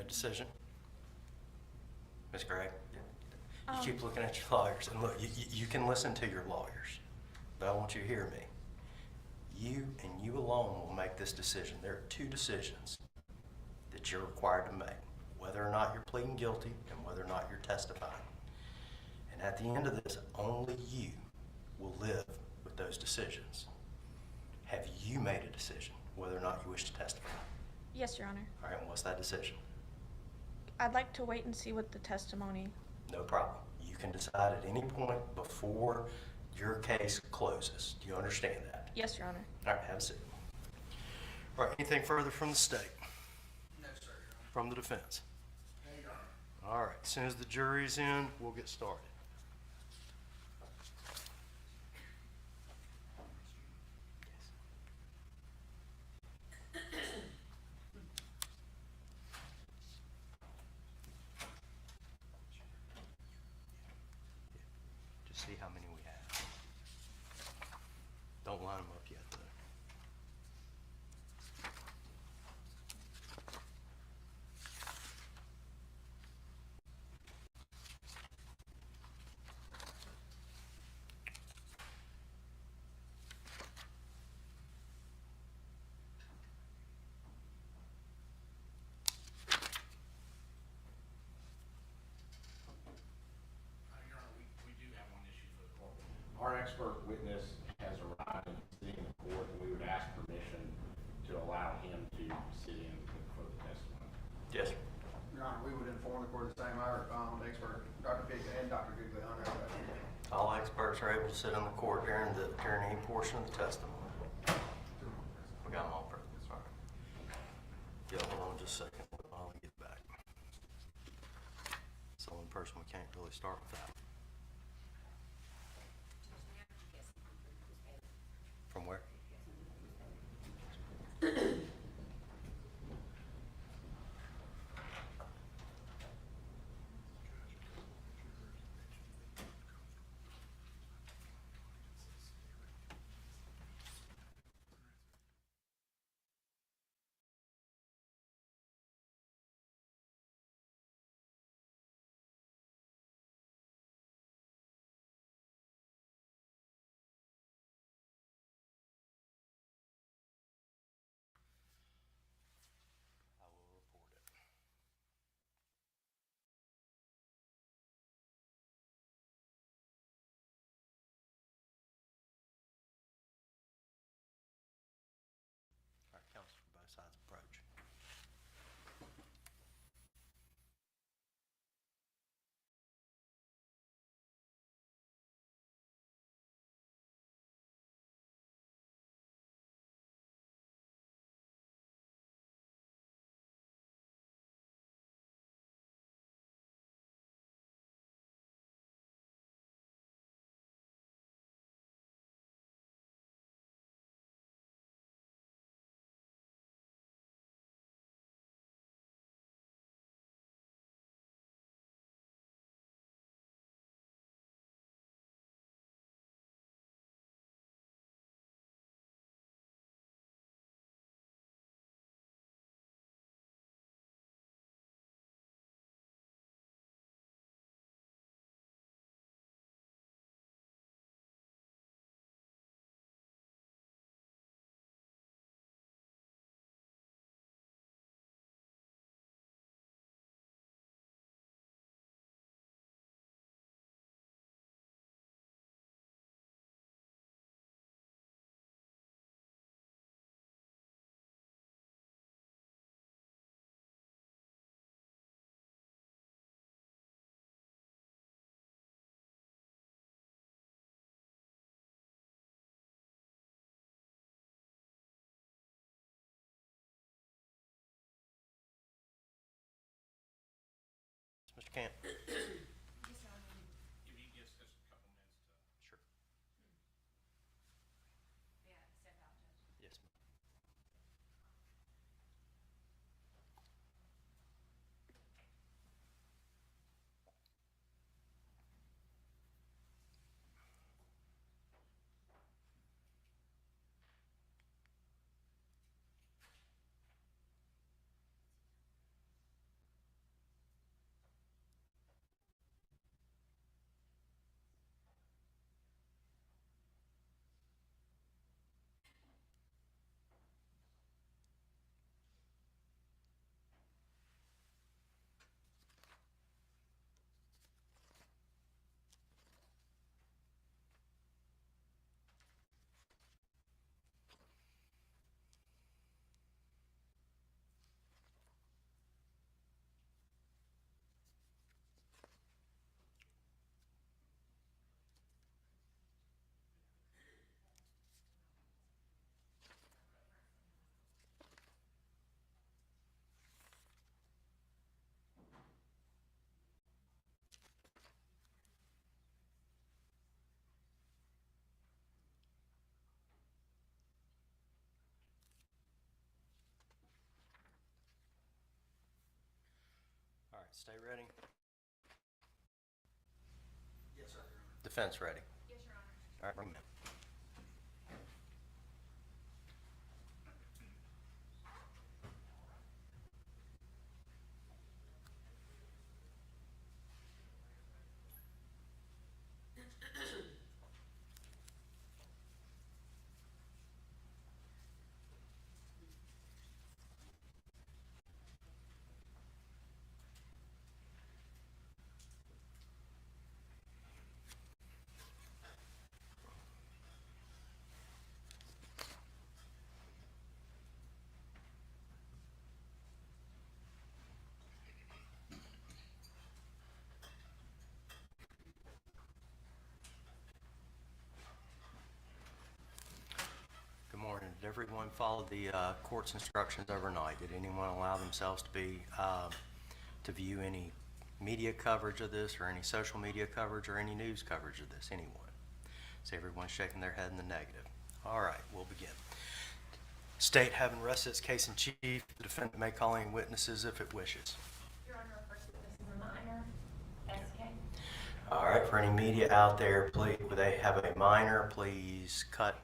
a decision? Ms. Gregg? You Um, keep looking at your lawyers, and look, you can listen to your lawyers, but I want you to hear me. You and you alone will make this decision. There are two decisions that you're required to make, whether or not you're pleading guilty and whether or not you're testifying. And at the end of this, only you will live with those decisions. Have you made a decision whether or not you wish to testify? yes, Your Honor. All right, and what's that decision? I'd like to wait and see what the testimony. No problem. You can decide at any point before your case closes. Do you understand that? Yes, Your Honor. All right, have a seat. All right, anything further from the state? No, sir, Your Honor. From the defense? No, Your Honor. All right, as soon as the jury's in, we'll get started. Just see how many we have. Don't line them up yet, though. Your Honor, we do have one issue for the court. Our expert witness has arrived and is sitting in court, and we would ask permission to allow him to sit in for the testimony. Yes, sir. Your Honor, we would inform the court the same, our expert, Dr. Gregg and Dr. Gregg on our All experts are able to sit in the court during any portion of the testimony. We got them all present. Sorry. Yeah, hold on just a second while I get back. It's the only person we can't really start without. From where? I will report it. All right, counsel for both sides approach. Mr. Camp. If you give us just a couple minutes to. Sure. Yes, ma'am. stay ready. Yes, sir, Your Honor. Defense ready. Yes, Your Honor. All right, bring them in. Good morning. Did everyone follow the court's instructions overnight? Did anyone allow themselves to be, to view any media coverage of this, or any social media coverage, or any news coverage of this? Anyone? See everyone shaking their head in the negative. All right, we'll begin. State having rested its case in chief, the defendant may call any witnesses if it wishes. Your Honor, first witness is a minor, SK. All right, for any media out there, please, would they have a minor, please cut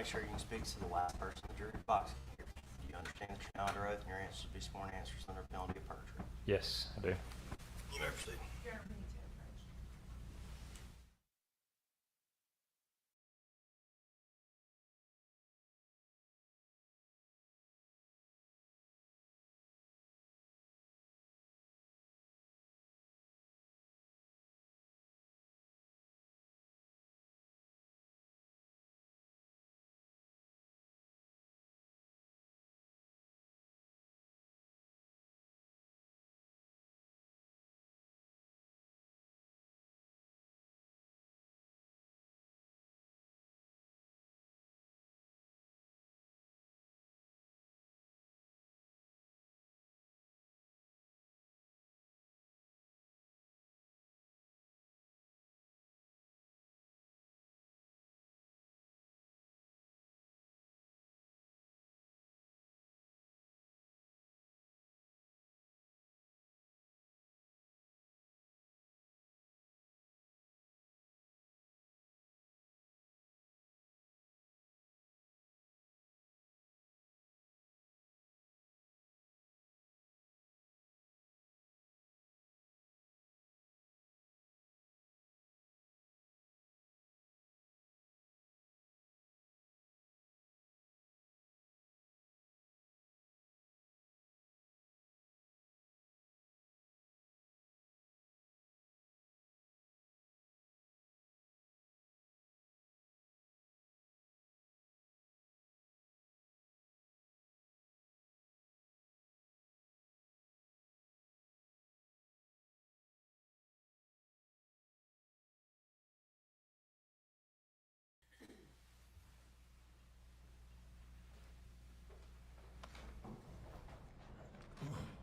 make sure you can speak to the last person in the jury box here. Do you understand that you're now under oath and your answers will be sworn answers under penalty of perjury? Yes, I do. You may proceed. Your Honor, we need to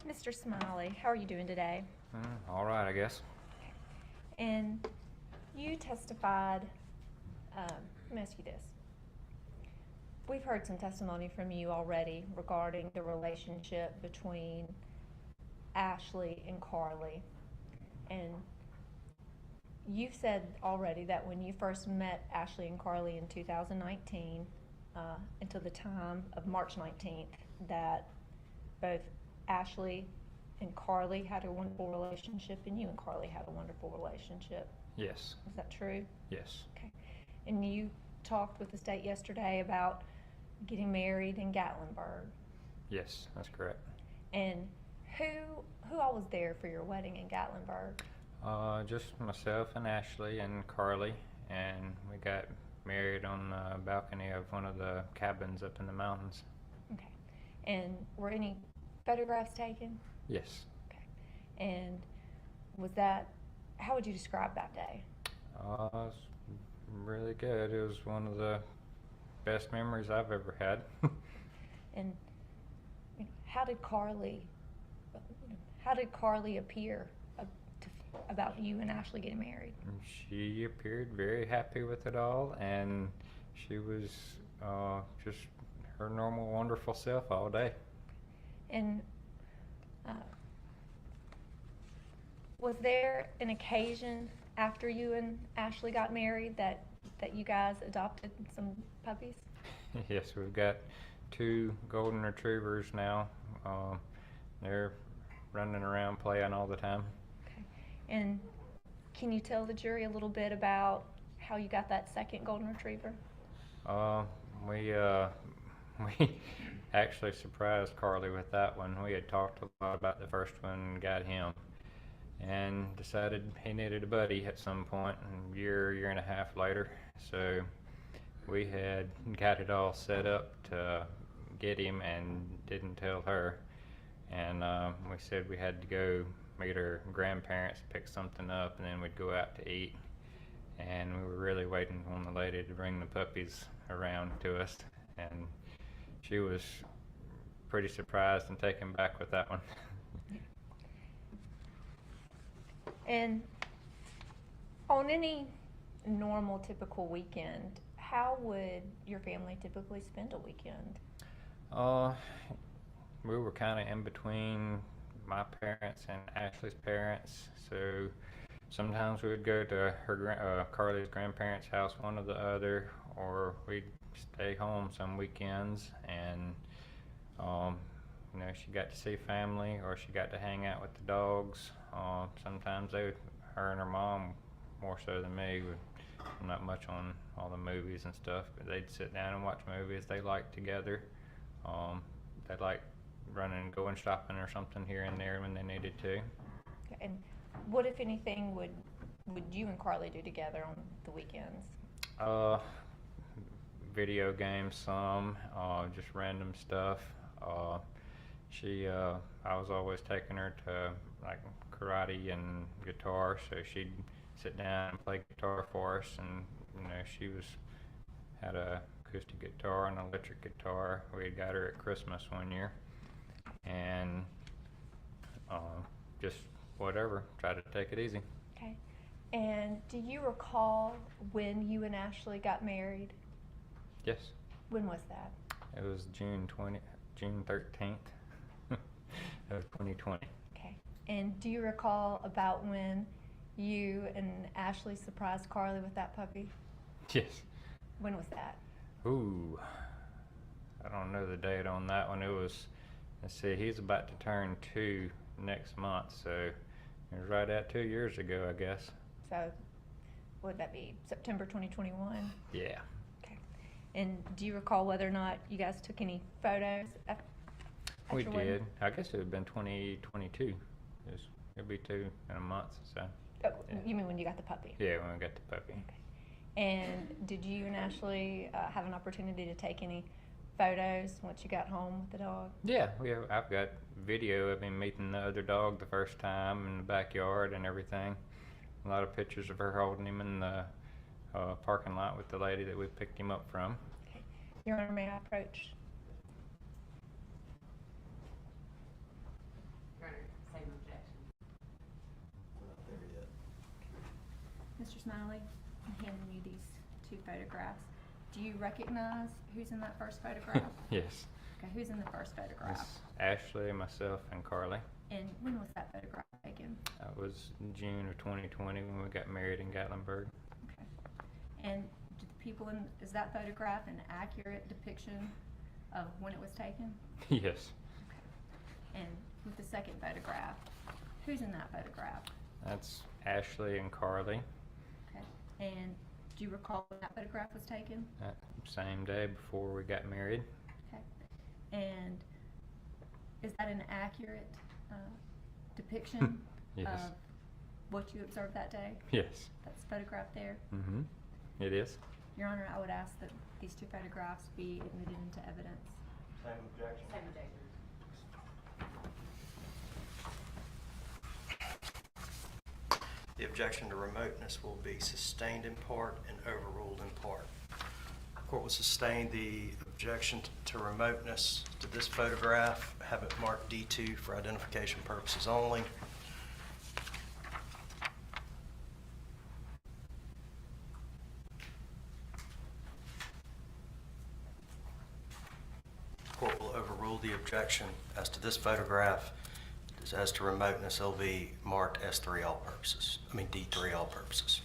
approach. Mr. Smiley, how are you doing today? All right, I guess. And you testified, let me ask you this. We've heard some testimony from you already regarding the relationship between Ashley and Carly. And you've said already that when you first met Ashley and Carly in 2019, until the time of March 19th, that both Ashley and Carly had a wonderful relationship, and you and Carly had a wonderful relationship. Yes. Is that true? Yes. Okay. And you talked with the state yesterday about getting married in Gatlinburg. Yes, that's correct. And who all was there for your wedding in Gatlinburg? Just myself and Ashley and Carly, and we got married on the balcony of one of the cabins up in the mountains. Okay. And were any photographs taken? Yes. Okay. And was that, how would you describe that day? It's really good. It was one of the best memories I've ever had. And how did Carly appear about you and Ashley getting married? She appeared very happy with it all, and she was just her normal, wonderful self all day. And was there an occasion after you and Ashley got married that you guys adopted some puppies? Yes, we've got 2 golden retrievers now. They're running around playing all the time. Okay. And can you tell the jury a little bit about how you got that second golden retriever? We actually surprised Carly with that one. We had talked a lot about the first one and got him, and decided he needed a buddy at some point, and year and a half later. So we had got it all set up to get him and didn't tell her. And we said we had to go meet her grandparents, pick something up, and then we'd go out to eat. And we were really waiting on the lady to bring the puppies around to us. And she was pretty surprised and taken back with that one. And on any normal, typical weekend, how would your family typically spend a weekend? We were kind of in between my parents and Ashley's parents, so sometimes we would go to her Carly's grandparents' house, one or the other, or we'd stay home some weekends, and you know, she got to see family, or she got to hang out with the dogs. Sometimes her and her mom, more so than me, I'm not much on all the movies and stuff, but they'd sit down and watch movies they liked together. They like running, going shopping or something here and there when they needed to. And what, if anything, would you and Carly do together on the weekends? Video games, some, just random stuff. I was always taking her to like karate and guitar, so she'd sit down and play guitar for us. And you know, she had a acoustic guitar and electric guitar. We had got her at Christmas one year, and just whatever, try to take it easy. Okay. And do you recall when you and Ashley got married? Yes, When was that? it was June 13th of 2020. Okay. And do you recall about when you and Ashley surprised Carly with that puppy? Yes. When was that? Ooh, I don't know the date on that one. It was, let's see, he's about to turn 2 next month, so it was right at 2 years ago, I guess. So, would that be September 2021? Yeah. Okay. And do you recall whether or not you guys took any photos at We your wedding? did. I guess it would have been 2022. It'll be 2 in a month, so. Oh, Yeah. You mean when you got the puppy? Yeah, when we got the puppy. Okay. And did you and Ashley have an opportunity to take any photos once you got home with the dog? Yeah, I've got video of him meeting the other dog the first time in the backyard and everything. A lot of pictures of her holding him in the parking lot with the lady that we picked him up from. Okay. Your Honor, may I approach? Same objection. We're not there yet. Mr. Smiley, I'm handing you these 2 photographs. Do you recognize who's in that first photograph? Yes. Okay, who's in the first photograph? It's Ashley, myself, and Carly. And when was that photograph taken? That was June of 2020 when we got married in Gatlinburg. Okay. And do the people is that photograph an accurate depiction of when it was taken? Yes. Okay. And with the second photograph, who's in that photograph? That's Ashley and Carly. Okay. And do you recall when that photograph was taken? That same day before we got married. Okay. And is that an accurate depiction Yes. of what you observed that day? Yes. That's photographed there. Mm-hmm. It is. Your Honor, I would ask that these 2 photographs be admitted into evidence. Same objection? Same objection. The objection to remoteness will be sustained in part and overruled in part. The court will sustain the objection to remoteness to this photograph, have it marked D2 for identification purposes only. The court will overrule the objection as to this photograph. As to remoteness, it'll be marked S3 all purposes. I mean D3 all purposes.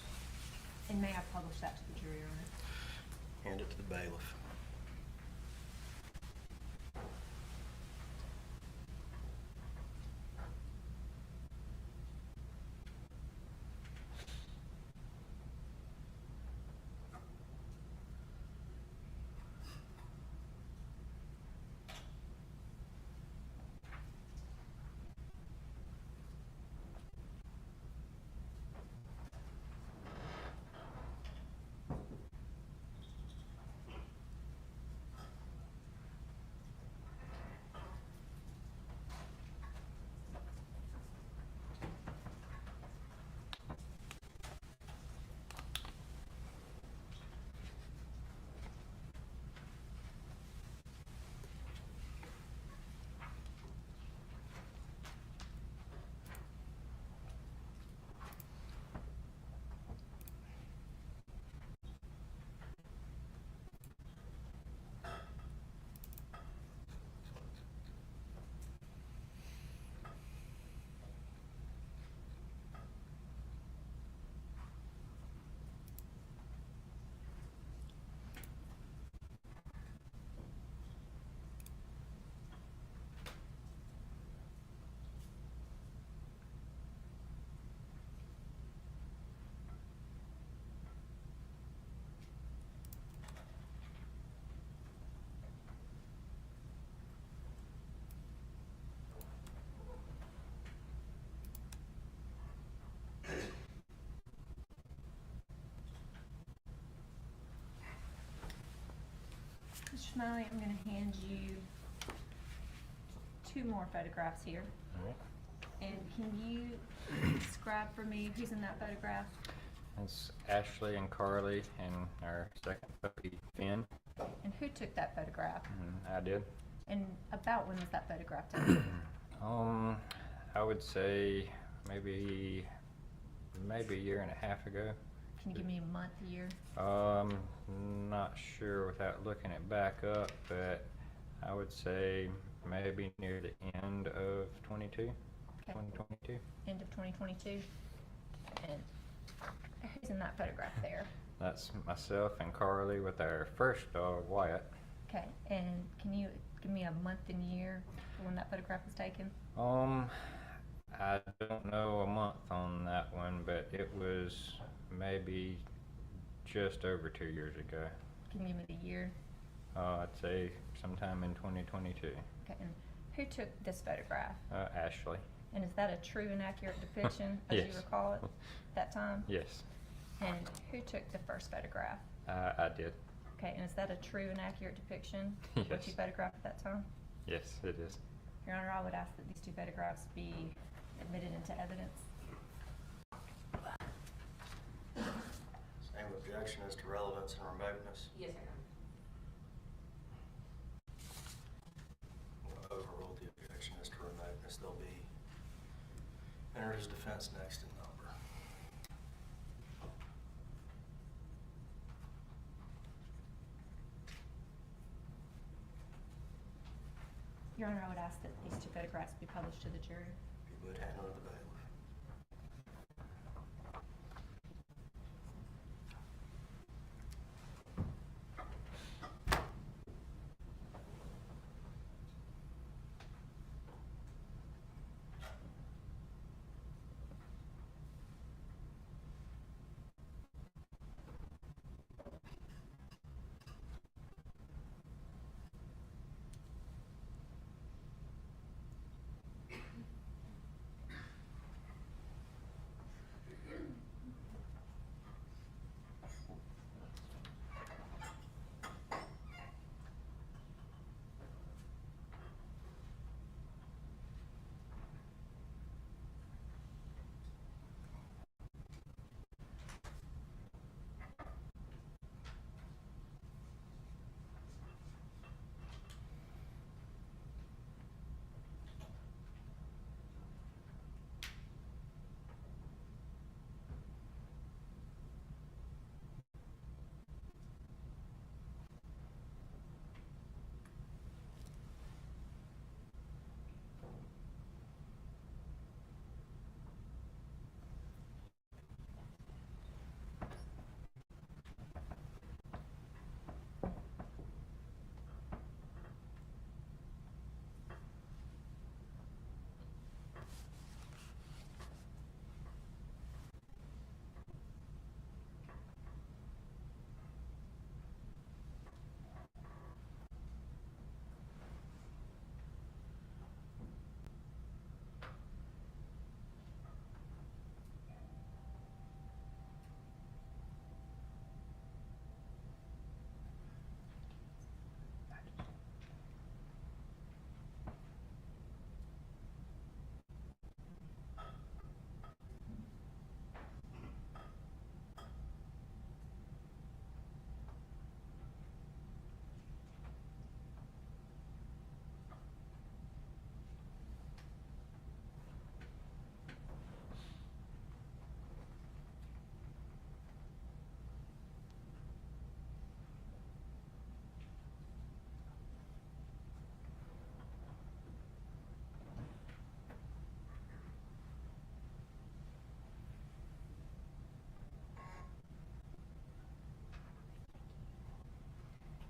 And may I publish that to the jury, Your Honor? Hand it to the bailiff. Schmiley, I'm gonna hand you 2 more photographs here. Alright. And can you describe for me who's in that photograph? That's Ashley and Carly and our second puppy, Finn. And who took that photograph? I did. And about when was that photograph taken? I would say maybe a year and a half ago. Can you give me a month, a year? Not sure without looking it back up, but I would say maybe near the end of 2022. End of 2022? And who's in that photograph there? That's myself and Carly with our first dog, Wyatt. Okay, and can you give me a month and year for when that photograph was taken? I don't know a month on that one, but it was maybe just over 2 years ago. Can you give me the year? I'd say sometime in 2022. Okay, and who took this photograph? Ashley. And is that a true and accurate depiction, as you Yes. recall it, that time? Yes, And who took the first photograph? I did. Okay, and is that a true and accurate depiction of what Yes. you photographed at that time? Yes, it is. Your Honor, I would ask that these 2 photographs be admitted into evidence. Same objection as to relevance and remoteness. Yes, sir. We'll overrule the objection as to remoteness. They'll be entered as defense next in number. Your Honor, I would ask that these 2 photographs be published to the jury. If you would, handle the bailiff.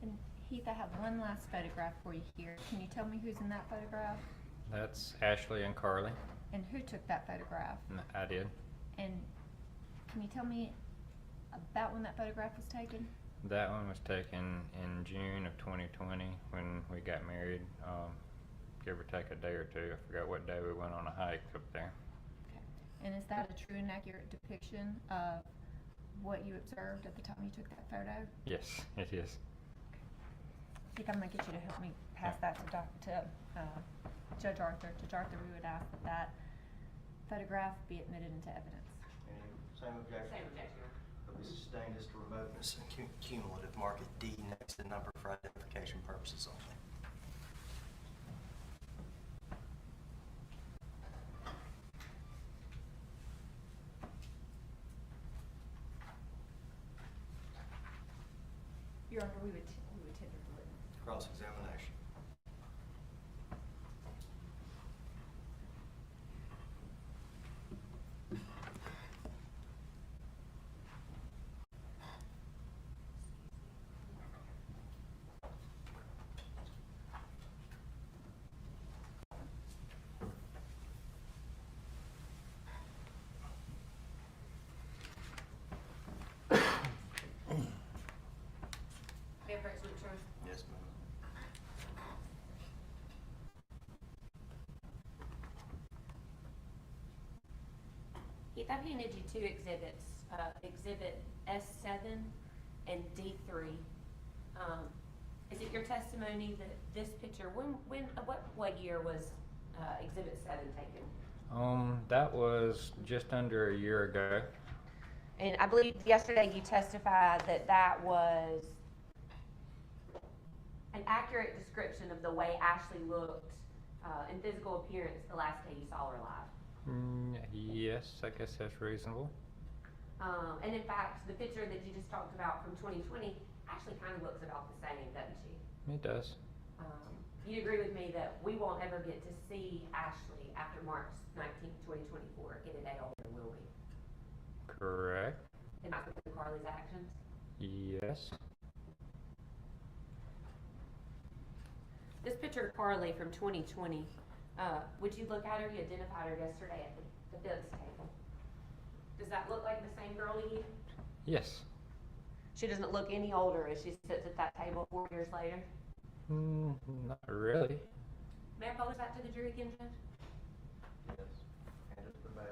And Heath, I have one last photograph for you here. Can you tell me who's in that photograph? That's Ashley and Carly. And who took that photograph? I did. And can you tell me about when that photograph was taken? That one was taken in June of 2020 when we got married. Give or take a day or 2. I forgot what day we went on a hike up there. Okay. And is that a true and accurate depiction of what you observed at the time you took that photo? Yes, it is. Keith, I'm gonna get you to help me pass that to Judge Arthur. Judge Arthur, we would ask that photograph be admitted into evidence. Any same objection? Same objection. Will be sustained as to remoteness and cumulative. Mark it D next to number for identification purposes only. Your Honor, we would tender the witness. Cross-examination. Mayor Pro Tem Richards? Yes, ma'am. Keith, I've handed you two exhibits, Exhibit S7 and D3. Is it your testimony that this picture, what year was Exhibit 7 taken? That was just under a year ago. And I believe yesterday you testified that that was an accurate description of the way Ashley looked in physical appearance the last day you saw her alive. Yes, I guess that's reasonable. And in fact, the picture that you just talked about from 2020 actually kind of looks about the same, doesn't she? It does. You'd agree with me that we won't ever get to see Ashley after March 19th, 2024, get a day older, will we? Correct. And not because of Carly's actions? Yes. This picture of Carly from 2020, would you look at her? You identified her yesterday at the fence table. Does that look like the same girl to you? Yes. She doesn't look any older as she sits at that table 4 years later. Not really. May I pose that to the jury again, Judge? Yes. And it's the bail.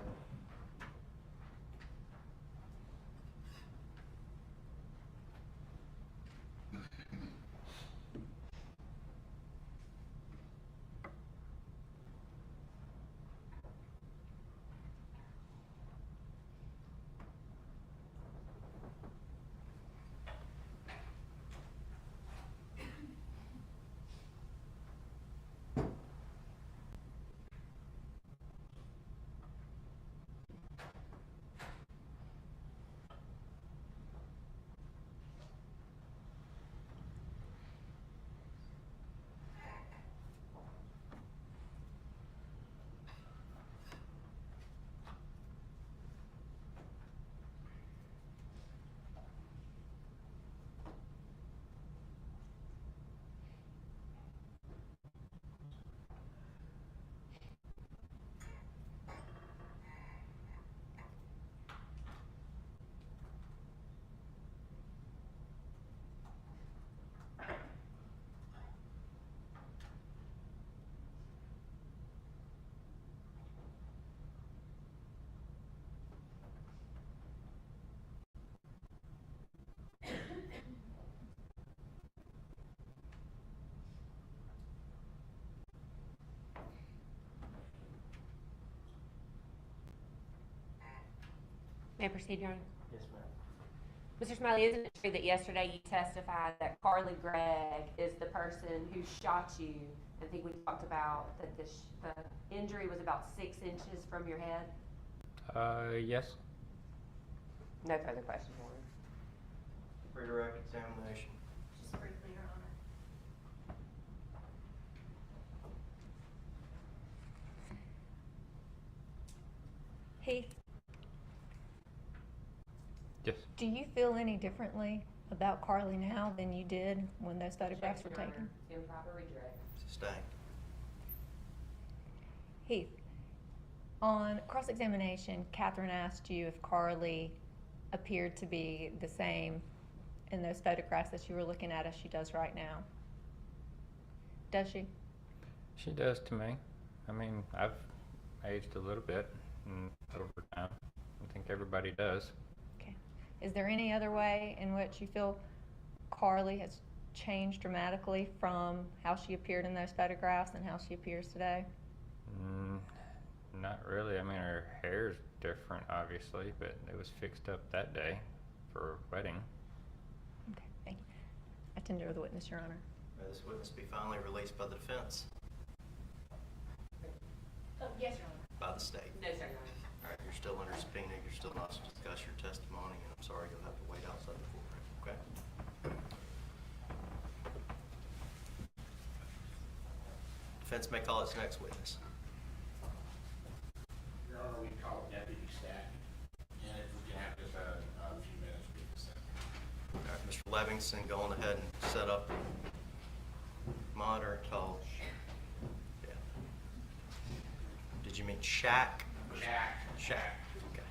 May I proceed, Your Honor? Yes, ma'am. Mr. Smiley, isn't it true that yesterday you testified that Carly Gregg is the person who shot you? I think we talked about that the injury was about 6 inches from your head. Yes. No further questions, Your Honor. Redirect examination. Just briefly, Your Honor. Heath, Yes. do you feel any differently about Carly now than you did when those photographs were Objection, Your taken? Honor. Improper redirect. Sustained. Heath, on cross-examination, Catherine asked you if Carly appeared to be the same in those photographs that you were looking at as she does right now. Does she? She does to me. I mean, I've aged a little bit over time. I think everybody does. Okay. Is there any other way in which you feel Carly has changed dramatically from how she appeared in those photographs and how she appears today? Not really. I mean, her hair's different, obviously, but it was fixed up that day for a wedding. Okay, thank you. I tender the witness, Your Honor. May this witness be finally released by the defense, Yes, Your Honor. by the state. No, sir, Your Honor. All right, you're still under subpoena, you're still not to discuss your testimony, and I'm sorry you'll have to wait outside the courtroom, okay? Defense may call its next witness. Your Honor, we call Deputy Stack, and if we can have just a few minutes, we can set. All right, Mr. Livingston, go on ahead and set up the monitor and call. Yeah. Did you mean Shack? Shack. Okay.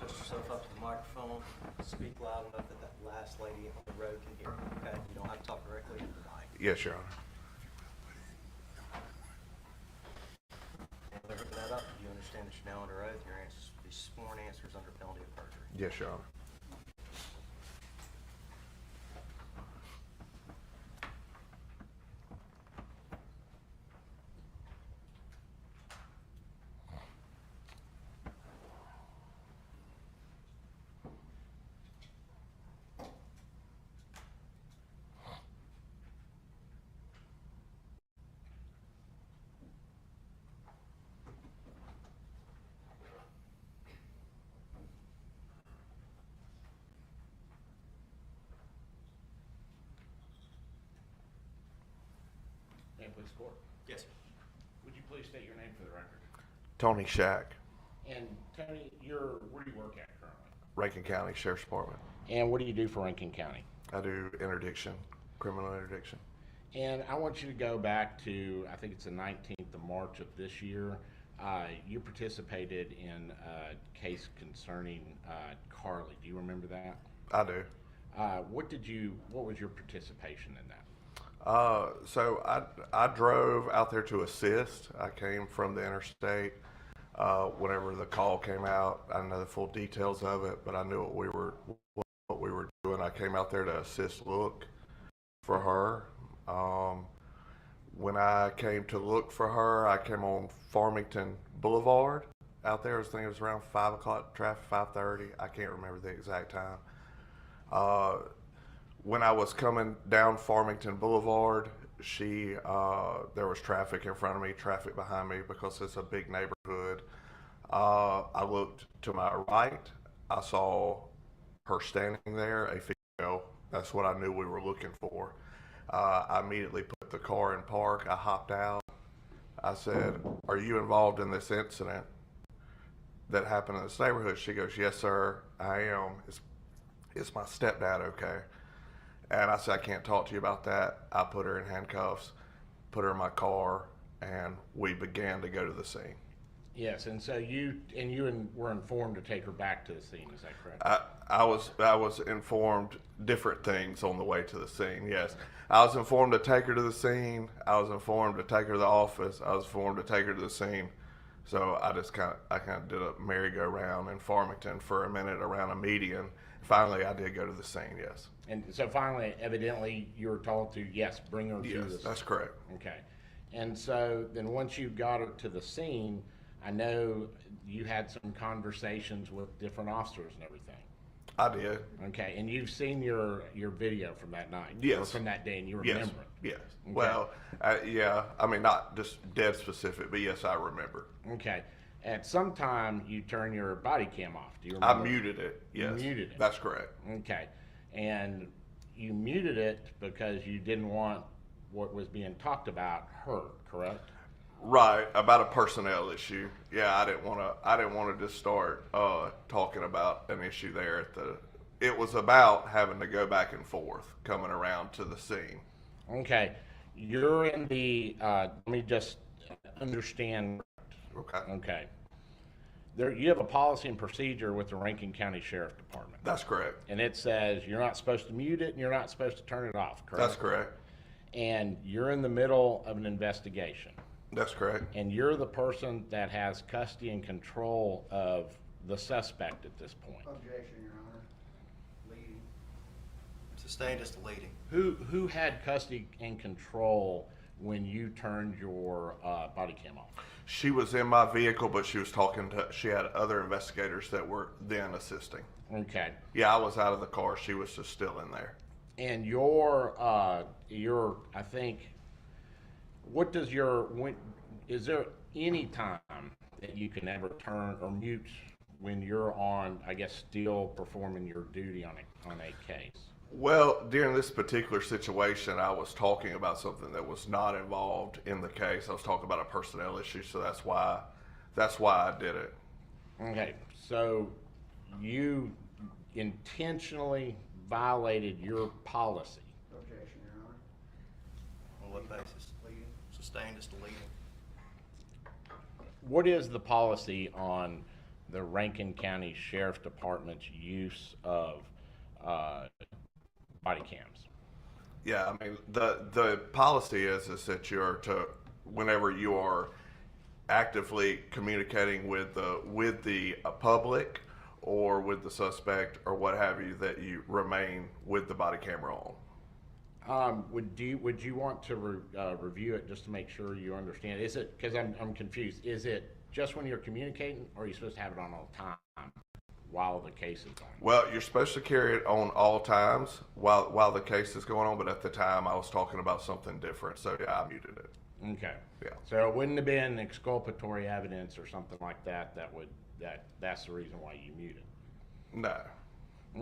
Adjust yourself up to the microphone, speak loud enough that that last lady on the road can hear you, okay? You don't have to talk directly into the mic. Yes, Your Honor. And they're hooking that up. Do you understand that you're now under oath? Your answers will be sworn answers under penalty of perjury. Yes, Your Honor. May it please the court. Yes, sir. Would you please state your name for the record? Tony Shack, And Tony, where do you work at currently? Rankin County Sheriff's Department. And what do you do for Rankin County? I do interdiction, criminal interdiction. And I want you to go back to, I think it's the 19th of March of this year. You participated in a case concerning Carly. Do you remember that? I do. What was your participation in that? So I drove out there to assist. I came from the interstate. Whenever the call came out, I didn't know the full details of it, but I knew what we were doing. I came out there to assist look for her. When I came to look for her, I came on Farmington Boulevard out there. I think it was around 5 o'clock traffic, 5:30. I can't remember the exact time. When I was coming down Farmington Boulevard, there was traffic in front of me, traffic behind me, because it's a big neighborhood. I looked to my right. I saw her standing there, a female. That's what I knew we were looking for. I immediately put the car in park. I hopped out. I said, "Are you involved in this incident that happened in this neighborhood?" She goes, "Yes, sir, I am. Is my stepdad okay?" And I said, "I can't talk to you about that." I put her in handcuffs, put her in my car, and we began to go to the scene. Yes, and so you were informed to take her back to the scene. Is that correct? I was informed different things on the way to the scene. Yes, I was informed to take her to the scene. I was informed to take her to the office. I was informed to take her to the scene. So I kind of did a merry-go-round in Farmington for a minute around a median. Finally, I did go to the scene. Yes. And so finally, evidently, you were told to bring her to the Yes, scene. that's correct. Okay. And so then once you got her to the scene, I know you had some conversations with different officers and everything. I did. Okay, and you've seen your video from that night? Yes. Or from that day, and you remember Yes. it? Yes. Okay. Well, yeah. I mean, not just dead specific, but yes, I remember. Okay. At some time, you turn your body cam off. Do you I remember? muted it. You Yes. muted it. That's correct. Okay. And you muted it because you didn't want what was being talked about heard, correct? Right, about a personnel issue. Yeah, I didn't want to just start talking about an issue there at the. It was about having to go back and forth, coming around to the scene. Okay. You're in the, let me just understand. Okay, Okay. There, you have a policy and procedure with the Rankin County Sheriff Department. that's correct. And it says you're not supposed to mute it and you're not supposed to turn it off, correct? That's correct. And you're in the middle of an investigation. That's correct. And you're the person that has custody and control of the suspect at this point. Objection, Your Honor. Leading. Sustained as to leading. Who had custody and control when you turned your body cam off? She was in my vehicle, but she had other investigators that were then assisting. Okay. Yeah, I was out of the car. She was just still in there. And I think, what does is there any time that you can ever turn or mute when you're on, I guess, still performing your duty on a case? Well, during this particular situation, I was talking about something that was not involved in the case. I was talking about a personnel issue, so that's why I did it. Okay, so you intentionally violated your policy. Objection, Your Honor. On what basis? Leading. Sustained as to leading. What is the policy on the Rankin County Sheriff's Department's use of body cams? Yeah, I mean the policy is that you're to whenever you are actively communicating with the public or with the suspect or what have you, that you remain with the body camera on. Would you want to review it just to make sure you understand? Is it, because I'm confused, is it just when you're communicating, or are you supposed to have it on all the time while the case is on? Well, you're supposed to carry it on all times while the case is going on, but at the time I was talking about something different, so yeah, I muted it. Okay. Yeah. So it wouldn't have been exculpatory evidence or something like that that's the reason why you muted. No.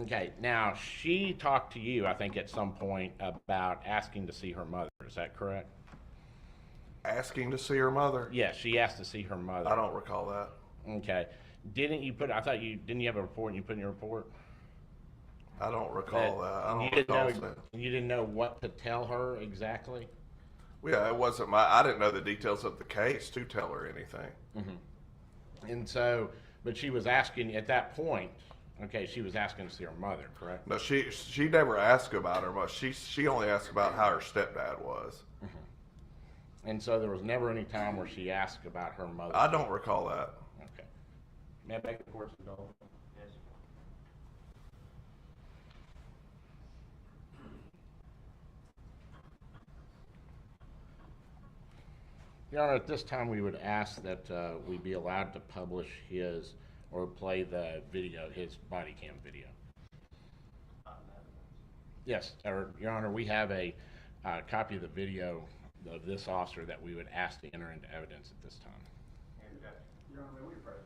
Okay. Now, she talked to you, I think, at some point about asking to see her mother. Is that correct? Asking to see her mother? Yes, she asked to see her mother. I don't recall that. Okay. Didn't you have a report and you put in your report? I don't recall that. I you don't didn't recall know, that. you didn't know what to tell her exactly? Yeah, it wasn't I didn't know the details of the case to tell her anything. And so, but she was asking at that point, okay, she was asking to see her mother, correct? No, she never asked about her mother. She only asked about how her stepdad was. And so there was never any time where she asked about her mother. I don't recall that. Okay. May I beg the court's indulgence? Yes. Your Honor, at this time, we would ask that we be allowed to publish his, or play the video, his body cam video. Yes, Your Honor, we have a copy of the video of this officer that we would ask to enter into evidence at this time. Your Honor, may we approach?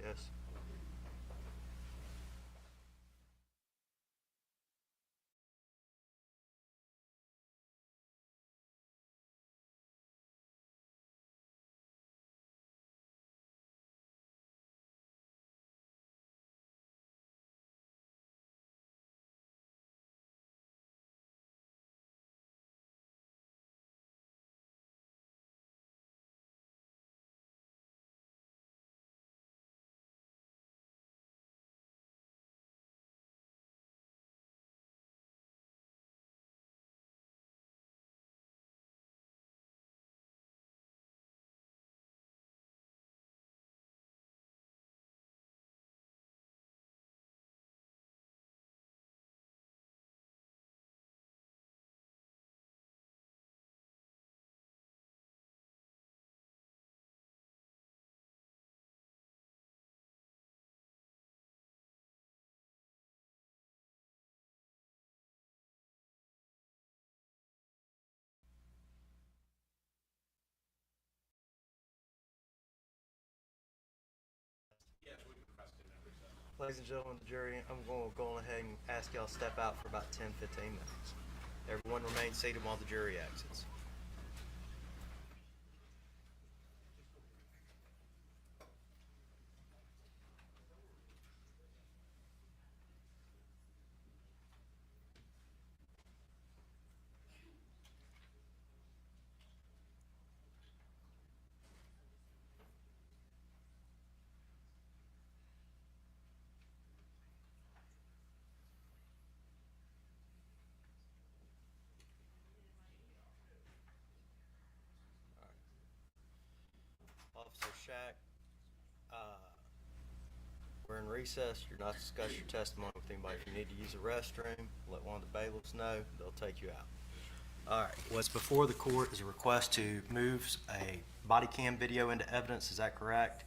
Yes. Ladies and gentlemen of the jury, I'm going to go ahead and ask y'all to step out for about 10, 15 minutes. Everyone remain seated while the jury exits. Officer Shack, we're in recess. You're not to discuss your testimony with anybody. If you need to use the restroom, let one of the bailiffs know. They'll take you out. All right. What's before the court is a request to move a body cam video into evidence. Is that correct?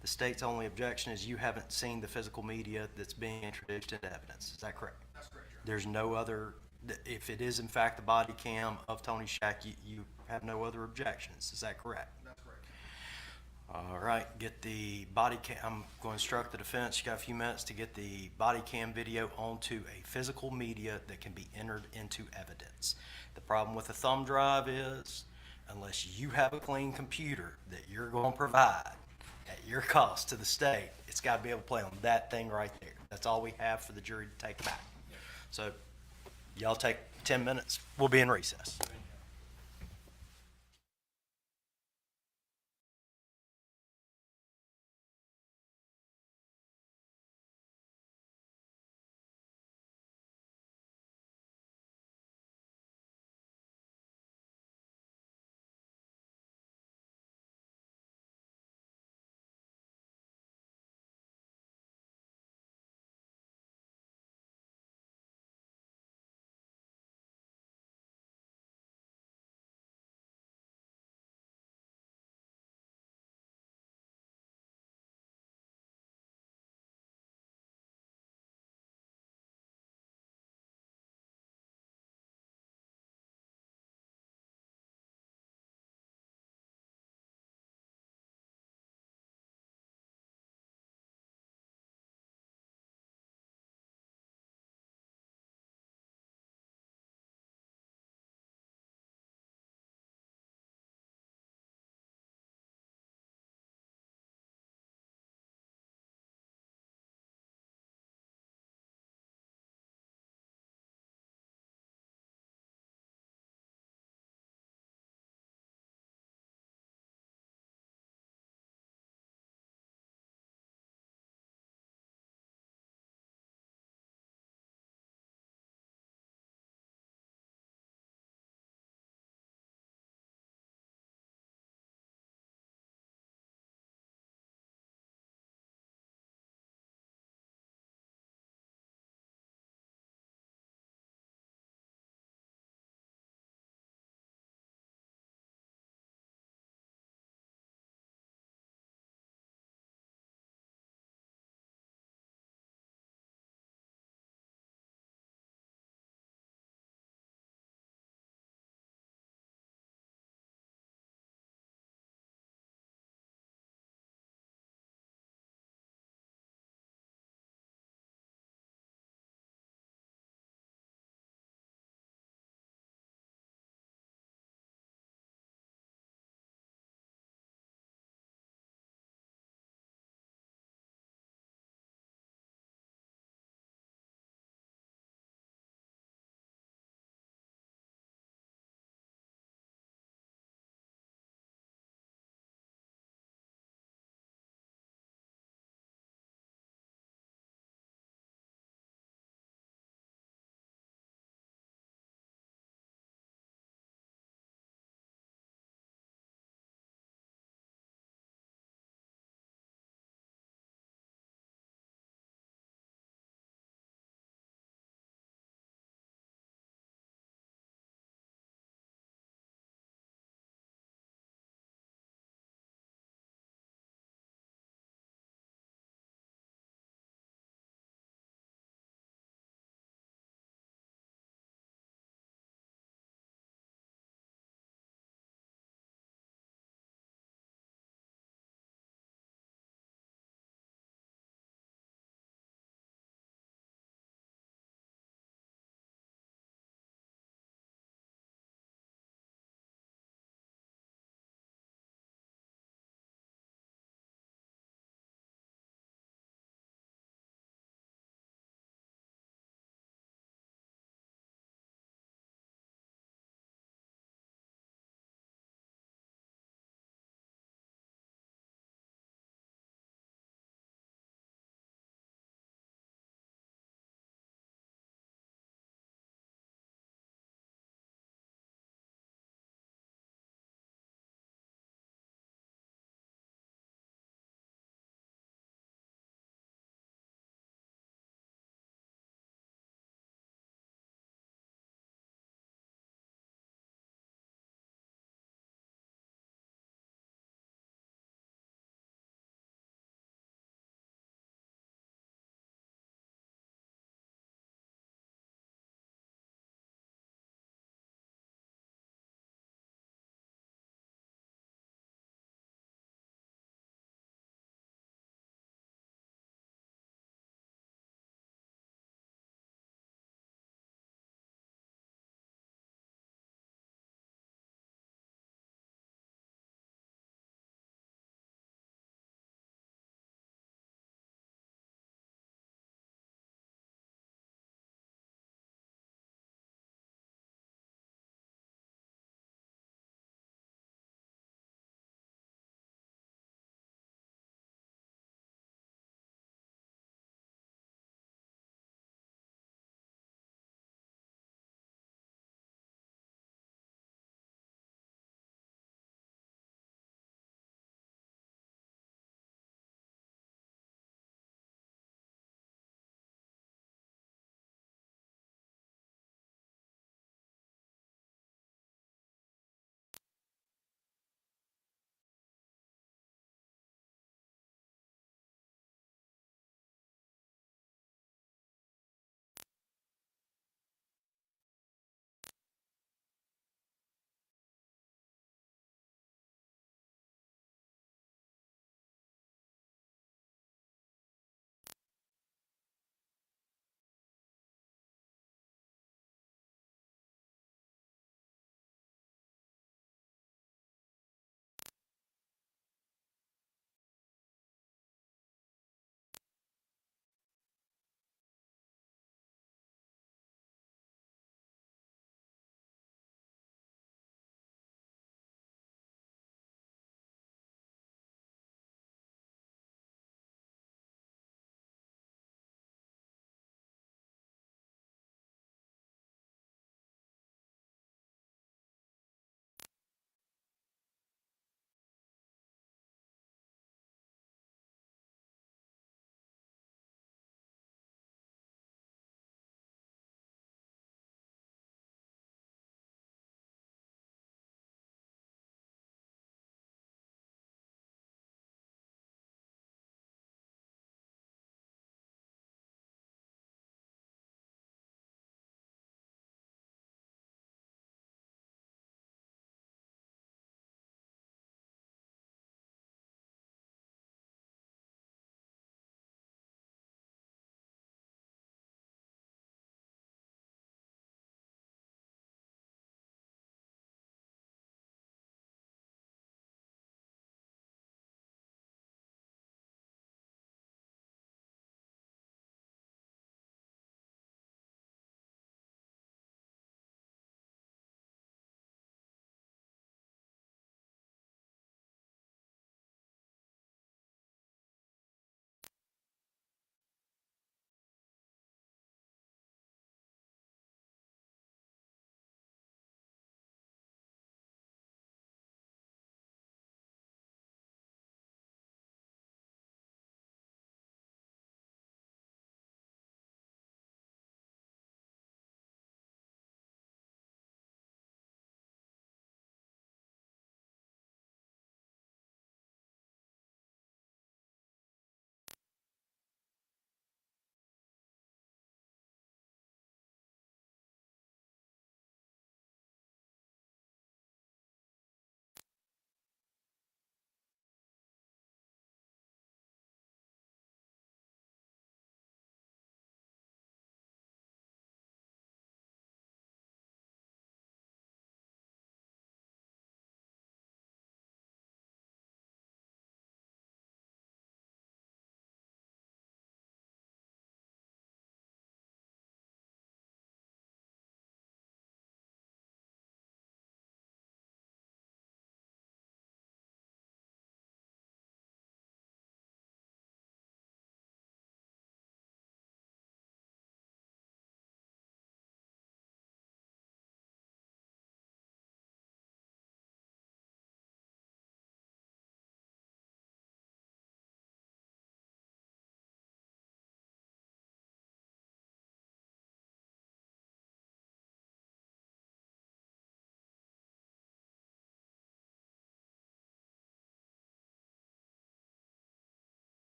The state's only objection is you haven't seen the physical media that's being introduced into evidence. Is that correct? That's correct, Your Honor. There's no other, if it is in fact the body cam of Tony Shack, you have no other objections. Is that correct? That's correct. All right, get the body cam, I'm going to instruct the defense, you got a few minutes to get the body cam video onto a physical media that can be entered into evidence. The problem with a thumb drive is, unless you have a clean computer that you're going to provide at your cost to the state, it's got to be able to play on that thing right there. That's all we have for the jury to take back. So y'all take 10 minutes, we'll be in recess.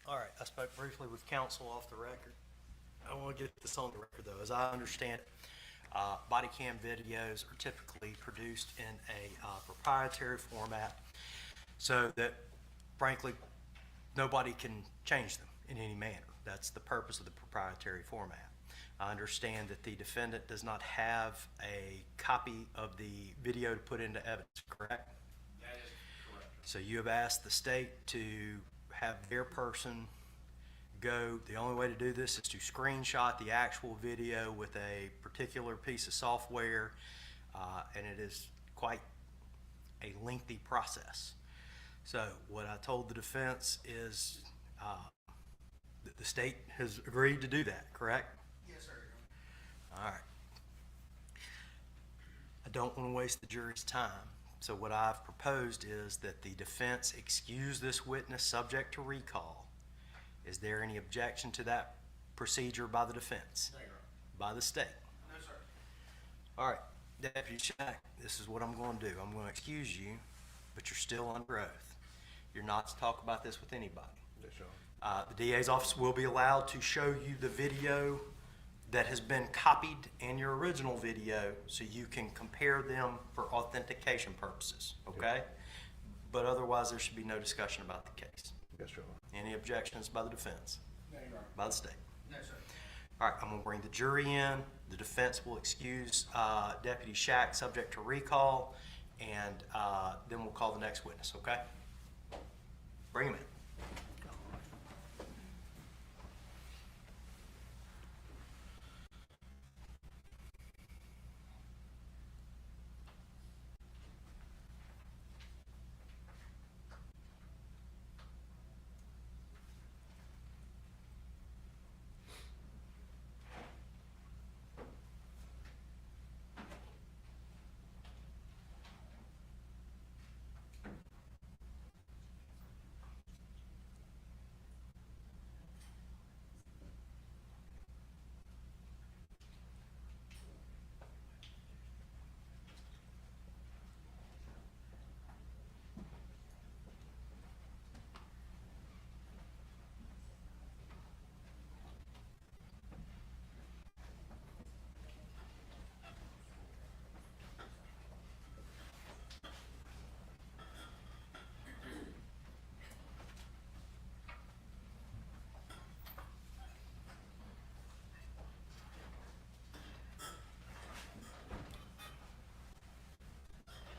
All right, I spoke briefly with counsel off the record. I want to get this on the record, though. As I understand it, body cam videos are typically produced in a proprietary format so that, frankly, nobody can change them in any manner. That's the purpose of the proprietary format. I understand that the defendant does not have a copy of the video to put into evidence, correct? That is correct. So you have asked the state to have their person go, the only way to do this is to screenshot the actual video with a particular piece of software, and it is quite a lengthy process. So what I told the defense is that the state has agreed to do that, correct? Yes, sir. All right. I don't want to waste the jury's time, so what I've proposed is that the defense excuse this witness subject to recall. Is there any objection to that procedure by the defense? No, Your Honor. By the state? No, sir. All right, Deputy Shack, this is what I'm going to do. I'm going to excuse you, but you're still under oath. You're not to talk about this with anybody. Yes, Your Honor. The DA's office will be allowed to show you the video that has been copied and your original video so you can compare them for authentication purposes, okay? But otherwise, there should be no discussion about the case. Yes, Your Honor. Any objections by the defense? No, Your Honor. By the state? No, sir. All right, I'm gonna bring the jury in. The defense will excuse Deputy Shack subject to recall, and then we'll call the next witness, okay? Bring him in.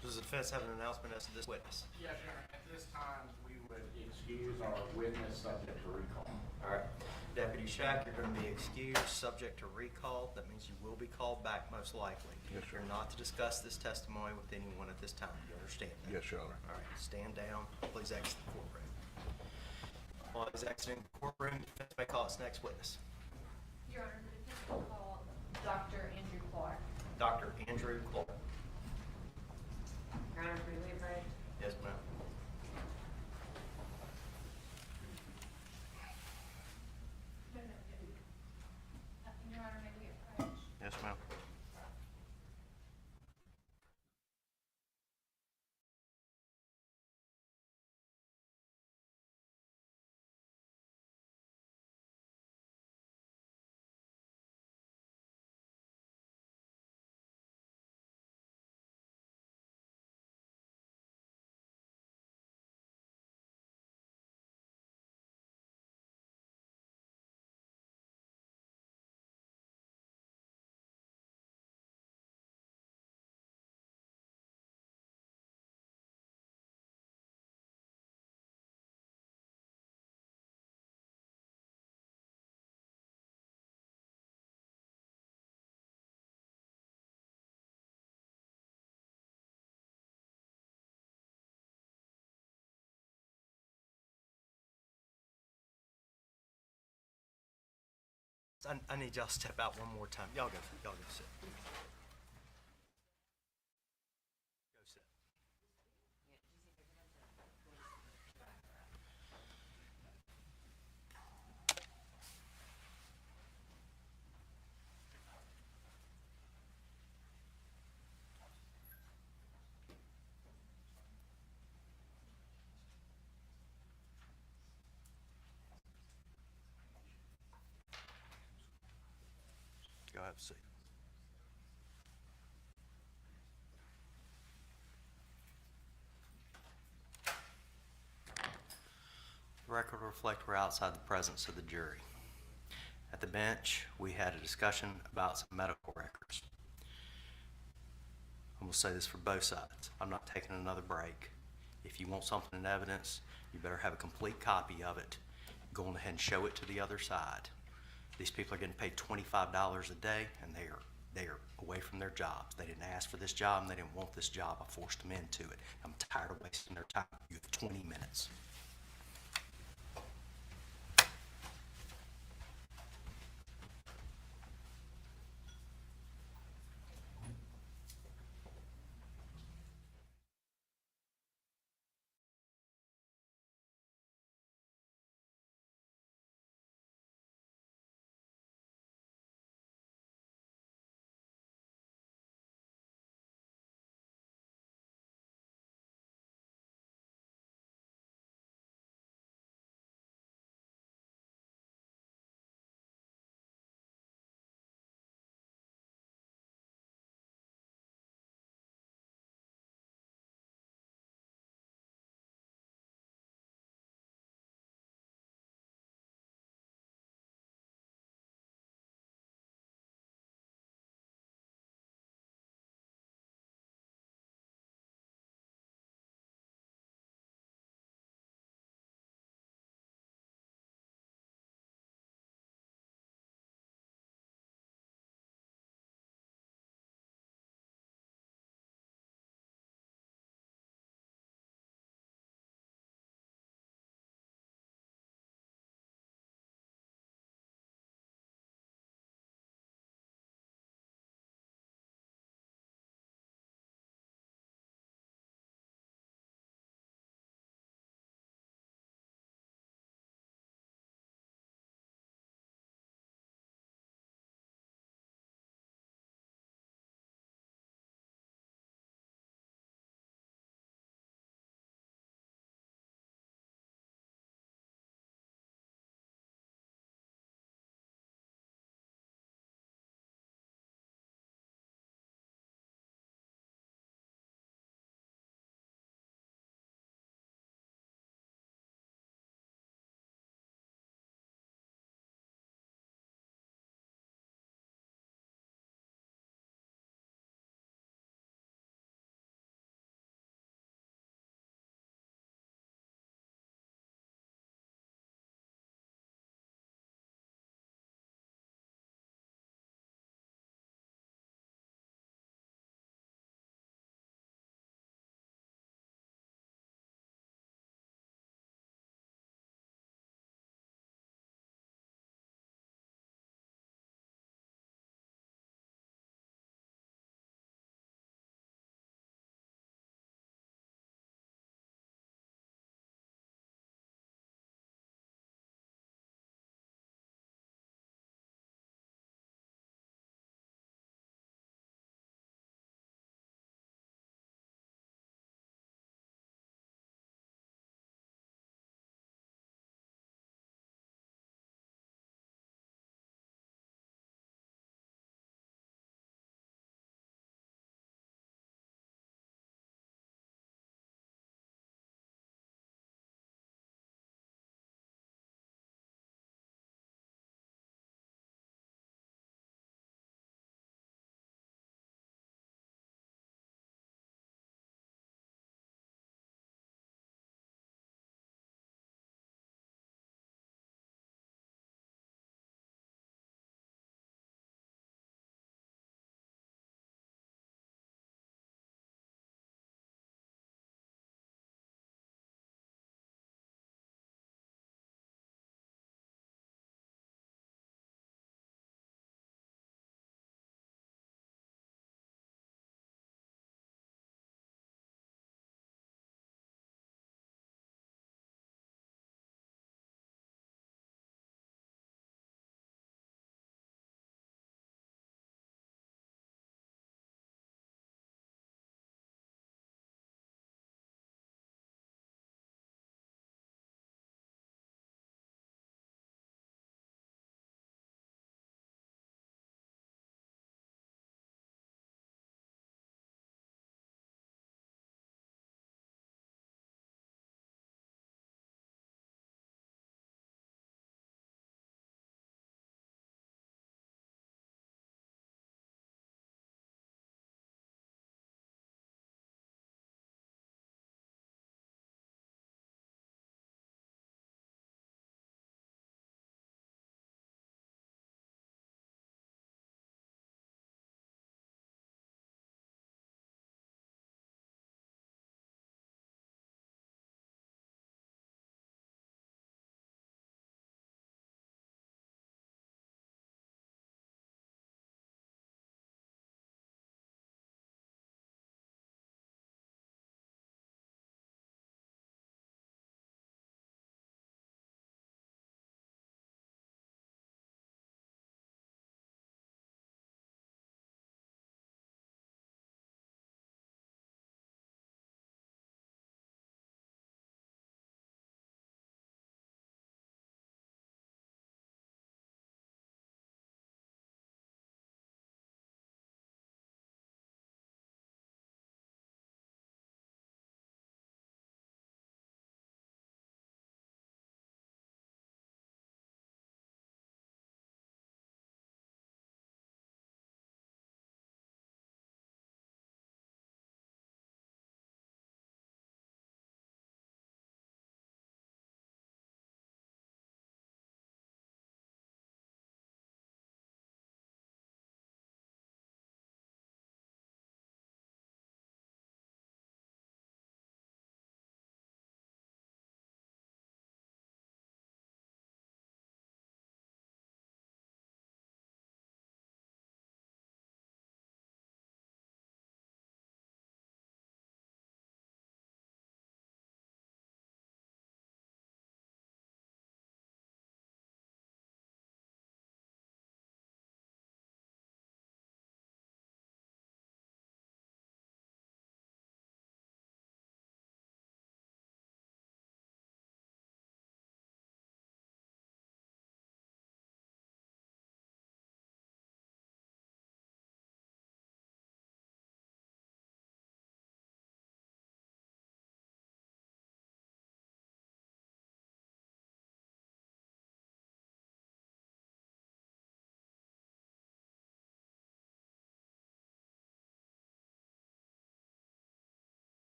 Does the defense have an announcement as to this witness? Yes, Your Honor. At this time, we would excuse our witness subject to recall. All right. Deputy Shack, you're going to be excused, subject to recall. That means you will be called back most likely. Yes, sir. You're not to discuss this testimony with anyone at this time. You understand that? Yes, Your Honor. All right, stand down. Please exit the courtroom. While he's exiting the courtroom, the defense may call its next witness. Your Honor, the defense will call Dr. Andrew Clark. Dr. Andrew Clark. Your Honor, may we approach? Yes, ma'am. Your Honor, may we approach? Yes, ma'am. I need y'all to step out one more time. Y'all go sit. Go sit. Have a seat. The record will reflect we're outside the presence of the jury. At the bench, we had a discussion about some medical records. I'm going to say this for both sides. I'm not taking another break. If you want something in evidence, you better have a complete copy of it. Go on ahead and show it to the other side. These people are getting paid $25 a day, and they are away from their jobs. They didn't ask for this job, and they didn't want this job. I forced them into it. I'm tired of wasting their time. You have 20 minutes.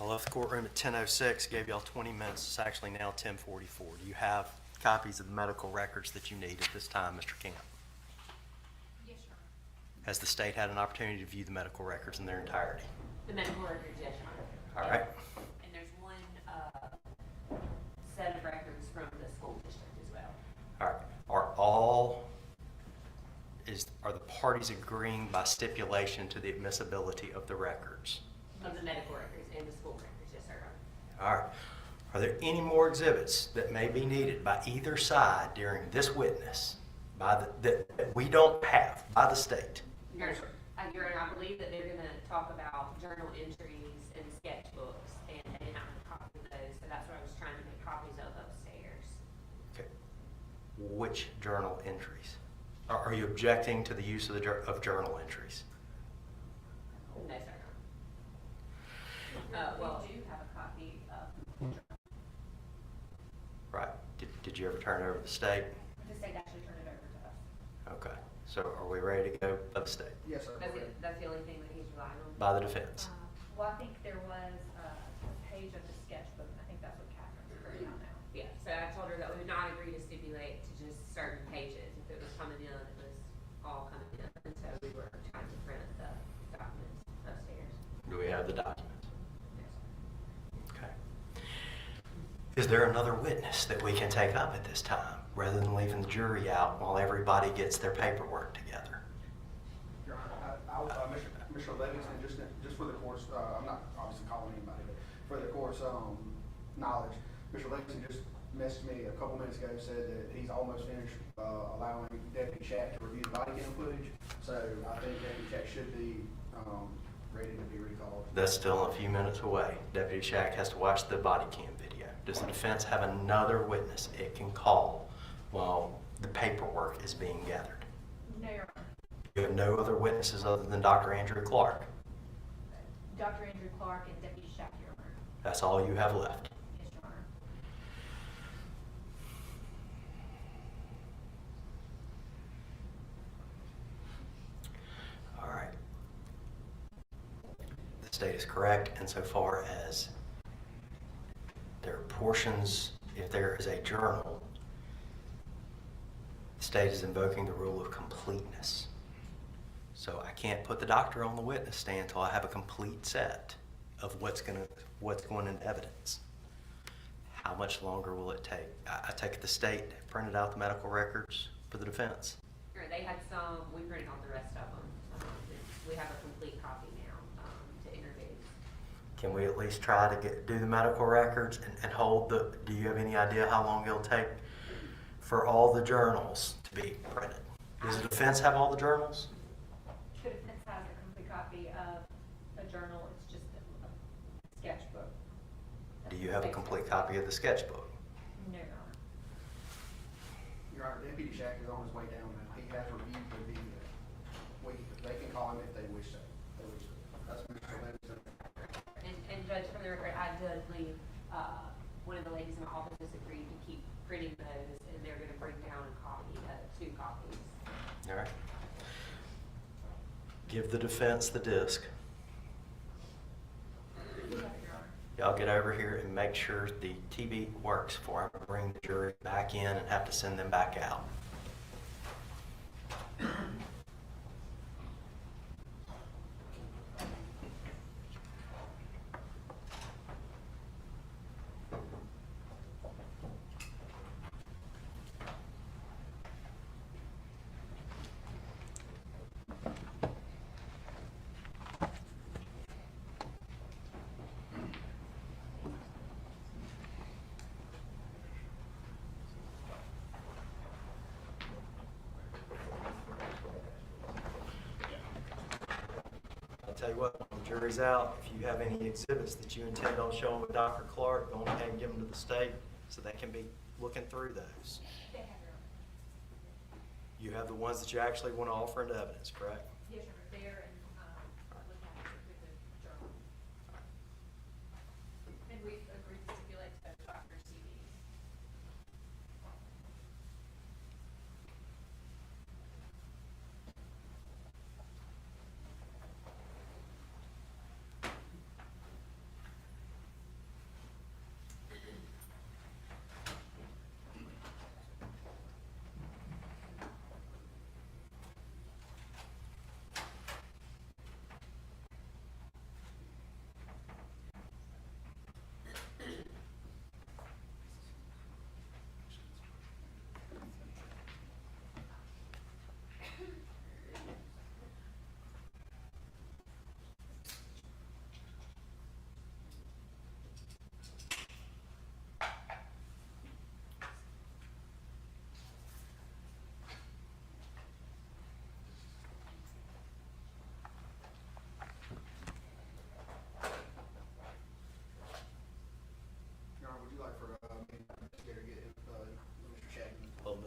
I left the courtroom at 10:06, gave y'all 20 minutes. It's actually now 10:44. Do you have copies of the medical records that you need at this time, Mr. Camp? Yes, Your Honor. Has the state had an opportunity to view the medical records in their entirety? The medical records, yes, Your Honor. All right. And there's one, set of records from the school district as well. All right. Are the parties agreeing by stipulation to the admissibility of the records? Of the medical records and the school records, yes, sir. All right. Are there any more exhibits that may be needed by either side during this witness that we don't have by the state? Your Honor, I believe that they're gonna talk about journal entries and sketchbooks, and they didn't have a copy of those, so that's what I was trying to get copies of upstairs. Okay. Which journal entries? Are you objecting to the use of journal entries? No, sir. Well, we do have a copy of. Right. Did you ever turn it over to the state? The state actually turned it over to us. Okay. So are we ready to go by the state? Yes, sir. That's the only thing that he's relying on. By the defense? Well, I think there was a page of the sketchbook, and I think that's what Catherine's referring on now. Yeah, so I told her that we would not agree to stipulate to just certain pages. If it was coming in, it was all coming in, and so we were trying to print the documents upstairs. Do we have the documents? Yes, sir. Okay. Is there another witness that we can take up at this time, rather than leaving the jury out while everybody gets their paperwork together? Your Honor, Mr. Livingston, just for the court's, I'm not obviously calling anybody, but for the court's, knowledge, Mr. Livingston just messaged me a couple minutes ago, said that he's almost finished, allowing Deputy Shack to review the body cam footage. So I think Deputy Shack should be, ready to be recalled. That's still a few minutes away. Deputy Shack has to watch the body cam video. Does the defense have another witness it can call while the paperwork is being gathered? No, Your Honor. You have no other witnesses other than Dr. Andrew Clark. Dr. Andrew Clark and Deputy Shack, Your Honor. That's all you have left. Yes, Your Honor. All right. The state is correct insofar as there are portions, if there is a journal, the state is invoking the rule of completeness. So I can't put the doctor on the witness stand until I have a complete set of what's going into evidence. How much longer will it take? I take it the state printed out the medical records for the defense. Sure, they had some, we printed out the rest of them. We have a complete copy now, to introduce. Can we at least try to do the medical records and hold the, do you have any idea how long it'll take for all the journals to be printed? Does the defense have all the journals? The defense has a complete copy of a journal, it's just a sketchbook. Do you have a complete copy of the sketchbook? No, Your Honor. Your Honor, Deputy Shack is on his way down now. He has reviewed the video. They can call him if they wish to. That's Mr. Livingston. And Judge, for the record, I did leave, one of the ladies in my office has agreed to keep printing those, and they're gonna bring down a copy, 2 copies. All right. Give the defense the disc. You have it, Your Honor. Y'all get over here and make sure the TV works before I bring the jury back in and have to send them back out. I'll tell you what, when the jury's out, if you have any exhibits that you intend on showing with Dr. Clark, go ahead and give them to the state so they can be looking through those. They have, Your Honor. You have the ones that you actually want to offer into evidence, correct? Yes, Your Honor. There and, look at it through the journal. And we agreed to stipulate to both Dr. CVs.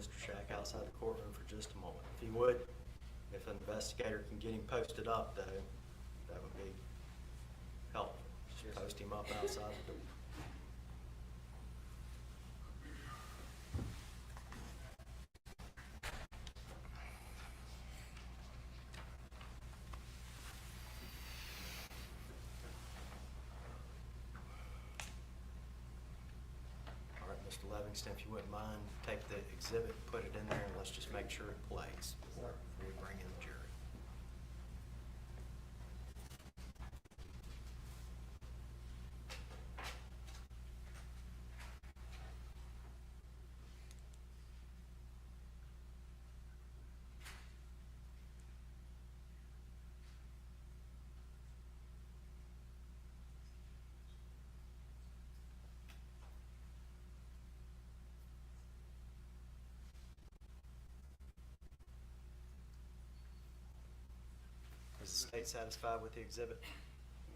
Mr. Shack outside the courtroom for just a moment. If he would, if an investigator can get him posted up though, that would be helpful. Just post him up outside the door. All right, Mr. Livingston, if you wouldn't mind, take the exhibit, put it in there, and let's just make sure it plays before we bring in the jury. Is the state satisfied with the exhibit?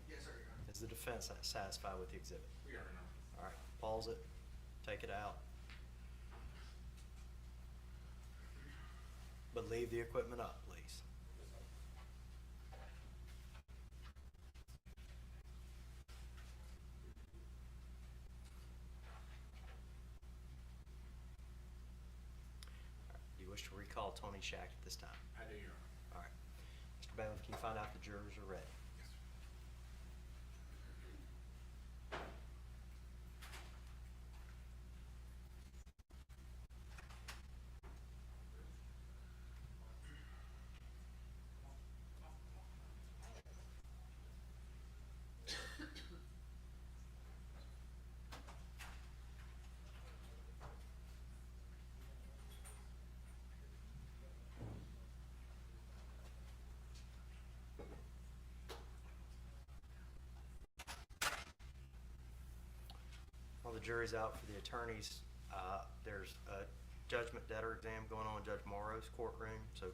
Yes, sir, Your Honor. Is the defense satisfied with the exhibit? We are, Your Honor. All right, pause it, take it out. But leave the equipment up, please. All right, do you wish to recall Tony Shack at this time? I do, Your Honor. All right. Mr. Bailiff, can you find out if the jurors are ready? Yes, sir. While the jury's out for the attorneys, there's a judgment debtor exam going on in Judge Morrow's courtroom, so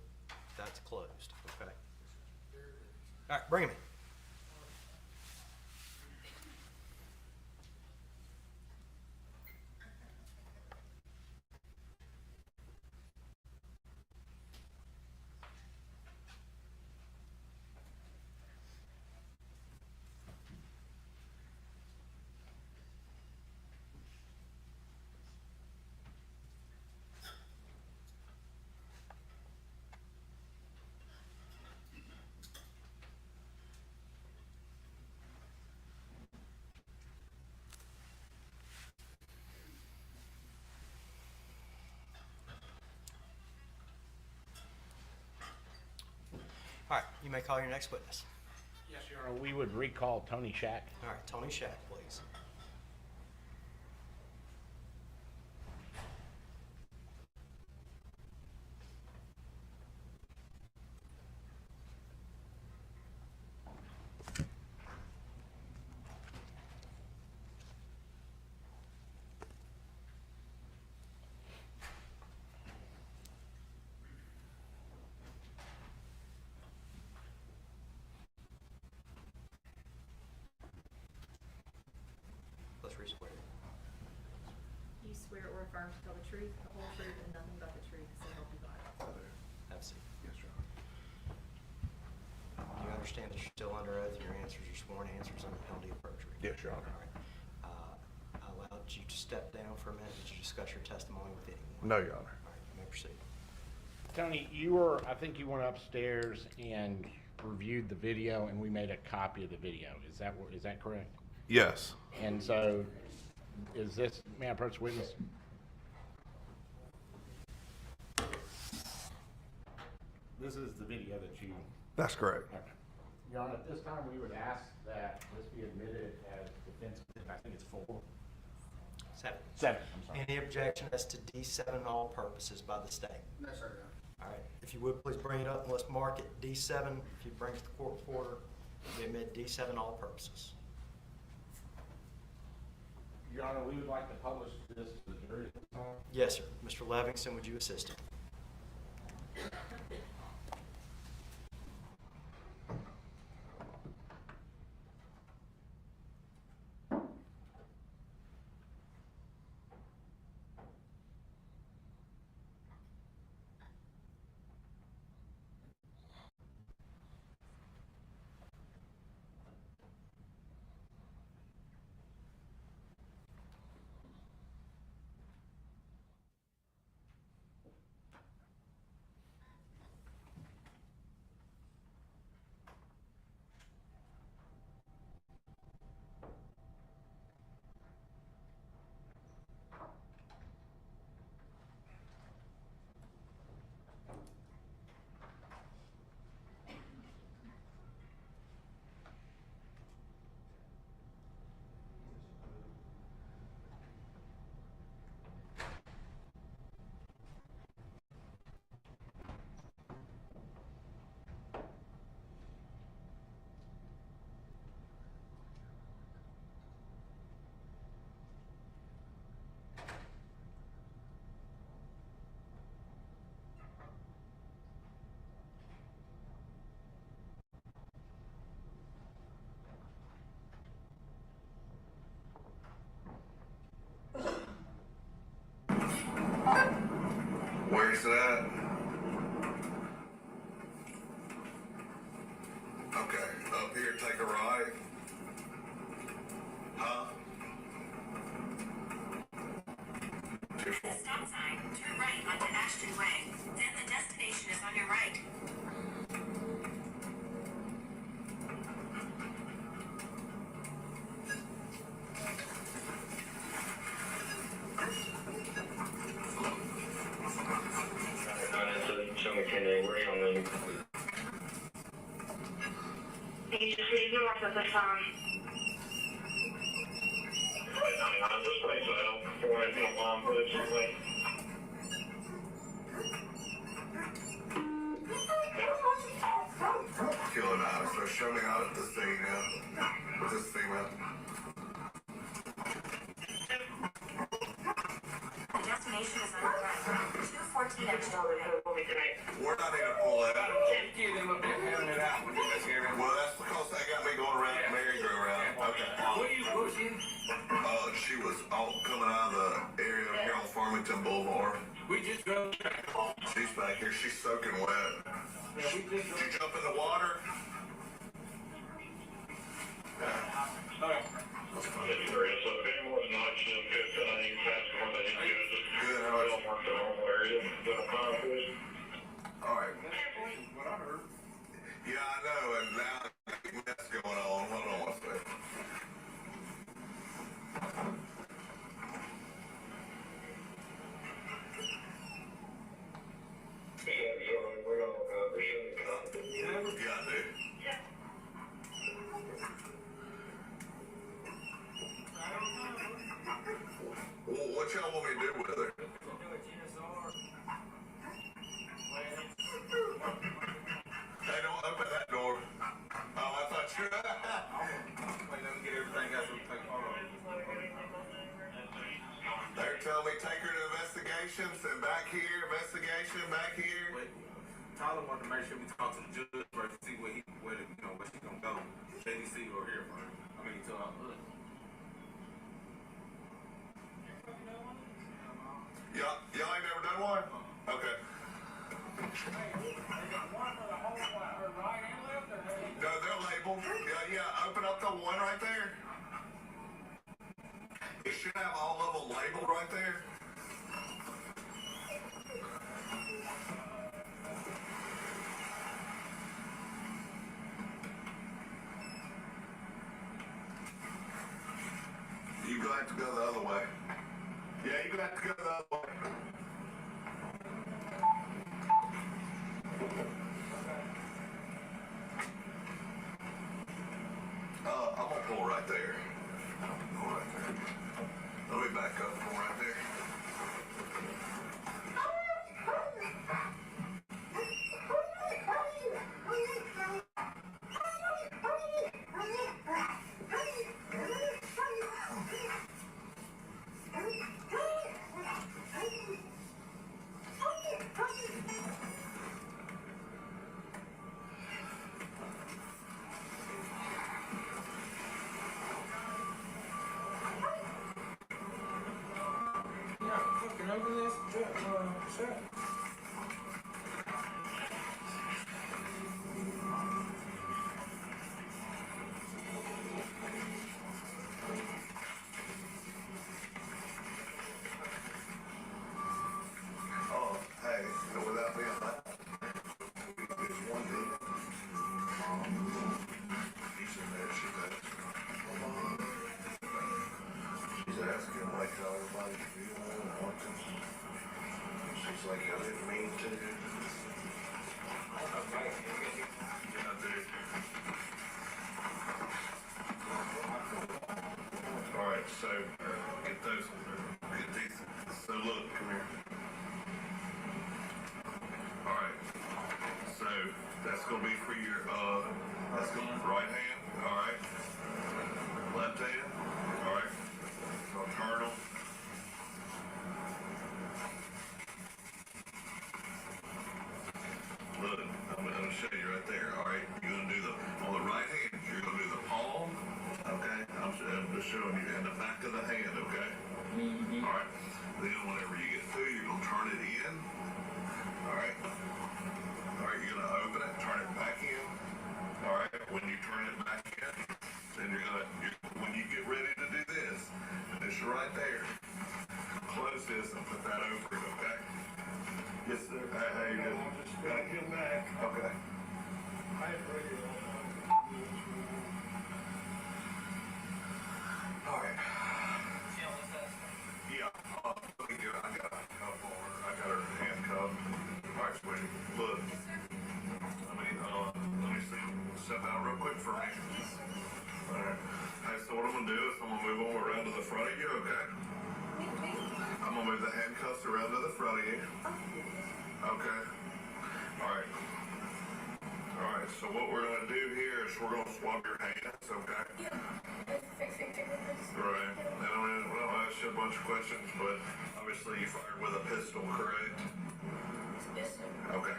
that's closed, okay? All right, bring him in. All right, you may call your next witness. Yes, Your Honor. We would recall Tony Shack. All right, Tony Shack, please. Let's re-swear. You swear or affirm to tell the truth, the whole truth, and nothing but the truth, so help you God. Have a seat. Yes, Your Honor. You understand that you're still under oath and your answers are sworn answers under penalty of perjury? Yes, Your Honor. All right. I allowed you to step down for a minute. Did you discuss your testimony with anyone? No, Your Honor. All right, you may proceed. Tony, I think you went upstairs and reviewed the video, and we made a copy of the video. Is that correct? Yes. And so, may I approach the witness? This is the video that you. That's correct. Okay. Your Honor, at this time, we would ask that this be admitted as defense, I think it's 4. 7. 7, I'm sorry. Any objection as to D7 in all purposes by the state? No, sir, Your Honor. All right, if you would, please bring it up and let's mark it D7. If you bring it to the court reporter, we admit D7 all purposes. Your Honor, we would like to publish this to the jury at this time. Yes, sir. Mr. Livingston, would you assist him? Trace it at? Okay, up here, take a right. Huh? Stop sign, turn right onto Ashton Way. Then the destination is on your right. You just read north of the farm. Killing out. So show me out at this thing now. What's this thing about? The destination is on your right. 214 Ashton Way. We're not gonna pull that. Well, that's because they got me going around the merry-go-round. Okay. What are you pushing? She was all coming out of the area here on Farmington Boulevard. We just drove. She's back here. She's soaking wet. Did you jump in the water? Good. How all right. Yeah, I know, and now that's going on. Hold on one second. Yeah, I do. Well, what y'all want me to do with her? Hey, don't open that door. Oh, I thought you. Wait, let me get everything else. They're telling me take her to investigations and back here, investigation, back here. Wait, Tyler wanted to make sure we talk to the judge first to see where she's gonna go. JDC or here first. I mean, to us. Y'all ain't never done one? Okay. No, they're labeled. Yeah, open up the one right there. It should have all of them labeled right there. You're going to have to go the other way. Yeah, you're going to have to go the other way. I'm going to pull right there. Pull right there. Let me back up. Pull right there. So, get these. So look, come here. All right. So that's gonna be for your that's going right hand. All right. Left hand. All right. So turn them. Look, I'm gonna show you right there. All right. You're gonna do on the right hand. You're gonna do the palm. Okay. I'm just showing you in the back of the hand. Okay. All right. Then whenever you get through, you're gonna turn it in. All right. All right, you're gonna open it, turn it back in. All right, when you turn it back in, then when you get ready to do this right there, close this and put that over it, okay? Yes, sir. How you doing? Back in back. Okay. All right. Yeah, let me get, I got a cuff on her. I got her handcuffed. All right, sweetie, look. Let me see. Step out real quick for me. All right. Hey, so what I'm gonna do is I'm gonna move on around to the front of you, okay? I'm gonna move the handcuffs around to the front of you. Okay. All right. All right, so what we're gonna do here is we're gonna swab your hands, okay? Right. And I'll ask you a bunch of questions, but obviously you fired with a pistol, correct? Yes, sir. Okay.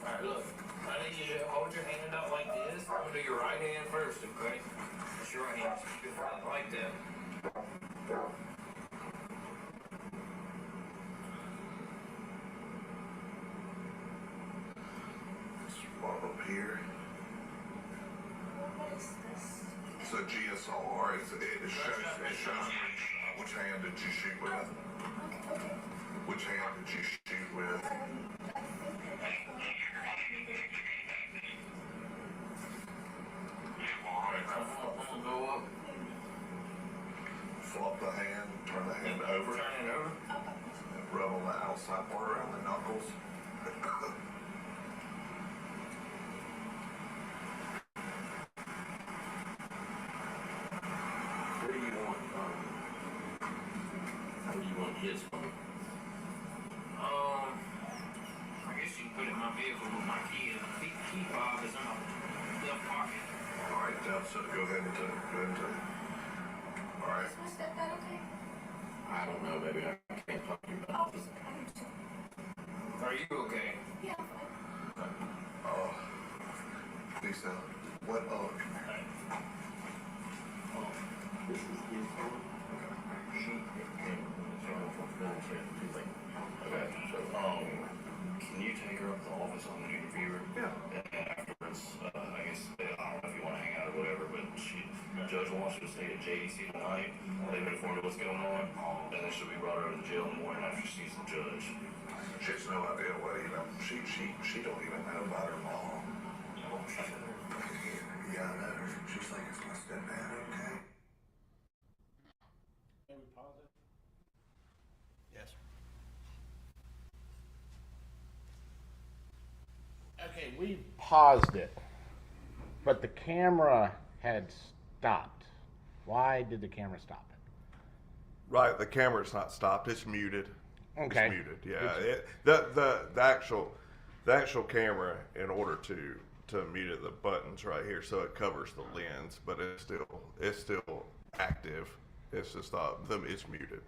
Alright, look. I need you to hold your hand out like this. I'm gonna do your right hand first, okay? Just your right hand. Just like that. Swab up here. What is this? It's a GSR. It shows which hand did you shoot with? Okay. Which hand did you shoot with? Alright, I'm gonna go up. Flop the hand, turn the hand over, Turn it over. and rub on the outside part around the knuckles. Where do you want hits from? I guess you can put it in my vehicle with my key. Key fob is in my left pocket. All right, Adelson, go ahead and take it. All right. Is my stepdad okay? I don't know, baby. I can't talk to you about this. Are you okay? Yeah, I'm fine. Lisa, what, This is his phone. She came from military. Okay, so, can you take her up to the office on the interviewer? Yeah. And afterwards, I guess, I don't know if you want to hang out or whatever, but the judge wants you to stay at JDC tonight. They've informed her what's going on, and then she'll be brought over to jail in the morning after she sees the judge. she has no idea what even, she don't even know about her mom. Yeah, I know. She's like, it's my stepdad, okay? Yes. Okay, we paused it, but the camera had stopped. Why did the camera stop it? Right, the camera's not stopped. It's muted. Okay. It's muted. Yeah. The actual camera, in order to mute it, the button's right here, so it covers the lens, but it's still active. It's just it's muted.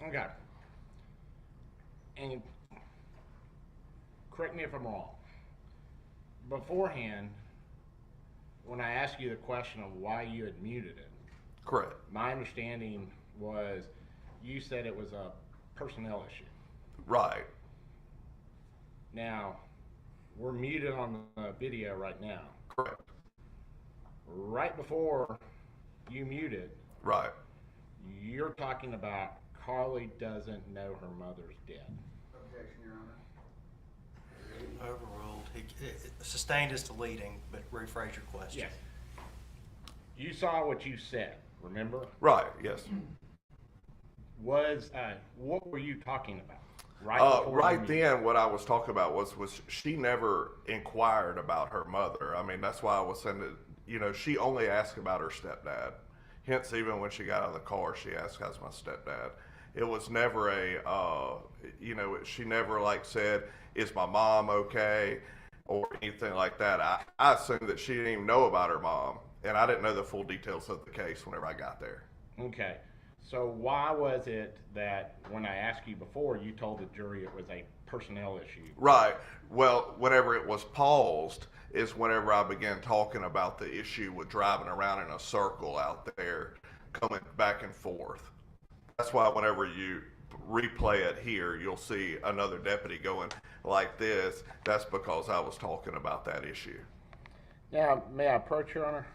Okay. And correct me if I'm wrong. Beforehand, when I asked you the question of why you had muted it, Correct. my understanding was you said it was a personnel issue. Right. Now, we're muted on the video right now. Correct. Right before you muted, Right. you're talking about Carly doesn't know her mother's dead. Objection, Your Honor. Overruled. Sustained is deleting, but rephrase your question. Yes. You saw what you said, remember? Right. Yes. What were you talking about? Right Right then, what I was talking about was she never inquired about her mother. I mean, that's why I was saying that, she only asked about her stepdad. Hence, even when she got out of the car, she asked, how's my stepdad? It was never she never said, is my mom okay? Or anything like that. I assumed that she didn't even know about her mom, and I didn't know the full details of the case whenever I got there. Okay. So why was it that when I asked you before, you told the jury it was a personnel issue? Right. Well, whenever it was paused is whenever I began talking about the issue with driving around in a circle out there, coming back and forth. That's why whenever you replay it here, you'll see another deputy going like this. That's because I was talking about that issue. Now, may I approach, Your Honor?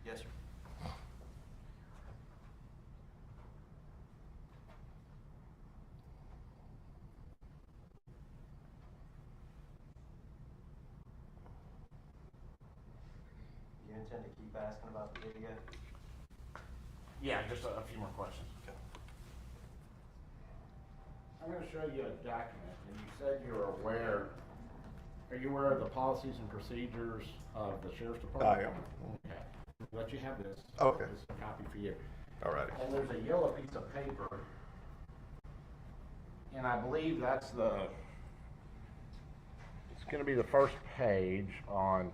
Yes, sir. You intend to keep asking about the video? Yeah, just a few more questions. Okay. I'm going to show you a document, and you said you were aware. Are you aware of the policies and procedures of the Sheriff's Department? I am. Okay. Let you have this. Okay. This is a copy for you. All righty. And there's a yellow piece of paper, and I believe that's it's going to be the first page on,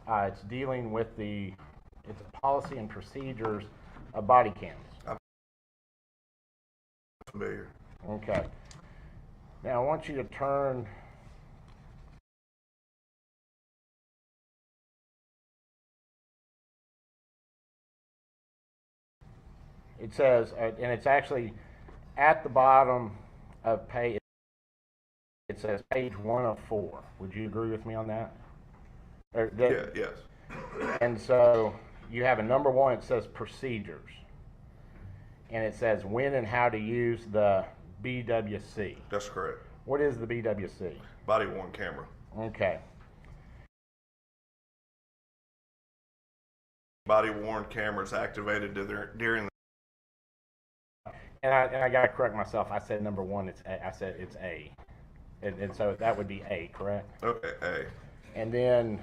it's dealing with it's a policy and procedures of body cams. I'm familiar. Okay. Now I want you to turn. It says, and it's actually at the bottom of page, it says page 1 of 4. Would you agree with me on that? Yeah, yes. And so you have a number 1, it says procedures. And it says when and how to use the BWC. That's correct. What is the BWC? Body worn camera. Okay. Body worn cameras activated during the And I got to correct myself. I said number 1. I said it's A. And so that would be A, correct? Okay, A. And then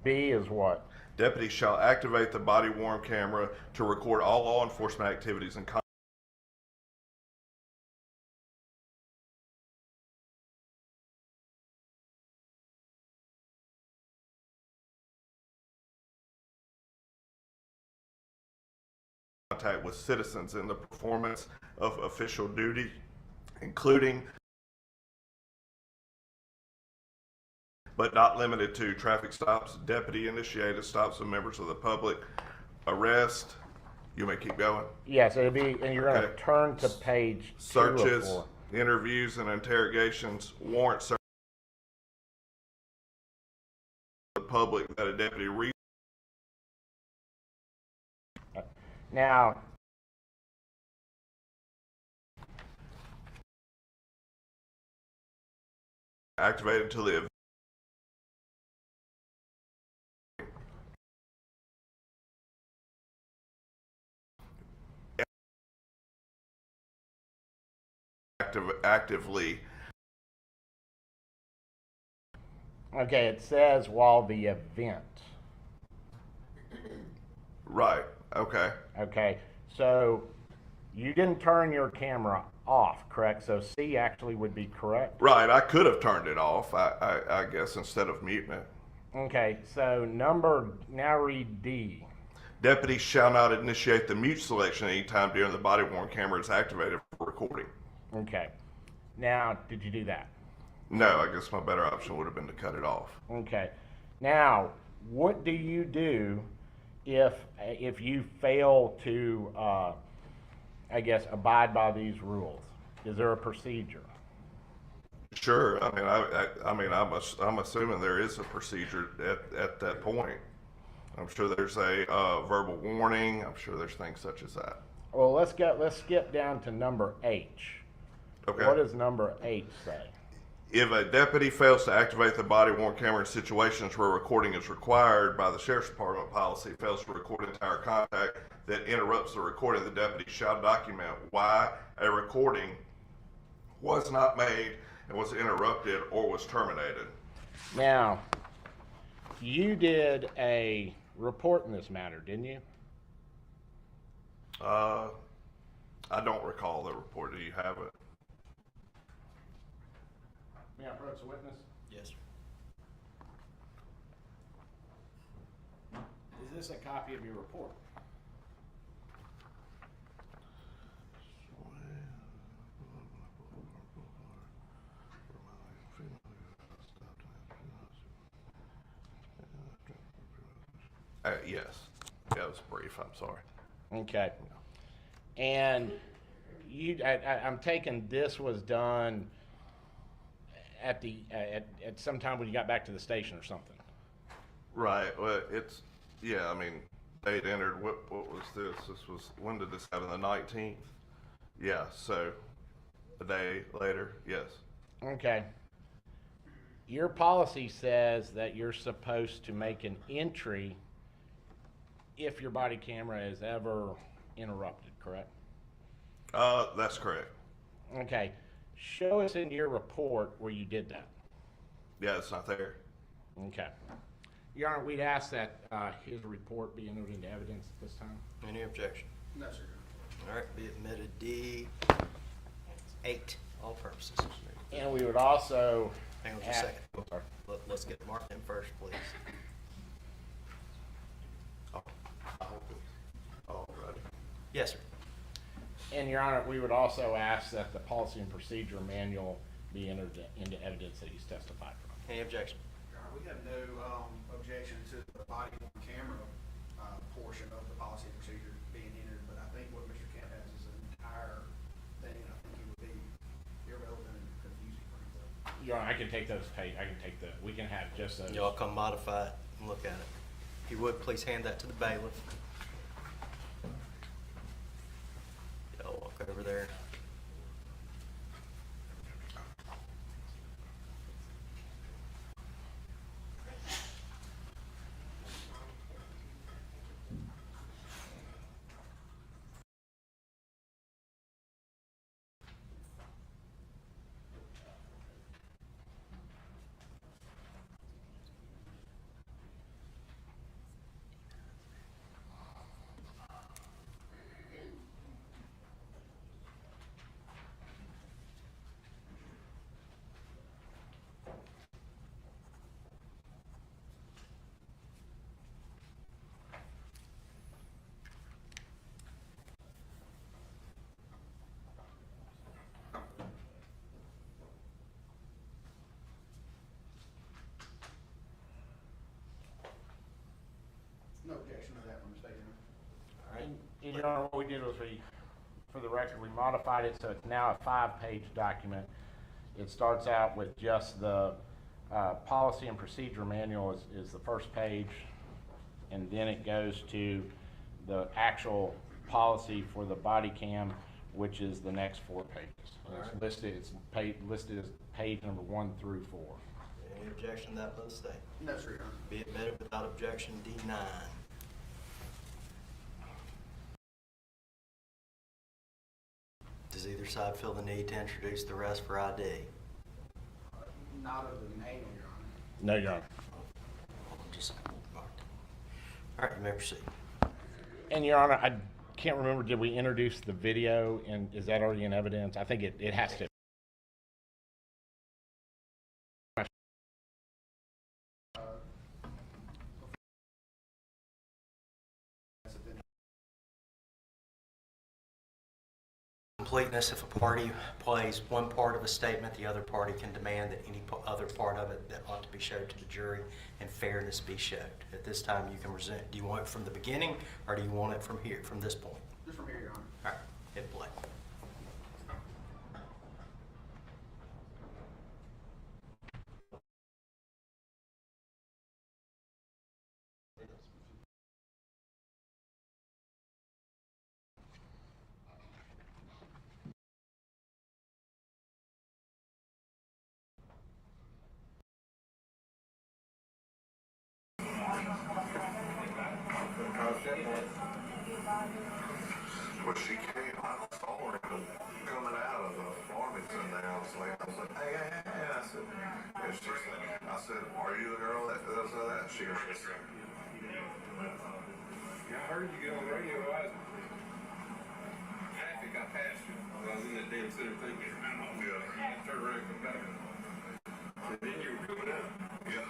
B is what? Deputies shall activate the body worn camera to record all law enforcement activities and contact with citizens in the performance of official duty, including but not limited to traffic stops, deputy initiated stops of members of the public, arrest. You may keep going. Yes, it'll be, and you're going to Okay. turn to page 2 of Searches, 4. interviews and interrogations, warrant search the public that a deputy Now, activated until the actively. okay, it says while the event. Right. Okay. Okay, so you didn't turn your camera off, correct? So C actually would be correct. Right. I could have turned it off. I guess instead of muting it. Okay, so now read D. Deputies shall not initiate the mute selection any time during the body worn camera is activated for recording. Okay, now did you do that? No, I guess my better option would have been to cut it off. Okay, now what do you do if you fail to, I guess, abide by these rules? Is there a procedure? Sure. I mean, I'm assuming there is a procedure at that point. I'm sure there's a verbal warning. I'm sure there's things such as that. Well, let's skip down to number H. Okay. What does number H say? If a deputy fails to activate the body worn camera in situations where recording is required by the Sheriff's Department policy, fails to record entire contact that interrupts the recording, the deputy shall document why a recording was not made and was interrupted or was terminated. Now, you did a report in this matter, didn't you? I don't recall the report. Do you have it? May I approach the witness? Yes, sir. Is this a copy of your report? Yes. Yeah, it was brief. I'm sorry. Okay. And I'm taking this was done at some time when you got back to the station or something. Right. Well, yeah. I mean, they'd entered. What was this? This was, when did this happen? The 19th. Yeah. So a day later. Yes. Okay. Your policy says that you're supposed to make an entry if your body camera is ever interrupted, correct? That's correct. Okay. Show us in your report where you did that. Yeah, it's not there. Okay. Your Honor, we'd ask that his report be entered into evidence at this time. Any objection? No, sir. All right, be admitted D8, all purposes. And we would also Hang on just a ask- second. Oh, sorry. Let's get Mark in first, please. All righty. Yes, sir. And Your Honor, we would also ask that the policy and procedure manual be entered into evidence that he's testified from. Any objection? Your Honor, we have no objection to the body camera portion of the policy and procedure being entered, but I think what Mr. Kent has is an entire thing. I think it would be irrelevant and confusing for him. Your Honor, I can take those we can have just those. Y'all come modify it and look at it. If you would, please hand that to the bailiff. Y'all walk over there. No objection to that from the state. All right. And Your Honor, what we did was for the record, we modified it so it's now a 5-page document. It starts out with just the policy and procedure manual is the first page, and then it goes to the actual policy for the body cam, which is the next 4 pages. And it's listed as page number 1 through 4. Any objection to that by the state? No, sir, Your Honor. Be admitted without objection D9. Does either side feel the need to introduce the rest for ID? Not of the manual, Your Honor. No, Your Honor. Just marked. All right, you may proceed. And Your Honor, I can't remember, did we introduce the video, and is that already in evidence? I think it has to. Completeness, if a party plays one part of a statement, the other party can demand that any other part of it that ought to be showed to the jury and fairness be showed. At this time, you can present. Do you want it from the beginning, or do you want it from here, from this point? Just from here, Your Honor. All right, hit play. When she came, I saw her coming out of Farmington now. I was like, hey, hey, hey, hey. I said, and she said, I said, are you the girl that does that? She goes, yes, sir. Yeah, I heard you get on the radio. Traffic, I passed you. I was in that damn center thinking, yeah. Turn around and come back. And then you were coming out. Yeah.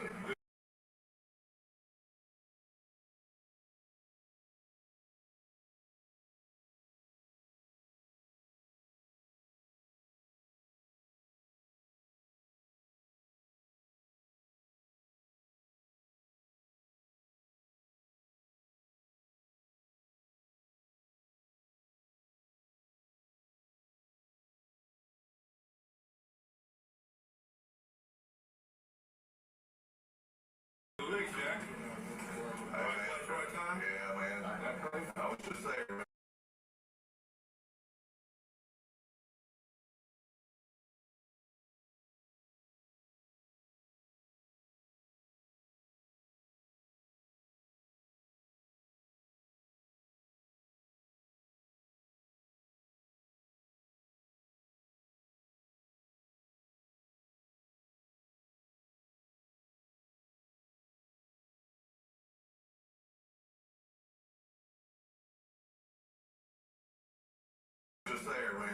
Just there, man.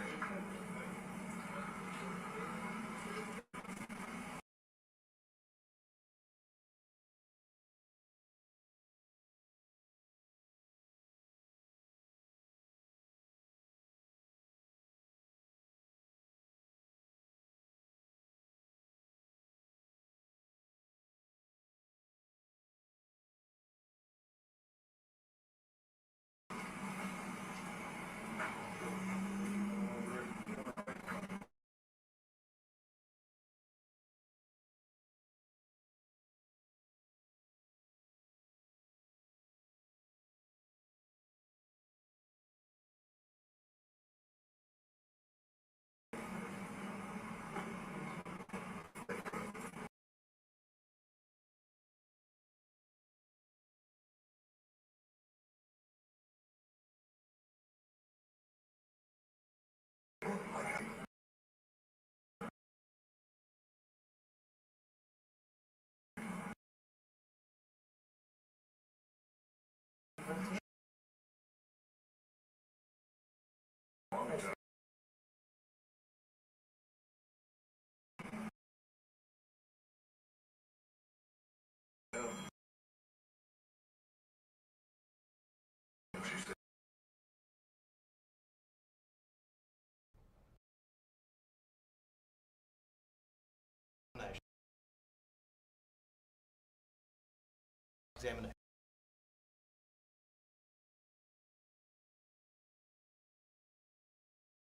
Examination.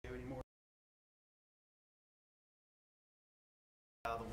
Anymore. Out of the way.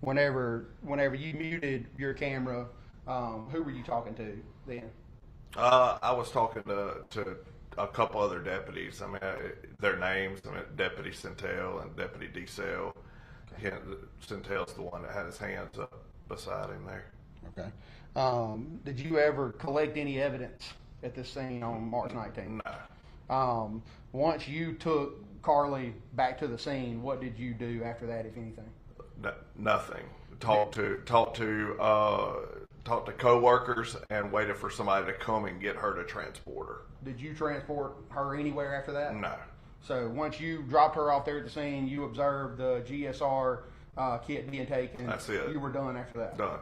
Whenever you muted your camera, who were you talking to then? I was talking to a couple other deputies. I mean, their names. I mean, Deputy Centel and Deputy DeSale. Centel's the one that had his hands up beside him there. Okay. Did you ever collect any evidence at this scene on March 19th? No. Once you took Carly back to the scene, what did you do after that, if anything? Nothing. Talked to co-workers and waited for somebody to come and get her to transport her. Did you transport her anywhere after that? No. So once you dropped her off there at the scene, you observed the GSR kit being taken. That's it. You were done after that. Done.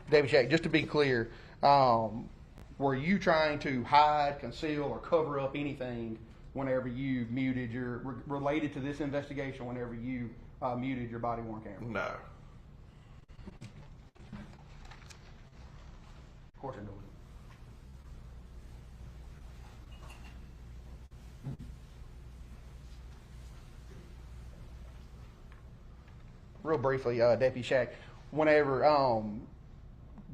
David Shack, just to be clear, were you trying to hide, conceal, or cover up anything whenever you muted related to this investigation, whenever you muted your body-worn camera? No. Of course I know. Real briefly, Deputy Shack, whenever,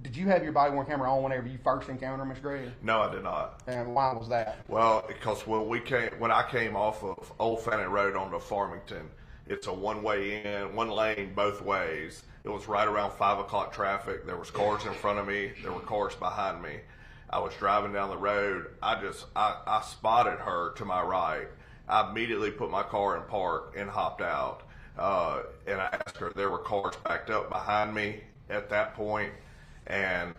did you have your body-worn camera on whenever you first encountered Miss Gregg? No, I did not. And why was that? Well, because when I came off of Old Fannin Road onto Farmington, it's a one-way in, one lane both ways. It was right around 5 o'clock traffic. There was cars in front of me. There were cars behind me. I was driving down the road. I spotted her to my right. I immediately put my car in park and hopped out. And I asked her, there were cars backed up behind me at that point. And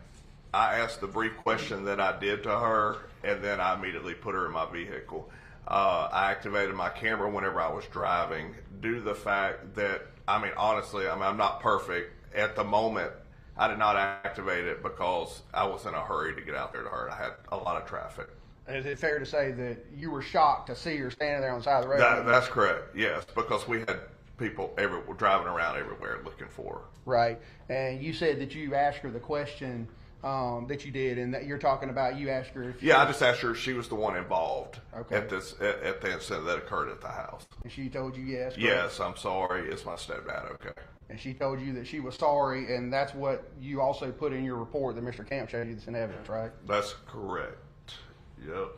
I asked the brief question that I did to her, and then I immediately put her in my vehicle. I activated my camera whenever I was driving due to the fact that I mean, honestly, I'm not perfect. At the moment, I did not activate it because I was in a hurry to get out there to her. I had a lot of traffic. Is it fair to say that you were shocked to see her standing there on the side of the road? That's correct, yes, because we had people driving around everywhere looking for her. Right. And you said that you asked her the question that you did, and that you're talking about you asked her if Yeah, I just asked her if she was the one involved Okay. at the incident that occurred at the house. and she told you yes. correct? Yes, I'm sorry. It's my stepdad. Okay. And she told you that she was sorry, and that's what you also put in your report that Mr. Camp showed you that's in evidence, right? That's correct. Yep.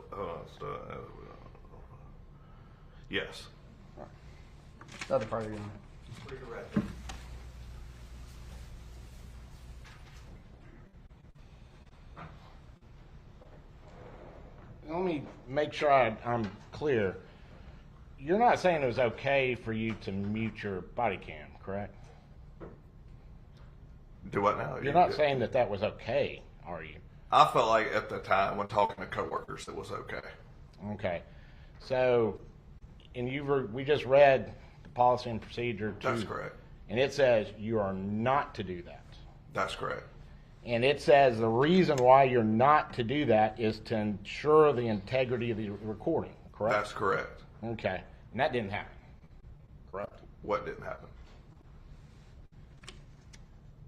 Yes. Nothing further than that. For the record. Let me make sure I'm clear. You're not saying it was okay for you to mute your body cam, correct? Do what now? You're not saying that was okay, are you? I felt like at the time when talking to coworkers, it was okay. Okay. So, and we just read the policy and procedure. That's correct. And it says you are not to do that. That's correct. And it says the reason why you're not to do that is to ensure the integrity of the recording, correct? That's correct. Okay. And that didn't happen, correct? What didn't happen?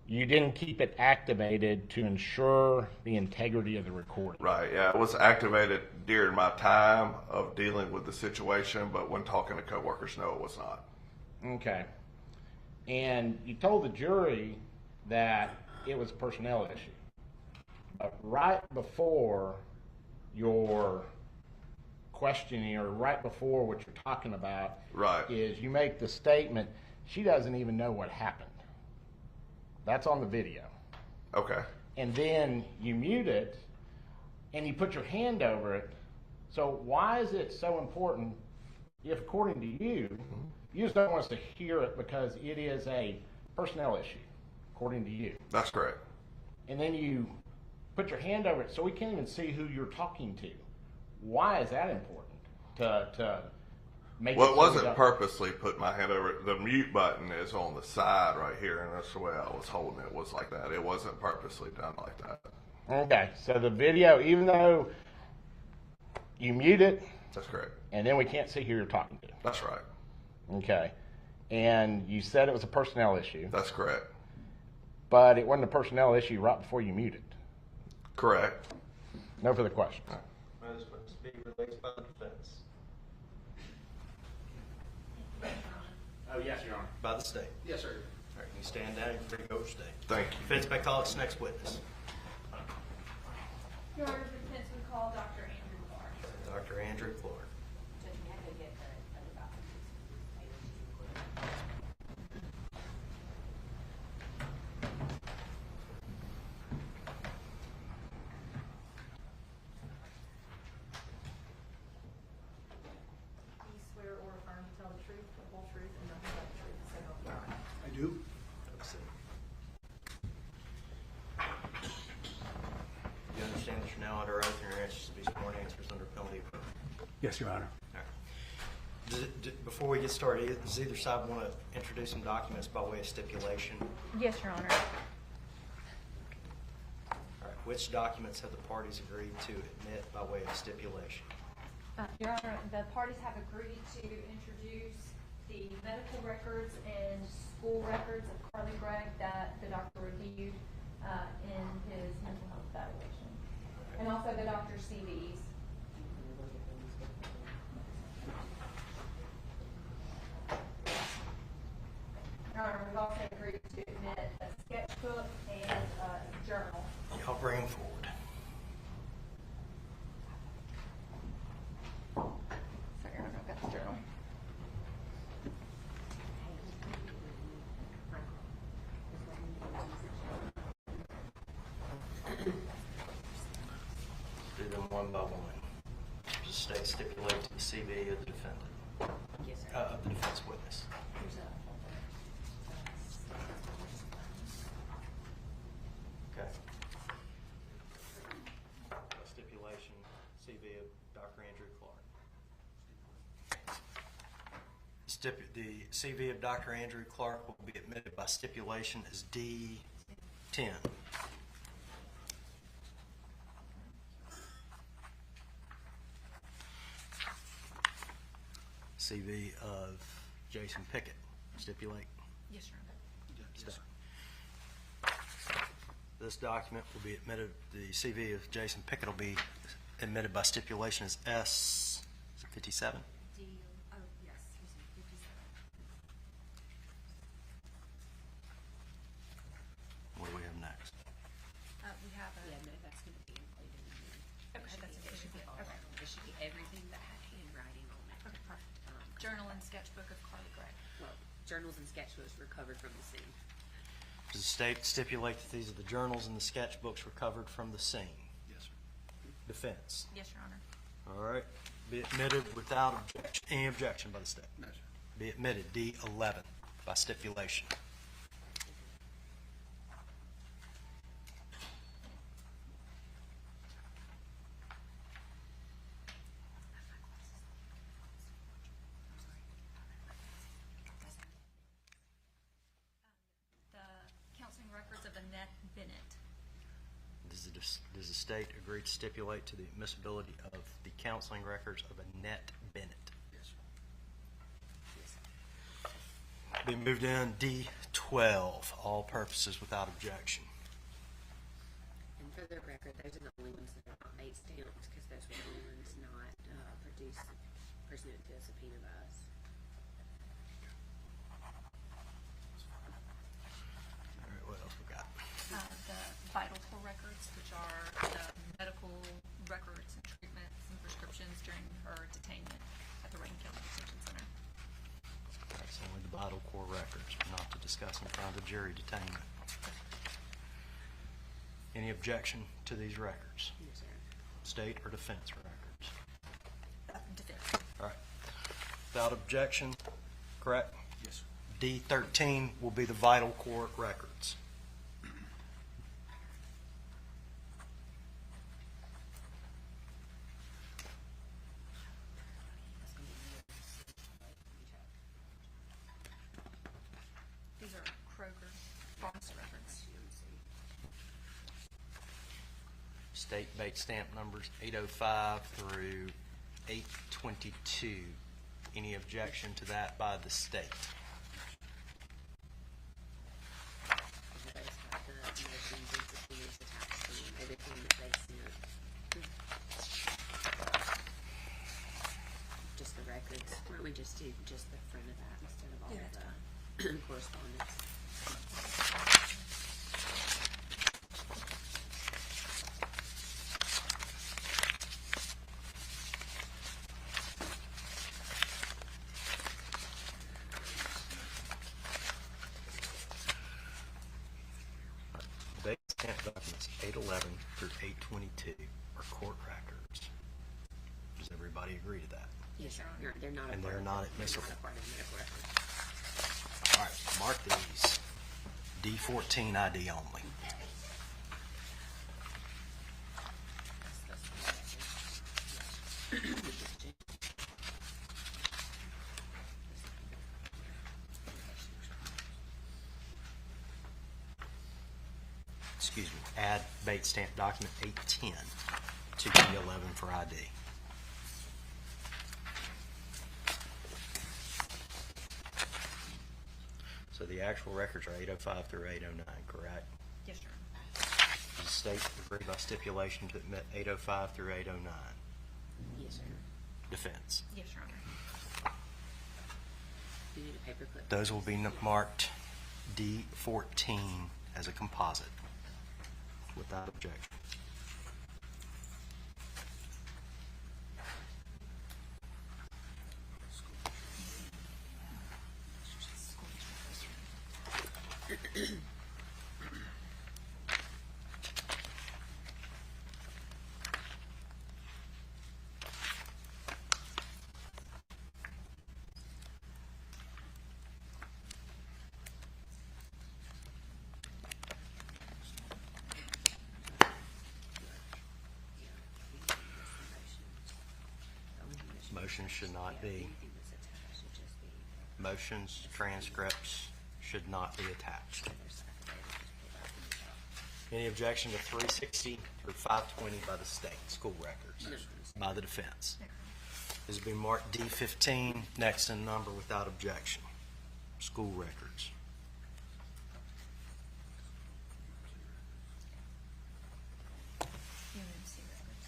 You didn't keep it activated to ensure the integrity of the recording. Right, yeah, it was activated during my time of dealing with the situation, but when talking to coworkers, no, it was not. Okay. And you told the jury that it was a personnel issue. But right before your questioning, or right before what you're talking about, Right. is you make the statement, she doesn't even know what happened. That's on the video. Okay. And then you mute it, and you put your hand over it. So why is it so important if, according to you, you just don't want us to hear it because it is a personnel issue, according to you? That's correct. And then you put your hand over it so we can't even see who you're talking to. Why is that important to make Well, it it so we wasn't don't- purposely put my hand over it. The mute button is on the side right here, and that's the way I was holding it, was like that. It wasn't purposely done like that. Okay, so the video, even though you mute it, That's correct. and then we can't see who you're talking to. That's right. Okay. And you said it was a personnel issue, That's correct. but it wasn't a personnel issue right before you muted. Correct. No further questions. Those must be released by the defense. Oh, yes, Your Honor. By the state. Yes, sir. All right, you stand down, you're free to go overstay. Thank you. Defense may call its next witness. Your Honor, the defense would call Dr. Andrew Clark. Dr. Andrew Clark. Do you swear or affirm to tell the truth, the whole truth, and nothing but the truth, so help you God? I do. You understand that you're now under oath and your answers to be sworn answers under penalty of perjury? Yes, Your Honor. All right. Before we get started, does either side want to introduce some documents by way of stipulation? Yes, Your Honor. All right. Which documents have the parties agreed to admit by way of stipulation? Your Honor, the parties have agreed to introduce the medical records and school records of Carly Gregg that the doctor reviewed in his mental health evaluation, and also the doctor's CVs. Your Honor, we've also agreed to admit a sketchbook and a journal. Y'all bring them forward. Sorry, Your Honor, I've got the journal. Do them one by one. Just state stipulate to the CV of the defendant. Yes, sir. Of the defense witness. Okay. Stipulation, CV of Dr. Andrew Clark. The CV of Dr. Andrew Clark will be admitted by stipulation as D10. CV of Jason Pickett, stipulate. Yes, Your Honor. This document will be admitted, the CV of Jason Pickett will be admitted by stipulation as S, is it 57? D, oh, yes, you said 57. What do we have next? We have a. Yeah, no, that's gonna be included in here. Okay, It should be all of them. It should be everything that had handwriting on it. Okay, perfect. Journal and sketchbook of Carly Gregg. Well, journals and sketchbooks recovered from the scene. Does the state stipulate that these are the journals and the sketchbooks recovered from the scene? Yes, sir. Defense. Yes, Your Honor. All right. Be admitted without objection, any objection by the state. No, sir. Be admitted D11 by stipulation. The counseling records of Annette Bennett. Does the state agree to stipulate to the admissibility of the counseling records of Annette Bennett? Yes, sir. Be moved in D12, all purposes without objection. And for the record, those are the only ones that are not bait stamped, because those were the only ones not produced pursuant to a subpoena by us. All right, what else we got? The vital core records, which are the medical records and treatments and prescriptions during her detainment at the Rankin County Detention Center. That's only the vital core records, not to discuss in front of the jury detainment. Any objection to these records? Yes, sir. State or defense records? Defense. All right. Without objection, correct? Yes, sir. D13 will be the vital core records. These are Kroger pharmacy records. State bait stamp numbers 805 through 822. Any objection to that by the state? Everybody's got the motions and subpoenas attached to them, everything that they sent. Just the records. Why don't we just do just the front of that instead of all Yeah, of that's the correspondence? Bait stamp documents 811 through 822 are court records. Does everybody agree to that? Yes, sir. They're not a And part they're of not the- admissible. They're not a part of the medical record. All right, mark these. D14 ID only. Excuse me, add bait stamp document 810 to D11 for ID. So the actual records are 805 through 809, correct? Yes, Your Honor. Does the state agree by stipulation to admit 805 through 809? Yes, sir. Defense. Yes, Your Honor. Do you need a paperclip? Those will be marked D14 as a composite without objection. Motion should not be. Anything that's attached should just be Motions, transcripts should not be attached. Any objection to 360 through 520 by the state, school records, by the defense? This has been marked D15, next in number without objection, school records. UMC records.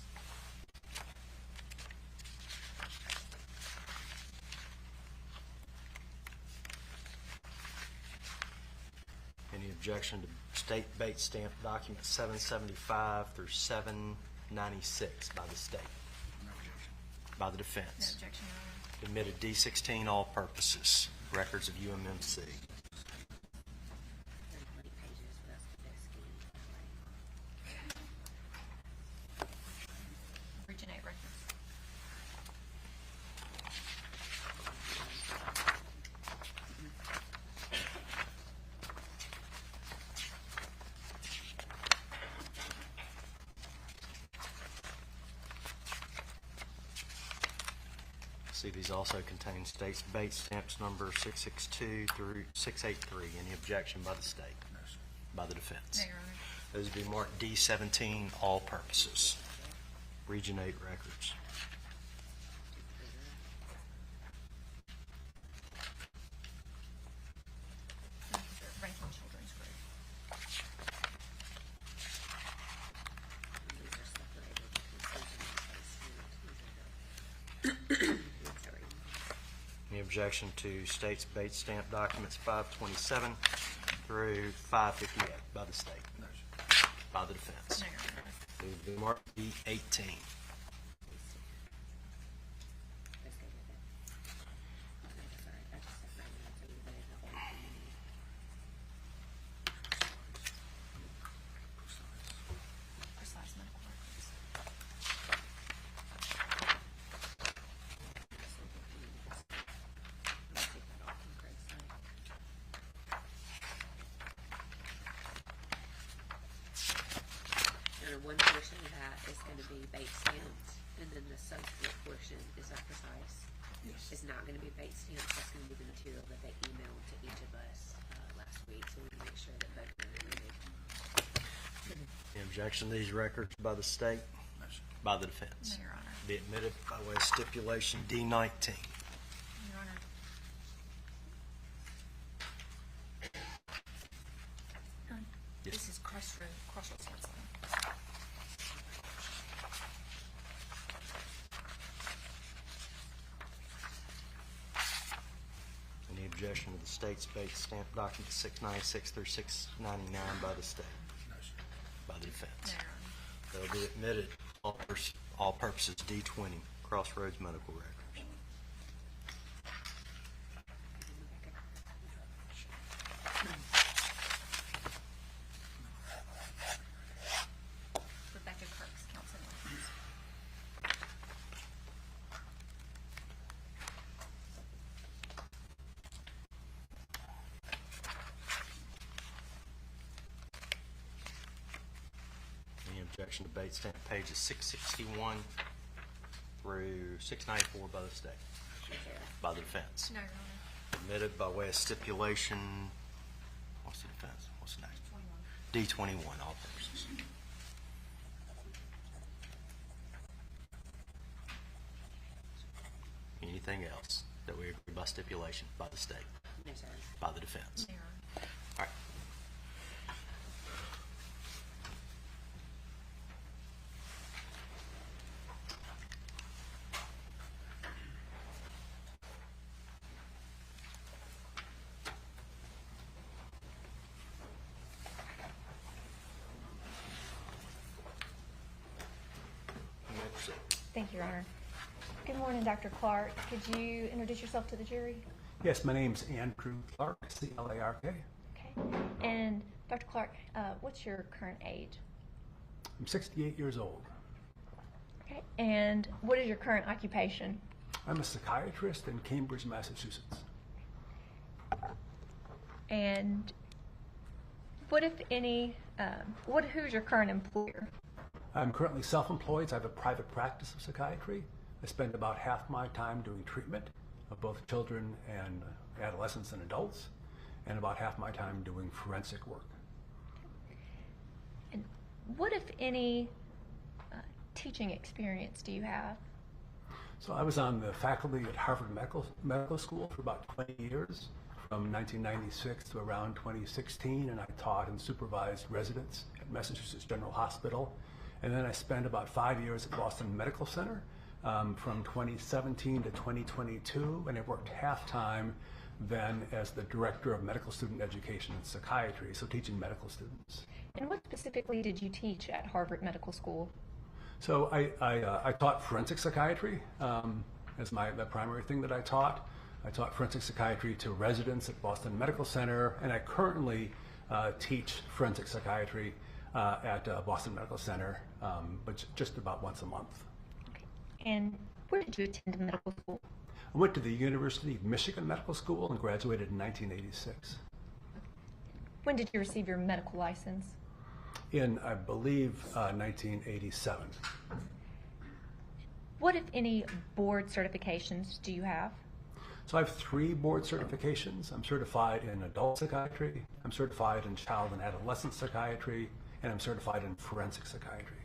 Any objection to state base stamp documents 775 through 796 by the state? By the No defense? objection, Your Honor. Admitted D16, all purposes, records of UMMC. 30 pages, but that's the best scheme. Region 8 records. See, these also contain state's base stamps number 662 through 683. Any objection by the state? By the defense? No, Your Honor. Those would be marked D17, all purposes. Region 8 records. Rankin Children's Group. These are separated because sorry. Any objection to state's base stamp documents 527 through 558 by the state? By the defense? No, Your Honor. They would be marked D18. Let's go with it. Okay, sorry, I just set my notes so you read the whole thing. Precise medical records. Let's take that off from Gregg's side. And one portion of that is gonna be bait stamped, and then the subsequent portion is a precise. Yes. It's not gonna be bait stamped, that's gonna be the material that they emailed to each of us, last week, so we can make sure that both are included. Any objection to these records by the state? By the defense? No, Your Honor. Be admitted by way of stipulation D19. Your Honor. Yes. This is Crossroads Counseling. Any objection to the state's base stamp documents 696 through 699 by the state? By the No, defense? Your Honor. They'll be admitted, all purposes D20, Crossroads Medical Records. Rebecca Kirk's counseling license. Any objection to base stamp pages 661 through 694 by the state? By the defense? No, Your Honor. Admitted by way of stipulation, what's the defense? What's the next? D21, all purposes. Anything else that we agree by stipulation by the state? No, sir. By the defense? No, Your Honor. All right. You may proceed. Thank you, Your Honor. Good morning, Dr. Clark. Could you introduce yourself to the jury? Yes, my name's Andrew Clark, C-L-A-R-K. Okay. And Dr. Clark, what's your current age? I'm 68 years old. Okay. And what is your current occupation? I'm a psychiatrist in Cambridge, Massachusetts. And what, if any, who's your current employer? I'm currently self-employed. So I have a private practice of psychiatry. I spend about half my time doing treatment, of both children and adolescents and adults, and about half my time doing forensic work. And what, if any, teaching experience do you have? So I was on the faculty at Harvard Medical School for about 20 years, from 1996 to around 2016, and I taught and supervised residents at Massachusetts General Hospital. And then I spent about 5 years at Boston Medical Center from 2017 to 2022, and I worked half-time then as the Director of Medical Student Education and Psychiatry, so teaching medical students. And what specifically did you teach at Harvard Medical School? So I taught forensic psychiatry as the primary thing that I taught. I taught forensic psychiatry to residents at Boston Medical Center, and I currently teach forensic psychiatry at Boston Medical Center, but just about once a month. Okay. And where did you attend medical school? I went to the University of Michigan Medical School and graduated in 1986. When did you receive your medical license? In, I believe, 1987. What, if any, board certifications do you have? So I have 3 board certifications. I'm certified in adult psychiatry, I'm certified in child and adolescent psychiatry, and I'm certified in forensic psychiatry.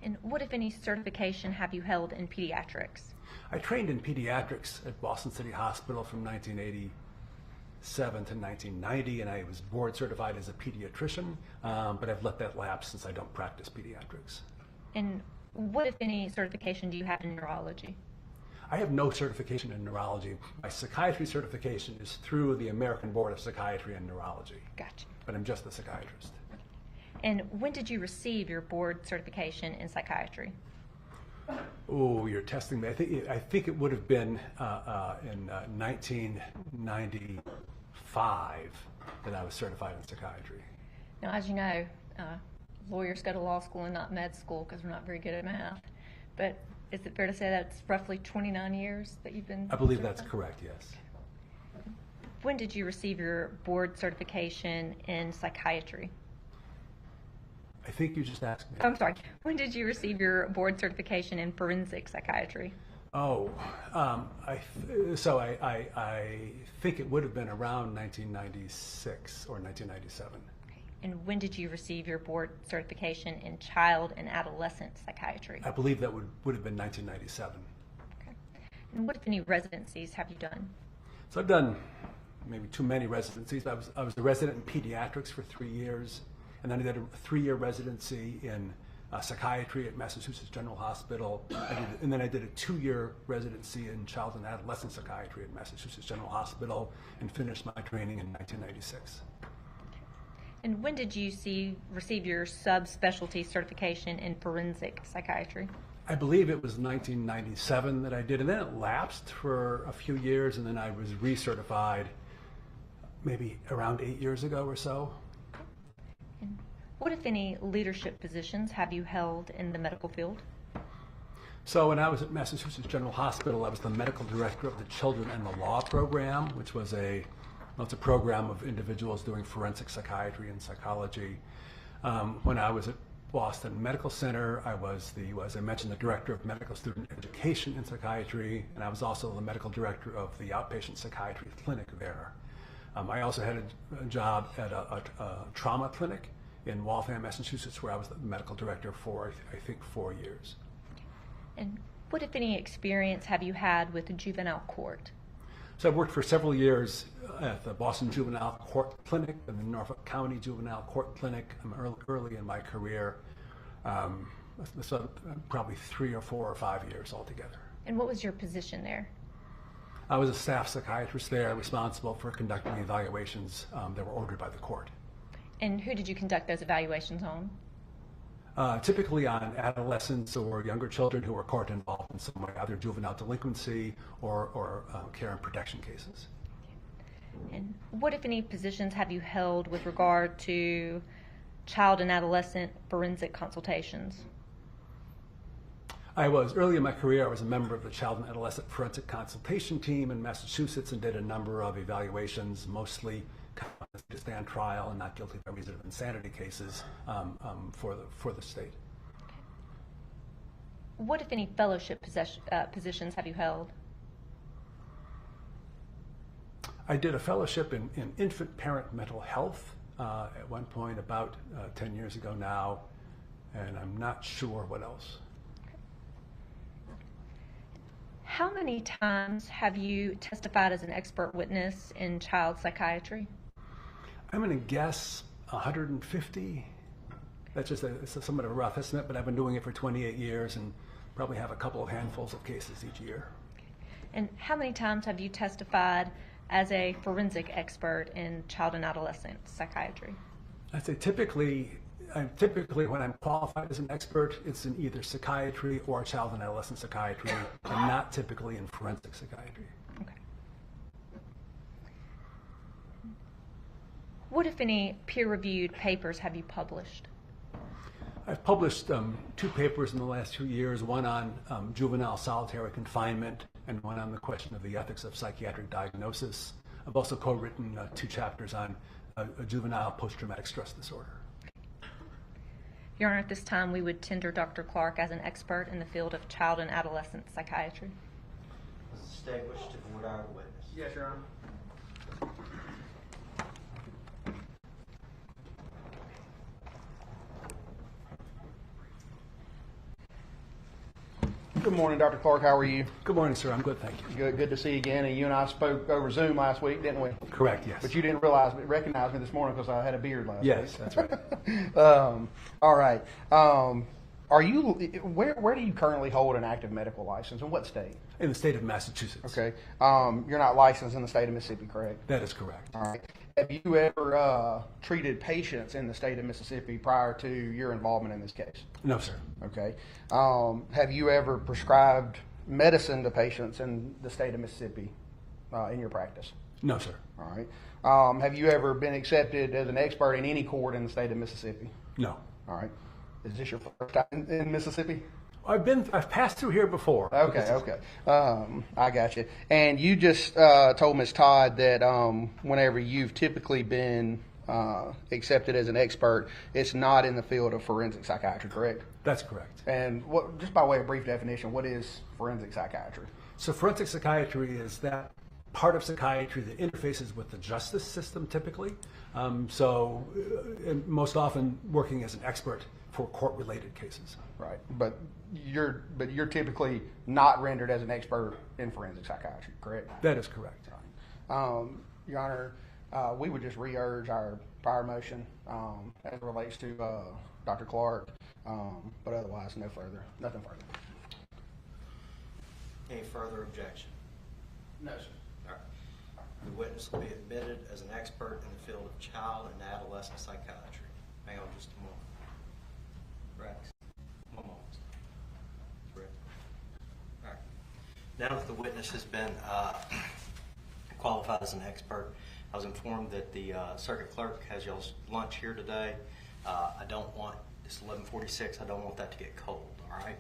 And what, if any, certification have you held in pediatrics? I trained in pediatrics at Boston City Hospital from 1987 to 1990, and I was board certified as a pediatrician, but I've let that lapse since I don't practice pediatrics. And what, if any, certification do you have in neurology? I have no certification in neurology. My psychiatry certification is through the American Board of Psychiatry and Neurology. Gotcha. But I'm just a psychiatrist. And when did you receive your board certification in psychiatry? Oh, you're testing me. I think it would have been in 1995 that I was certified in psychiatry. Now, as you know, lawyers go to law school and not med school because we're not very good at math. But is it fair to say that's roughly 29 years that you've been I believe certified? that's correct, yes. When did you receive your board certification in psychiatry? I think you just asked me. I'm sorry. When did you receive your board certification in forensic psychiatry? Oh, I think it would have been around 1996 or 1997. Okay. And when did you receive your board certification in child and adolescent psychiatry? I believe that would have been 1997. Okay. And what, if any, residencies have you done? So I've done maybe too many residencies. I was a resident in pediatrics for 3 years, and then I did a 3-year residency in psychiatry at Massachusetts General Hospital, and then I did a 2-year residency in child and adolescent psychiatry at Massachusetts General Hospital, and finished my training in 1996. And when did you receive your subspecialty certification in forensic psychiatry? I believe it was 1997 that I did, and then it lapsed for a few years, and then I was recertified maybe around 8 years ago or so. And what, if any, leadership positions have you held in the medical field? So when I was at Massachusetts General Hospital, I was the medical director of the Children and the Law program, which was it's a program of individuals doing forensic psychiatry and psychology. When I was at Boston Medical Center, I was as I mentioned, the director of medical student education in psychiatry, and I was also the medical director of the outpatient psychiatry clinic there. I also had a job at a trauma clinic in Waltham, Massachusetts, where I was the medical director for, I think, 4 years. And what, if any, experience have you had with the juvenile court? So I've worked for several years at the Boston Juvenile Court Clinic and the Norfolk County Juvenile Court Clinic. I'm early in my career, so probably 3 or 4 or 5 years altogether. And what was your position there? I was a staff psychiatrist there, responsible for conducting the evaluations that were ordered by the court. And who did you conduct those evaluations on? Typically on adolescents or younger children who are court involved in some way, either juvenile delinquency or care and protection cases. And what, if any, positions have you held with regard to child and adolescent forensic consultations? Early in my career, I was a member of the Child and Adolescent Forensic Consultation Team in Massachusetts and did a number of evaluations, mostly to stand trial and not guilty by reason of insanity cases for the state. What, if any, fellowship positions have you held? I did a fellowship in infant parent mental health at one point about 10 years ago now, and I'm not sure what else. How many times have you testified as an expert witness in child psychiatry? I'm going to guess 150. That's just it's somewhat of a rough estimate, but I've been doing it for 28 years and probably have a couple of handfuls of cases each year. And how many times have you testified as a forensic expert in child and adolescent psychiatry? I'd say typically when I'm qualified as an expert, it's in either psychiatry or child and adolescent psychiatry, and not typically in forensic psychiatry. Okay. What, if any, peer-reviewed papers have you published? I've published 2 papers in the last 2 years, one on juvenile solitary confinement and one on the question of the ethics of psychiatric diagnosis. I've also co-written 2 chapters on a juvenile post-traumatic stress disorder. Your Honor, at this time we would tender Dr. Clark as an expert in the field of child and adolescent psychiatry. Established to the word witness. Yes, Your Honor. Good morning, Dr. Clark. How are you? Good morning, sir. I'm good, thank you. Good to see you again. And you and I spoke over Zoom last week, didn't we? Correct, yes. But you didn't recognize me this morning because I had a beard last week. Yes, that's right. All right. Are you? Where do you currently hold an active medical license? In what state? In the state of Massachusetts. Okay. You're not licensed in the state of Mississippi, correct? That is correct. All right. Have you ever treated patients in the state of Mississippi prior to your involvement in this case? No, sir. Okay. Have you ever prescribed medicine to patients in the state of Mississippi in your practice? No, sir. All right. Have you ever been accepted as an expert in any court in the state of Mississippi? No. All right. Is this your first time in Mississippi? I've passed through here before. Okay. I got you. And you just told Ms. Todd that whenever you've typically been accepted as an expert, it's not in the field of forensic psychiatry, correct? That's correct. And just by way of brief definition, what is forensic psychiatry? So forensic psychiatry is that part of psychiatry that interfaces with the justice system typically. And most often working as an expert for court-related cases. Right, but you're typically not rendered as an expert in forensic psychiatry, correct? That is correct. Right. Your Honor, we would just re-urge our prior motion as it relates to Dr. Clark, but otherwise, nothing further. Any further objection? No, sir. All right. The witness will be admitted as an expert in the field of child and adolescent psychiatry. Hang on just a moment. Rex, one moment. Rex. All right. Now that the witness has been qualified as an expert, I was informed that the circuit clerk has y'all's lunch here today. I don't want, it's 11:46, I don't want that to get cold, all right?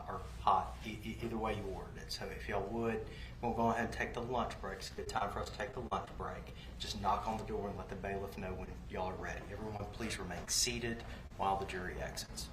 Or hot, either way you ordered it. So if y'all would, we'll go ahead and take the lunch break. It's a good time for us to take the lunch break. Just knock on the door and let the bailiff know when y'all are ready. Everyone please remain seated while the jury exits.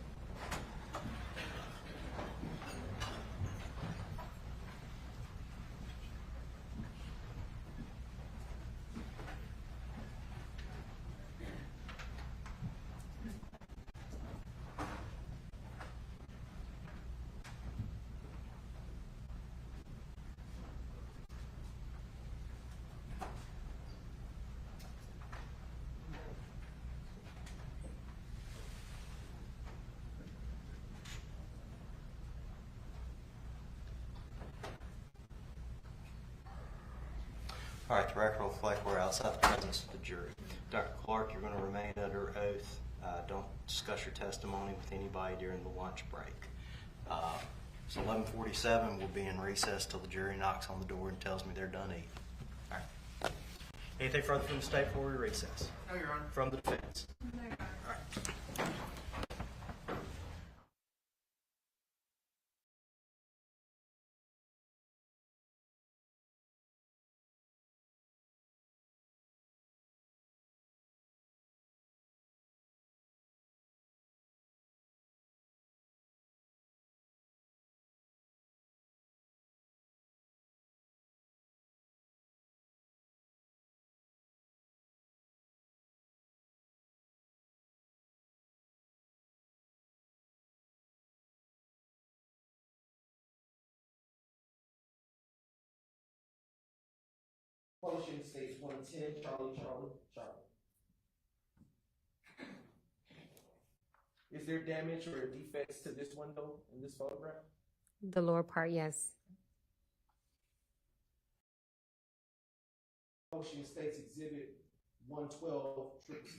All right, the record will reflect we're outside the presence of the jury. Dr. Clark, you're going to remain under oath. Don't discuss your testimony with anybody during the lunch break. So 11:47, we'll be in recess till the jury knocks on the door and tells me they're done eating. All right. Anything further from the state before we recess? No, Your Honor. From the defense? No, Your Honor. All right. publishing states 110 Charlie, Charlie, Charlie. Is there damage or defects to this window in this photograph? The lower part, yes. Publishing states exhibit 112 triple C.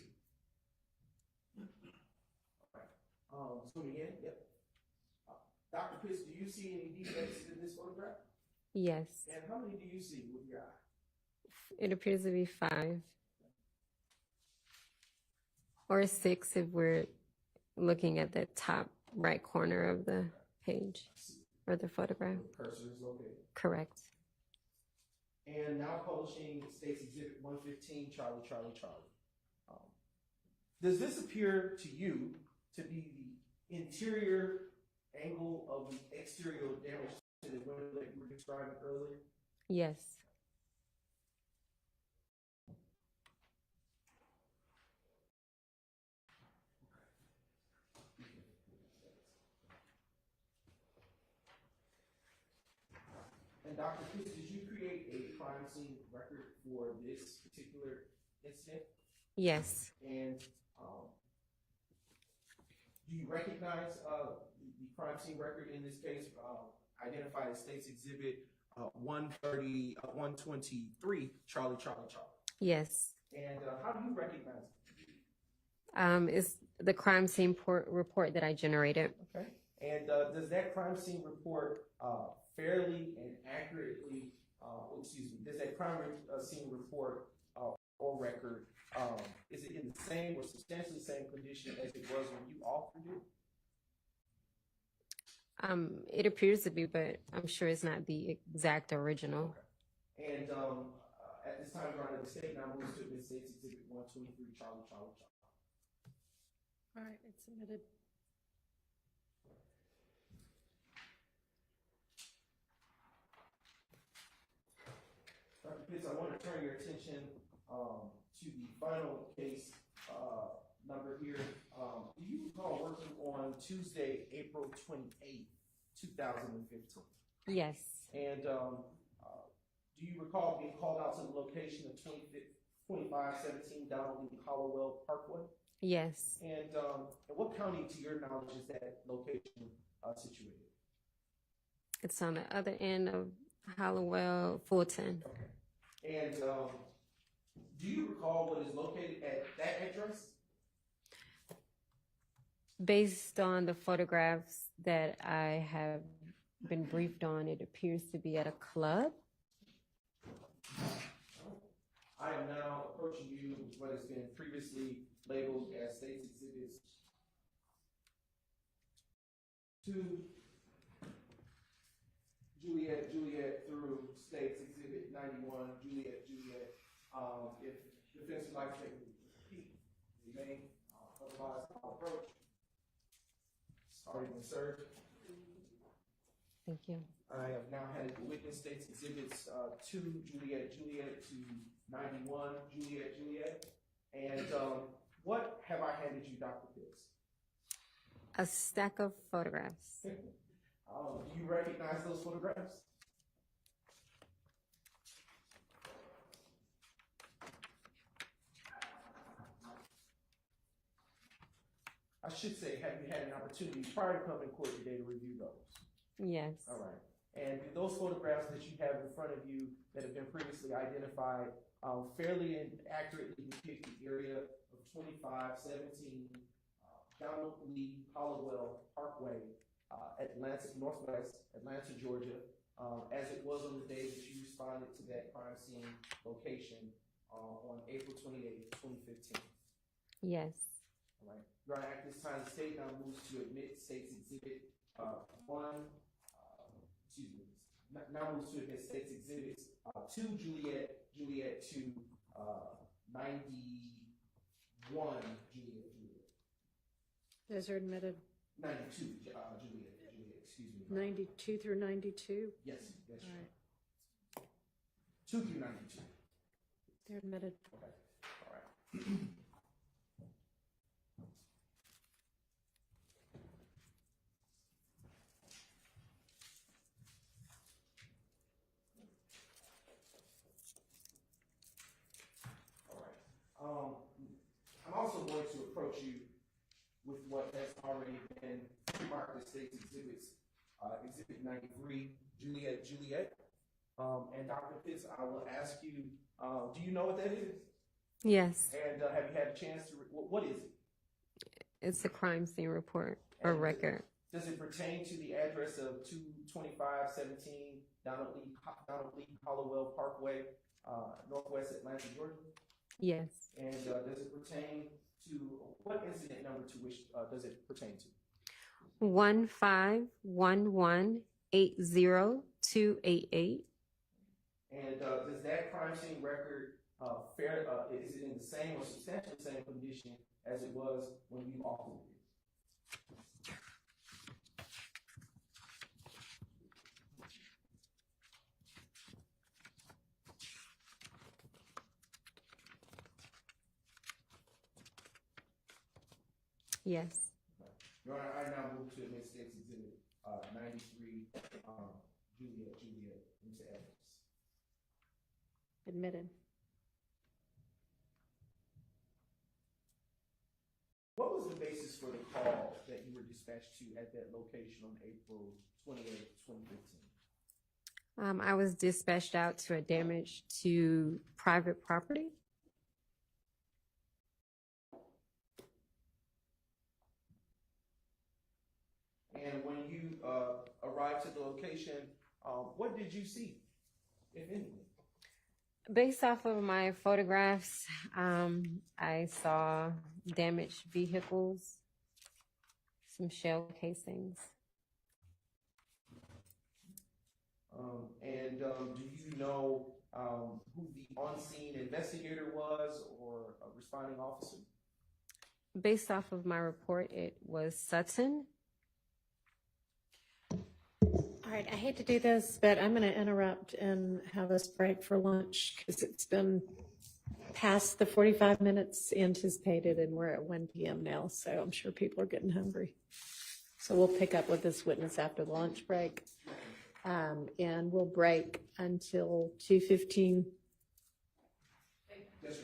All right. Zoom again. Yep. Dr. Pitts, do you see any defects in this photograph? Yes. And how many do you see with your eye? It appears to be 5 or 6 if we're looking at the top right corner of the page or the photograph. The cursor is located. Correct. And now publishing states exhibit 115 Charlie, Charlie, Charlie. Does this appear to you to be the interior angle of the exterior damage to the window that you were describing earlier? Yes. And Dr. Pitts, did you create a crime scene record for this particular incident? Yes. And do you recognize the crime scene record in this case, identified as States Exhibit 123, Charlie, Charlie, Charlie? Yes. And how do you recognize it? It's the crime scene report that I generated. Okay. And does that crime scene report fairly and accurately, does that crime scene report or record, is it in the same or substantially same condition as it was when you authored it? It appears to be, but I'm sure it's not the exact original. Okay. And at this time, Your Honor, the state now moves to admit States Exhibit 123, Charlie, Charlie, Charlie. All right, it's submitted. Dr. Pitts, I want to turn your attention to the final case number here. Do you recall working on Tuesday, April 28th, 2015? Yes. And do you recall being called out to the location of 2517 Donald Lee Hollowell Parkway? Yes. And in what county, to your knowledge, is that location situated? It's on the other end of Hollowell, Fulton. Okay. And do you recall what is located at that address? Based on the photographs that I have been briefed on, it appears to be at a club. I am now approaching you with what has been previously labeled as States Exhibits 2, Juliet, Juliet through States Exhibit 91, Juliet, Juliet. If defense would like to take a peek, you may. Otherwise, I'll approach. Starting the search. Thank you. I have now had witness States Exhibits 2, Juliet, Juliet to 91, Juliet, Juliet. And what have I handed you, Dr. Pitts? A stack of photographs. Do you recognize those photographs? I should say, have you had an opportunity prior to coming to court today to review those? Yes. All right. And do those photographs that you have in front of you that have been previously identified fairly and accurately depict the area of 2517 Donald Lee Hollowell Parkway, Northwest Atlanta, Georgia, as it was on the day that you responded to that crime scene location on April 28th, 2015? Yes. All right. Your Honor, at this time, the state now moves to admit States Exhibit 1, now moves to admit States Exhibits 2, Juliet, Juliet to 91, Juliet, Juliet. Those are admitted. 92, Juliet, Juliet, excuse me. 92 through 92? Yes, yes. All right. 2 through 92. They're admitted. Okay, all right. approach you with what has already been marked as state's exhibits. Exhibit 93, Juliet. And Dr. Pitts, I will ask you, do you know what that is? Yes, And have you had a chance to, what is it? it's a crime scene report or And record. Does it pertain to the address of 22517 Donald Lee Hollowell Parkway, Northwest Atlanta, Georgia? Yes. And does it pertain to, what incident number to which does it pertain to? 151180288. And does that crime scene record is it in the same or substantially same condition as it was when you authored it? Yes. Your Honor, I now move to admit State's Exhibit 93, Juliet into evidence. Admitted. What was the basis for the call that you were dispatched to at that location on April 28, 2015? I was dispatched out to a damage to private property. And when you arrived to the location, what did you see, if anything? Based off of my photographs, I saw damaged vehicles, some shell casings. And do you know who the on-scene investigator was or a responding officer? Based off of my report, it was Sutton. All right, I hate to do this, but I'm going to interrupt and have us break for lunch because it's been past the 45 minutes anticipated and we're at 1 p.m. now, so I'm sure people are getting hungry. So we'll pick up with this witness after the lunch break. And we'll break until 2:15. Yes, sir.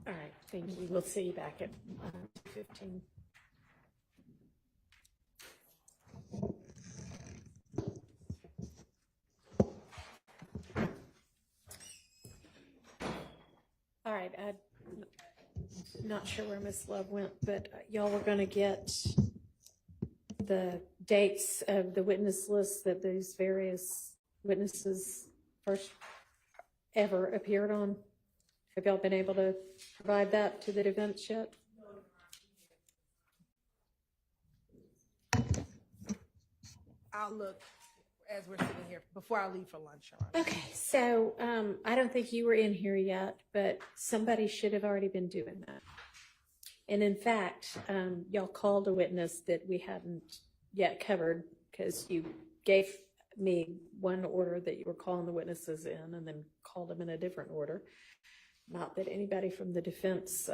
All right, thank you. We'll see you back at 2:15. All right, I'm not sure where Miss Love went, but y'all were going to get the dates of the witness list that these various witnesses first ever appeared on. Have y'all been able to provide that to the defense yet? I'll look as we're sitting here before I leave for lunch. Your Honor. Okay, so I don't think you were in here yet, but somebody should have already been doing that. And in fact, y'all called a witness that we hadn't yet covered because you gave me one order that you were calling the witnesses in and then called them in a different order. Not that anybody from the defense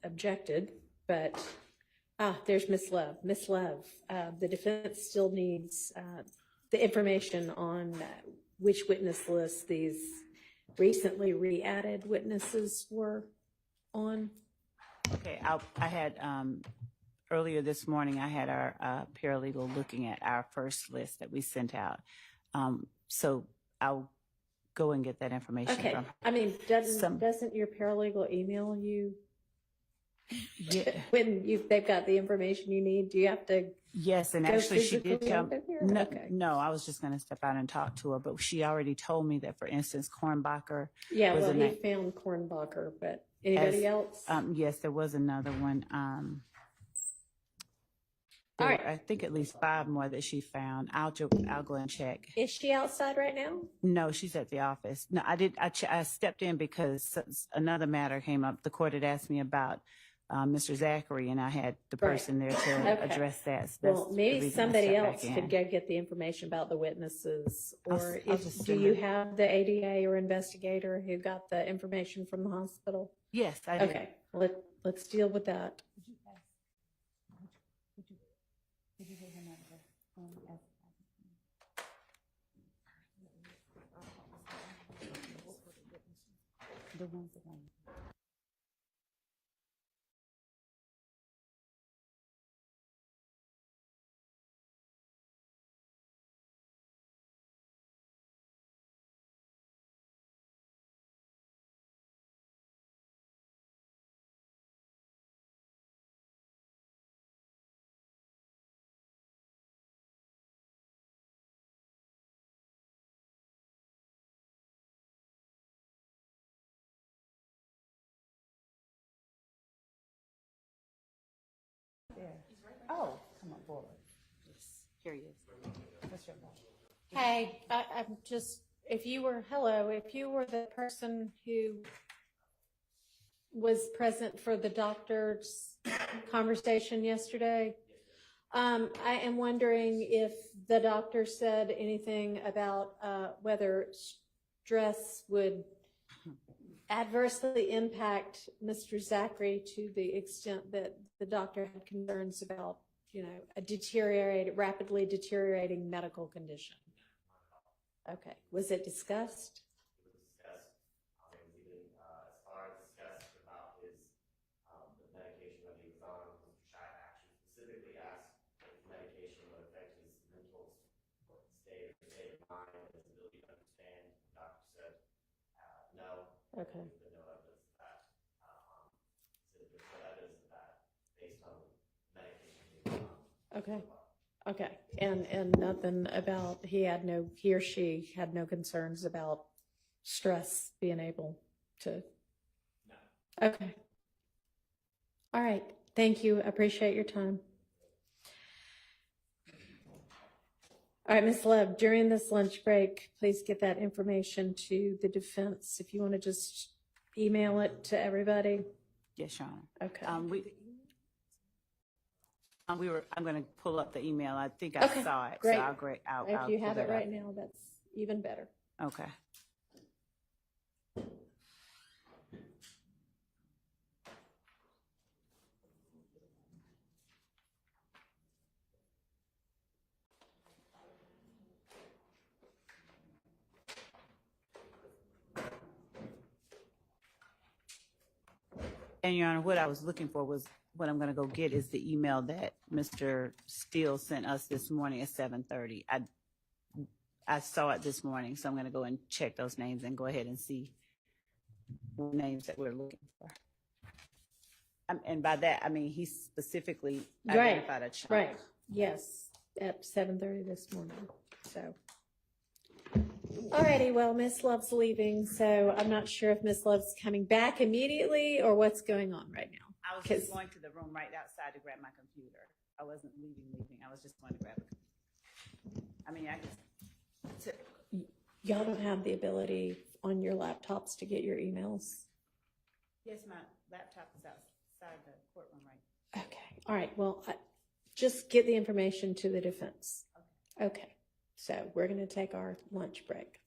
objected, but there's Miss Love. Miss Love, the defense still needs the information on which witness list these recently re-added witnesses were on. Okay, I had, earlier this morning, I had our paralegal looking at our first list that we sent out. So I'll go and get that information Okay, from her. I mean, doesn't your paralegal email you Yeah. when they've got the information you need? Do you have to? Yes, and go actually she did physically tell over here? no, Okay. no, I was just going to step out and talk to her, but she already told me that, for instance, Kornbacher Yeah, was well, a he name. found Kornbacher, but anybody else? Yes, there was another one. There All were, right. I think, at least 5 more that she found. I'll go and check. Is she outside right now? No, she's at the office. No, I stepped in because another matter came up. The court had asked me about Mr. Zachary, and I had the person there to Okay. address that. So Well, that's the maybe reason I somebody stepped else back could in. go get the information about the witnesses, or I'll just do send you her. have the ADA or investigator who got the information from the hospital? Yes, I did. Okay, let's deal with that. The ones that there. Oh, come on forward. Yes, here he is. What's your name? Hey, I'm just, if you were the person who was present for the doctor's conversation yesterday, I am wondering if the doctor said anything about whether stress would adversely impact Mr. Zachary to the extent that the doctor had concerns about, a rapidly deteriorating medical condition. Okay. Was it discussed? It was discussed. It was even as far as discussed about his the medication that he was on. Mr. Scheid actually specifically asked if medication would affect his mental state of mind and his ability to understand. The doctor said no. Okay. There's been no evidence of that. So there's no evidence of that based on the medication he was on. Okay. Okay. And nothing about, he or she had no concerns about stress being able to. No. Okay. All right. Thank you. I appreciate your time. All right, Ms. Love, during this lunch break, please get that information to the defense. If you want to just email it to everybody. Yes, Your Honor. Okay. I'm going to pull up the email. I think I saw it. Great. So I'll if you have pull it that right up. now, that's even better. Okay. And Your Honor, what I was looking for was, what I'm going to go get is the email that Mr. Steele sent us this morning at 7:30. I saw it this morning, so I'm going to go and check those names and go ahead and see what names that we're looking for. And by that, I mean he specifically identified a chunk. Right. Yes, at 7:30 this morning. So. Alrighty, well, Miss Love's leaving, so I'm not sure if Miss Love's coming back immediately or what's going on right now. I was just going to the room right outside to grab my computer. I wasn't leaving. I was just going to grab a computer. I mean, Y'all don't have the ability on your laptops to get your emails? Yes, my laptop is outside the courtroom right. Okay, all right, well, just get the information to the defense. Okay, so we're going to take our lunch break.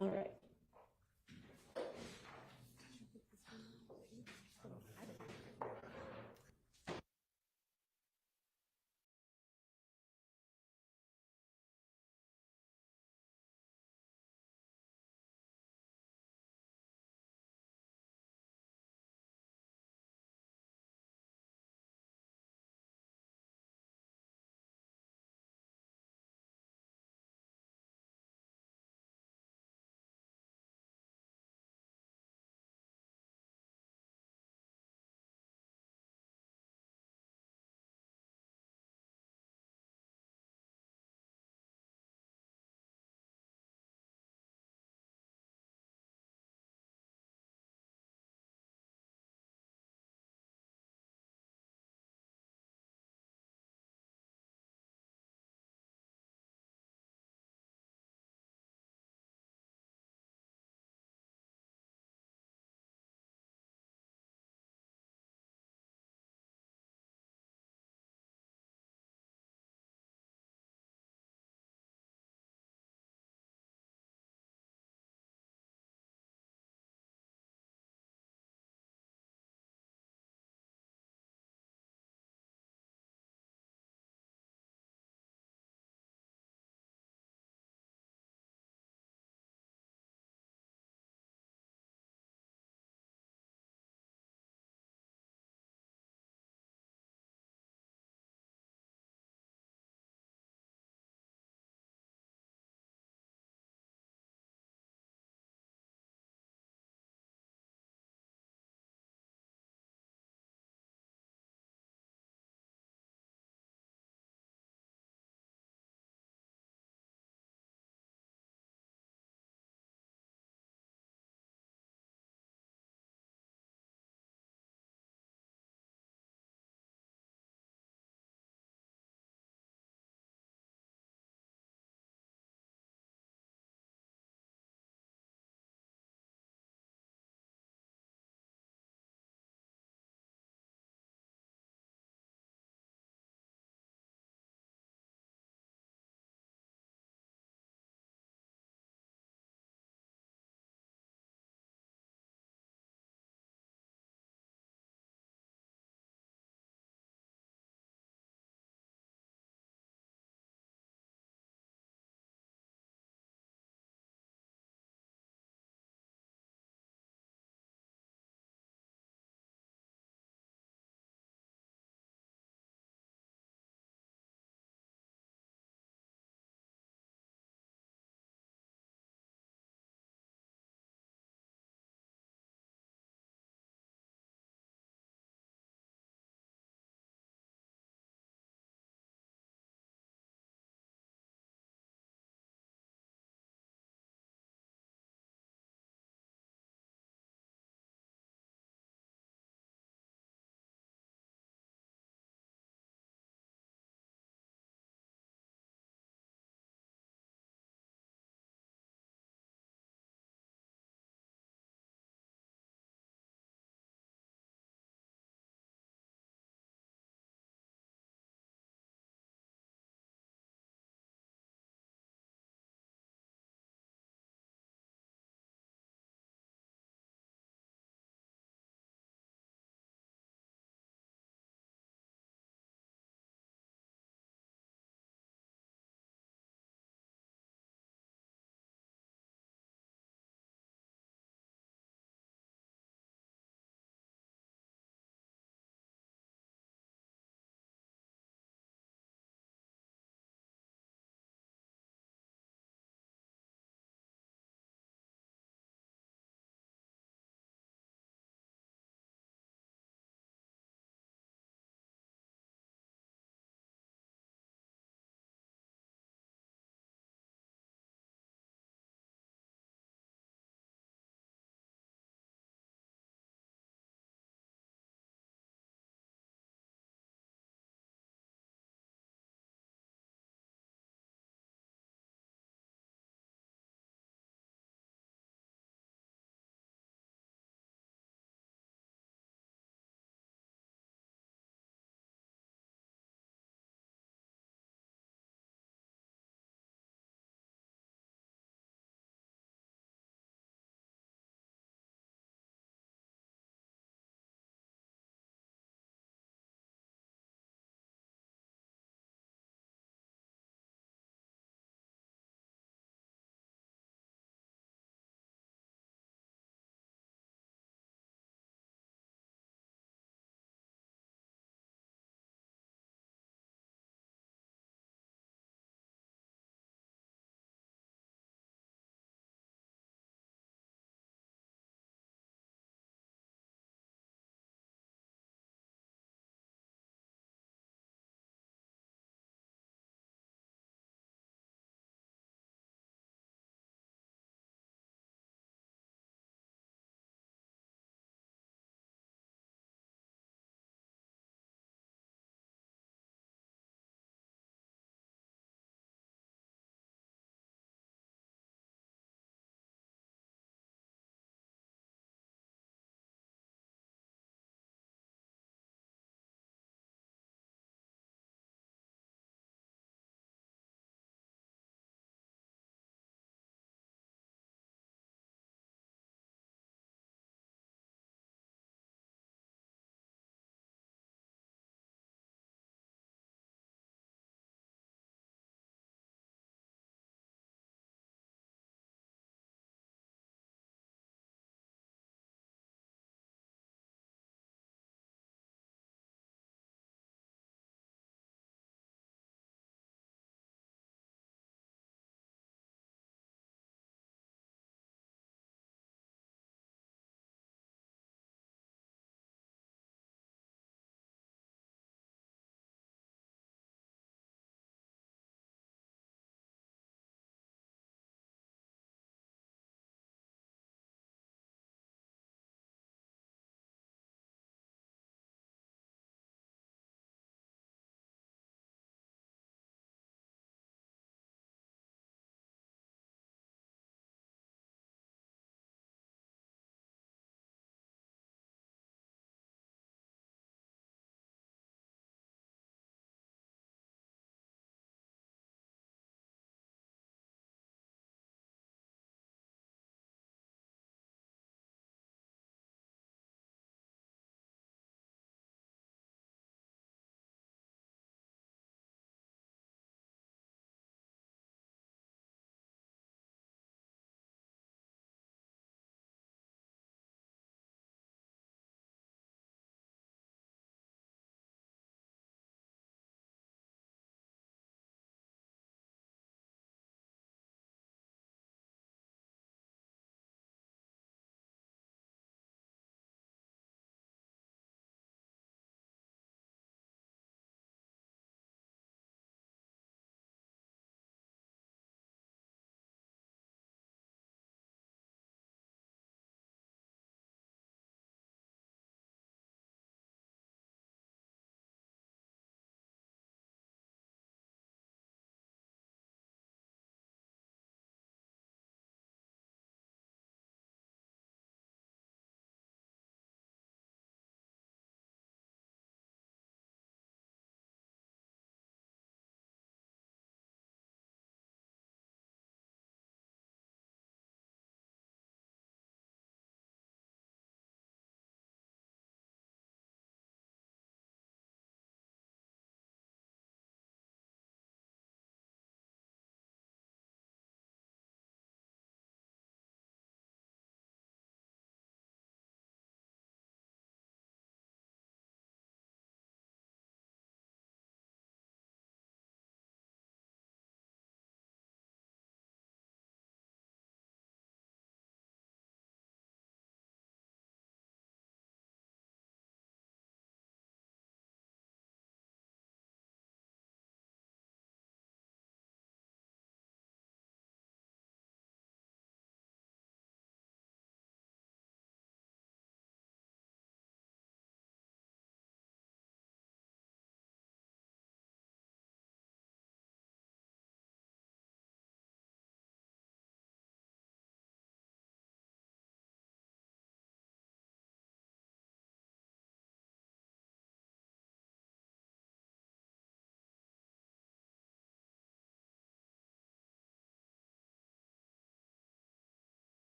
All right.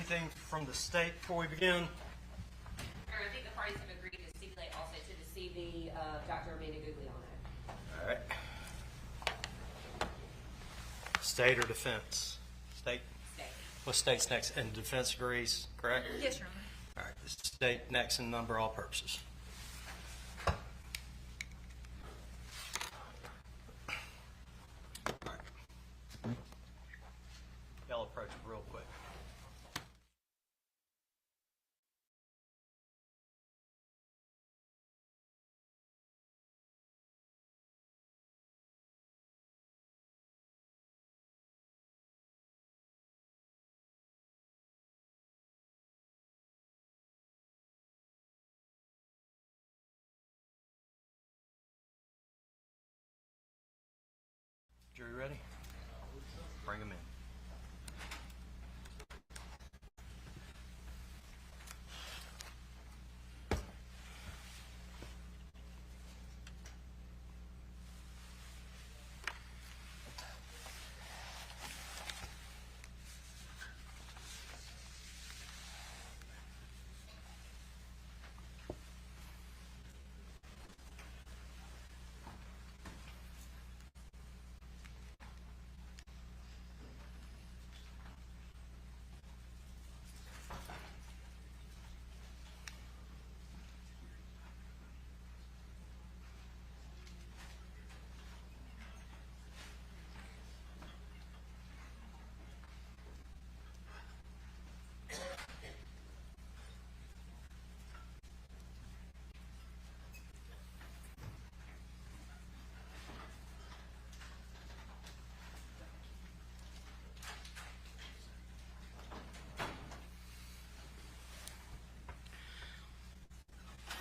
anything from the state before we begin? Or I think the parties have agreed to stipulate also to the CV of Dr. Amanda Guglielmo. All right. State or defense? State? State. Well, state's next, and defense agrees, correct? Yes, Your Honor. All right, the state next in number all purposes. All right. Y'all approach it real quick. Jury ready? Bring them in.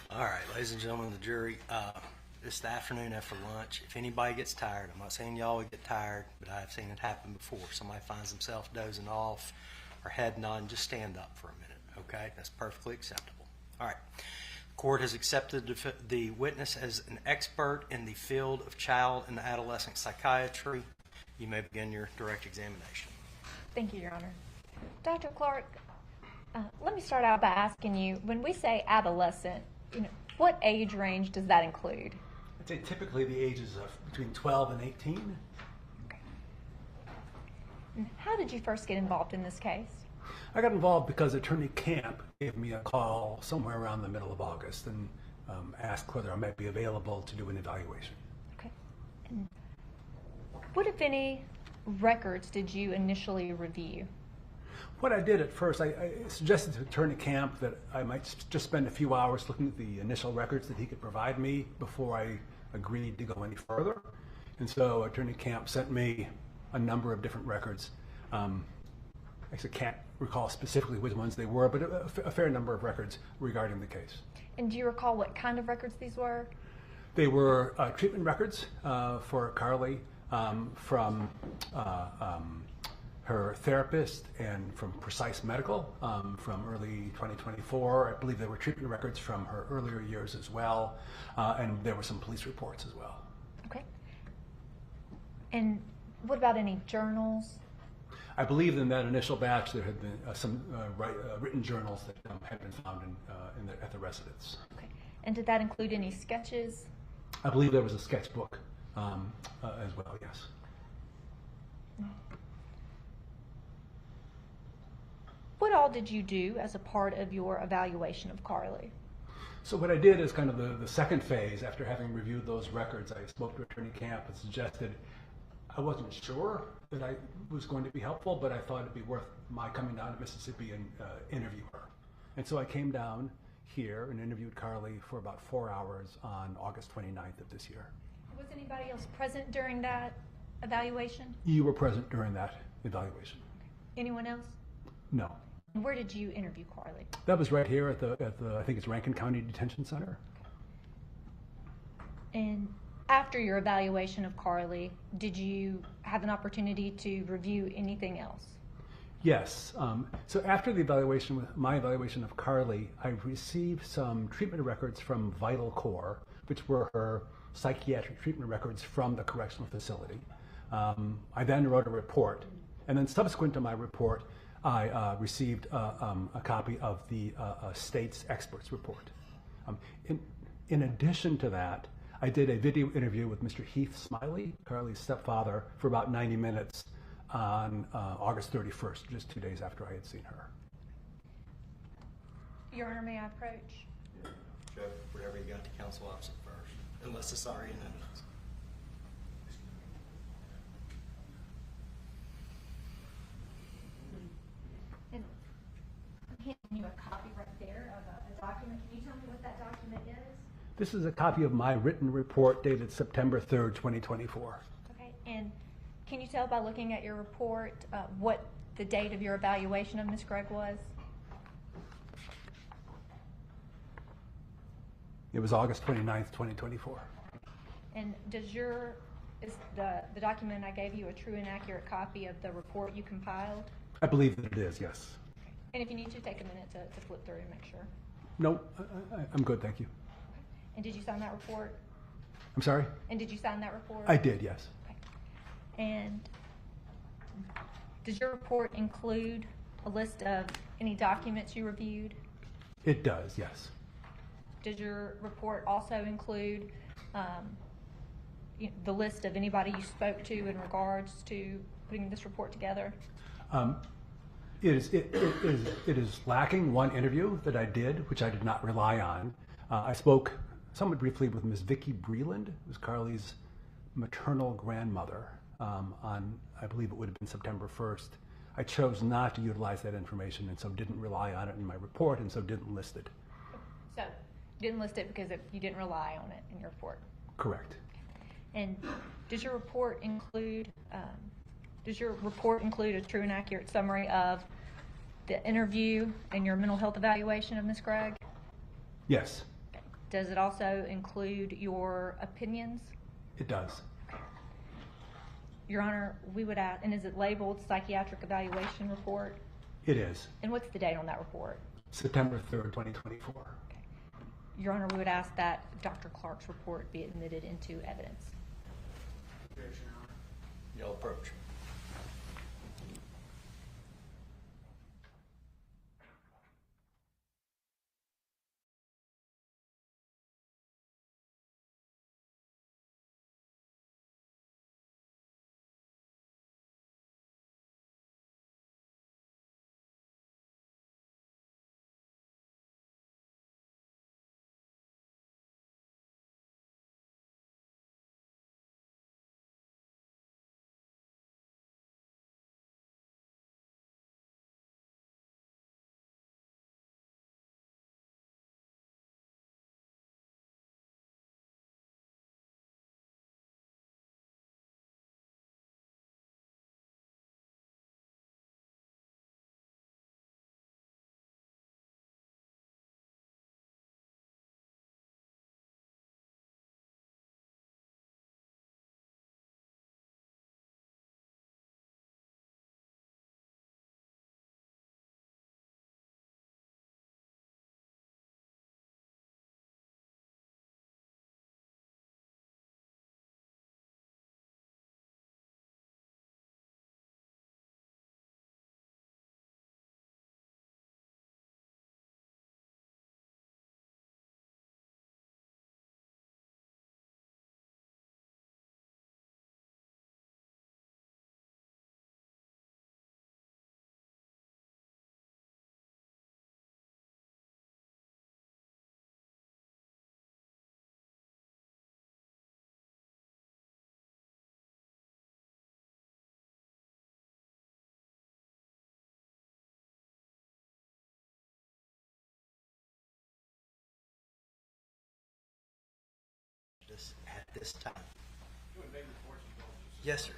All right, ladies and gentlemen of the jury, this afternoon after lunch, if anybody gets tired, I'm not saying y'all would get tired, but I've seen it happen before. Somebody finds themselves dozing off or head nodding, just stand up for a minute, okay? That's perfectly acceptable. All right. The court has accepted the witness as an expert in the field of child and adolescent psychiatry. You may begin your direct examination. Thank you, Your Honor. Dr. Clark, let me start out by asking you, when we say adolescent, what age range does that include? I'd say typically the ages of between 12 and 18. Okay. And how did you first get involved in this case? I got involved because Attorney Camp gave me a call somewhere around the middle of August and asked whether I might be available to do an evaluation. Okay. And what, if any, records did you initially review? What I did at first, I suggested to Attorney Camp that I might just spend a few hours looking at the initial records that he could provide me before I agreed to go any further. And so Attorney Camp sent me a number of different records. I actually can't recall specifically which ones they were, but a fair number of records regarding the case. And do you recall what kind of records these were? They were treatment records for Carly from her therapist and from Precise Medical from early 2024. I believe there were treatment records from her earlier years as well, and there were some police reports as well. Okay. And what about any journals? I believe in that initial batch there had been some written journals that had been found at the residence. Okay. And did that include any sketches? I believe there was a sketchbook as well, yes. What all did you do as a part of your evaluation of Carly? So what I did is kind of the second phase. After having reviewed those records, I spoke to Attorney Camp and suggested I wasn't sure that I was going to be helpful, but I thought it'd be worth my coming down to Mississippi and interview her. And so I came down here and interviewed Carly for about 4 hours on August 29th of this year. Was anybody else present during that evaluation? You were present during that evaluation. Anyone else? No. And where did you interview Carly? That was right here at the I think it's Rankin County Detention Center. And after your evaluation of Carly, did you have an opportunity to review anything else? Yes. So after the evaluation, my evaluation of Carly, I received some treatment records from Vital Core, which were her psychiatric treatment records from the correctional facility. I then wrote a report, and then subsequent to my report, I received a copy of the state's experts report. In addition to that, I did a video interview with Mr. Heath Smiley, Carly's stepfather, for about 90 minutes on August 31st, just 2 days after I had seen her. Your Honor, may I approach? Joe, whatever you got to counsel opposite first, unless it's already in evidence. And I'm handing you a copy right there of a document. Can you tell me what that document is? This is a copy of my written report dated September 3rd, 2024. Okay, and can you tell by looking at your report what the date of your evaluation of Ms. Gregg was? It was August 29th, 2024. And is the document I gave you a true and accurate copy of the report you compiled? I believe that it is, yes. And if you need to, take a minute to flip through and make sure. No, I'm good, thank you. And did you sign that report? I'm sorry? And did you sign that report? I did, yes. Okay. And does your report include a list of any documents you reviewed? It does, yes. Does your report also include the list of anybody you spoke to in regards to putting this report together? It is lacking one interview that I did, which I did not rely on. I spoke somewhat briefly with Ms. Vicki Breland, who's Carly's maternal grandmother, on, I believe it would have been September 1st. I chose not to utilize that information and so didn't rely on it in my report and so didn't list it. So, you didn't list it because you didn't rely on it in your report? Correct. And does your report include a true and accurate summary of the interview and your mental health evaluation of Ms. Gregg? Yes, Does it also include your opinions? it does. Your Honor, we would ask, and is it labeled psychiatric evaluation report? It is. And what's the date on that report? September 3rd, 2024. Your Honor, we would ask that Dr. Clark's report be admitted into evidence. You'll approach. At this time. Yes, sir.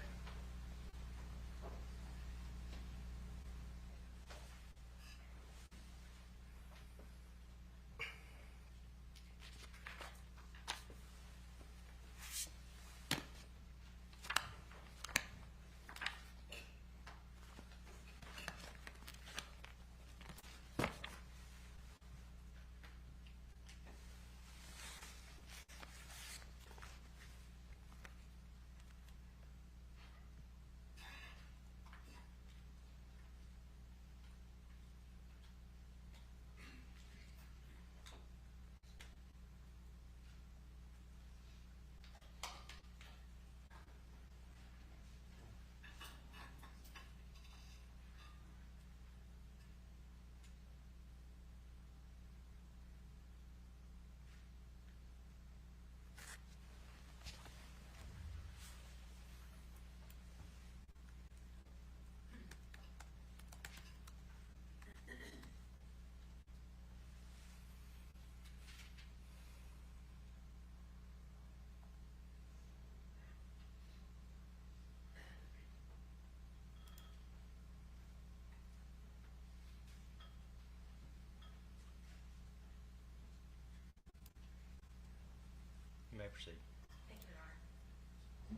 proceed.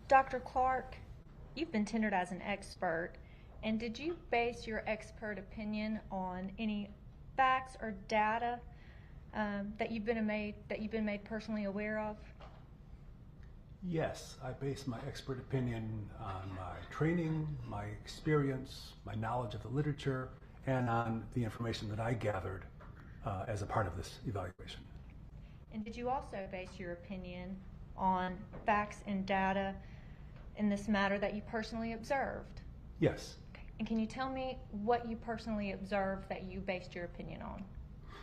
Dr. Clark, you've been tendered as an expert, and did you base your expert opinion on any facts or data that you've been made personally aware of? Yes, I base my expert opinion on my training, my experience, my knowledge of the literature, and on the information that I gathered as a part of this evaluation. And did you also base your opinion on facts and data in this matter that you personally observed? Yes. Okay. And can you tell me what you personally observed that you based your opinion on?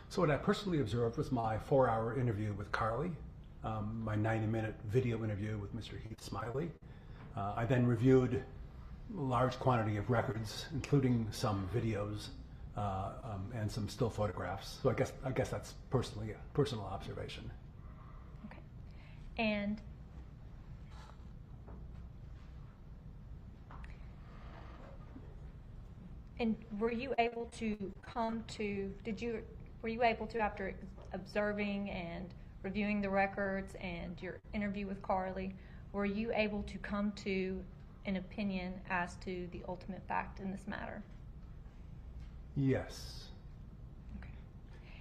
So what I personally observed was my 4-hour interview with Carly, my 90-minute video interview with Mr. Heath Smiley. I then reviewed a large quantity of records, including some videos and some still photographs. So I guess that's personal observation. Okay. And were you able to after observing and reviewing the records and your interview with Carly, were you able to come to an opinion as to the ultimate fact in this matter? Yes. Okay.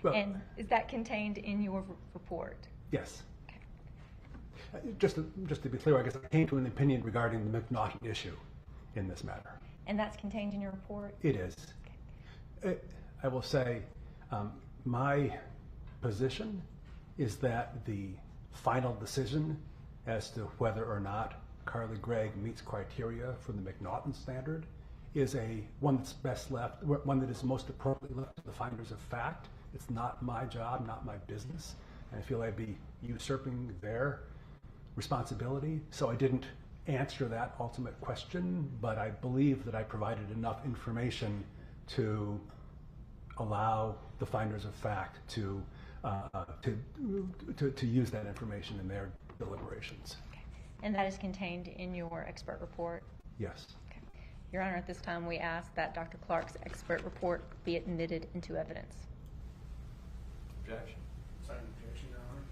Well, and is that contained in your report? Yes. Okay. Just to be clear, I guess I came to an opinion regarding the McNaughton issue in this matter. And that's contained in your report? It is. Okay. I will say my position is that the final decision as to whether or not Carly Gregg meets criteria for the McNaughton standard is one that's best left, one that is most appropriately left to the finders of fact. It's not my job, not my business, and I feel I'd be usurping their responsibility. So I didn't answer that ultimate question, but I believe that I provided enough information to allow the finders of fact to use that information in their deliberations. Okay. And that is contained in your expert report? Yes. Okay. Your Honor, at this time we ask that Dr. Clark's expert report be admitted into evidence. Objection. Same objection, Your Honor.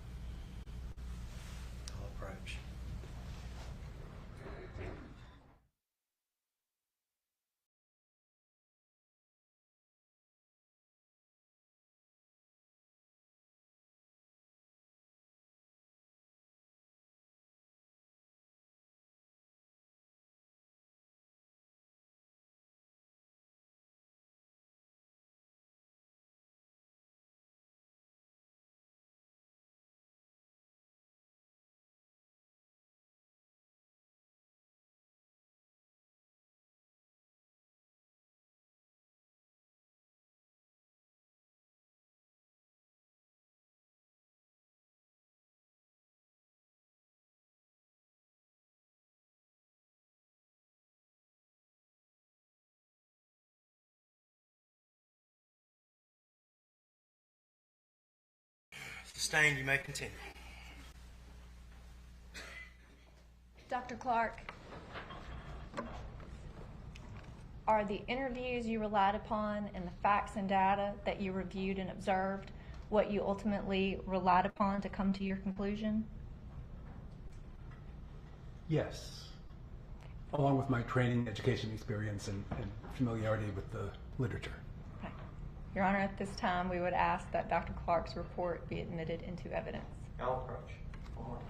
I'll approach. Sustained, you may continue. Dr. Clark, are the interviews you relied upon and the facts and data that you reviewed and observed what you ultimately relied upon to come to your conclusion? Yes. Along with my training, education experience, and familiarity with the literature. Okay. Your Honor, at this time we would ask that Dr. Clark's report be admitted into evidence. I'll approach. One more time.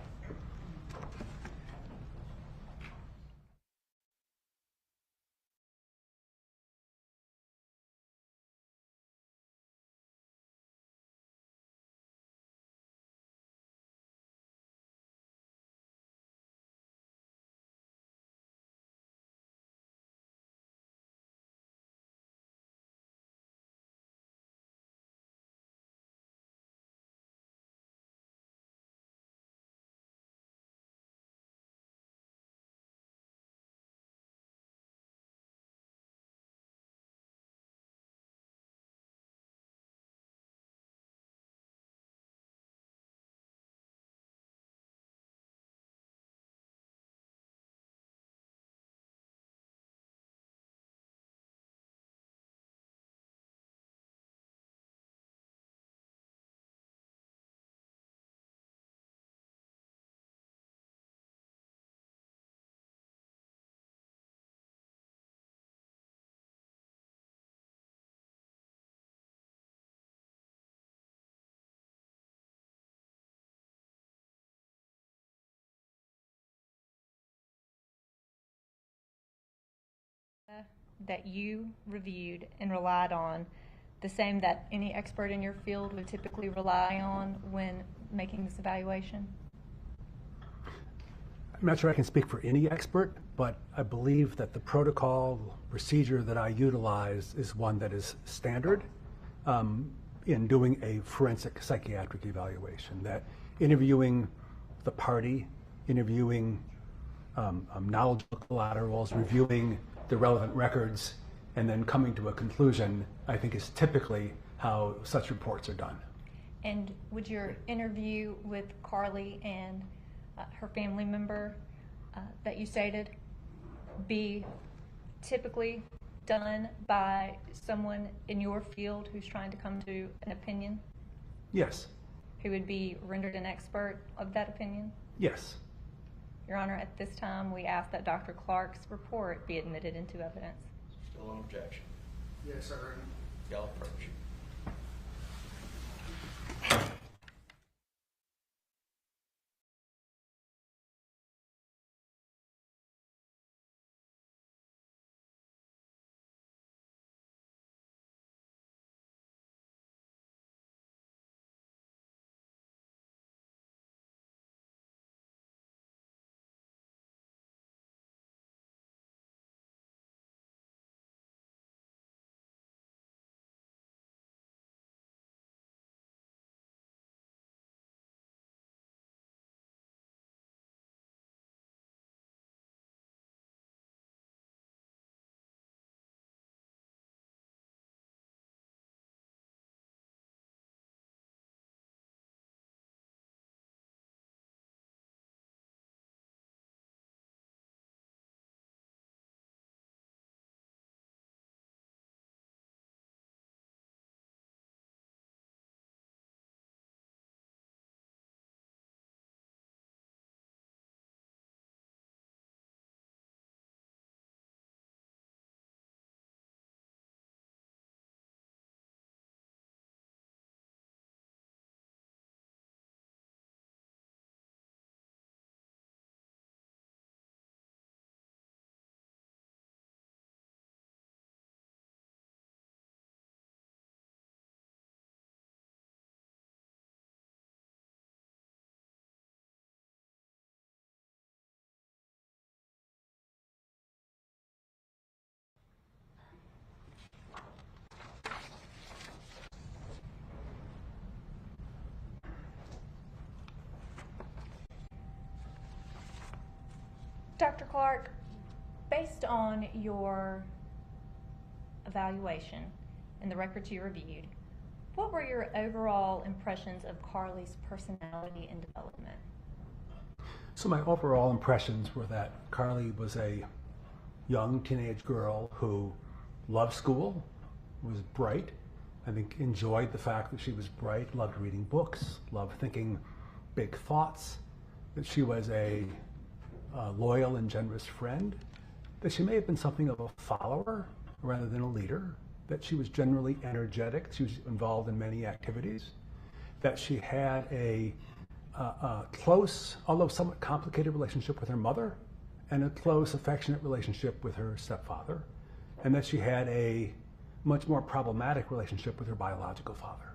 that you reviewed and relied on the same that any expert in your field would typically rely on when making this evaluation? I'm not sure I can speak for any expert, but I believe that the protocol procedure that I utilize is one that is standard in doing a forensic psychiatric evaluation, that interviewing the party, interviewing knowledgeable collaterals, reviewing the relevant records, and then coming to a conclusion, I think is typically how such reports are done. And would your interview with Carly and her family member that you stated be typically done by someone in your field who's trying to come to an opinion? Yes. Who would be rendered an expert of that opinion? Yes. Your Honor, at this time, we ask that Dr. Clark's report be admitted into evidence. Still on objection. Yes, sir. Y'all approach. Dr. Clark, based on your evaluation and the records you reviewed, what were your overall impressions of Carly's personality and development? So my overall impressions were that Carly was a young teenage girl who loved school, was bright, I think enjoyed the fact that she was bright, loved reading books, loved thinking big thoughts, that she was a loyal and generous friend, that she may have been something of a follower rather than a leader, that she was generally energetic, she was involved in many activities, that she had a close, although somewhat complicated relationship with her mother, and a close, affectionate relationship with her stepfather, and that she had a much more problematic relationship with her biological father.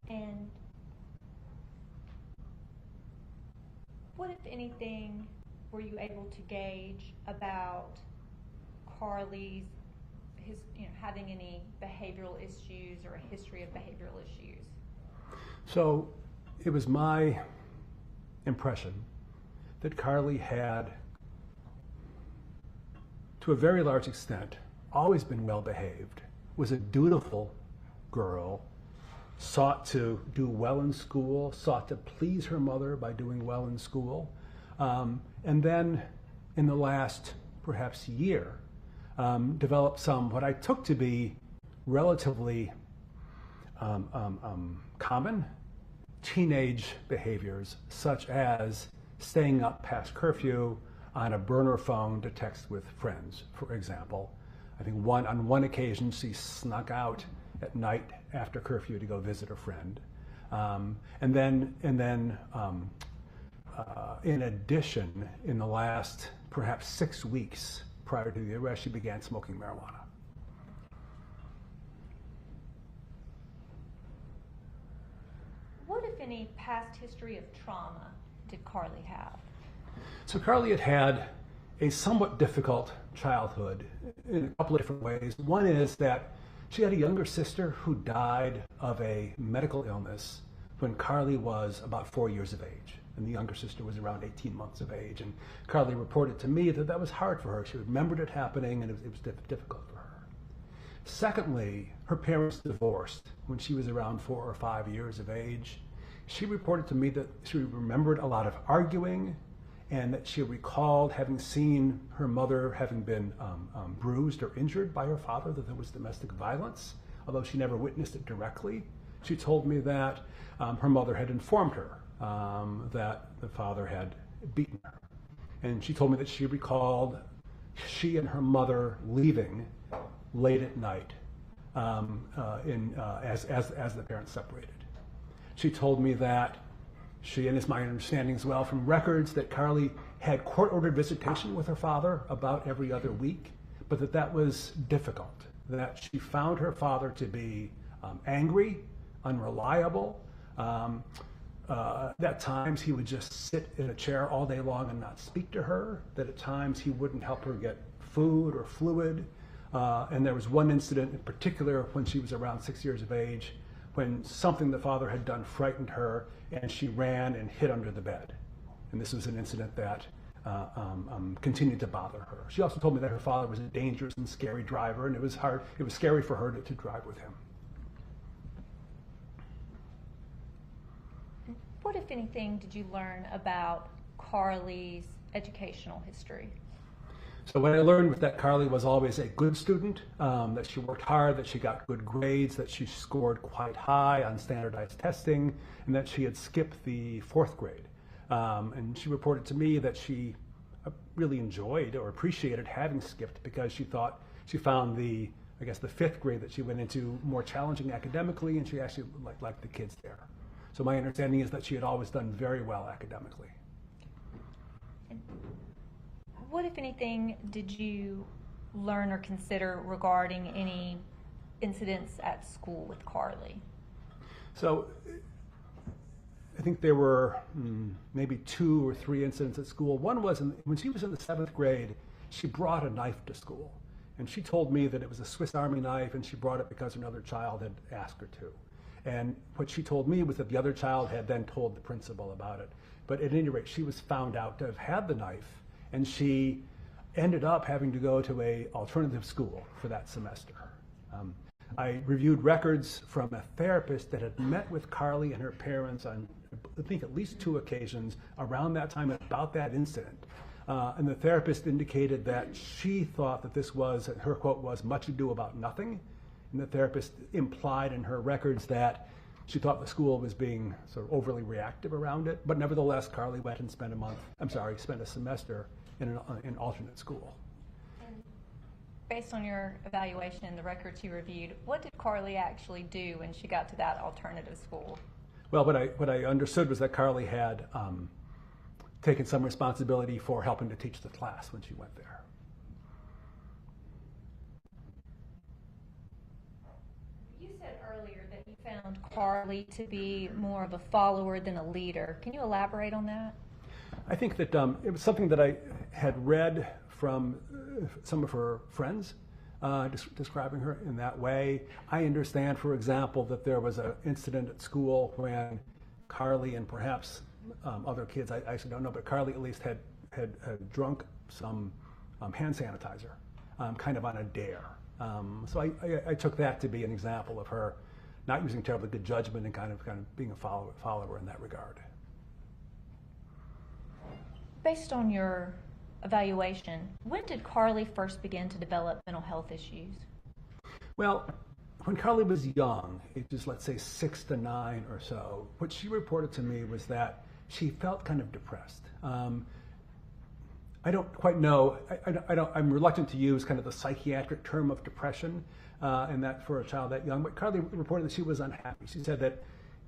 And what, if anything, were you able to gauge about Carly's, having any behavioral issues or a history of behavioral issues? So it was my impression that Carly had, to a very large extent, always been well behaved, was a dutiful girl, sought to do well in school, sought to please her mother by doing well in school. And then in the last perhaps year, developed some what I took to be relatively common teenage behaviors, such as staying up past curfew on a burner phone to text with friends, for example. I think on one occasion she snuck out at night after curfew to go visit a friend. And then in addition, in the last perhaps 6 weeks prior to the arrest, she began smoking marijuana. What, if any, past history of trauma did Carly have? So Carly had had a somewhat difficult childhood in a couple of different ways. One is that she had a younger sister who died of a medical illness when Carly was about 4 years of age, and the younger sister was around 18 months of age. And Carly reported to me that that was hard for her. She remembered it happening, and it was difficult for her. Secondly, her parents divorced when she was around 4 or 5 years of age. She reported to me that she remembered a lot of arguing, and that she recalled having seen her mother having been bruised or injured by her father, that there was domestic violence, although she never witnessed it directly. She told me that her mother had informed her that the father had beaten her. And she told me that she recalled she and her mother leaving late at night as the parents separated. She told me that she, and it's my understanding as well from records, that Carly had court-ordered visitation with her father about every other week, but that was difficult, that she found her father to be angry, unreliable. At times he would just sit in a chair all day long and not speak to her, that at times he wouldn't help her get food or fluid. And there was one incident in particular when she was around 6 years of age, when something the father had done frightened her, and she ran and hid under the bed. And this was an incident that continued to bother her. She also told me that her father was a dangerous and scary driver, and it was scary for her to drive with him. What, if anything, did you learn about Carly's educational history? So what I learned was that Carly was always a good student, that she worked hard, that she got good grades, that she scored quite high on standardized testing, and that she had skipped the 4th grade. And she reported to me that she really enjoyed or appreciated having skipped because she found the 5th grade that she went into more challenging academically, and she actually liked the kids there. So my understanding is that she had always done very well academically. What, if anything, did you learn or consider regarding any incidents at school with Carly? So I think there were maybe 2 or 3 incidents at school. One was when she was in the 7th grade, she brought a knife to school. And she told me that it was a Swiss Army knife, and she brought it because another child had asked her to. And what she told me was that the other child had then told the principal about it. But at any rate, she was found out to have had the knife, and she ended up having to go to an alternative school for that semester. I reviewed records from a therapist that had met with Carly and her parents on, I think, at least 2 occasions around that time about that incident. And the therapist indicated that she thought that this was, her quote was, much ado about nothing. And the therapist implied in her records that she thought the school was being sort of overly reactive around it. But nevertheless, Carly went and spent a semester in an alternate school. And based on your evaluation and the records you reviewed, what did Carly actually do when she got to that alternative school? Well, what I understood was that Carly had taken some responsibility for helping to teach the class when she went there. You said earlier that you found Carly to be more of a follower than a leader. Can you elaborate on that? I think that it was something that I had read from some of her friends describing her in that way. I understand, for example, that there was an incident at school when Carly and perhaps other kids, I actually don't know, but Carly at least had drunk some hand sanitizer, kind of on a dare. So I took that to be an example of her not using terribly good judgment and kind of being a follower in that regard. Based on your evaluation, when did Carly first begin to develop mental health issues? Well, when Carly was young, ages let's say 6 to 9 or so, what she reported to me was that she felt kind of depressed. I don't quite know. I'm reluctant to use kind of the psychiatric term of depression, and that for a child that young. But Carly reported that she was unhappy. She said that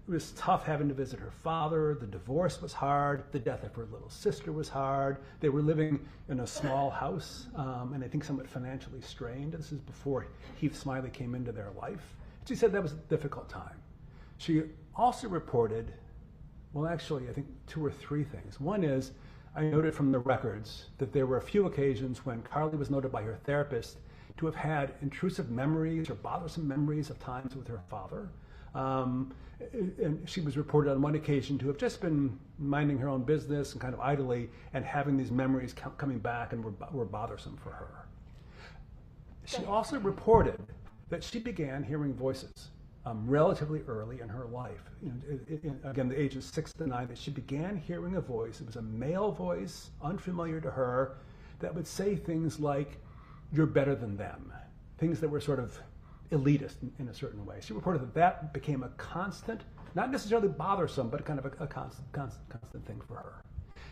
was tough having to visit her father. The divorce was hard. The death of her little sister was hard. They were living in a small house, and I think somewhat financially strained. This is before Heath Smiley came into their life. She said that was a difficult time. She also reported, well, actually, I think 2 or 3 things. One is, I noted from the records that there were a few occasions when Carly was noted by her therapist to have had intrusive memories or bothersome memories of times with her father. And she was reported on one occasion to have just been minding her own business and kind of idly and having these memories coming back and were bothersome for her. She also reported that she began hearing voices relatively early in her life. Again, the ages 6 to 9, that she began hearing a voice. It was a male voice, unfamiliar to her, that would say things like, "You're better than them," things that were sort of elitist in a certain way. She reported that that became a constant, not necessarily bothersome, but kind of a constant thing for her.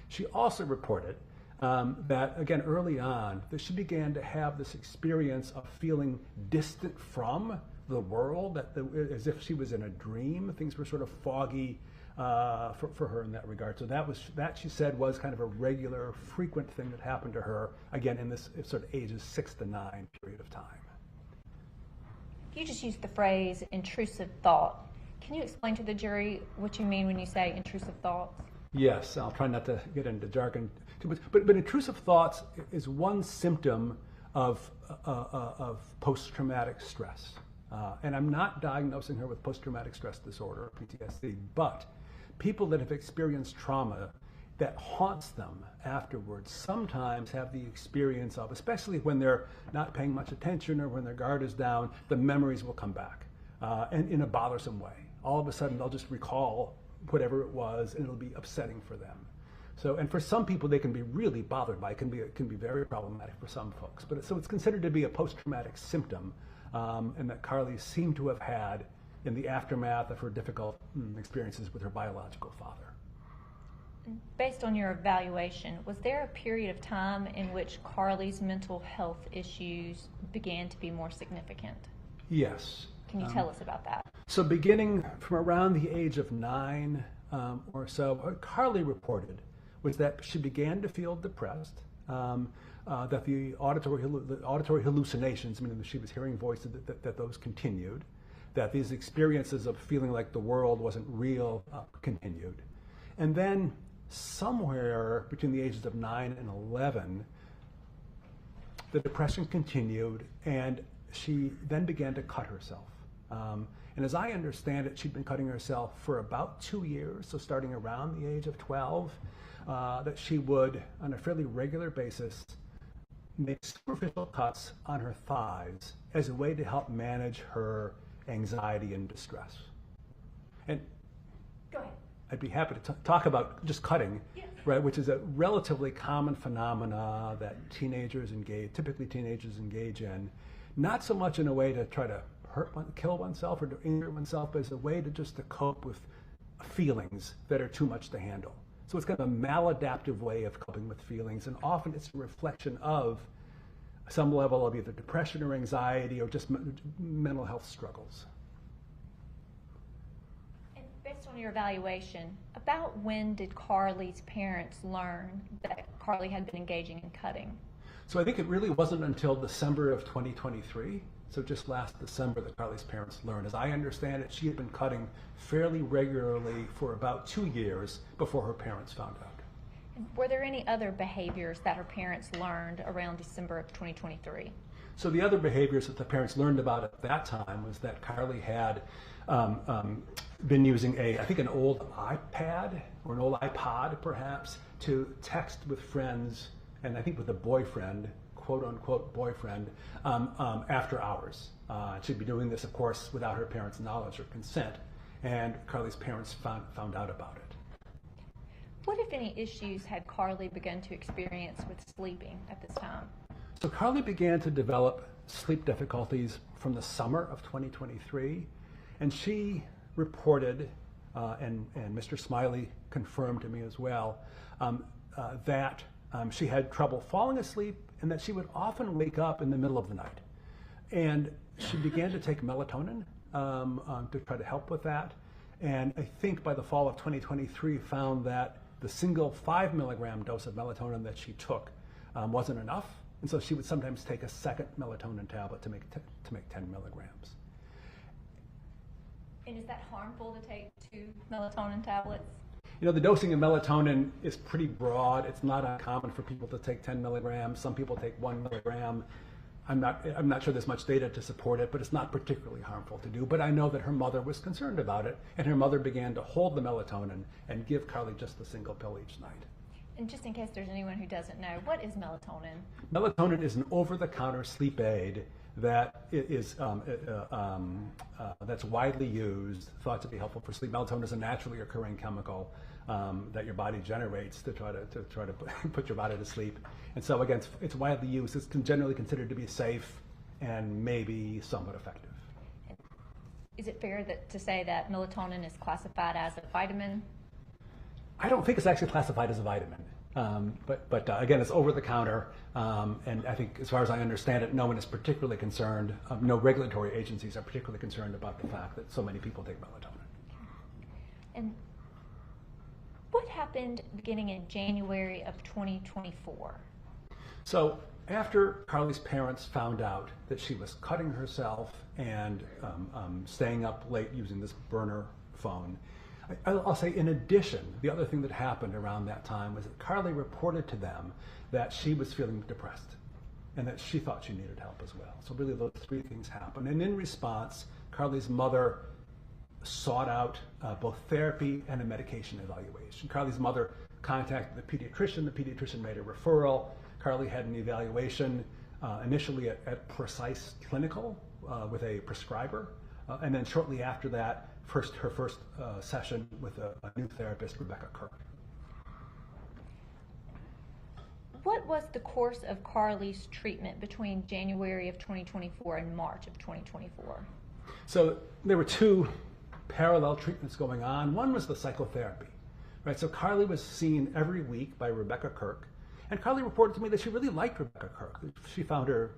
She also reported that, again, early on, that she began to have this experience of feeling distant from the world, as if she was in a dream. Things were sort of foggy for her in that regard. So that she said was kind of a regular, frequent thing that happened to her, again, in this sort of ages 6 to 9 period of time. You just used the phrase intrusive thought. Can you explain to the jury what you mean when you say intrusive thoughts? Yes, I'll try not to get into jargon too much, but intrusive thoughts is one symptom of post-traumatic stress. And I'm not diagnosing her with post-traumatic stress disorder, PTSD, but people that have experienced trauma that haunts them afterwards sometimes have the experience of, especially when they're not paying much attention or when their guard is down, the memories will come back, and in a bothersome way. All of a sudden, they'll just recall whatever it was, and it'll be upsetting for them. So, and for some people, they can be really bothered by it. It can be very problematic for some folks. But so it's considered to be a post-traumatic symptom, and that Carly seemed to have had in the aftermath of her difficult experiences with her biological father. Based on your evaluation, was there a period of time in which Carly's mental health issues began to be more significant? Yes. Can you tell us about that? So beginning from around the age of 9 or so, what Carly reported was that she began to feel depressed, that the auditory hallucinations, meaning that she was hearing voices, that those continued, that these experiences of feeling like the world wasn't real continued. And then somewhere between the ages of 9 and 11, the depression continued, and she then began to cut herself. And as I understand it, she'd been cutting herself for about 2 years, so starting around the age of 12, that she would, on a fairly regular basis, make superficial cuts on her thighs as a way to help manage her anxiety and distress. And go ahead. I'd be happy to talk about just cutting, right, which is a relatively common phenomena that typically teenagers engage in, not so much in a way to try to kill oneself or to injure oneself, but as a way to cope with feelings that are too much to handle. So it's kind of a maladaptive way of coping with feelings, and often it's a reflection of some level of either depression or anxiety or just mental health struggles. And based on your evaluation, about when did Carly's parents learn that Carly had been engaging in cutting? So I think it really wasn't until December of 2023, so just last December, that Carly's parents learned. As I understand it, she had been cutting fairly regularly for about 2 years before her parents found out. Were there any other behaviors that her parents learned around December of 2023? So the other behaviors that the parents learned about at that time was that Carly had been using I think an old iPad or an old iPod perhaps, to text with friends, and I think with a boyfriend, quote unquote boyfriend, after hours. She'd be doing this, of course, without her parents' knowledge or consent, and Carly's parents found out about it. What, if any, issues had Carly begun to experience with sleeping at this time? So Carly began to develop sleep difficulties from the summer of 2023, and she reported, and Mr. Smiley confirmed to me as well, that she had trouble falling asleep and that she would often wake up in the middle of the night. And she began to take melatonin to try to help with that. And I think by the fall of 2023 found that the single 5 milligram dose of melatonin that she took wasn't enough. And so she would sometimes take a second melatonin tablet to make 10 milligrams. And is that harmful to take 2 melatonin tablets? You know, the dosing of melatonin is pretty broad. It's not uncommon for people to take 10 milligrams. Some people take 1 milligram. I'm not sure there's much data to support it, but it's not particularly harmful to do. But I know that her mother was concerned about it, and her mother began to hold the melatonin and give Carly just a single pill each night. And just in case there's anyone who doesn't know, what is melatonin? Melatonin is an over-the-counter sleep aid that is that's widely used, thought to be helpful for sleep. Melatonin is a naturally occurring chemical that your body generates to try to put your body to sleep. And so again, it's widely used. It's generally considered to be safe and maybe somewhat effective. Is it fair to say that melatonin is classified as a vitamin? I don't think it's actually classified as a vitamin. But again, it's over the counter, and I think as far as I understand it, no one is particularly concerned, no regulatory agencies are particularly concerned about the fact that so many people take melatonin. And what happened beginning in January of 2024? So after Carly's parents found out that she was cutting herself and staying up late using this burner phone, I'll say in addition, the other thing that happened around that time was that Carly reported to them that she was feeling depressed and that she thought she needed help as well. So really those three things happened. And in response, Carly's mother sought out both therapy and a medication evaluation. Carly's mother contacted the pediatrician made a referral. Carly had an evaluation initially at Precise Clinical with a prescriber. And then shortly after that, her first session with a new therapist, Rebecca Kirk. What was the course of Carly's treatment between January of 2024 and March of 2024? So there were two parallel treatments going on. One was the psychotherapy, right? So Carly was seen every week by Rebecca Kirk, and Carly reported to me that she really liked Rebecca Kirk. She found her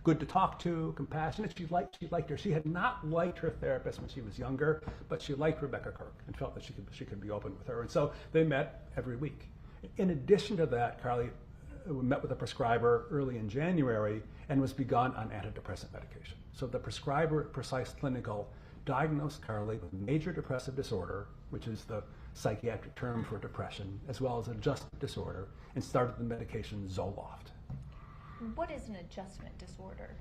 good to talk to, compassionate. She liked her. She had not liked her therapist when she was younger, but she liked Rebecca Kirk and felt that she could be open with her. And so they met every week. In addition to that, Carly met with a prescriber early in January and was begun on antidepressant medication. So the prescriber at Precise Clinical diagnosed Carly with major depressive disorder, which is the psychiatric term for depression, as well as adjustment disorder, and started the medication Zoloft. What is an adjustment disorder?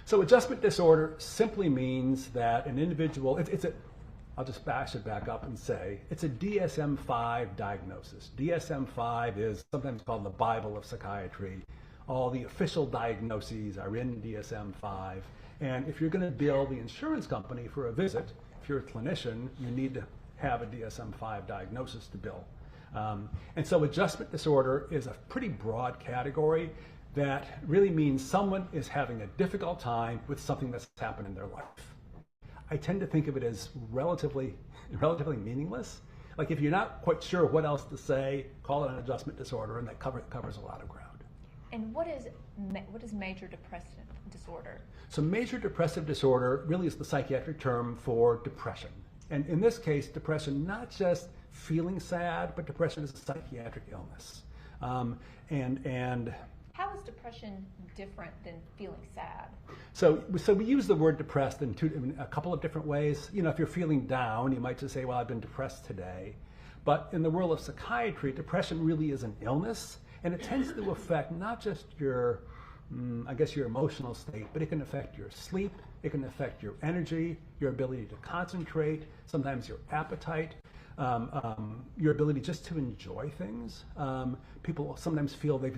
So adjustment disorder simply means that an individual, I should back up and say, it's a DSM-5 diagnosis. DSM-5 is sometimes called the Bible of psychiatry. All the official diagnoses are in DSM-5. And if you're going to bill the insurance company for a visit, if you're a clinician, you need to have a DSM-5 diagnosis to bill. And so adjustment disorder is a pretty broad category that really means someone is having a difficult time with something that's happened in their life. I tend to think of it as relatively meaningless. Like if you're not quite sure what else to say, call it an adjustment disorder, and that covers a lot of ground. And what is major depressive disorder? So major depressive disorder really is the psychiatric term for depression. And in this case, depression, not just feeling sad, but depression is a psychiatric illness. And how is depression different than feeling sad? So we use the word depressed in a couple of different ways. You know, if you're feeling down, you might just say, well, I've been depressed today. But in the world of psychiatry, depression really is an illness, and it tends to affect not just your emotional state, but it can affect your sleep, it can affect your energy, your ability to concentrate, sometimes your appetite, your ability just to enjoy things. People sometimes feel their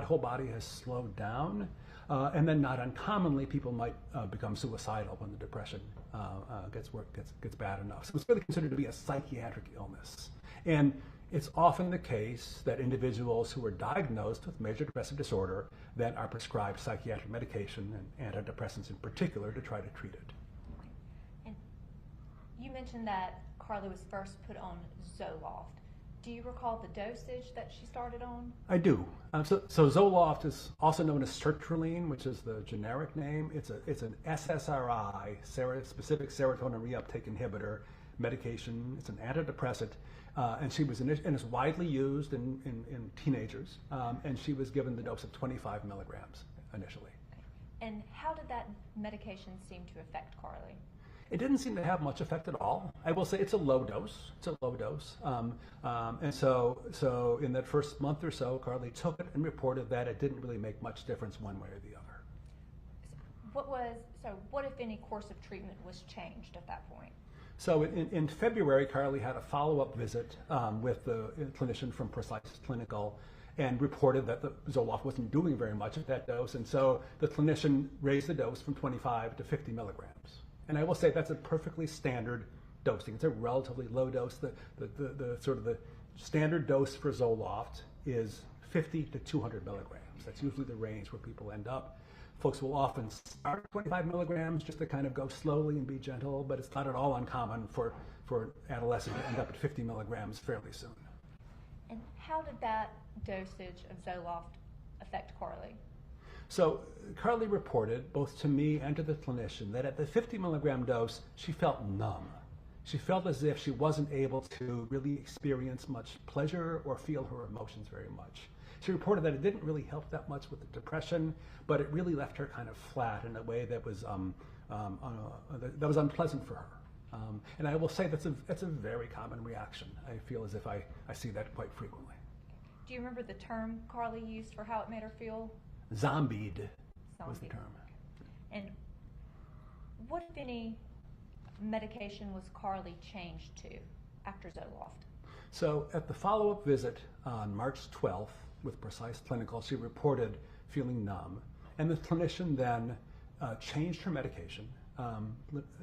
whole body has slowed down, and then not uncommonly, people might become suicidal when the depression gets bad enough. So it's really considered to be a psychiatric illness. And it's often the case that individuals who are diagnosed with major depressive disorder then are prescribed psychiatric medication and antidepressants in particular to try to treat it. And you mentioned that Carly was first put on Zoloft. Do you recall the dosage that she started on? I do. So Zoloft is also known as sertraline, which is the generic name. It's an SSRI, specific serotonin reuptake inhibitor, medication. It's an antidepressant, and she was and it's widely used in teenagers. And she was given the dose of 25 milligrams initially. And how did that medication seem to affect Carly? It didn't seem to have much effect at all. I will say it's a low dose. It's a low dose. And so in that first month or so, Carly took it and reported that it didn't really make much difference one way or the other. What if any course of treatment was changed at that point? So in February, Carly had a follow-up visit with the clinician from Precise Clinical and reported that the Zoloft wasn't doing very much at that dose. And so the clinician raised the dose from 25 to 50 milligrams. And I will say that's a perfectly standard dosing. It's a relatively low dose. The sort of the standard dose for Zoloft is 50 to 200 milligrams. That's usually the range where people end up. Folks will often start at 25 milligrams just to kind of go slowly and be gentle, but it's not at all uncommon for adolescents to end up at 50 milligrams fairly soon. And how did that dosage of Zoloft affect Carly? So Carly reported, both to me and to the clinician, that at the 50 milligram dose, she felt numb. She felt as if she wasn't able to really experience much pleasure or feel her emotions very much. She reported that it didn't really help that much with the depression, but it really left her kind of flat in a way that was unpleasant for her. And I will say that's a very common reaction. I feel as if I see that quite frequently. Do you remember the term Carly used for how it made her feel? Zombied was the term. And what, if any, medication was Carly changed to after Zoloft? So at the follow-up visit on March 12th with Precise Clinical, she reported feeling numb. And the clinician then changed her medication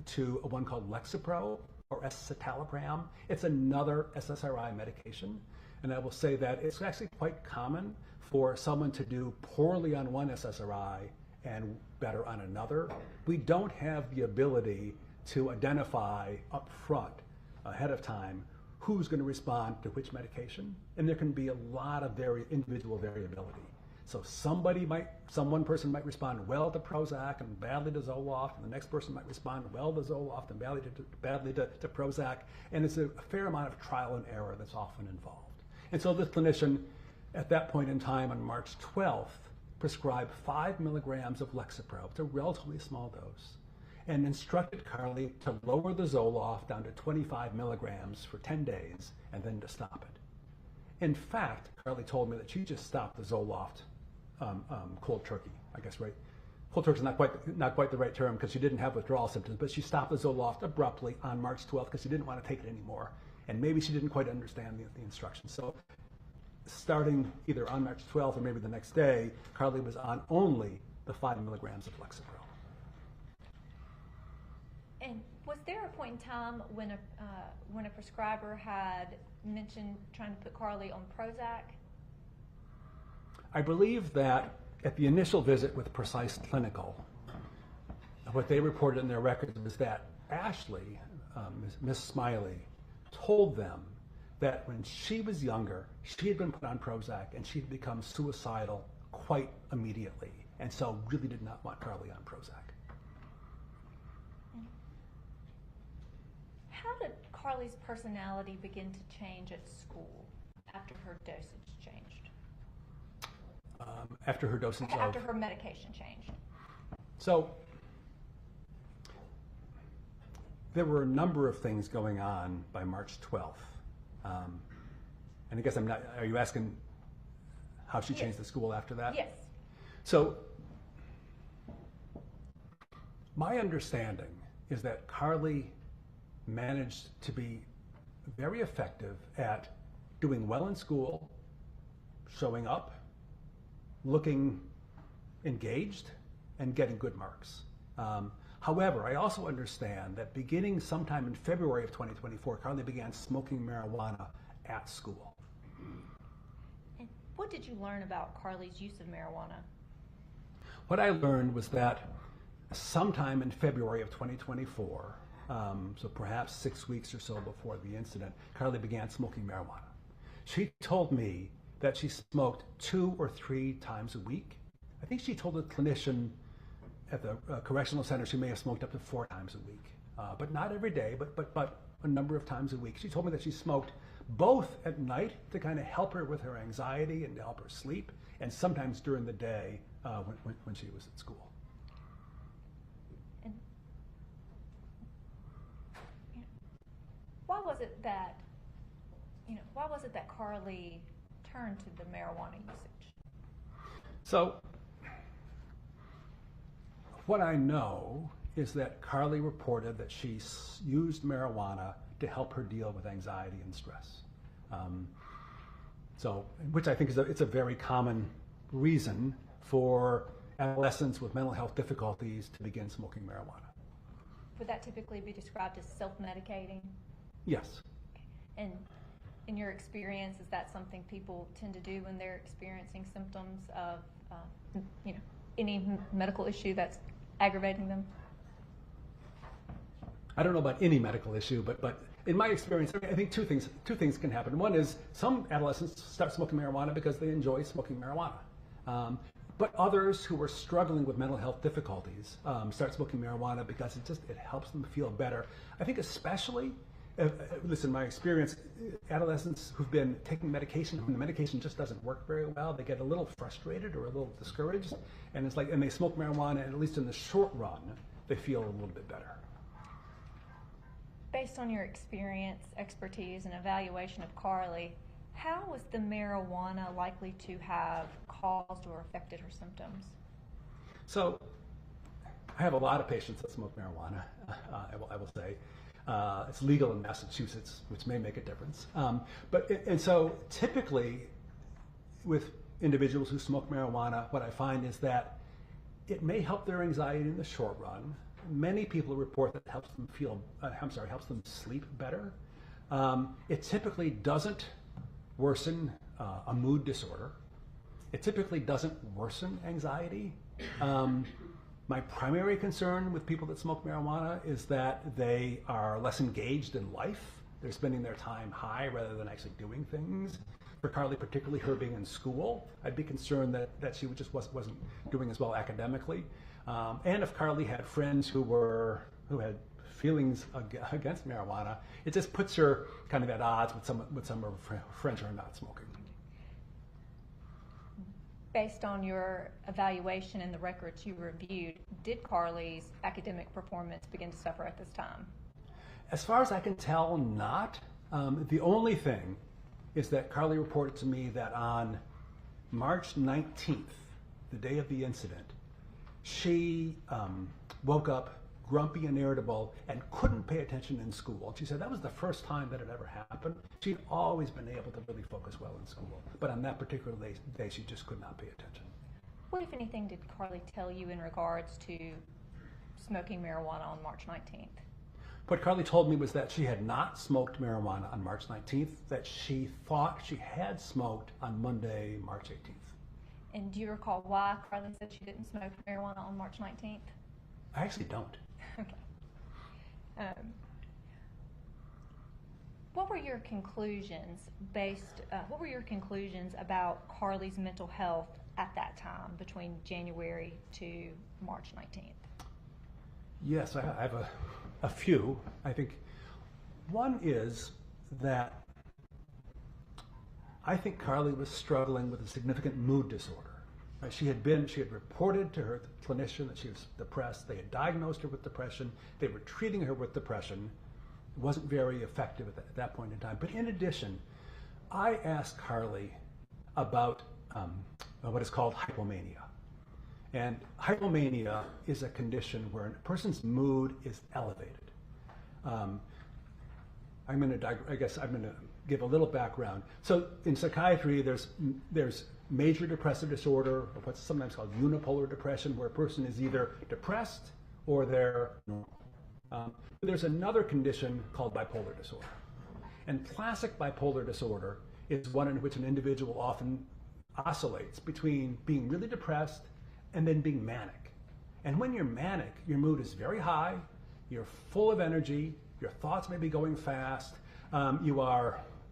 to one called Lexapro or escitalopram. It's another SSRI medication. And I will say that it's actually quite common for someone to do poorly on one SSRI and better on another. We don't have the ability to identify up front, ahead of time, who's going to respond to which medication, and there can be a lot of individual variability. So one person might respond well to Prozac and badly to Zoloft, and the next person might respond well to Zoloft and badly to Prozac, and it's a fair amount of trial and error that's often involved. And so the clinician, at that point in time on March 12th, prescribed 5 milligrams of Lexapro. It's a relatively small dose, and instructed Carly to lower the Zoloft down to 25 milligrams for 10 days and then to stop it. In fact, Carly told me that she just stopped the Zoloft cold turkey, I guess, right? Cold turkey is not quite the right term because she didn't have withdrawal symptoms, but she stopped the Zoloft abruptly on March 12th because she didn't want to take it anymore. And maybe she didn't quite understand the instructions. So starting either on March 12th or maybe the next day, Carly was on only the 5 milligrams of Lexapro. And was there a point in time when a prescriber had mentioned trying to put Carly on Prozac? I believe that at the initial visit with Precise Clinical, what they reported in their records was that Ashley, Miss Smiley, told them that when she was younger, she had been put on Prozac and she had become suicidal quite immediately, and so really did not want Carly on Prozac. How did Carly's personality begin to change at school after her dosage changed? After her dosage After her medication changed. So there were a number of things going on by March 12th. And I guess are you asking how she changed the school after that? Yes. So my understanding is that Carly managed to be very effective at doing well in school, showing up, looking engaged, and getting good marks. However, I also understand that beginning sometime in February of 2024, Carly began smoking marijuana at school. And what did you learn about Carly's use of marijuana? What I learned was that sometime in February of 2024, so perhaps 6 weeks or so before the incident, Carly began smoking marijuana. She told me that she smoked 2 or 3 times a week. I think she told the clinician at the correctional center she may have smoked up to 4 times a week, but not every day, but a number of times a week. She told me that she smoked both at night to kind of help her with her anxiety and to help her sleep, and sometimes during the day when she was at school. And why was it that Carly turned to the marijuana usage? So what I know is that Carly reported that she used marijuana to help her deal with anxiety and stress. Which I think it's a very common reason for adolescents with mental health difficulties to begin smoking marijuana. Would that typically be described as self-medicating? Yes. And in your experience, is that something people tend to do when they're experiencing symptoms of, any medical issue that's aggravating them? I don't know about any medical issue, but in my experience, I think two things can happen. One is some adolescents start smoking marijuana because they enjoy smoking marijuana. But others who are struggling with mental health difficulties start smoking marijuana because it helps them feel better. I think especially, listen, my experience, adolescents who've been taking medication, when the medication just doesn't work very well, they get a little frustrated or a little discouraged, and they smoke marijuana, and at least in the short run, they feel a little bit better. Based on your experience, expertise, and evaluation of Carly, how was the marijuana likely to have caused or affected her symptoms? So, I have a lot of patients that smoke marijuana, I will say. It's legal in Massachusetts, which may make a difference. So typically, with individuals who smoke marijuana, what I find is that it may help their anxiety in the short run. Many people report that it helps them helps them sleep better. It typically doesn't worsen a mood disorder. It typically doesn't worsen anxiety. My primary concern with people that smoke marijuana is that they are less engaged in life. They're spending their time high rather than actually doing things. For Carly, particularly her being in school, I'd be concerned that she just wasn't doing as well academically. And if Carly had friends who had feelings against marijuana, it just puts her kind of at odds with some of her friends who are not smoking. Based on your evaluation and the records you reviewed, did Carly's academic performance begin to suffer at this time? As far as I can tell, not. The only thing is that Carly reported to me that on March 19th, the day of the incident, she woke up grumpy and irritable and couldn't pay attention in school. She said that was the first time that it ever happened. She'd always been able to really focus well in school, but on that particular day she just could not pay attention. What, if anything, did Carly tell you in regards to smoking marijuana on March 19th? What Carly told me was that she had not smoked marijuana on March 19th, that she thought she had smoked on Monday, March 18th. And do you recall why Carly said she didn't smoke marijuana on March 19th? I actually don't. Okay. What were your conclusions about Carly's mental health at that time, between January to March 19th? Yes, I have a few. I think one is that I think Carly was struggling with a significant mood disorder. She had reported to her clinician that she was depressed. They had diagnosed her with depression. They were treating her with depression. It wasn't very effective at that point in time. But in addition, I asked Carly about what is called hypomania. And hypomania is a condition where a person's mood is elevated. I'm going to give a little background. So in psychiatry, there's major depressive disorder, or what's sometimes called unipolar depression, where a person is either depressed or they're normal. There's another condition called bipolar disorder. And classic bipolar disorder is one in which an individual often oscillates between being really depressed and then being manic. And when you're manic, your mood is very high, you're full of energy, your thoughts may be going fast,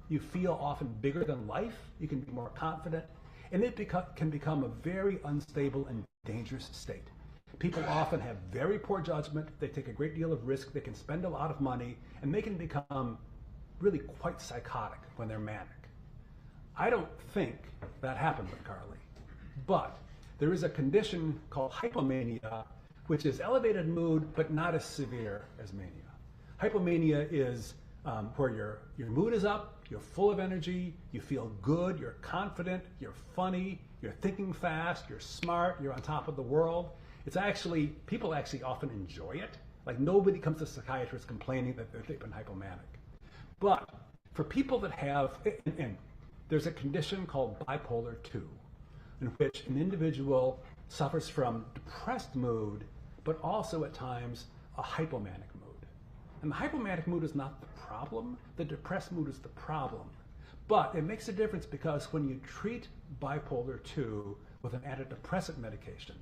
you feel often bigger than life, you can be more confident, and it can become a very unstable and dangerous state. People often have very poor judgment, they take a great deal of risk, they can spend a lot of money, and they can become really quite psychotic when they're manic. I don't think that happened with Carly, but there is a condition called hypomania, which is elevated mood, but not as severe as mania. Hypomania is where your mood is up, you're full of energy, you feel good, you're confident, you're funny, you're thinking fast, you're smart, you're on top of the world. It's actually, people actually often enjoy it. Like nobody comes to psychiatrists complaining that they've been hypomanic. But for people that have, and there's a condition called bipolar 2, in which an individual suffers from depressed mood, but also at times a hypomanic mood. And the hypomanic mood is not the problem, the depressed mood is the problem. But it makes a difference because when you treat bipolar 2 with an antidepressant medication,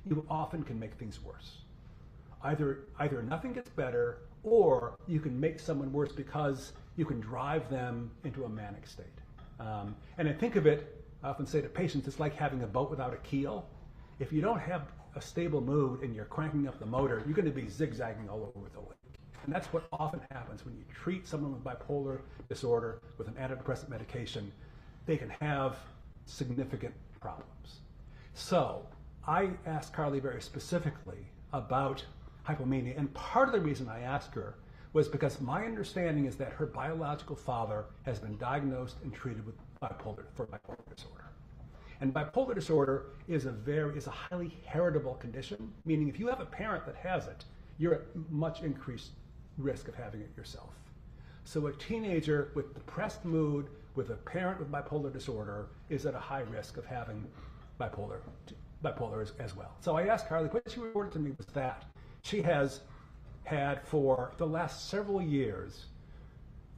you often can make things worse. Either nothing gets better, or you can make someone worse because you can drive them into a manic state. And I think of it, I often say to patients, it's like having a boat without a keel. If you don't have a stable mood and you're cranking up the motor, you're going to be zigzagging all over the lake. And that's what often happens when you treat someone with bipolar disorder with an antidepressant medication. They can have significant problems. So I asked Carly very specifically about hypomania, and part of the reason I asked her was because my understanding is that her biological father has been diagnosed and treated with bipolar disorder. And bipolar disorder is a highly heritable condition, meaning if you have a parent that has it, you're at much increased risk of having it yourself. So a teenager with depressed mood with a parent with bipolar disorder is at a high risk of having bipolar as well. So I asked Carly, what she reported to me was that she has had for the last several years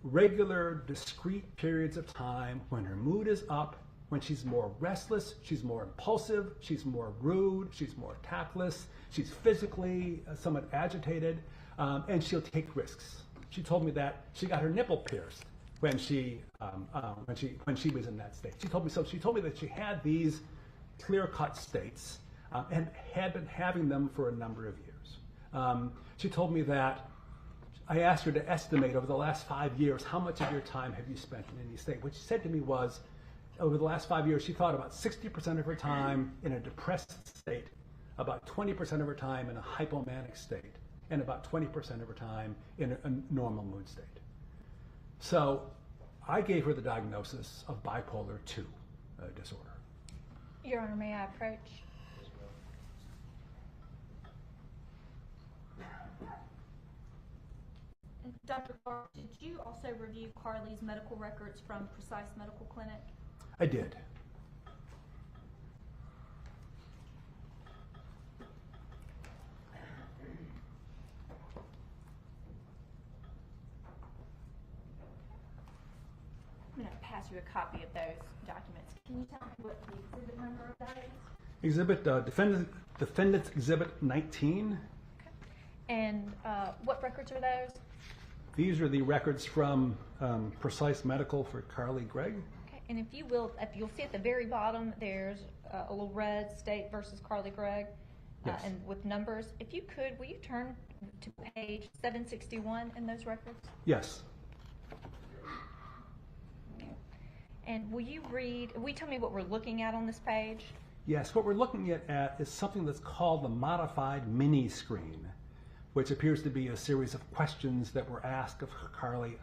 regular, discrete periods of time when her mood is up, when she's more restless, she's more impulsive, she's more rude, she's more tactless, she's physically somewhat agitated, and she'll take risks. She told me that she got her nipple pierced when she was in that state. She told me that she had these clear-cut states and had been having them for a number of years. She told me that I asked her to estimate over the last 5 years, how much of your time have you spent in any state? What she said to me was, over the last 5 years, she thought about 60% of her time in a depressed state, about 20% of her time in a hypomanic state, and about 20% of her time in a normal mood state. So I gave her the diagnosis of bipolar 2 disorder. Your Honor, may I approach? Dr. Clark, did you also review Carly's medical records from Precise Medical Clinic? I did. I'm going to pass you a copy of those documents. Can you tell me what the exhibit number of that is? Exhibit, Defendant's Exhibit 19. Okay. And what records are those? These are the records from Precise Medical for Carly Gregg. Okay. And if you'll see at the very bottom, there's a little red state versus Carly Gregg, Yes. and with numbers. If you could, will you turn to page 761 in those records? Yes. And will you tell me what we're looking at on this page? Yes, what we're looking at is something that's called the modified mini screen, which appears to be a series of questions that were asked of Carly,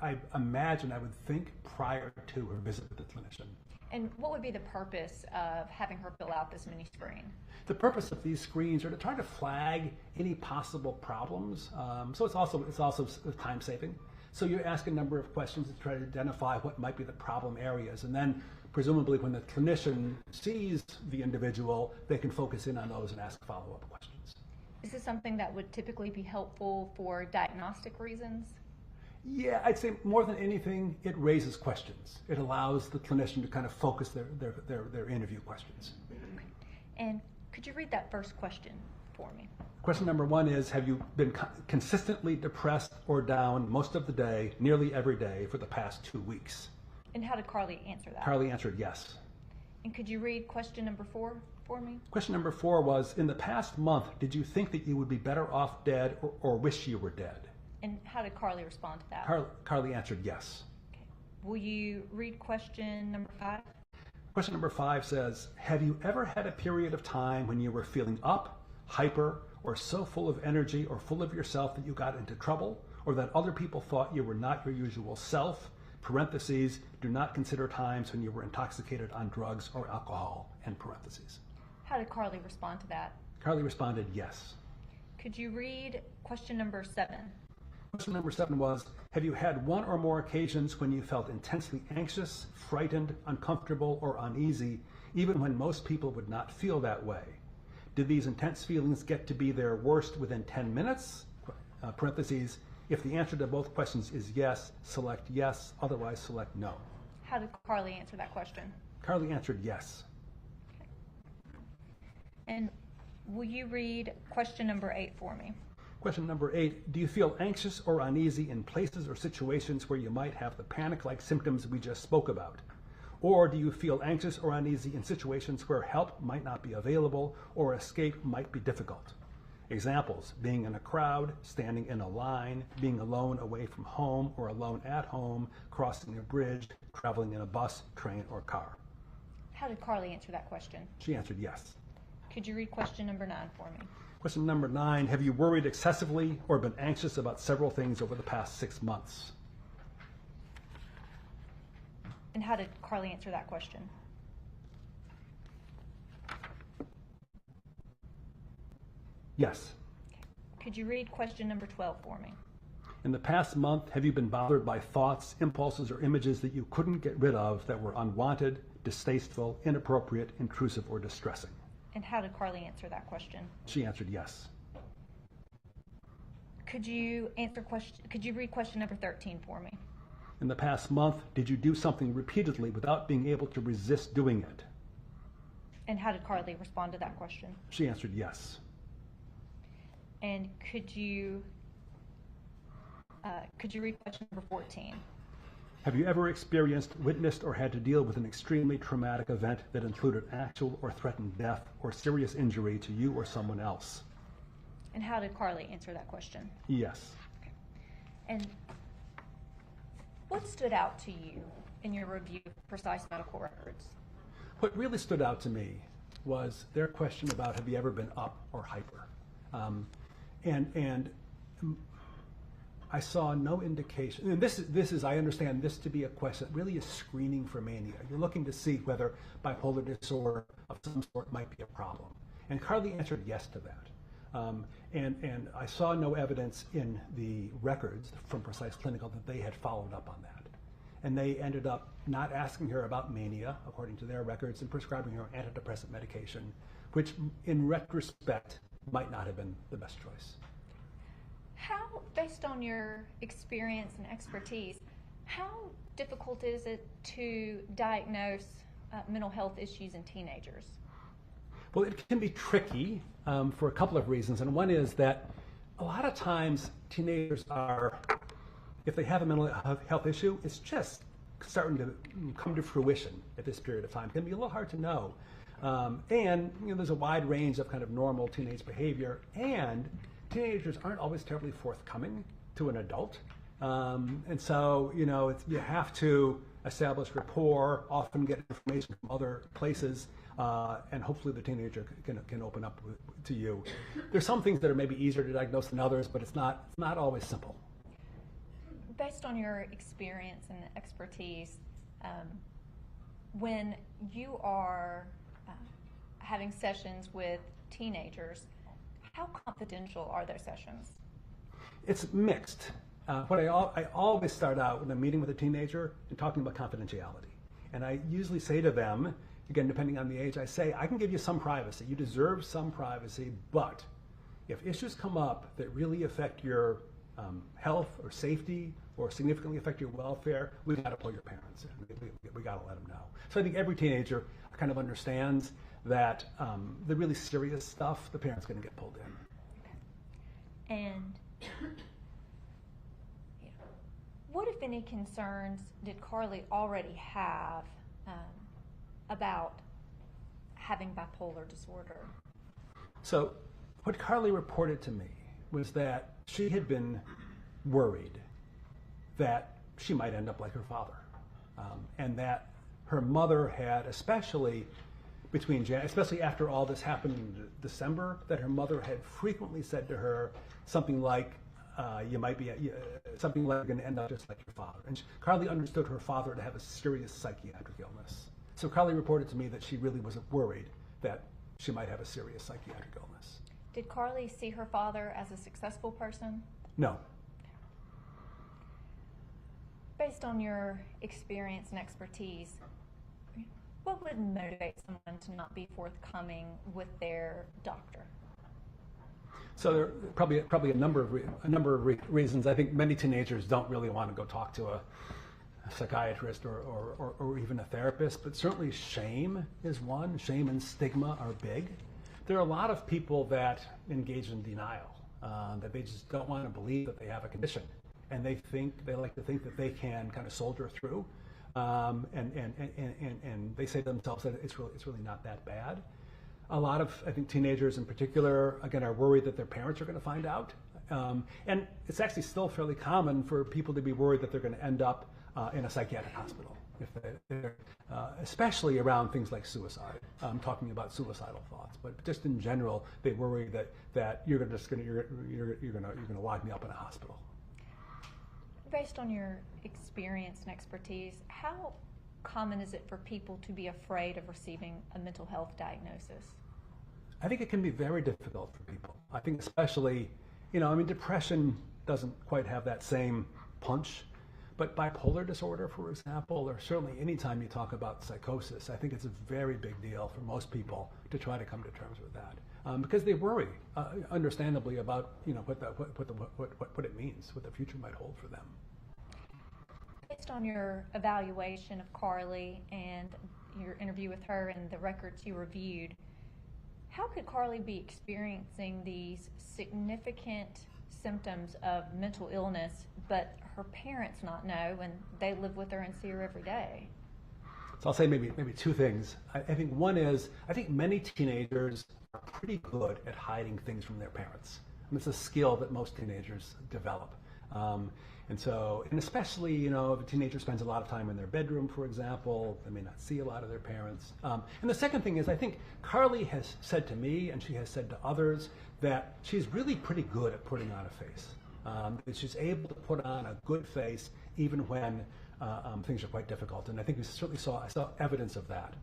I imagine, I would think, prior to her visit with the clinician. And what would be the purpose of having her fill out this mini screen? The purpose of these screens are to try to flag any possible problems. So it's also time saving. So you ask a number of questions to try to identify what might be the problem areas, and then presumably when the clinician sees the individual, they can focus in on those and ask follow-up questions. Is this something that would typically be helpful for diagnostic reasons? Yeah, I'd say more than anything, it raises questions. It allows the clinician to kind of focus their interview questions. Okay. And could you read that first question for me? Question number 1 is, have you been consistently depressed or down most of the day, nearly every day, for the past 2 weeks? And how did Carly answer that? Carly answered yes. And could you read question number 4? for me. Question number 4 was, in the past month, did you think that you would be better off dead or wish you were dead? And how did Carly respond to that? Carly answered yes. Will you read question number 5? Question number 5 says, have you ever had a period of time when you were feeling up, hyper, or so full of energy or full of yourself that you got into trouble, or that other people thought you were not your usual self? Parentheses, do not consider times when you were intoxicated on drugs or alcohol, end parentheses. How did Carly respond to that? Carly responded yes. Could you read question number 7? Question number 7 was, have you had one or more occasions when you felt intensely anxious, frightened, uncomfortable, or uneasy, even when most people would not feel that way? Did these intense feelings get to be their worst within 10 minutes? Parentheses, if the answer to both questions is yes, select yes, otherwise select no. How did Carly answer that question? Carly answered yes. And will you read question number 8 for me? Question number 8, do you feel anxious or uneasy in places or situations where you might have the panic-like symptoms we just spoke about? Or do you feel anxious or uneasy in situations where help might not be available or escape might be difficult? Examples, being in a crowd, standing in a line, being alone away from home or alone at home, crossing a bridge, traveling in a bus, train, or car. How did Carly answer that question? She answered yes. Could you read question number 9 for me? Question number 9, have you worried excessively or been anxious about several things over the past 6 months? And how did Carly answer that question? Yes. Could you read question number 12 for me? In the past month, have you been bothered by thoughts, impulses, or images that you couldn't get rid of that were unwanted, distasteful, inappropriate, intrusive, or distressing? And how did Carly answer that question? She answered yes. Could you read question number 13 for me? In the past month, did you do something repeatedly without being able to resist doing it? And how did Carly respond to that question? She answered yes. And could you read question number 14? Have you ever experienced, witnessed, or had to deal with an extremely traumatic event that included actual or threatened death or serious injury to you or someone else? And how did Carly answer that question? Yes. Okay. And what stood out to you in your review of precise medical records? What really stood out to me was their question about have you ever been up or hyper? And I saw no indication, and this is, I understand this to be a question that really is screening for mania. You're looking to see whether bipolar disorder of some sort might be a problem. And Carly answered yes to that. And I saw no evidence in the records from Precise Clinical that they had followed up on that. And they ended up not asking her about mania, according to their records, and prescribing her antidepressant medication, which in retrospect might not have been the best choice. How, based on your experience and expertise, how difficult is it to diagnose mental health issues in teenagers? Well, it can be tricky for a couple of reasons, and one is that a lot of times teenagers are, if they have a mental health issue, it's just starting to come to fruition at this period of time. It can be a little hard to know. And there's a wide range of kind of normal teenage behavior, and teenagers aren't always terribly forthcoming to an adult. And so, you have to establish rapport, often get information from other places, and hopefully the teenager can open up to you. There's some things that are maybe easier to diagnose than others, but it's not always simple. Based on your experience and expertise, when you are having sessions with teenagers, how confidential are those sessions? It's mixed. What I always start out when I'm meeting with a teenager and talking about confidentiality. And I usually say to them, again, depending on the age, I say, I can give you some privacy. You deserve some privacy, but if issues come up that really affect your health or safety or significantly affect your welfare, we've got to pull your parents in. We got to let them know. So I think every teenager kind of understands that the really serious stuff, the parent's going to get pulled in. And what, if any, concerns did Carly already have about having bipolar disorder? So what Carly reported to me was that she had been worried that she might end up like her father, and that her mother had, especially after all this happened in December, that her mother had frequently said to her something like, "You might be, something like you're going to end up just like your father." And Carly understood her father to have a serious psychiatric illness. So Carly reported to me that she really was worried that she might have a serious psychiatric illness. Did Carly see her father as a successful person? No. Based on your experience and expertise, what would motivate someone to not be forthcoming with their doctor? So there are probably a number of reasons. I think many teenagers don't really want to go talk to a psychiatrist or even a therapist, but certainly shame is one. Shame and stigma are big. There are a lot of people that engage in denial, that they just don't want to believe that they have a condition, and they like to think that they can kind of soldier through, and they say to themselves that it's really not that bad. A lot of, I think, teenagers in particular, again, are worried that their parents are going to find out, and it's actually still fairly common for people to be worried that they're going to end up in a psychiatric hospital, especially around things like suicide. I'm talking about suicidal thoughts, but just in general, they worry that you're going to lock me up in a hospital. Based on your experience and expertise, how common is it for people to be afraid of receiving a mental health diagnosis? I think it can be very difficult for people. I think especially, depression doesn't quite have that same punch, but bipolar disorder, for example, or certainly anytime you talk about psychosis, I think it's a very big deal for most people to try to come to terms with that, because they worry, understandably, about what it means, what the future might hold for them. Based on your evaluation of Carly and your interview with her and the records you reviewed, how could Carly be experiencing these significant symptoms of mental illness, but her parents not know, and they live with her and see her every day? So I'll say maybe two things. I think one is, I think many teenagers are pretty good at hiding things from their parents. And it's a skill that most teenagers develop. And especially, if a teenager spends a lot of time in their bedroom, for example, they may not see a lot of their parents. And the second thing is, I think Carly has said to me, and she has said to others, that she's really pretty good at putting on a face. That she's able to put on a good face even when things are quite difficult. And I think I saw evidence of that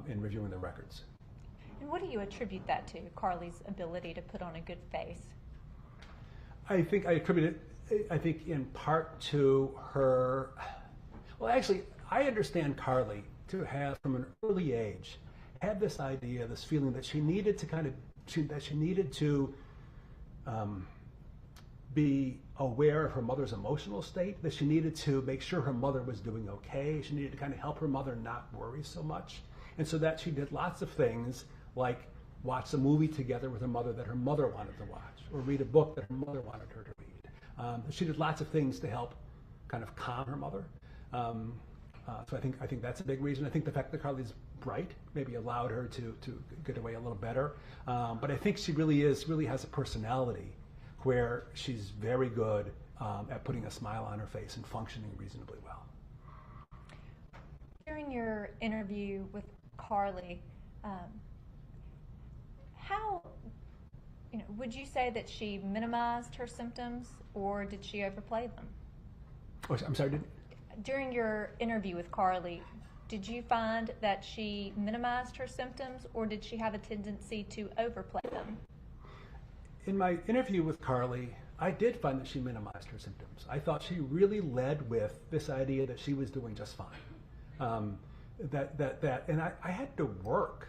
in reviewing the records. And what do you attribute that to, Carly's ability to put on a good face? I think I attribute it, in part to her. Well, actually, I understand Carly to have, from an early age, had this idea, this feeling that she needed to be aware of her mother's emotional state, that she needed to make sure her mother was doing okay. She needed to kind of help her mother not worry so much. And so that she did lots of things like watch a movie together with her mother that her mother wanted to watch, or read a book that her mother wanted her to read. She did lots of things to help kind of calm her mother. So I think that's a big reason. I think the fact that Carly's bright maybe allowed her to get away a little better. But I think she really has a personality where she's very good at putting a smile on her face and functioning reasonably well. During your interview with Carly, how, would you say that she minimized her symptoms, or did she overplay them? Oh, I'm sorry, During your interview with Carly, did you find that she minimized her symptoms, or did she have a tendency to overplay them? In my interview with Carly, I did find that she minimized her symptoms. I thought she really led with this idea that she was doing just fine. And I had to work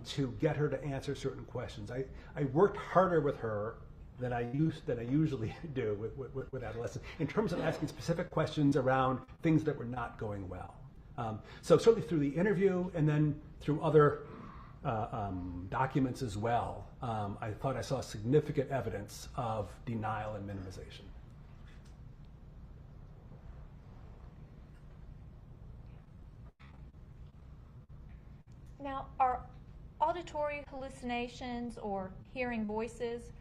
to get her to answer certain questions. I worked harder with her than I usually do with adolescents in terms of asking specific questions around things that were not going well. So certainly through the interview and then through other documents as well, I thought I saw significant evidence of denial and minimization. Now, are auditory hallucinations or hearing voices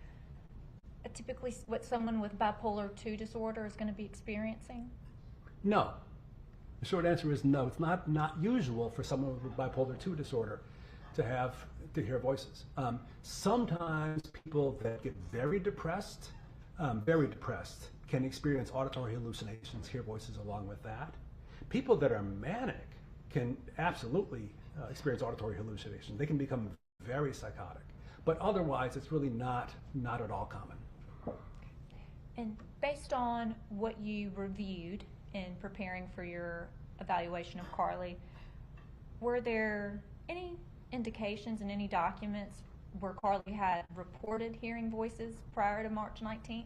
typically what someone with bipolar II disorder is going to be experiencing? No. The short answer is no. It's not usual for someone with bipolar II disorder to hear voices. Sometimes people that get very depressed, can experience auditory hallucinations, hear voices along with that. People that are manic can absolutely experience auditory hallucinations. They can become very psychotic. But otherwise, it's really not at all common. And based on what you reviewed in preparing for your evaluation of Carly, were there any indications in any documents where Carly had reported hearing voices prior to March 19th?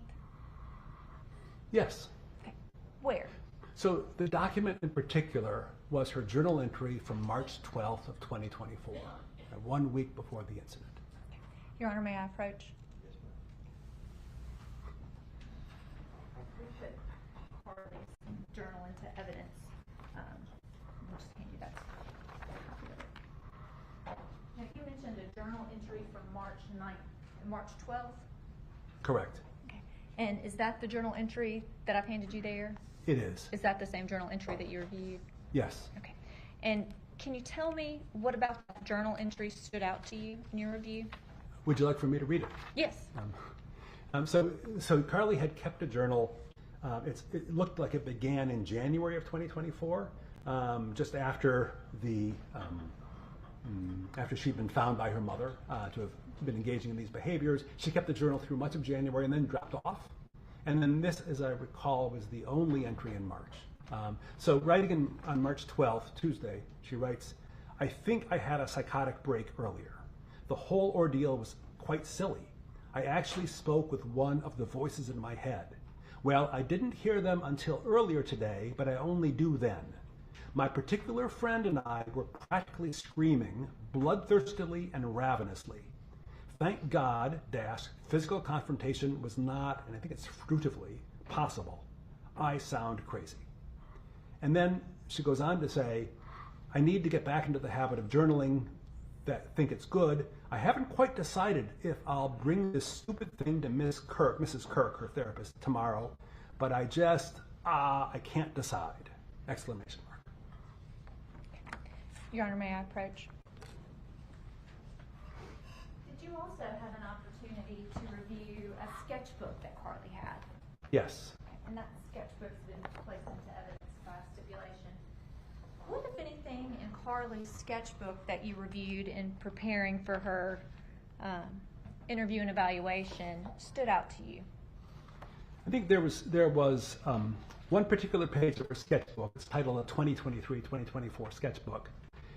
Yes. Okay. Where? So the document in particular was her journal entry from March 12th of 2024, 1 week before the incident. Your Honor, may I approach? We put Carly's journal into evidence. We'll just hand you that copy of it. Now, you mentioned a journal entry from March 12th? Correct. Okay. And is that the journal entry that I've handed you there? It is. Is that the same journal entry that you reviewed? Yes. Okay. And can you tell me what about that journal entry stood out to you in your review? Would you like for me to read it? Yes. So Carly had kept a journal. It looked like it began in January of 2024, just after after she'd been found by her mother to have been engaging in these behaviors. She kept the journal through much of January and then dropped off. And then this, as I recall, was the only entry in March. So writing on March 12th, Tuesday, she writes, "I think I had a psychotic break earlier. The whole ordeal was quite silly. I actually spoke with one of the voices in my head. Well, I didn't hear them until earlier today, but I only do then. My particular friend and I were practically screaming, bloodthirstily and ravenously. Thank God, physical confrontation was not, and I think it's fruitively, possible. I sound crazy." And then she goes on to say, "I need to get back into the habit of journaling, think it's good. I haven't quite decided if I'll bring this stupid thing to Mrs. Kirk, her therapist, tomorrow, but I can't decide!" Exclamation mark. Your Honor, may I approach? Did you also have an opportunity to review a sketchbook that Carly had? Yes. And that sketchbook's been placed into evidence by stipulation. What, if anything, in Carly's sketchbook that you reviewed in preparing for her interview and evaluation stood out to you? I think there was one particular page of her sketchbook. It's titled a 2023-2024 sketchbook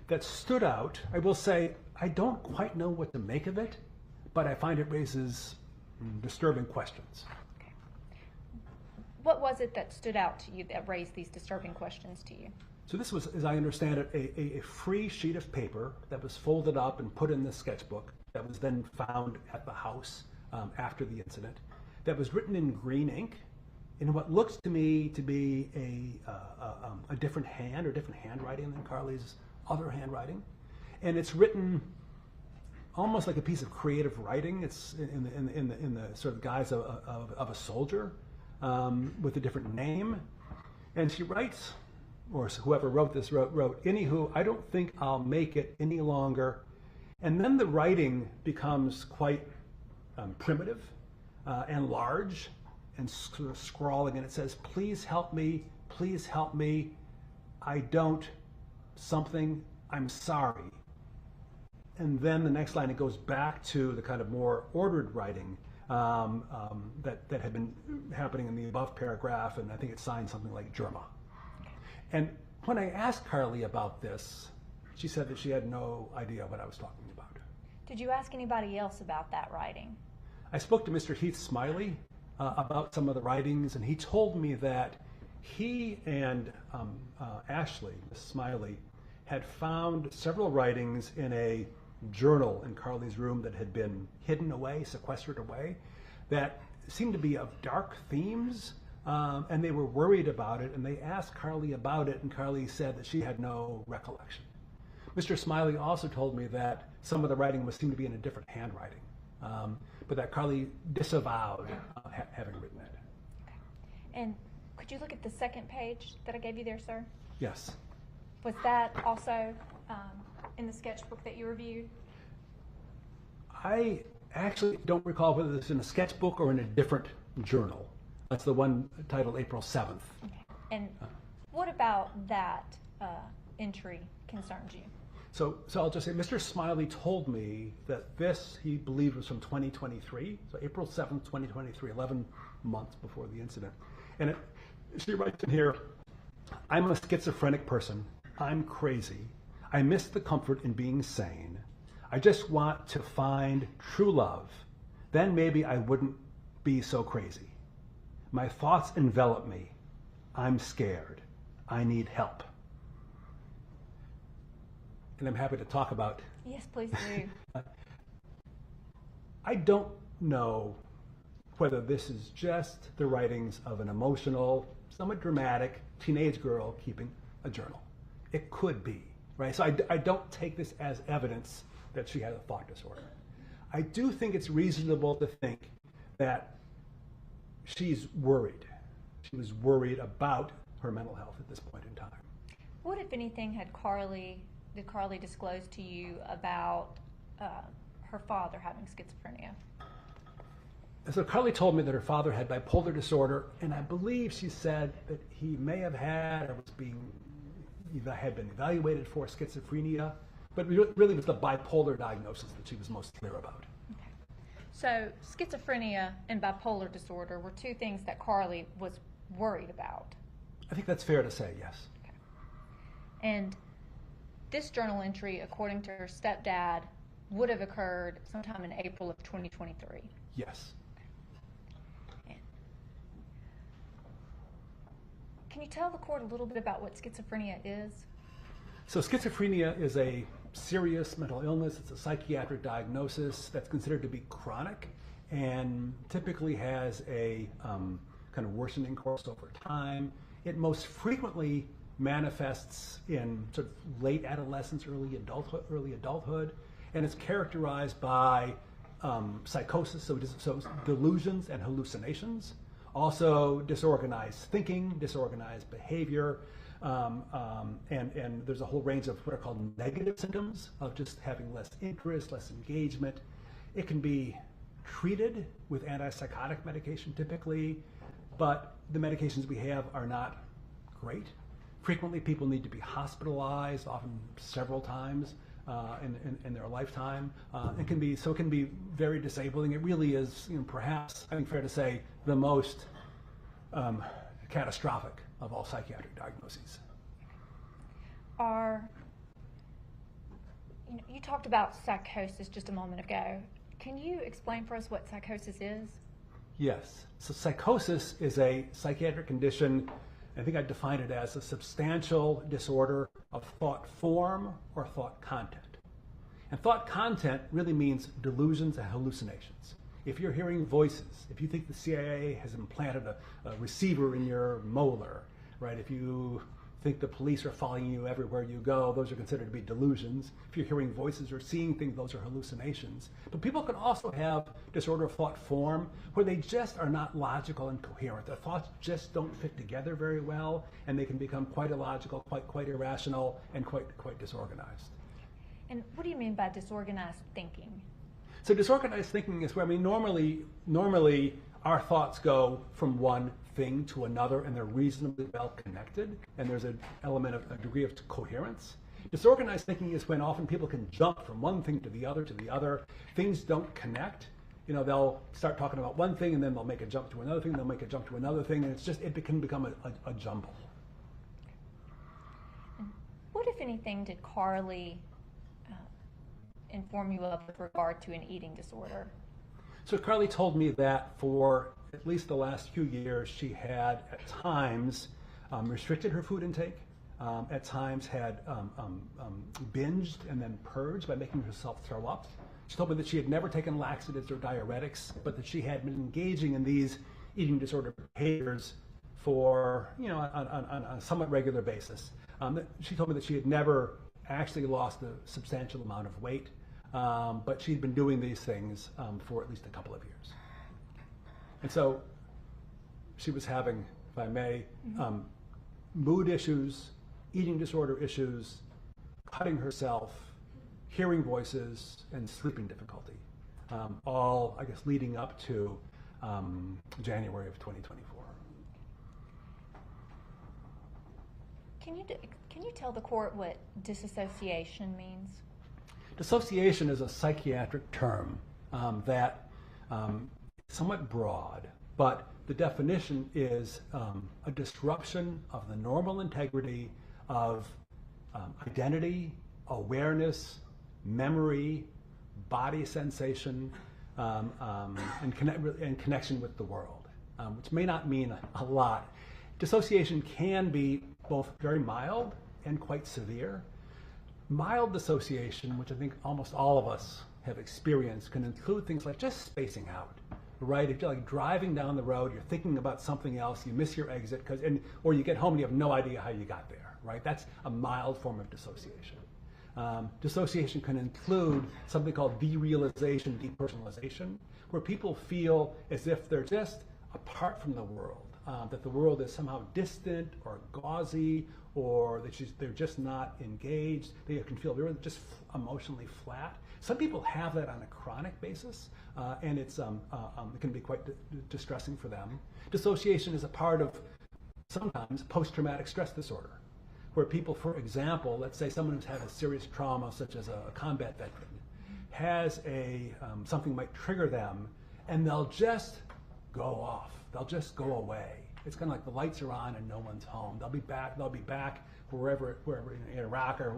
that stood out. I will say I don't quite know what to make of it, but I find it raises disturbing questions. Okay. What was it that stood out to you that raised these disturbing questions to you? So this was, as I understand it, a free sheet of paper that was folded up and put in the sketchbook that was then found at the house after the incident, that was written in green ink in what looks to me to be a different hand or different handwriting than Carly's other handwriting. And it's written almost like a piece of creative writing. It's in the sort of guise of a soldier with a different name. And she writes, or whoever wrote this wrote, "Anywho, I don't think I'll make it any longer." And then the writing becomes quite primitive and large and sort of scrawling, and it says, please help me, I don't something, I'm sorry." And then the next line, it goes back to the kind of more ordered writing that had been happening in the above paragraph, and I think it signed something like Germa. And when I asked Carly about this, she said that she had no idea what I was talking about. Did you ask anybody else about that writing? I spoke to Mr. Heath Smiley about some of the writings, and he told me that he and Ashley, Miss Smiley, had found several writings in a journal in Carly's room that had been hidden away, sequestered away, that seemed to be of dark themes. And they were worried about it, and they asked Carly about it, and Carly said that she had no recollection. Mr. Smiley also told me that some of the writing seemed to be in a different handwriting, but that Carly disavowed having written it. Okay. And could you look at the second page that I gave you there, sir? Yes. Was that also in the sketchbook that you reviewed? I actually don't recall whether it's in a sketchbook or in a different journal. That's the one titled April 7th. Okay. And what about that entry concerns you? So I'll just say, Mr. Smiley told me that this, he believed, was from 2023, so April 7th, 2023, 11 months before the incident. And she writes in here, I'm a schizophrenic person. I'm crazy. I miss the comfort in being sane. I just want to find true love. Then maybe I wouldn't be so crazy. My thoughts envelop me. I'm scared. I need help. And I'm happy to talk about. Yes, please do. I don't know whether this is just the writings of an emotional, somewhat dramatic teenage girl keeping a journal. It could be, right? So I don't take this as evidence that she had a thought disorder. I do think it's reasonable to think that she's worried. She was worried about her mental health at this point in time. What, if anything, did Carly disclose to you about her father having schizophrenia? So Carly told me that her father had bipolar disorder, and I believe she said that he may have had or had been evaluated for schizophrenia, but really it was the bipolar diagnosis that she was most clear about. Okay. So schizophrenia and bipolar disorder were two things that Carly was worried about. I think that's fair to say, yes. Okay. And this journal entry, according to her stepdad, would have occurred sometime in April of 2023. Yes. Can you tell the court a little bit about what schizophrenia is? So schizophrenia is a serious mental illness. It's a psychiatric diagnosis that's considered to be chronic and typically has a kind of worsening course over time. It most frequently manifests in sort of late adolescence, early adulthood, and it's characterized by psychosis, so delusions and hallucinations. Also disorganized thinking, disorganized behavior, and there's a whole range of what are called negative symptoms of just having less interest, less engagement. It can be treated with antipsychotic medication typically, but the medications we have are not great. Frequently people need to be hospitalized, often several times in their lifetime. It can be very disabling. It really is, perhaps, I think fair to say, the most catastrophic of all psychiatric diagnoses. You talked about psychosis just a moment ago. Can you explain for us what psychosis is? Yes. So psychosis is a psychiatric condition. I think I define it as a substantial disorder of thought form or thought content. And thought content really means delusions and hallucinations. If you're hearing voices, if you think the CIA has implanted a receiver in your molar, right? If you think the police are following you everywhere you go, those are considered to be delusions. If you're hearing voices or seeing things, those are hallucinations. But people can also have disorder of thought form where they just are not logical and coherent. Their thoughts just don't fit together very well, and they can become quite illogical, quite irrational, and quite disorganized. And what do you mean by disorganized thinking? So disorganized thinking is where, normally our thoughts go from one thing to another, and they're reasonably well connected, and there's an element of a degree of coherence. Disorganized thinking is when often people can jump from one thing to the other. Things don't connect. They'll start talking about one thing, and then they'll make a jump to another thing, they'll make a jump to another thing, and it can become a jumble. And what, if anything, did Carly inform you of with regard to an eating disorder? So Carly told me that for at least the last few years, she had at times restricted her food intake, at times had binged and then purged by making herself throw up. She told me that she had never taken laxatives or diuretics, but that she had been engaging in these eating disorder behaviors for, on a somewhat regular basis. She told me that she had never actually lost a substantial amount of weight, but she'd been doing these things for at least a couple of years. And so she was having, if I may, mood issues, eating disorder issues, cutting herself, hearing voices, and sleeping difficulty, all, I guess, leading up to January of 2024. Can you tell the court what disassociation means? Dissociation is a psychiatric term that is somewhat broad, but the definition is a disruption of the normal integrity of identity, awareness, memory, body sensation, and connection with the world, which may not mean a lot. Dissociation can be both very mild and quite severe. Mild dissociation, which I think almost all of us have experienced, can include things like just spacing out, right? If you're like driving down the road, you're thinking about something else, you miss your exit, or you get home and you have no idea how you got there, right? That's a mild form of dissociation. Dissociation can include something called derealization, depersonalization, where people feel as if they're just apart from the world, that the world is somehow distant or gauzy, or that they're just not engaged. They can feel they're just emotionally flat. Some people have that on a chronic basis, and it can be quite distressing for them. Dissociation is a part of sometimes post-traumatic stress disorder, where people, for example, let's say someone who's had a serious trauma, such as a combat veteran, has something might trigger them, and they'll just go off. They'll just go away. It's kind of like the lights are on and no one's home. They'll be back wherever in Iraq or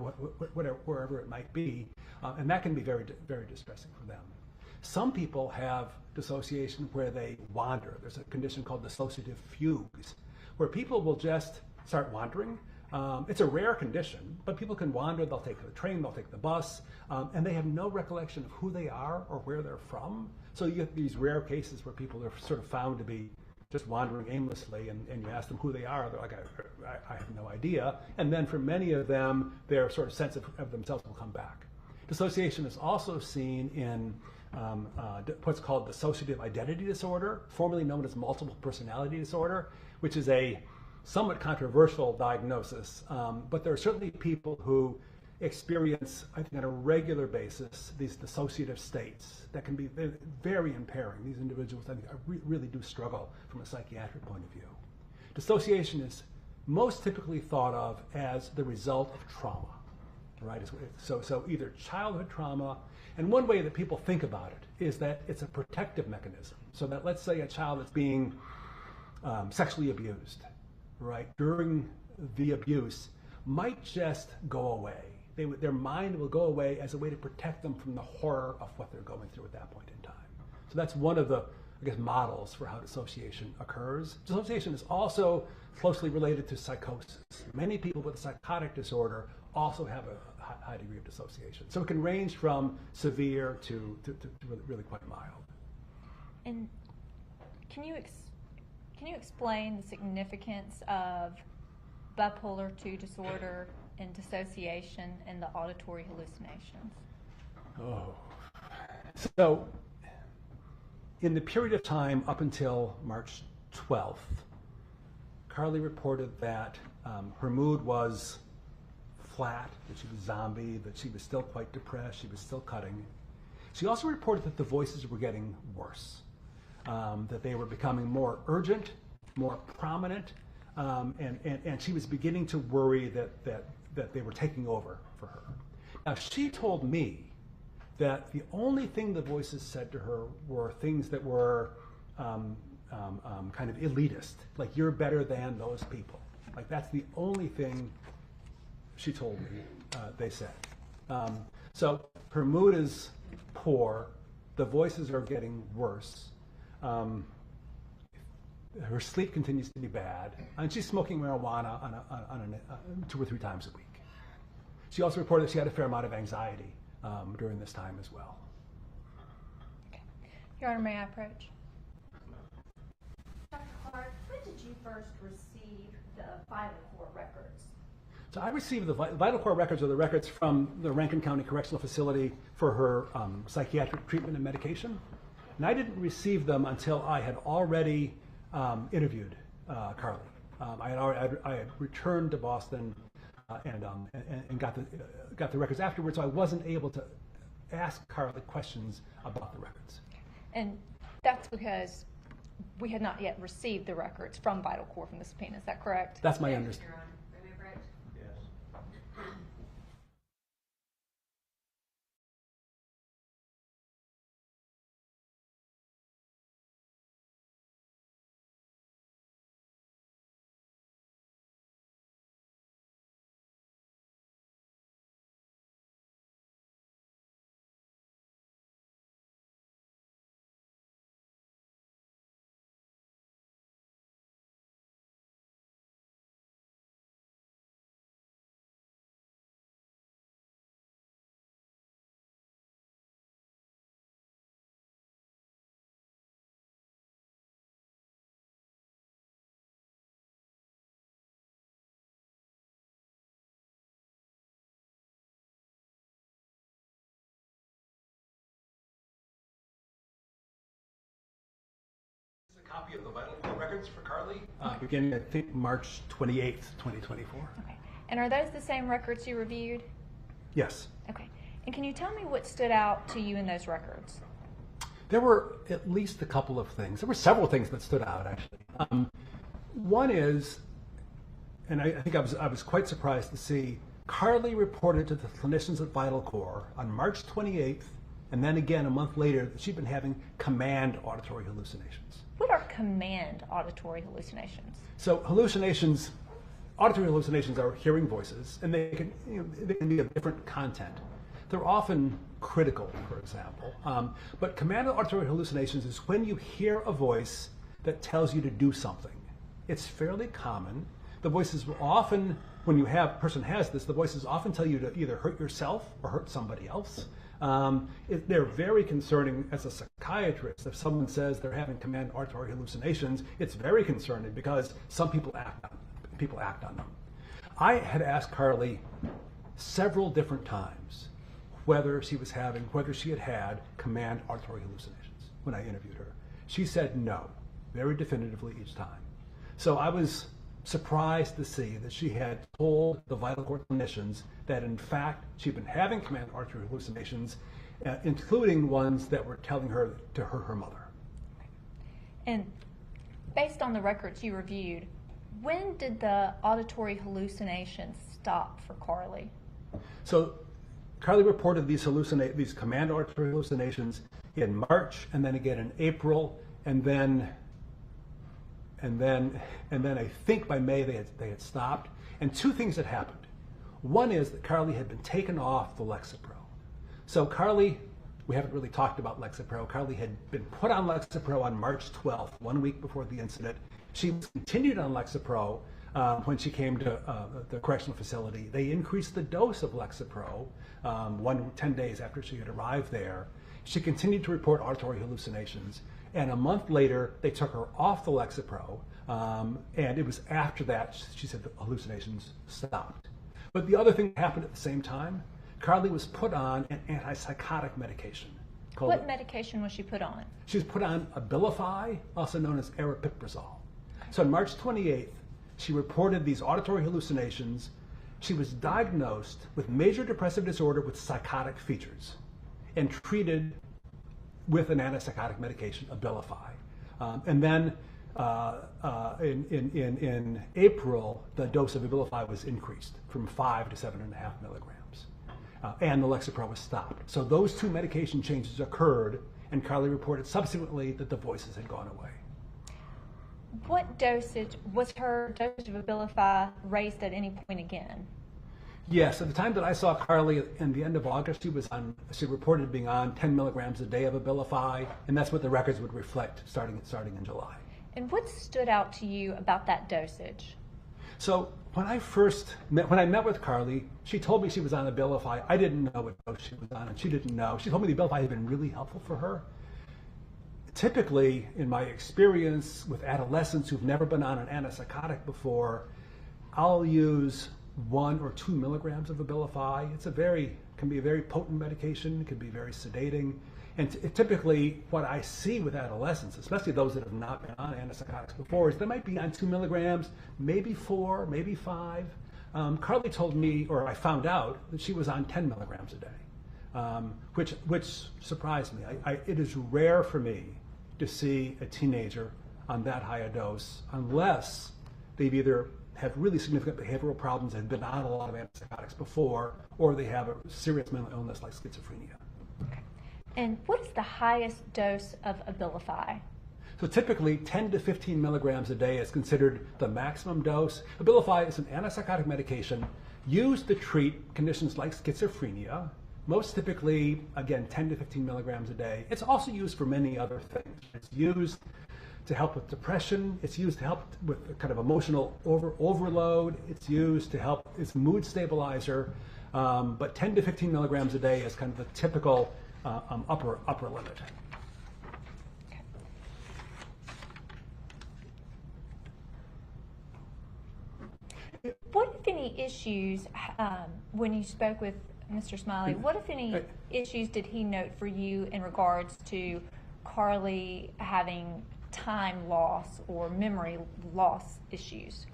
wherever it might be, and that can be very, very distressing for them. Some people have dissociation where they wander. There's a condition called dissociative fugues, where people will just start wandering. It's a rare condition, but people can wander. They'll take the train, they'll take the bus, and they have no recollection of who they are or where they're from. So you get these rare cases where people are sort of found to be just wandering aimlessly, and you ask them who they are, they're like, I have no idea. And then for many of them, their sort of sense of themselves will come back. Dissociation is also seen in what's called dissociative identity disorder, formerly known as multiple personality disorder, which is a somewhat controversial diagnosis, but there are certainly people who experience, I think, on a regular basis, these dissociative states that can be very impairing. These individuals, I think, really do struggle from a psychiatric point of view. Dissociation is most typically thought of as the result of trauma, right? So either childhood trauma, and one way that people think about it is that it's a protective mechanism. So that, let's say, a child that's being sexually abused, right, during the abuse might just go away. Their mind will go away as a way to protect them from the horror of what they're going through at that point in time. So that's one of the, I guess, models for how dissociation occurs. Dissociation is also closely related to psychosis. Many people with a psychotic disorder also have a high degree of dissociation. So it can range from severe to really quite mild. And can you explain the significance of bipolar II disorder and dissociation and the auditory hallucinations? Oh. So in the period of time up until March 12th, Carly reported that her mood was flat, that she was zombie, that she was still quite depressed, she was still cutting. She also reported that the voices were getting worse, that they were becoming more urgent, more prominent, and she was beginning to worry that they were taking over for her. Now, she told me that the only thing the voices said to her were things that were kind of elitist, like, you're better than those people. Like, that's the only thing she told me they said. So her mood is poor, the voices are getting worse, her sleep continues to be bad, and she's smoking marijuana on 2 or 3 times a week. She also reported that she had a fair amount of anxiety during this time as well. Okay. Your Honor, may I approach? Dr. Clark, when did you first receive the 504 records? So I received the Vital Core records, or the records from the Rankin County Correctional Facility for her psychiatric treatment and medication. And I didn't receive them until I had already interviewed Carly. I had returned to Boston and got the records afterwards, so I wasn't able to ask Carly questions about the records. And that's because we had not yet received the records from Vital Core from the subpoena. Is that correct? That's my understanding. A copy of the Vital Core records for Carly, beginning, I think, March 28th, 2024. Okay. And are those the same records you reviewed? Yes. Okay. And can you tell me what stood out to you in those records? There were at least a couple of things. There were several things that stood out, actually. One is, and I think I was quite surprised to see, Carly reported to the clinicians at Vital Core on March 28th, and then again a month later, that she'd been having command auditory hallucinations. What are command auditory hallucinations? So hallucinations, auditory hallucinations are hearing voices, and they can be of different content. They're often critical, for example. But command auditory hallucinations is when you hear a voice that tells you to do something. It's fairly common. The voices will often, when you have, person has this, the voices often tell you to either hurt yourself or hurt somebody else. They're very concerning as a psychiatrist. If someone says they're having command auditory hallucinations, it's very concerning because some people act on them. I had asked Carly several different times whether she had had command auditory hallucinations when I interviewed her. She said no, very definitively each time. So I was surprised to see that she had told the Vital Core clinicians that in fact she'd been having command auditory hallucinations, including ones that were telling her to hurt her mother. And based on the records you reviewed, when did the auditory hallucinations stop for Carly? So Carly reported these command auditory hallucinations in March, and then again in April, and then I think by May they had stopped. And two things had happened. One is that Carly had been taken off the Lexapro. So Carly, we haven't really talked about Lexapro. Carly had been put on Lexapro on March 12th, 1 week before the incident. She was continued on Lexapro when she came to the correctional facility. They increased the dose of Lexapro 10 days after she had arrived there. She continued to report auditory hallucinations. And a month later, they took her off the Lexapro. And it was after that, she said, the hallucinations stopped. But the other thing that happened at the same time, Carly was put on an antipsychotic medication. What medication was she put on? She was put on Abilify, also known as aripiprazole. So on March 28th, she reported these auditory hallucinations. She was diagnosed with major depressive disorder with psychotic features and treated with an antipsychotic medication, Abilify. And then in April, the dose of Abilify was increased from 5 to 7.5 milligrams. And the Lexapro was stopped. So those two medication changes occurred, and Carly reported subsequently that the voices had gone away. What dosage, was her dosage of Abilify raised at any point again? Yes, at the time that I saw Carly in the end of August, she reported being on 10 milligrams a day of Abilify, and that's what the records would reflect starting in July. And what stood out to you about that dosage? So when I met with Carly, she told me she was on Abilify. I didn't know what dose she was on, and she didn't know. She told me the Abilify had been really helpful for her. Typically, in my experience with adolescents who've never been on an antipsychotic before, I'll use 1 or 2 milligrams of Abilify. Can be a very potent medication. It can be very sedating. And typically, what I see with adolescents, especially those that have not been on antipsychotics before, is they might be on 2 milligrams, maybe 4, maybe 5. Carly told me, or I found out, that she was on 10 milligrams a day, which surprised me. It is rare for me to see a teenager on that high a dose unless they've either have really significant behavioral problems and been on a lot of antipsychotics before, or they have a serious mental illness like schizophrenia. And what is the highest dose of Abilify? So typically 10 to 15 milligrams a day is considered the maximum dose. Abilify is an antipsychotic medication used to treat conditions like schizophrenia. Most typically, again, 10 to 15 milligrams a day. It's also used for many other things. It's used to help with depression. It's used to help with kind of emotional overload. It's used to help, it's mood stabilizer. But 10 to 15 milligrams a day is kind of the typical upper limit. What, if any, issues, when you spoke with Mr. Smiley, what, if any, issues did he note for you in regards to Carly having time loss or memory loss issues?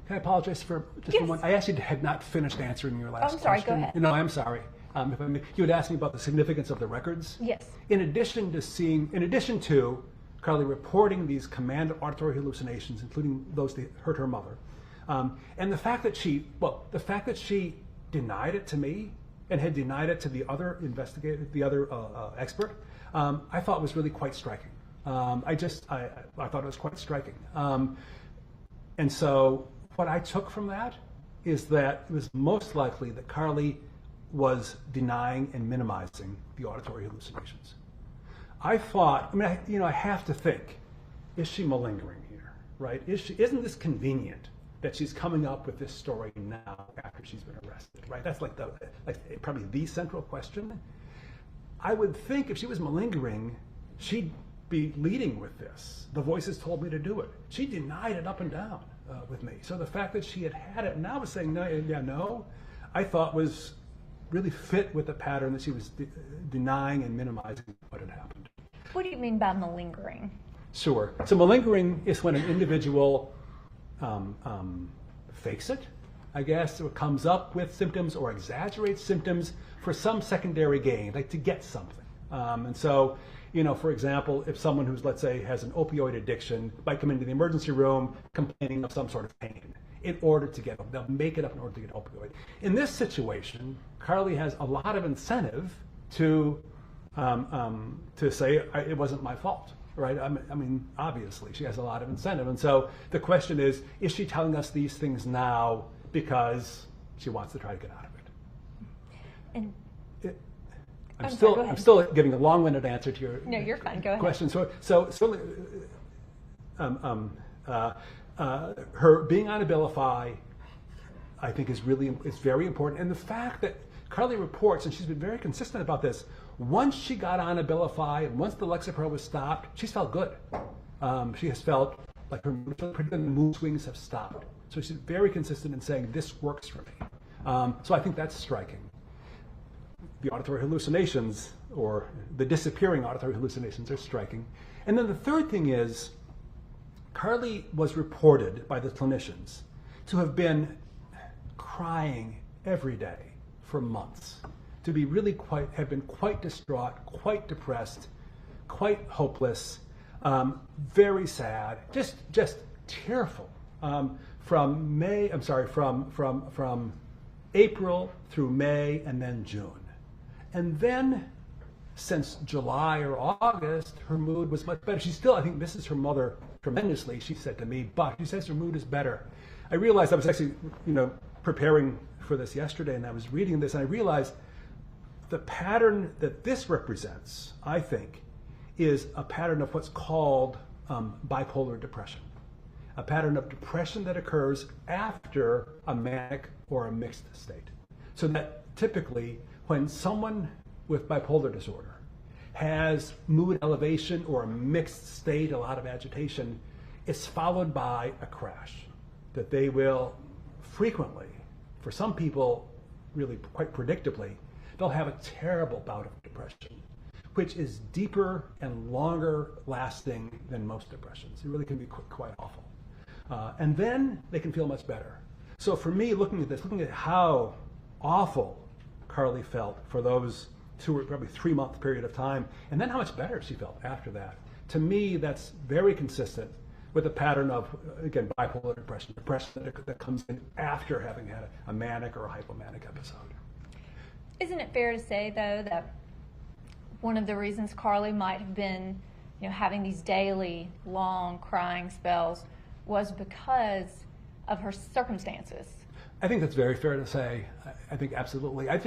Can I apologize for just one? I actually had not finished answering your last I'm sorry, question. go ahead. No, I'm sorry. You had asked me about the significance of the records. Yes. In addition to Carly reporting these command auditory hallucinations, including those that hurt her mother, and the fact that she denied it to me and had denied it to the other investigator, the other expert, I thought was really quite striking. I thought it was quite striking. And so what I took from that is that it was most likely that Carly was denying and minimizing the auditory hallucinations. I thought, I have to think, is she malingering here, right? Isn't this convenient that she's coming up with this story now after she's been arrested, right? That's like probably the central question. I would think if she was malingering, she'd be leading with this. The voices told me to do it. She denied it up and down with me. So the fact that she had it and now was saying no, I thought was really fit with the pattern that she was denying and minimizing what had happened. What do you mean by malingering? Sure. So malingering is when an individual fakes it, I guess, or comes up with symptoms or exaggerates symptoms for some secondary gain, like to get something. And so, for example, if someone who's, let's say, has an opioid addiction might come into the emergency room complaining of some sort of pain in order to get, they'll make it up in order to get opioid. In this situation, Carly has a lot of incentive to say it wasn't my fault, right? Obviously, she has a lot of incentive. And so the question is she telling us these things now because she wants to try to get out of it? And I'm still giving a long-winded answer to your No, you're fine. Go ahead. question. So her being on Abilify, I think, is very important. And the fact that Carly reports, and she's been very consistent about this, once she got on Abilify and once the Lexapro was stopped, she's felt good. She has felt like her mood swings have stopped. So she's very consistent in saying, this works for me. So I think that's striking. The auditory hallucinations, or the disappearing auditory hallucinations, are striking. And then the third thing is, Carly was reported by the clinicians to have been crying every day for months, to be have been quite distraught, quite depressed, quite hopeless, very sad, just tearful. From April through May and then June. And then since July or August, her mood was much better. She still, I think, misses her mother tremendously, she said to me, but she says her mood is better. I realized I was actually, preparing for this yesterday, and I was reading this, and I realized the pattern that this represents, I think, is a pattern of what's called bipolar depression. A pattern of depression that occurs after a manic or a mixed state. So that typically, when someone with bipolar disorder has mood elevation or a mixed state, a lot of agitation, it's followed by a crash. That they will frequently For some people, really quite predictably, they'll have a terrible bout of depression, which is deeper and longer lasting than most depressions. It really can be quite awful. And then they can feel much better. So for me, looking at this, looking at how awful Carly felt for those 2 or probably 3 month period of time, and then how much better she felt after that, to me, that's very consistent with a pattern of, again, bipolar depression, that comes in after having had a manic or a hypomanic episode. Isn't it fair to say, though, that one of the reasons Carly might have been, having these daily long crying spells was because of her circumstances? I think that's very fair to say. I think absolutely. I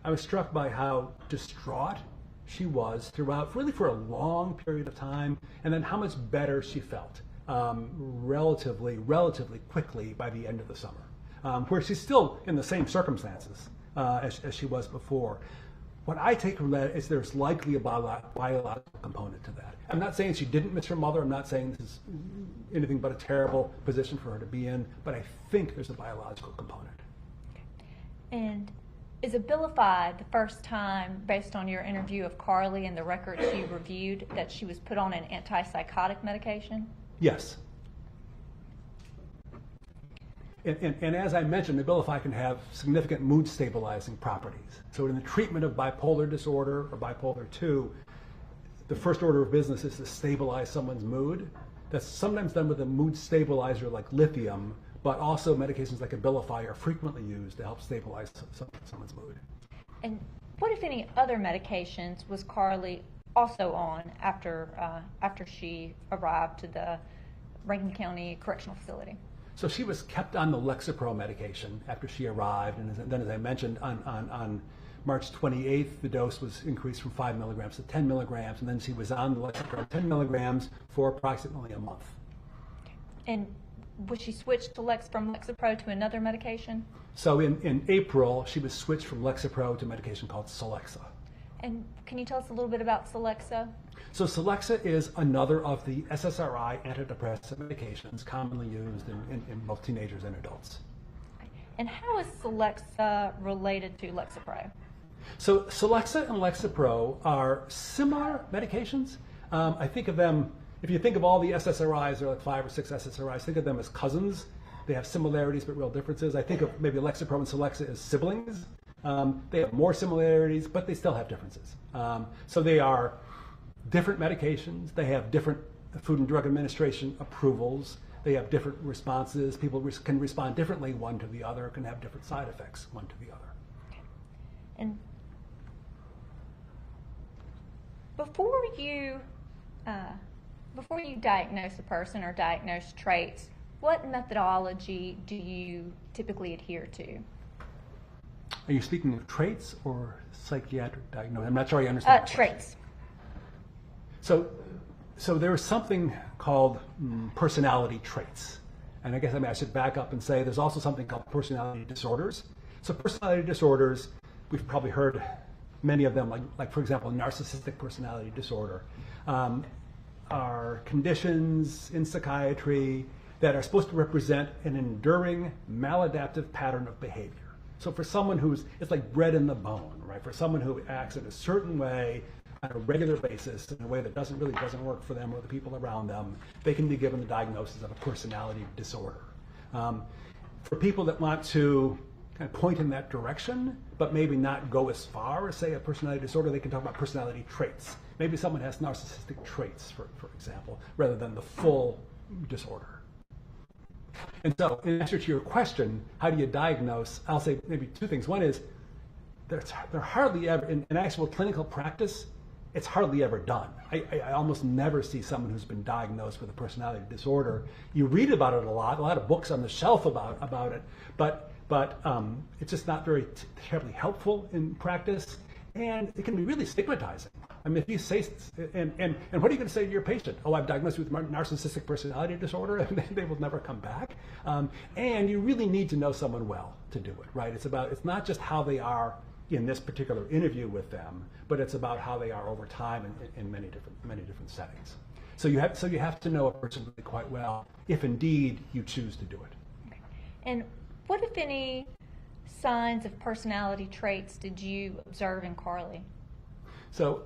was struck by how distraught she was throughout, really for a long period of time, and then how much better she felt relatively quickly by the end of the summer, where she's still in the same circumstances as she was before. What I take from that is there's likely a biological component to that. I'm not saying she didn't miss her mother. I'm not saying this is anything but a terrible position for her to be in, but I think there's a biological component. And is Abilify the first time, based on your interview of Carly and the records you reviewed, that she was put on an antipsychotic medication? Yes. And as I mentioned, Abilify can have significant mood stabilizing properties. So in the treatment of bipolar disorder or bipolar II, the first order of business is to stabilize someone's mood. That's sometimes done with a mood stabilizer like lithium, but also medications like Abilify are frequently used to help stabilize someone's mood. And what, if any, other medications was Carly also on after she arrived to the Rankin County Correctional Facility? So she was kept on the Lexapro medication after she arrived, and then, as I mentioned, on March 28th, the dose was increased from 5 milligrams to 10 milligrams, and then she was on the Lexapro 10 milligrams for approximately a month. And was she switched from Lexapro to another medication? So in April, she was switched from Lexapro to a medication called Celexa. And can you tell us a little bit about Celexa? So Celexa is another of the SSRI antidepressant medications commonly used in both teenagers and adults. And how is Celexa related to Lexapro? So Celexa and Lexapro are similar medications. I think of them, if you think of all the SSRIs, there are like 5 or 6 SSRIs, think of them as cousins. They have similarities but real differences. I think of maybe Lexapro and Celexa as siblings. They have more similarities, but they still have differences. So they are different medications. They have different Food and Drug Administration approvals. They have different responses. People can respond differently one to the other, can have different side effects one to the other. And before you diagnose a person or diagnose traits, what methodology do you typically adhere to? Are you speaking of traits or psychiatric diagnosis? I'm not sure I understand. Traits. So there is something called personality traits. And I guess I should back up and say there's also something called personality disorders. So personality disorders, we've probably heard many of them, like for example, narcissistic personality disorder, are conditions in psychiatry that are supposed to represent an enduring maladaptive pattern of behavior. So for someone it's like bred in the bone, right? For someone who acts in a certain way on a regular basis, in a way that really doesn't work for them or the people around them, they can be given the diagnosis of a personality disorder. For people that want to kind of point in that direction, but maybe not go as far as, say, a personality disorder, they can talk about personality traits. Maybe someone has narcissistic traits, for example, rather than the full disorder. And so, in answer to your question, how do you diagnose? I'll say maybe 2 things. One is, they're hardly ever, in actual clinical practice, it's hardly ever done. I almost never see someone who's been diagnosed with a personality disorder. You read about it a lot of books on the shelf about it, but it's just not very terribly helpful in practice, and it can be really stigmatizing. I mean, if you say, and what are you going to say to your patient? Oh, I've diagnosed you with narcissistic personality disorder, and they will never come back. And you really need to know someone well to do it, right? It's not just how they are in this particular interview with them, but it's about how they are over time in many different settings. So you have to know a person really quite well if indeed you choose to do it. And what, if any, signs of personality traits did you observe in Carly? So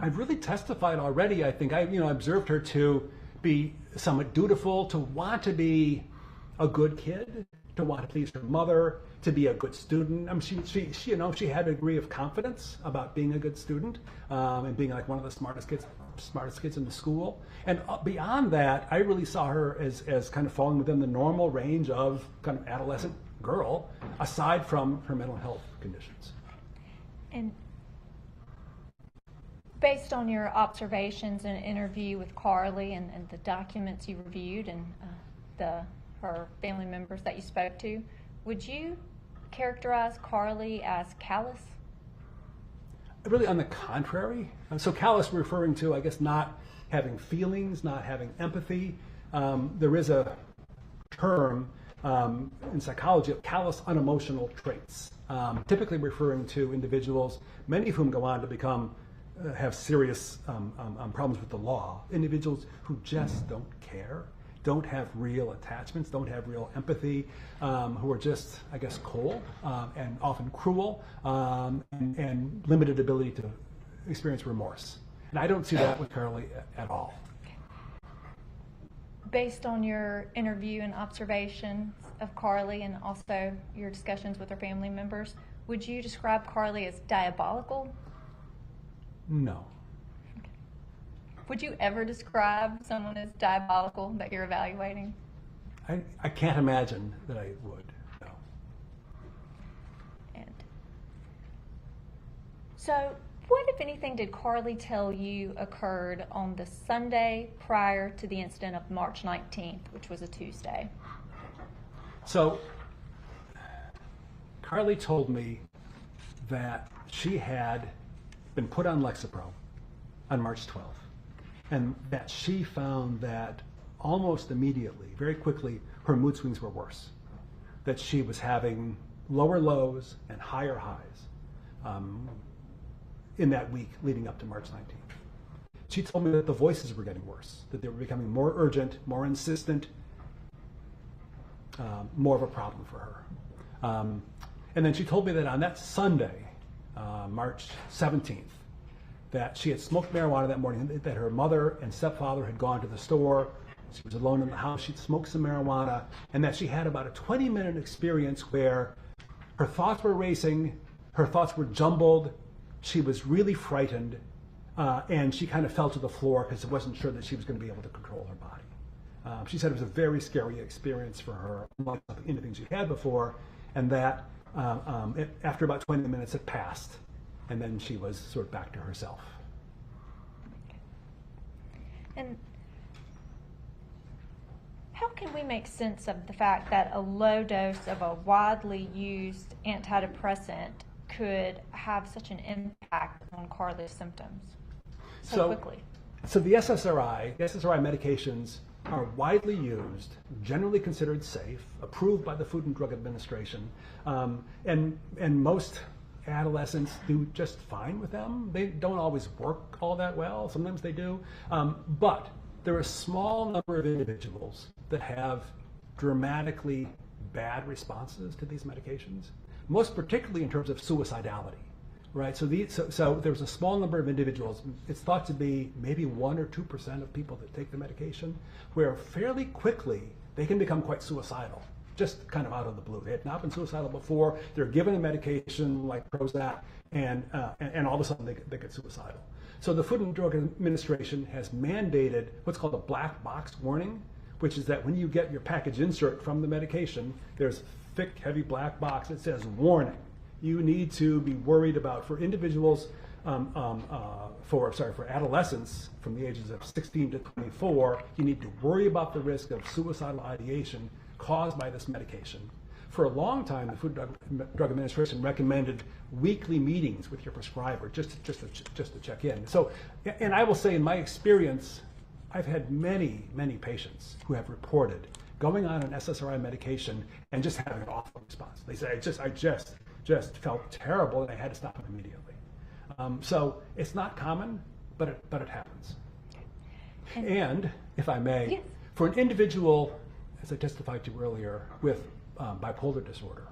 I've really testified already. I think I observed her to be somewhat dutiful, to want to be a good kid, to want to please her mother, to be a good student. I mean, she had a degree of confidence about being a good student and being like one of the smartest kids in the school. And beyond that, I really saw her as kind of falling within the normal range of kind of adolescent girl, aside from her mental health conditions. And based on your observations and interview with Carly and the documents you reviewed and her family members that you spoke to, would you characterize Carly as callous? Really, on the contrary. So callous referring to, I guess, not having feelings, not having empathy. There is a term in psychology of callous unemotional traits, typically referring to individuals, many of whom go on to become have serious problems with the law. Individuals who just don't care, don't have real attachments, don't have real empathy, who are just, I guess, cold and often cruel, and limited ability to experience remorse. And I don't see that with Carly at all. Based on your interview and observations of Carly and also your discussions with her family members, would you describe Carly as diabolical? No. Would you ever describe someone as diabolical that you're evaluating? I can't imagine that I would, no. And so, what, if anything, did Carly tell you occurred on the Sunday prior to the incident of March 19th, which was a Tuesday? So, Carly told me that she had been put on Lexapro on March 12th, and that she found that almost immediately, very quickly, her mood swings were worse, that she was having lower lows and higher highs in that week leading up to March 19th. She told me that the voices were getting worse, that they were becoming more urgent, more insistent, more of a problem for her. And then she told me that on that Sunday, March 17th, that she had smoked marijuana that morning, that her mother and stepfather had gone to the store, she was alone in the house, she'd smoked some marijuana, and that she had about a 20-minute experience where her thoughts were racing, her thoughts were jumbled, she was really frightened, and she kind of fell to the floor because she wasn't sure that she was going to be able to control her body. She said it was a very scary experience for her, unlike anything she'd had before, and that after about 20 minutes it passed, and then she was sort of back to herself. And how can we make sense of the fact that a low dose of a widely used antidepressant could have such an impact on Carly's symptoms so quickly? So the SSRI medications are widely used, generally considered safe, approved by the Food and Drug Administration, and most adolescents do just fine with them. They don't always work all that well. Sometimes they do. But there are a small number of individuals that have dramatically bad responses to these medications, most particularly in terms of suicidality. Right, so there's a small number of individuals, it's thought to be maybe 1 or 2% of people that take the medication, where fairly quickly they can become quite suicidal, just kind of out of the blue. They had not been suicidal before, they're given a medication like Prozac, and all of a sudden they get suicidal. So the Food and Drug Administration has mandated what's called a black box warning, which is that when you get your package insert from the medication, there's a thick, heavy black box that says warning. You need to be worried about, for individuals, for adolescents from the ages of 16 to 24, you need to worry about the risk of suicidal ideation caused by this medication. For a long time, the Food and Drug Administration recommended weekly meetings with your prescriber just to check in. So, and I will say, in my experience, I've had many patients who have reported going on an SSRI medication and just having an awful response. They say, I just felt terrible and I had to stop it immediately. So it's not common, but it happens. And if I may, yes. For an individual as I testified to earlier, with bipolar disorder.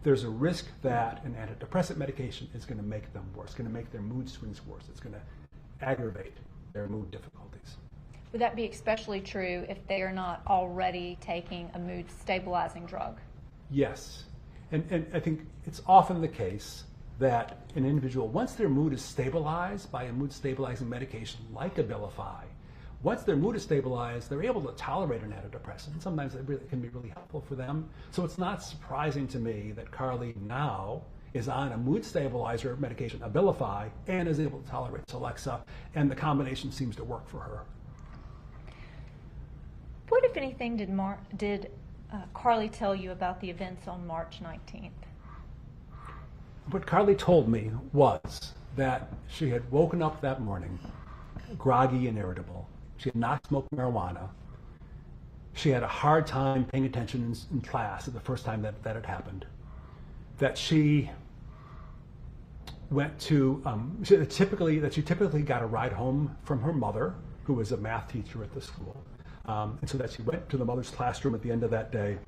There's a risk that an antidepressant medication is going to make them worse, going to make their mood swings worse. It's going to aggravate their mood difficulties. Would that be especially true if they are not already taking a mood stabilizing drug? Yes. And I think it's often the case that an individual, once their mood is stabilized by a mood stabilizing medication like Abilify, once their mood is stabilized, they're able to tolerate an antidepressant. Sometimes it can be really helpful for them. So it's not surprising to me that Carly now is on a mood stabilizer medication, Abilify, and is able to tolerate Celexa, and the combination seems to work for her. What, if anything, did Carly tell you about the events on March 19th? What Carly told me was that she had woken up that morning groggy and irritable. She had not smoked marijuana. She had a hard time paying attention in class the first time that had happened. That she went to, she typically got a ride home from her mother, who was a math teacher at the school. And so that she went to the mother's classroom at the end of that day,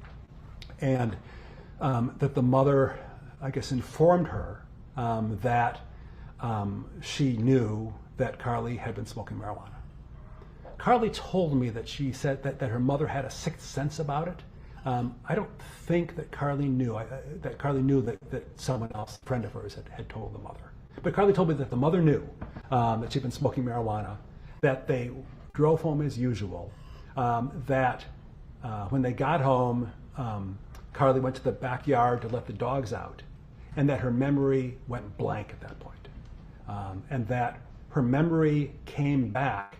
and that the mother, I guess, informed her that she knew that Carly had been smoking marijuana. Carly told me that she said that her mother had a sixth sense about it. I don't think that Carly knew that someone else, a friend of hers, had told the mother. But Carly told me that the mother knew that she'd been smoking marijuana, that they drove home as usual, that when they got home, Carly went to the backyard to let the dogs out, and that her memory went blank at that point. And that her memory came back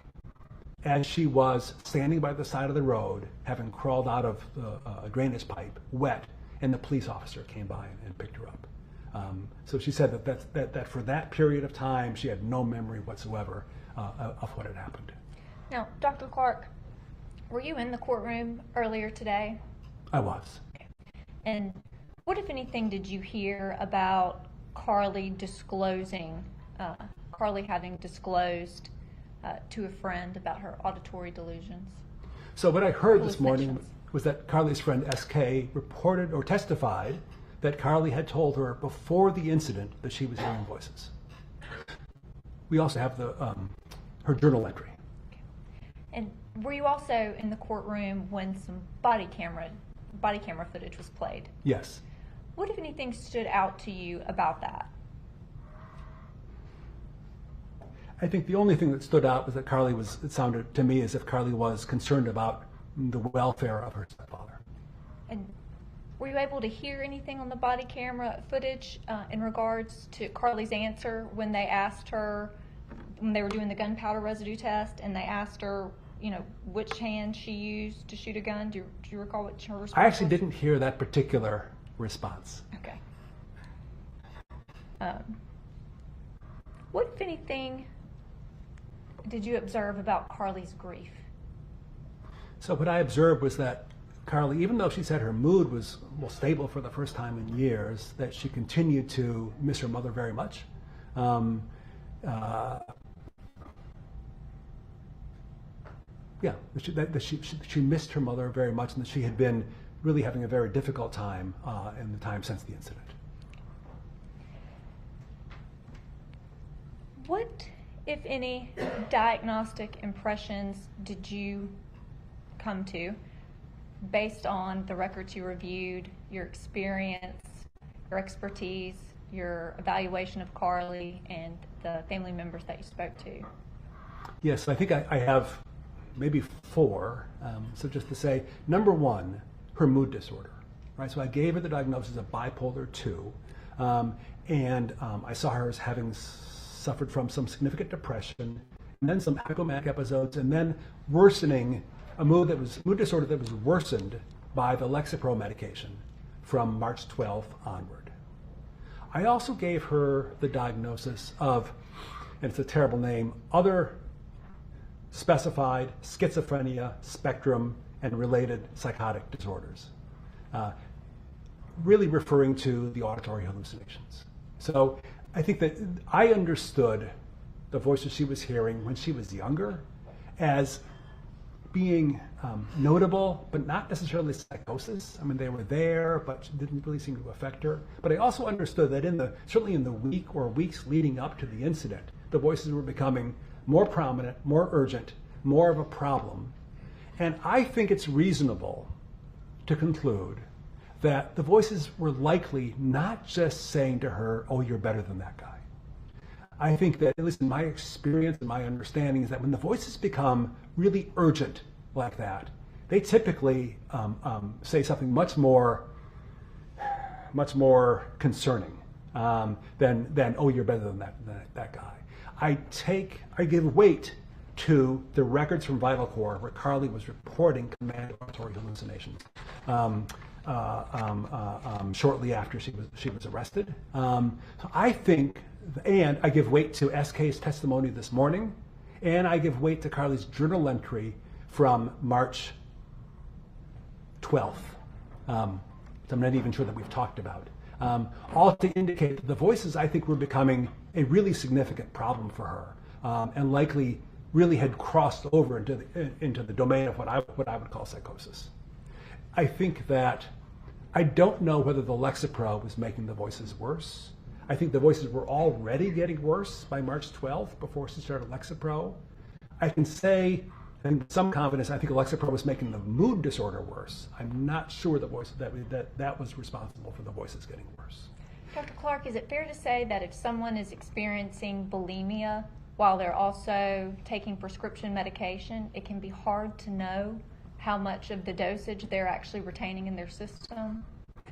as she was standing by the side of the road, having crawled out of a drainage pipe, wet, and the police officer came by and picked her up. So she said that for that period of time, she had no memory whatsoever of what had happened. Now, Dr. Clark, were you in the courtroom earlier today? I was. Okay. And what, if anything, did you hear about Carly having disclosed to a friend about her auditory delusions? So what I heard this morning was that Carly's friend SK reported or testified that Carly had told her before the incident that she was hearing voices. We also have her journal entry. Okay. And were you also in the courtroom when some body camera footage was played? Yes. What, if anything, stood out to you about that? I think the only thing that stood out was that it sounded to me as if Carly was concerned about the welfare of her stepfather. And were you able to hear anything on the body camera footage in regards to Carly's answer when they asked her, when they were doing the gunpowder residue test, and they asked her, which hand she used to shoot a gun? Do you recall what her response I actually was? didn't hear that particular response. Okay. What, if anything, did you observe about Carly's grief? So what I observed was that Carly, even though she said her mood was stable for the first time in years, that she continued to miss her mother very much. She missed her mother very much, and that she had been really having a very difficult time in the time since the incident. What, if any, diagnostic impressions did you come to based on the records you reviewed, your experience, your expertise, your evaluation of Carly, and the family members that you spoke to? Yes, I think I have maybe 4. So just to say, number 1, her mood disorder. Right. So I gave her the diagnosis of bipolar 2, and I saw her as having suffered from some significant depression, and then some hypomanic episodes, and then worsening a mood disorder that was worsened by the Lexapro medication from March 12th onward. I also gave her the diagnosis of, and it's a terrible name, other specified schizophrenia, spectrum, and related psychotic disorders, really referring to the auditory hallucinations. So I think that I understood the voices she was hearing when she was younger as being notable, but not necessarily psychosis. I mean, they were there, but it didn't really seem to affect her. But I also understood that certainly in the week or weeks leading up to the incident, the voices were becoming more prominent, more urgent, more of a problem. And I think it's reasonable to conclude that the voices were likely not just saying to her, oh, you're better than that guy. I think that, at least in my experience and my understanding, is that when the voices become really urgent like that, they typically say something much more concerning than oh, you're better than that guy. I give weight to the records from Vital Corps where Carly was reporting command auditory hallucinations shortly after she was arrested. So I think, and I give weight to SK's testimony this morning, and I give weight to Carly's journal entry from March 12th. I'm not even sure that we've talked about. All to indicate that the voices, I think, were becoming a really significant problem for her, and likely really had crossed over into the domain of what I would call psychosis. I think that I don't know whether the Lexapro was making the voices worse. I think the voices were already getting worse by March 12th before she started Lexapro. I can say, and with some confidence, I think Lexapro was making the mood disorder worse. I'm not sure that was responsible for the voices getting worse. Dr. Clark, is it fair to say that if someone is experiencing bulimia while they're also taking prescription medication, it can be hard to know how much of the dosage they're actually retaining in their system?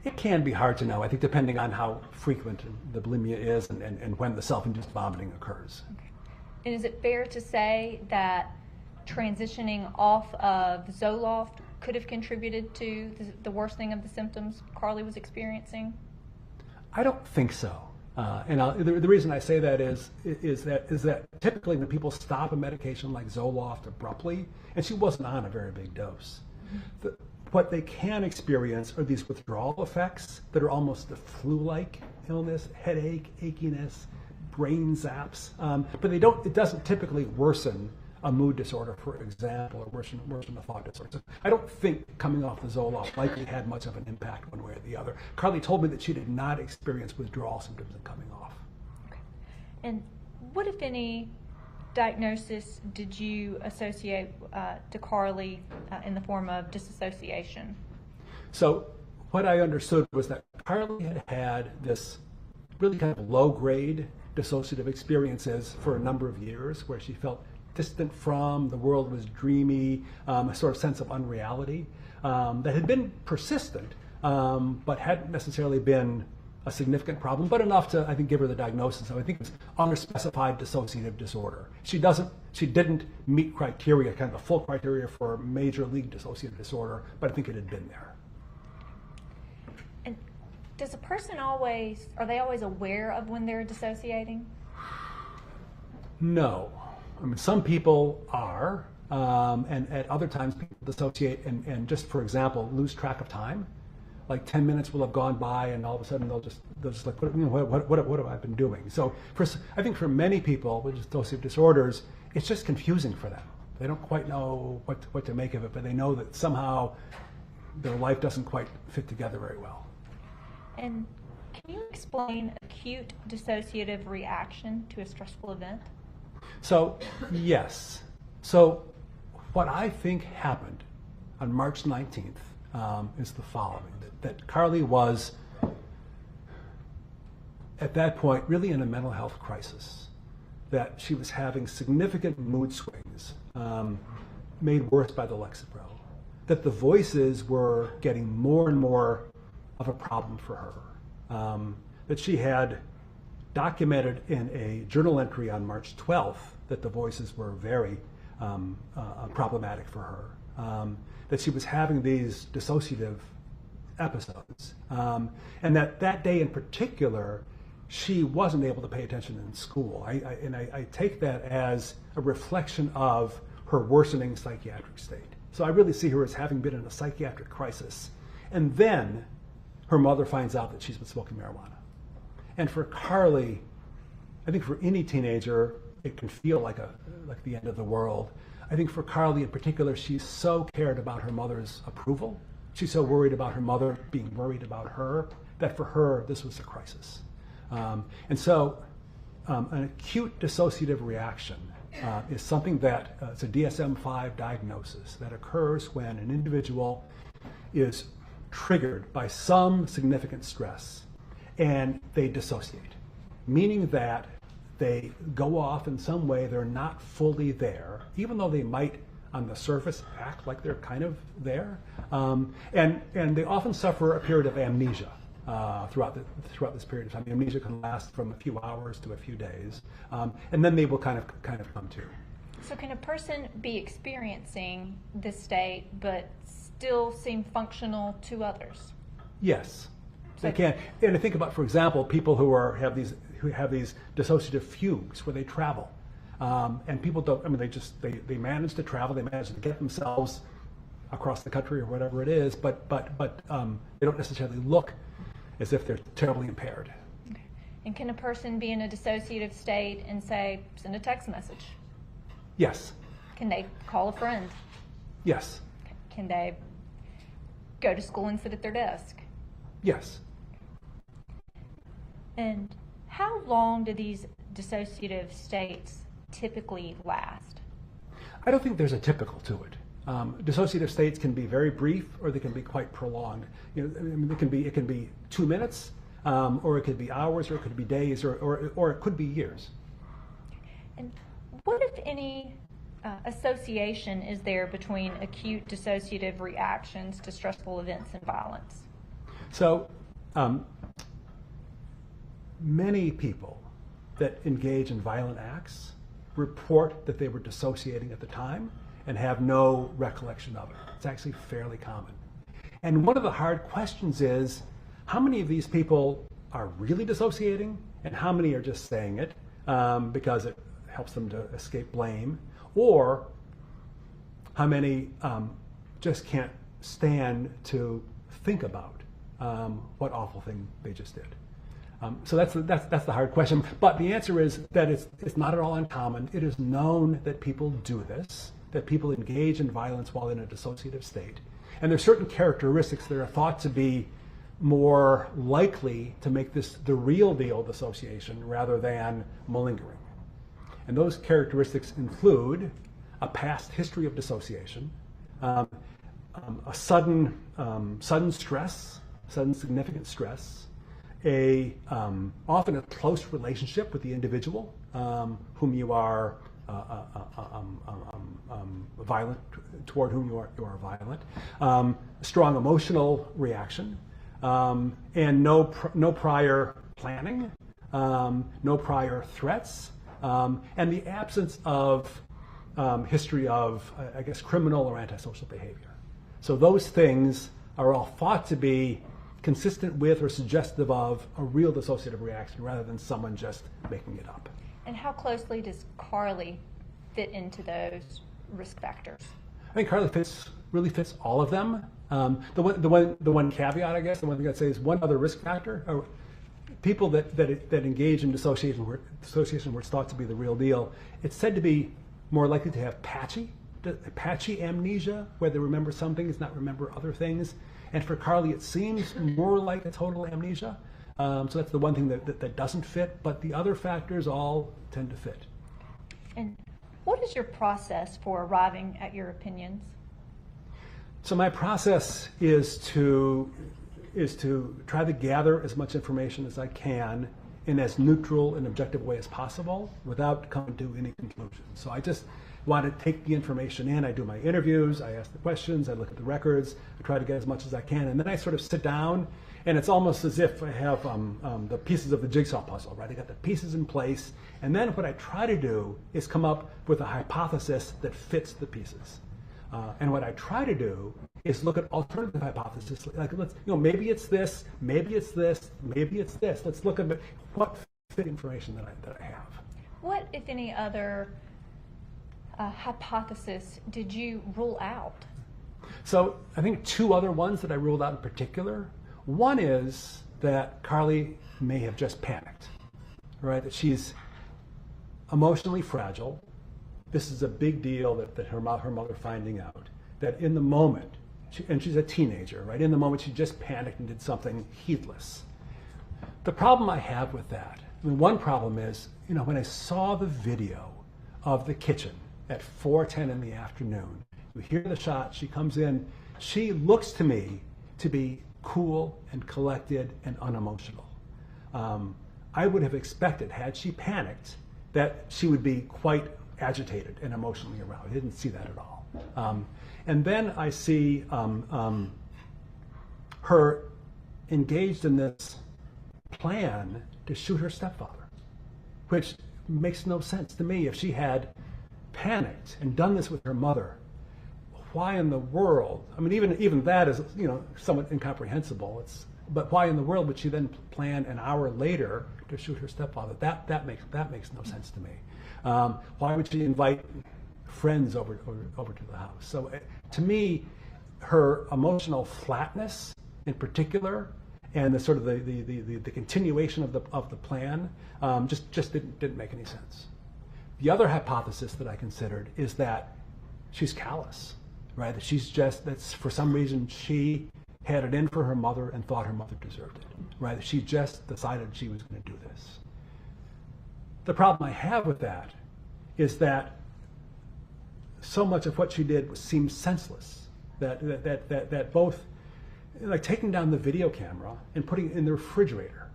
It can be hard to know, I think, depending on how frequent the bulimia is and when the self-induced vomiting occurs. Okay. And is it fair to say that transitioning off of Zoloft could have contributed to the worsening of the symptoms Carly was experiencing? I don't think so. The reason I say that is that typically when people stop a medication like Zoloft abruptly, and she wasn't on a very big dose, what they can experience are these withdrawal effects that are almost a flu-like illness, headache, achiness, brain zaps, but it doesn't typically worsen a mood disorder, for example, or worsen a thought disorder. So I don't think coming off the Zoloft likely had much of an impact one way or the other. Carly told me that she did not experience withdrawal symptoms in coming off. Okay. And what, if any, diagnosis did you associate to Carly in the form of disassociation? So what I understood was that Carly had had this really kind of low-grade dissociative experiences for a number of years where she felt distant from, the world was dreamy, a sort of sense of unreality that had been persistent, but hadn't necessarily been a significant problem, but enough to, I think, give her the diagnosis. So I think it's unspecified dissociative disorder. She didn't meet criteria, kind of the full criteria for major league dissociative disorder, but I think it had been there. And does a person are they always aware of when they're dissociating? No. I mean, some people are, and at other times people dissociate and just, for example, lose track of time. Like 10 minutes will have gone by, and all of a sudden they'll just like, what have I been doing? So I think for many people with dissociative disorders, it's just confusing for them. They don't quite know what to make of it, but they know that somehow their life doesn't quite fit together very well. And can you explain acute dissociative reaction to a stressful event? So, yes. So what I think happened on March 19th is the following, that Carly was, at that point, really in a mental health crisis, that she was having significant mood swings made worse by the Lexapro, that the voices were getting more and more of a problem for her, that she had documented in a journal entry on March 12th that the voices were very problematic for her, that she was having these dissociative episodes, and that day in particular, she wasn't able to pay attention in school. I take that as a reflection of her worsening psychiatric state. So I really see her as having been in a psychiatric crisis. And then her mother finds out that she's been smoking marijuana. And for Carly, I think for any teenager, it can feel like the end of the world. I think for Carly in particular, she so cared about her mother's approval. She's so worried about her mother being worried about her that for her, this was a crisis. And so an acute dissociative reaction is something that it's a DSM-5 diagnosis that occurs when an individual is triggered by some significant stress and they dissociate, meaning that they go off in some way, they're not fully there, even though they might on the surface act like they're kind of there. And they often suffer a period of amnesia throughout this period of time. Amnesia can last from a few hours to a few days, and then they will kind of come to. So can a person be experiencing this state but still seem functional to others? Yes, they can. And I think about, for example, people who have these dissociative fugues where they travel, and people don't. I mean, they manage to travel. They manage to get themselves across the country or whatever it is, but they don't necessarily look as if they're terribly impaired. Okay. And can a person be in a dissociative state and say, send a text message? Yes. Can they call a friend? Yes. Can they go to school and sit at their desk? Yes. And how long do these dissociative states typically last? I don't think there's a typical to it. Dissociative states can be very brief, or they can be quite prolonged. You know, I mean, it can be 2 minutes, or it could be hours, or it could be days, or it could be years. And what, if any, association is there between acute dissociative reactions to stressful events and violence? So, many people that engage in violent acts report that they were dissociating at the time and have no recollection of it. It's actually fairly common. And one of the hard questions is, how many of these people are really dissociating, and how many are just saying it because it helps them to escape blame, or how many just can't stand to think about what awful thing they just did. So that's the hard question. But the answer is that it's not at all uncommon. It is known that people do this, that people engage in violence while in a dissociative state. And there's certain characteristics that are thought to be more likely to make this the real deal dissociation rather than malingering. And those characteristics include a past history of dissociation, a sudden stress, sudden significant stress, often a close relationship with the individual whom you are violent, toward whom you are violent, strong emotional reaction, and no prior planning, no prior threats, and the absence of history of, I guess, criminal or antisocial behavior. So those things are all thought to be consistent with or suggestive of a real dissociative reaction rather than someone just making it up. And how closely does Carly fit into those risk factors? I think Carly really fits all of them. The one caveat, I guess, the one thing I'd say is one other risk factor. People that engage in dissociation where it's thought to be the real deal, it's said to be more likely to have patchy amnesia, where they remember some things, not remember other things. And for Carly, it seems more like a total amnesia. So that's the one thing that doesn't fit, but the other factors all tend to fit. And what is your process for arriving at your opinions? So my process is to try to gather as much information as I can in as neutral and objective way as possible without coming to any conclusions. So I just want to take the information in. I do my interviews, I ask the questions, I look at the records, I try to get as much as I can, and then I sort of sit down, and it's almost as if I have the pieces of the jigsaw puzzle, right? I got the pieces in place, and then what I try to do is come up with a hypothesis that fits the pieces. And what I try to do is look at alternative hypotheses, like maybe it's this, maybe it's this, maybe it's this. Let's look at what fit information that I have. What, if any, other hypothesis did you rule out? So I think two other ones that I ruled out in particular. One is that Carly may have just panicked, right? That she's emotionally fragile, this is a big deal that her mother finding out, that in the moment, and she's a teenager, right? In the moment, she just panicked and did something heedless. The problem I have with that, I mean, one problem is, you know, when I saw the video of the kitchen at 4:10 in the afternoon, you hear the shot, she comes in, she looks to me to be cool and collected and unemotional. I would have expected, had she panicked, that she would be quite agitated and emotionally aroused. I didn't see that at all. And then I see her engaged in this plan to shoot her stepfather, which makes no sense to me. If she had panicked and done this with her mother, why in the world, I mean, even that is, you know, somewhat incomprehensible. But why in the world would she then plan an hour later to shoot her stepfather? That makes no sense to me. Why would she invite friends over to the house? So to me, her emotional flatness in particular, and the sort of the continuation of the plan, just didn't make any sense. The other hypothesis that I considered is that she's callous, right? That that's for some reason she had it in for her mother and thought her mother deserved it, right? That she just decided she was going to do this. The problem I have with that is that so much of what she did seems senseless. That both, like taking down the video camera and putting it in the refrigerator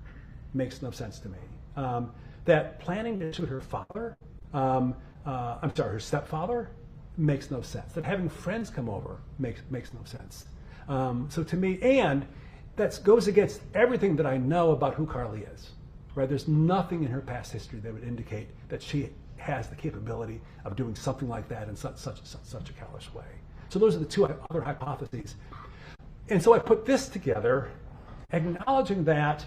makes no sense to me. That planning to shoot her father, her stepfather, makes no sense. That having friends come over makes no sense. So to me, and that goes against everything that I know about who Carly is, right? There's nothing in her past history that would indicate that she has the capability of doing something like that in such a callous way. So those are the two other hypotheses. And so I put this together, acknowledging that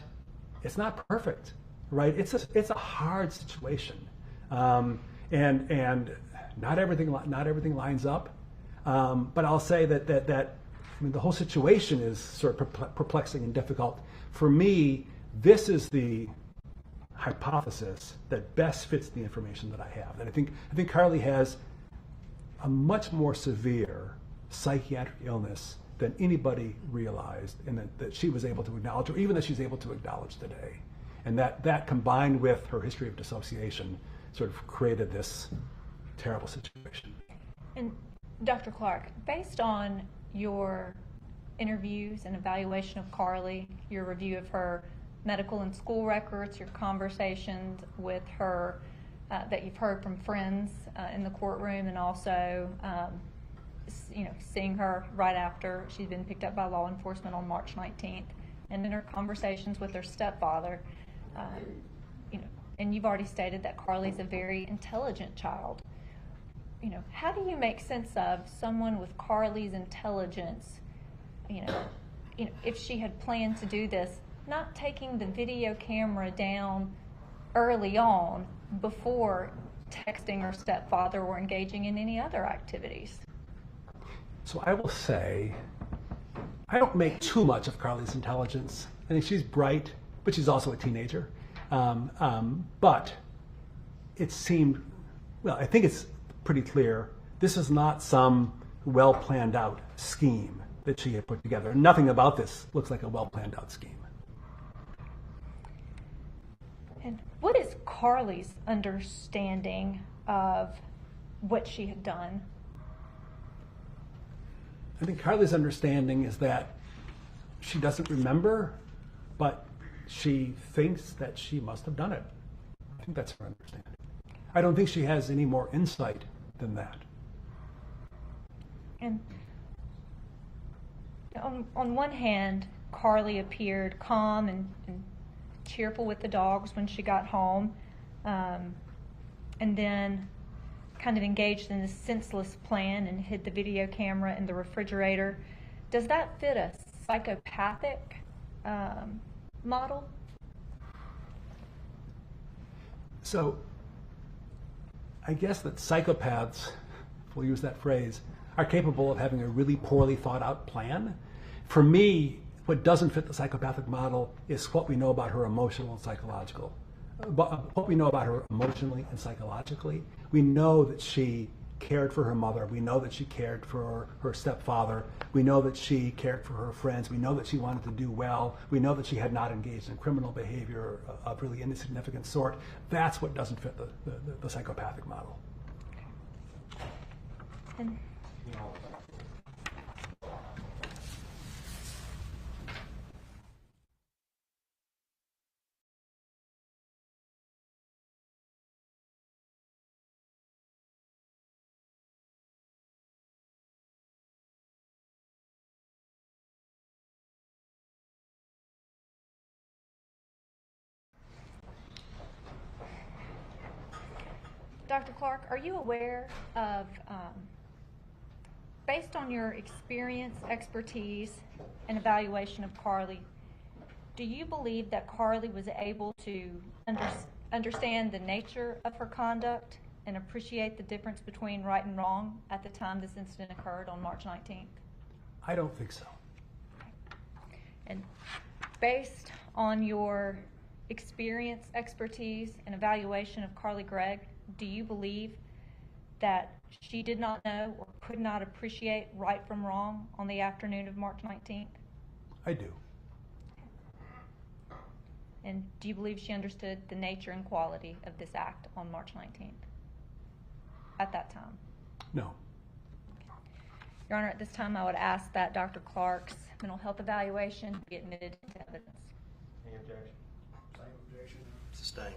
it's not perfect, right? It's a hard situation, and not everything lines up. But I'll say that I mean, the whole situation is sort of perplexing and difficult. For me, this is the hypothesis that best fits the information that I have. That I think Carly has a much more severe psychiatric illness than anybody realized, and that she was able to acknowledge, or even that she's able to acknowledge today. And that combined with her history of dissociation sort of created this terrible situation. And Dr. Clark, based on your interviews and evaluation of Carly, your review of her medical and school records, your conversations with her that you've heard from friends in the courtroom, and also seeing her right after she'd been picked up by law enforcement on March 19th, and then her conversations with her stepfather, and you've already stated that Carly's a very intelligent child. How do you make sense of someone with Carly's intelligence, if she had planned to do this, not taking the video camera down early on before texting her stepfather or engaging in any other activities? So I will say, I don't make too much of Carly's intelligence. I think she's bright, but she's also a teenager. But it seemed, well, I think it's pretty clear this is not some well planned out scheme that she had put together. Nothing about this looks like a well planned out scheme. And what is Carly's understanding of what she had done? I think Carly's understanding is that she doesn't remember, but she thinks that she must have done it. I think that's her understanding. I don't think she has any more insight than that. And on one hand, Carly appeared calm and cheerful with the dogs when she got home, and then kind of engaged in this senseless plan and hid the video camera in the refrigerator. Does that fit a psychopathic model? So I guess that psychopaths, if we'll use that phrase, are capable of having a really poorly thought out plan. For me, what doesn't fit the psychopathic model is what we know about her emotional and psychological what we know about her emotionally and psychologically. We know that she cared for her mother. We know that she cared for her stepfather. We know that she cared for her friends. We know that she wanted to do well. We know that she had not engaged in criminal behavior of really insignificant sort. That's what doesn't fit the psychopathic model. And Dr. Clark, are you aware of, based on your experience, expertise, and evaluation of Carly, do you believe that Carly was able to understand the nature of her conduct and appreciate the difference between right and wrong at the time this incident occurred on March 19th? I don't think so. And based on your experience, expertise, and evaluation of Carly Gregg, do you believe that she did not know or could not appreciate right from wrong on the afternoon of March 19th? I do. And do you believe she understood the nature and quality of this act on March 19th at that time? No. Your Honor, at this time I would ask that Dr. Clark's mental health evaluation be admitted into evidence. Any objection? Same objection. Sustained.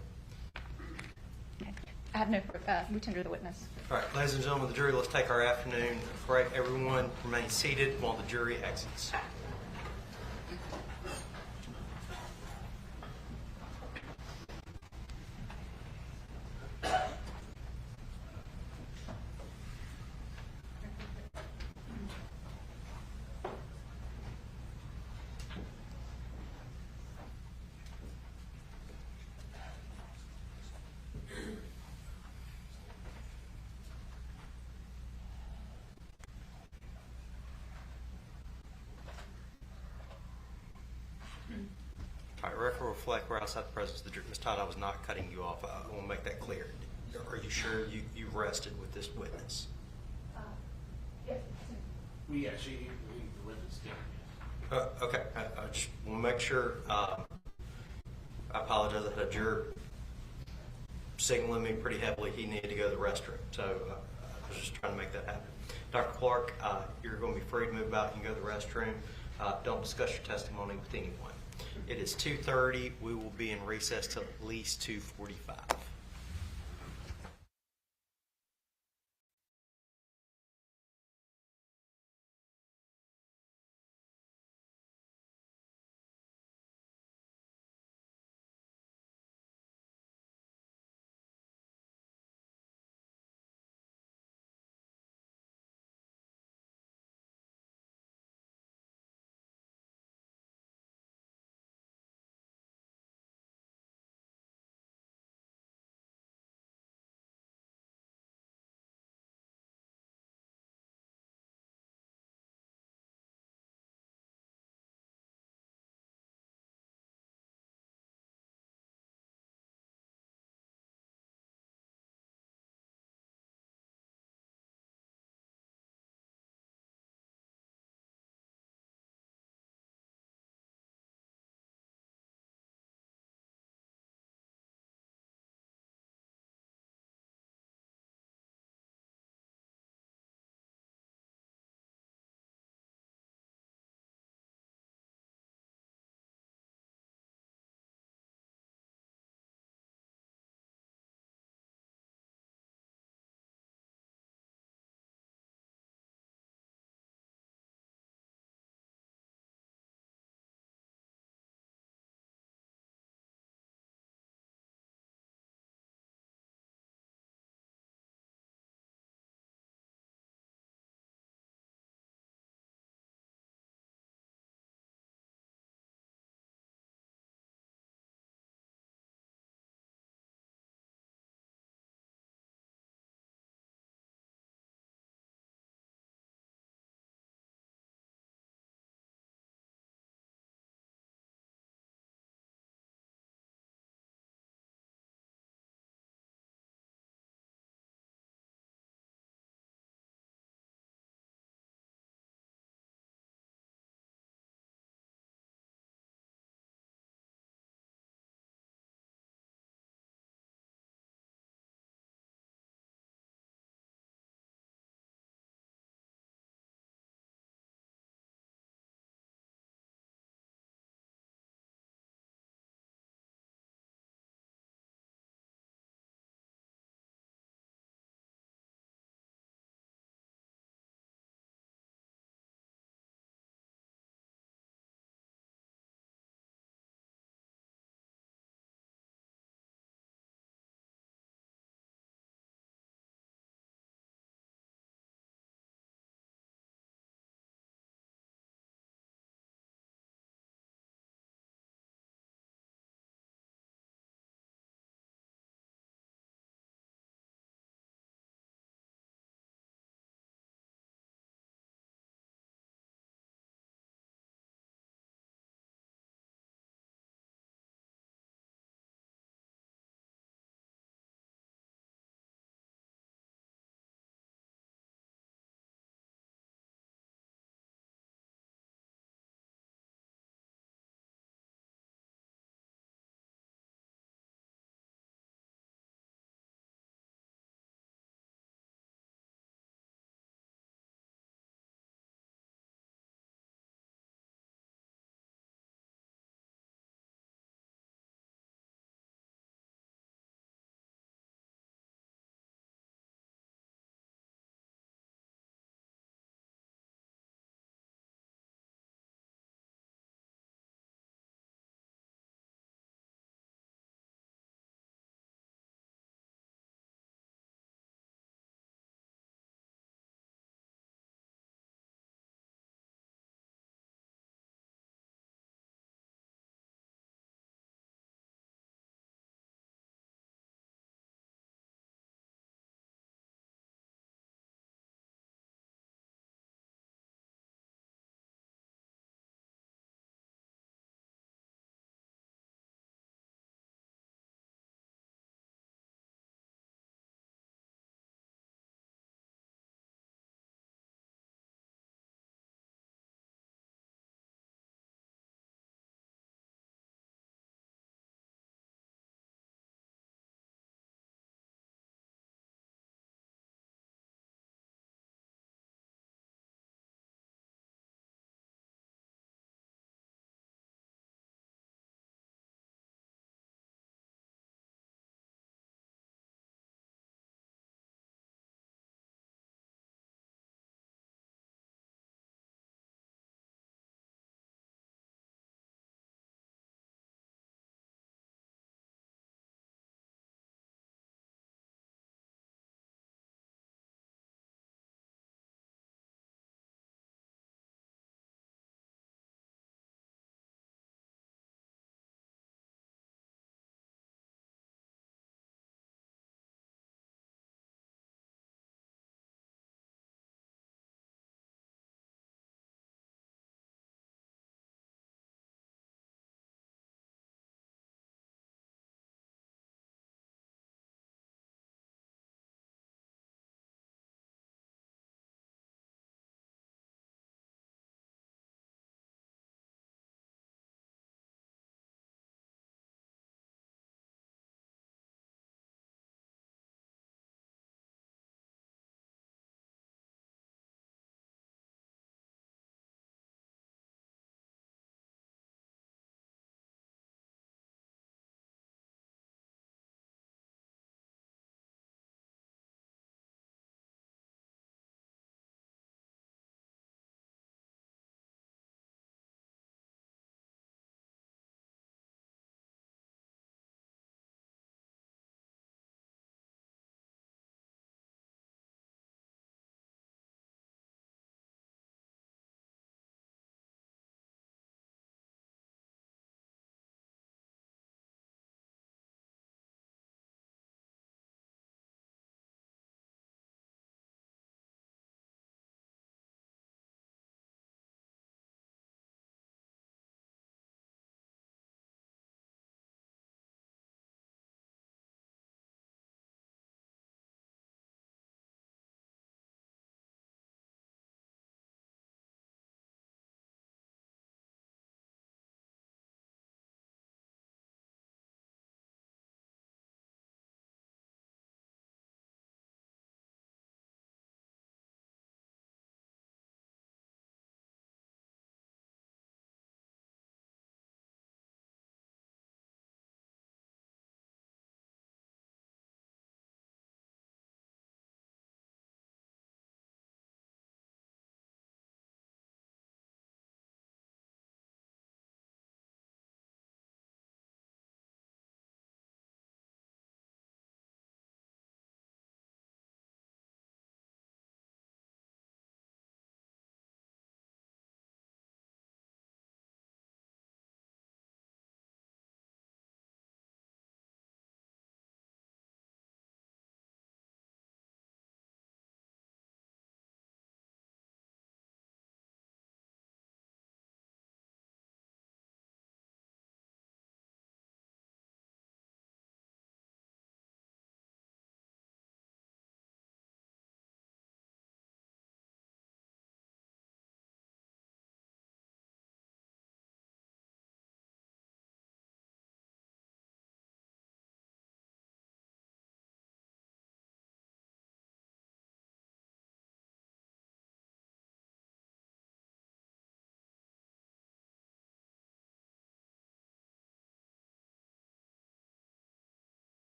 I have no, we tender the witness. All right, ladies and gentlemen of the jury, let's take our afternoon break. Everyone remain seated while the jury exits. All right, record will reflect we're outside the presence of the jury. Ms. Todd, I was not cutting you off. I want to make that clear. Are you sure you rested with this witness? Yes. We actually, the witness did. Okay, I just want to make sure. I apologize. I had a juror signaling me pretty heavily he needed to go to the restroom. So I was just trying to make that happen. Dr. Clark, you're going to be free to move about. You can go to the restroom. Don't discuss your testimony with anyone. It is 2:30. We will be in recess till at least 2:45.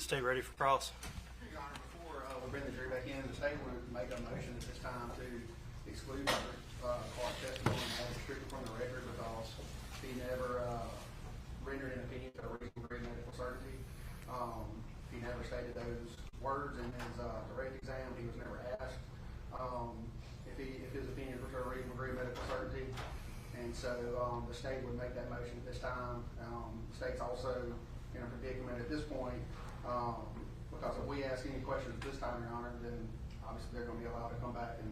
Stay ready for cross. Your Honor, before we bring the jury back in, the state would make a motion at this time to exclude Clark's testimony as restricted from the record because he never rendered an opinion to a reasonable degree of medical certainty. He never stated those words in his direct exam. He was never asked if his opinions were to a reasonable degree of medical certainty. And so the state would make that motion at this time. The state's also in a predicament at this point because if we ask any questions at this time, Your Honor, then obviously they're going to be allowed to come back and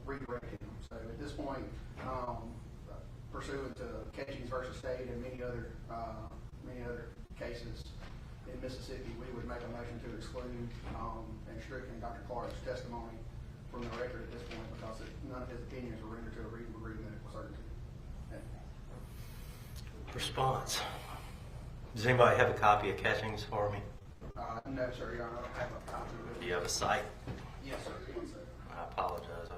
redirect him. So at this point, pursuant to Catchings versus State and many other cases in Mississippi, we would make a motion to exclude and stricken Dr. Clark's testimony from the record at this point because none of his opinions were rendered to a reasonable degree of medical certainty. Response. Does anybody have a copy of Catchings for me? No, sir, Your Honor, I don't have a copy of it. Do you have a site? Yes, sir. One second. I apologize.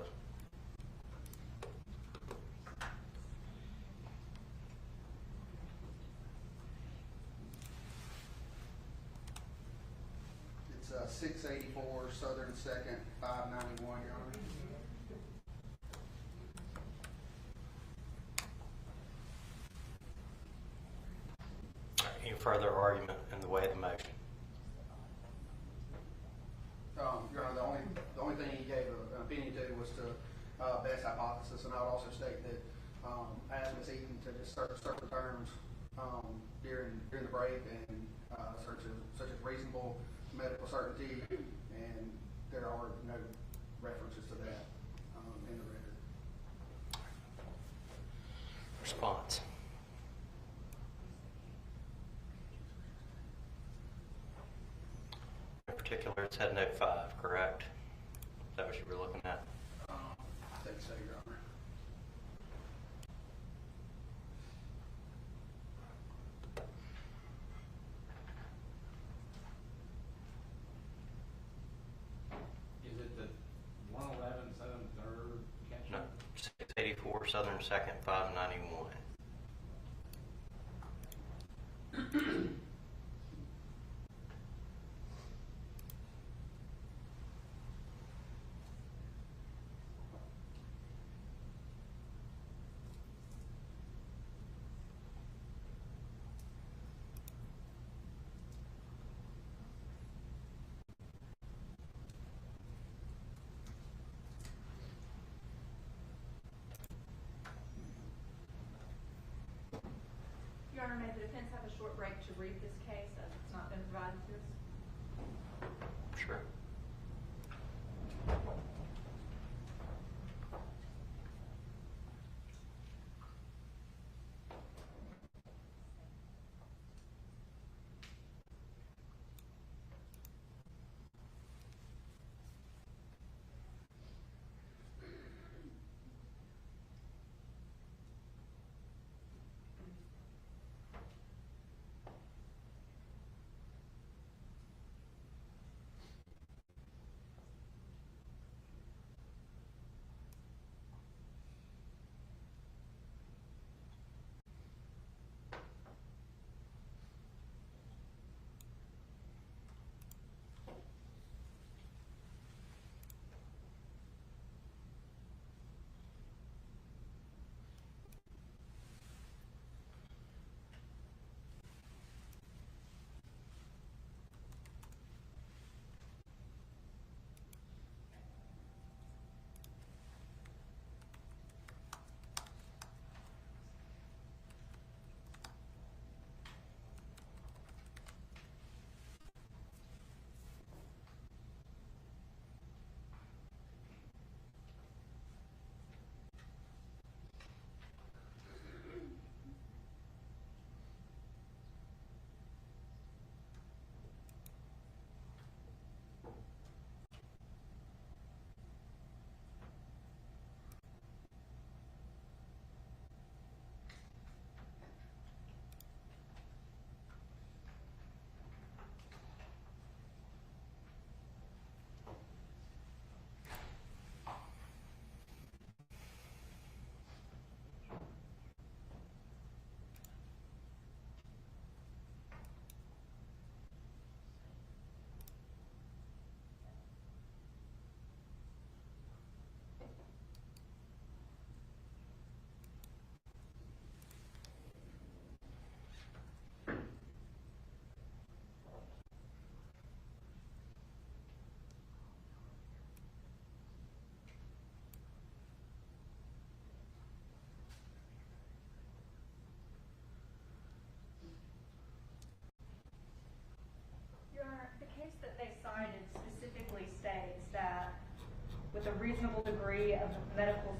It's 684 Southern 2nd, 591, Your Honor. Any further argument in the way of the motion? Your Honor, the only thing he gave an opinion to was to best hypothesis, and I would also state that ask Ms. Eaton to just search the terms during the break and such as reasonable medical certainty, and there are no references to that in the record. Response. In particular, it's head note 5, correct? Is that what you were looking at? I think so, Your Honor. Is it the 111 Southern 3rd catch? No, 684 Southern 2nd, 591. Your Honor, may the defense have a short break to read this case as it's not been provided to us? Sure. with a reasonable degree of medical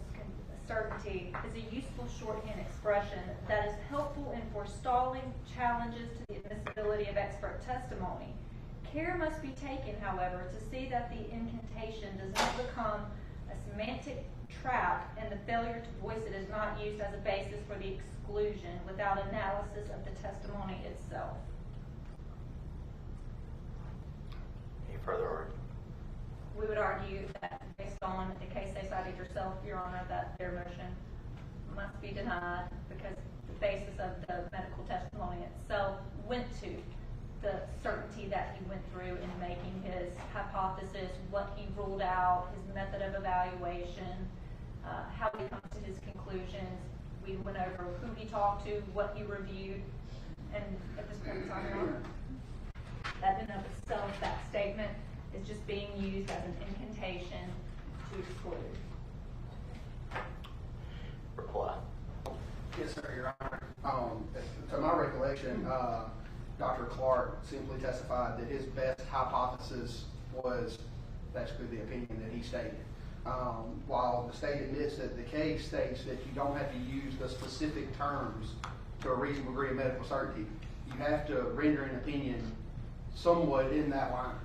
certainty is a useful shorthand expression that is helpful in forestalling challenges to the admissibility of expert testimony. Care must be taken, however, to see that the incantation does not become a semantic trap and the failure to voice it is not used as a basis for the exclusion without analysis of the testimony itself. Any further argument? We would argue that based on the case they cited yourself, Your Honor, that their motion must be denied because the basis of the medical testimony itself went to the certainty that he went through in making his hypothesis, what he ruled out, his method of evaluation, how he comes to his conclusions. We went over who he talked to, what he reviewed, and at this point in time, Your Honor, that in and of itself, that statement is just being used as an incantation to exclude. Reply. Yes, sir, Your Honor. To my recollection, Dr. Clark simply testified that his best hypothesis was basically the opinion that he stated. While the state admits that the case states that you don't have to use the specific terms to a reasonable degree of medical certainty, you have to render an opinion somewhat in that line.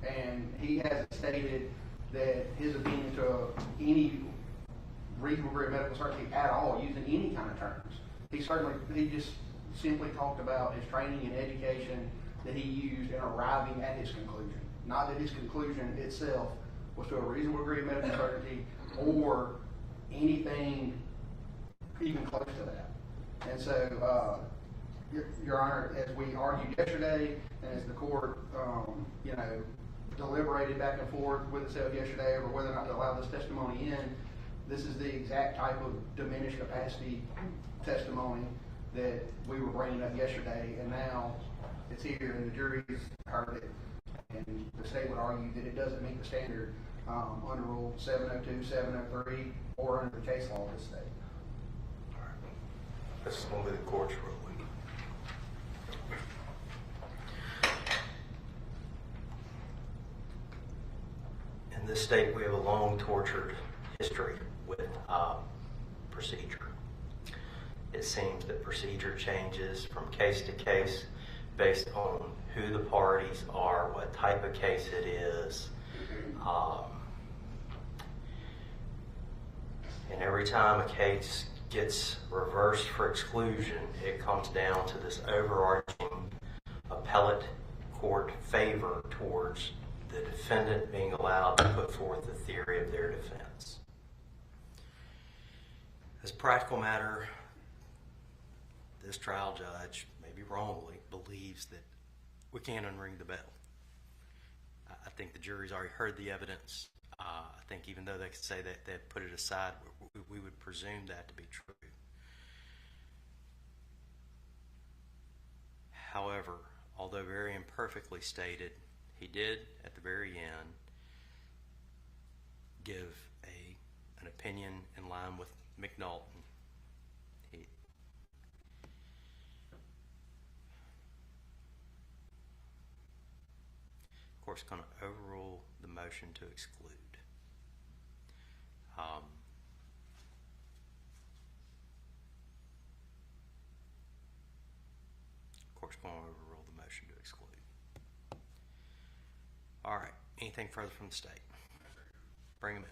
And he hasn't stated that his opinion to any reasonable degree of medical certainty at all using any kind of terms. He just simply talked about his training and education that he used in arriving at his conclusion. Not that his conclusion itself was to a reasonable degree of medical certainty or anything even close to that. And so, Your Honor, as we argued yesterday, and as the court, deliberated back and forth with itself yesterday over whether or not to allow this testimony in, this is the exact type of diminished capacity testimony that we were bringing up yesterday, and now it's here and the jury's heard it, and the state would argue that it doesn't meet the standard under Rule 702, 703, or under the case law of the state. All right. This is going to be the court's ruling. In this state, we have a long tortured history with procedure. It seems that procedure changes from case to case based on who the parties are, what type of case it is. And every time a case gets reversed for exclusion, it comes down to this overarching appellate court favor towards the defendant being allowed to put forth the theory of their defense. As a practical matter, this trial judge, maybe wrongly, believes that we can't unring the bell. I think the jury's already heard the evidence. I think even though they could say that they'd put it aside, we would presume that to be true. However, although very imperfectly stated, he did, at the very end, give an opinion in line with McNaughton. Of course, going to overrule the motion to exclude. Of course, going to overrule the motion to exclude. All right. Anything further from the state? Bring them in.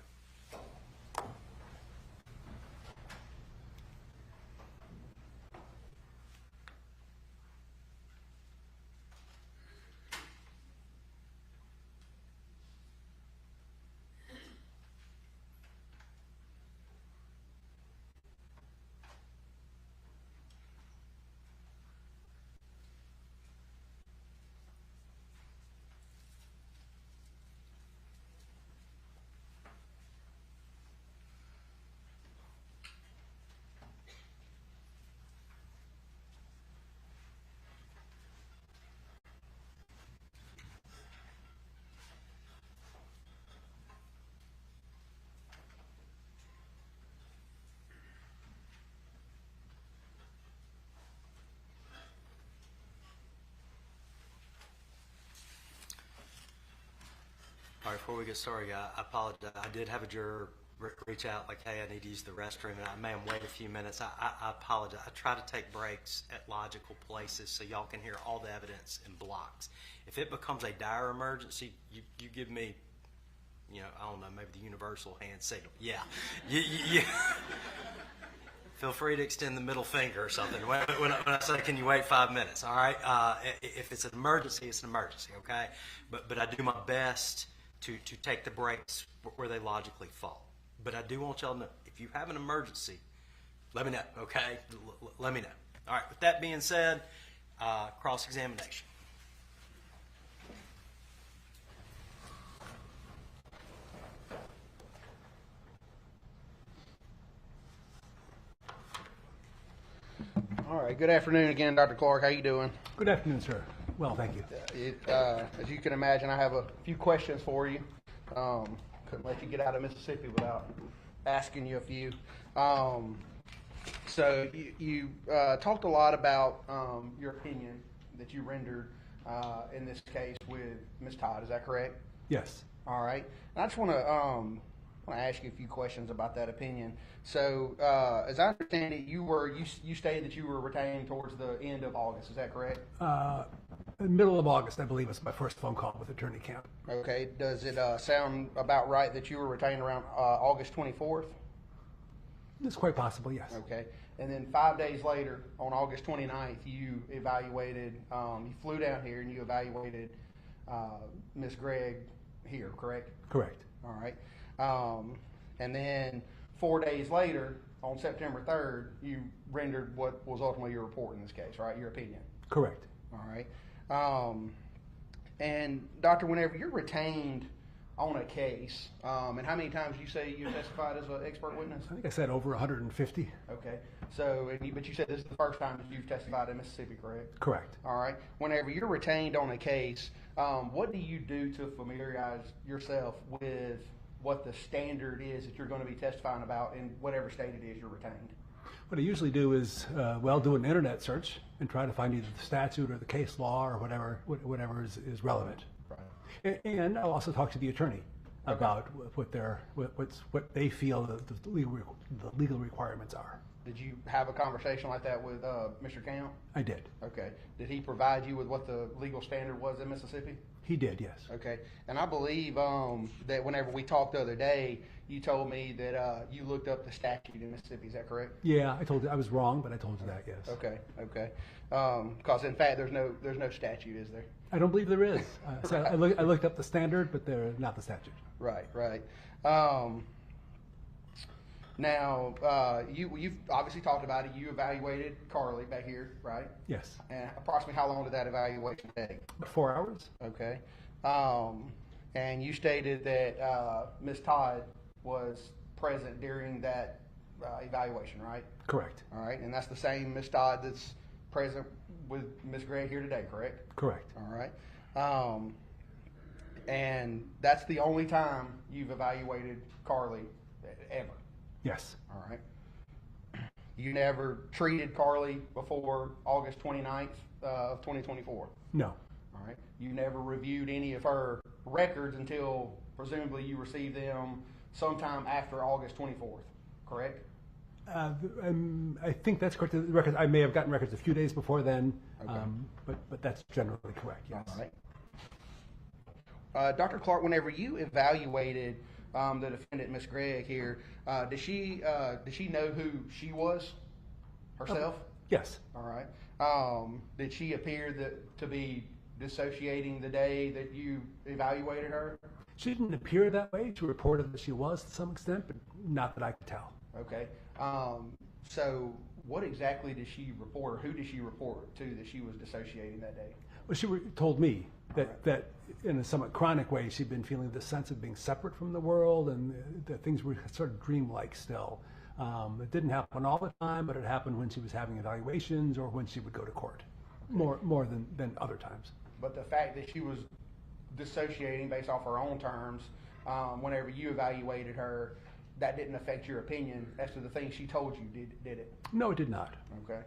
All right, before we get started, I apologize. I did have a juror reach out like, hey, I need to use the restroom, and I may have wait a few minutes. I apologize. I try to take breaks at logical places so y'all can hear all the evidence in blocks. If it becomes a dire emergency, you give me, I don't know, maybe the universal hand signal. Yeah. You feel free to extend the middle finger or something when I say, can you wait 5 minutes? All right. If it's an emergency, it's an emergency. Okay. But I do my best to take the breaks where they logically fall. But I do want y'all to know, if you have an emergency, let me know. Okay. Let me know. All right. With that being said, cross-examination. All right. Good afternoon again, Dr. Clark. How you doing? Good afternoon, sir. Well, thank you. As you can imagine, I have a few questions for you. Couldn't let you get out of Mississippi without asking you a few. So you talked a lot about your opinion that you rendered in this case with Ms. Todd. Is that correct? Yes. All right. And I just want to ask you a few questions about that opinion. So, as I understand it, you stated that you were retained towards the end of August. Is that correct? Middle of August, I believe, was my first phone call with Attorney Camp. Okay. Does it sound about right that you were retained around August 24th? It's quite possible, yes. Okay. And then 5 days later, on August 29th, you evaluated, you flew down here and you evaluated Ms. Gregg here, correct? Correct. All right. And then 4 days later, on September 3rd, you rendered what was ultimately your report in this case, right? Your opinion. Correct. All right. And Doctor, whenever you're retained on a case, and how many times did you say you testified as an expert witness? I think I said over 150. Okay. So, but you said this is the first time that you've testified in Mississippi, correct? Correct. All right. Whenever you're retained on a case, what do you do to familiarize yourself with what the standard is that you're going to be testifying about in whatever state it is you're retained? What I usually do is, do an internet search and try to find either the statute or the case law or whatever is relevant. Right. And I'll also talk to the attorney about what they feel the legal requirements are. Did you have a conversation like that with Mr. Camp? I did. Okay. Did he provide you with what the legal standard was in Mississippi? He did, yes. Okay. And I believe that whenever we talked the other day, you told me that you looked up the statute in Mississippi. Is that correct? Yeah, I told you I was wrong, but I told you that, yes. Okay. Okay. Because in fact, there's no statute, is there? I don't believe there is. So I looked up the standard, but they're not the statute. Right. Right. Now, you've obviously talked about it. You evaluated Carly back here, right? Yes. And approximately how long did that evaluation take? 4 hours. Okay. And you stated that Ms. Todd was present during that evaluation, right? Correct. All right. And that's the same Ms. Todd that's present with Ms. Gregg here today, correct? Correct. All right. And that's the only time you've evaluated Carly ever? Yes. All right. You never treated Carly before August 29th of 2024? No. All right. You never reviewed any of her records until presumably you received them sometime after August 24th, correct? I think that's correct. The records, I may have gotten records a few days before then, okay. But that's generally correct, yes. All right. Dr. Clark, whenever you evaluated the defendant, Ms. Gregg here, did she know who she was herself? Yes. All right. Did she appear to be dissociating the day that you evaluated her? She didn't appear that way. She reported that she was to some extent, but not that I could tell. Okay. So what exactly did she report, or who did she report to that she was dissociating that day? Well, she told me that in a somewhat chronic way, she'd been feeling this sense of being separate from the world, and that things were sort of dreamlike still. It didn't happen all the time, but it happened when she was having evaluations or when she would go to court, more than other times. But the fact that she was dissociating based off her own terms, whenever you evaluated her, that didn't affect your opinion as to the things she told you, did it? No, it did not. Okay.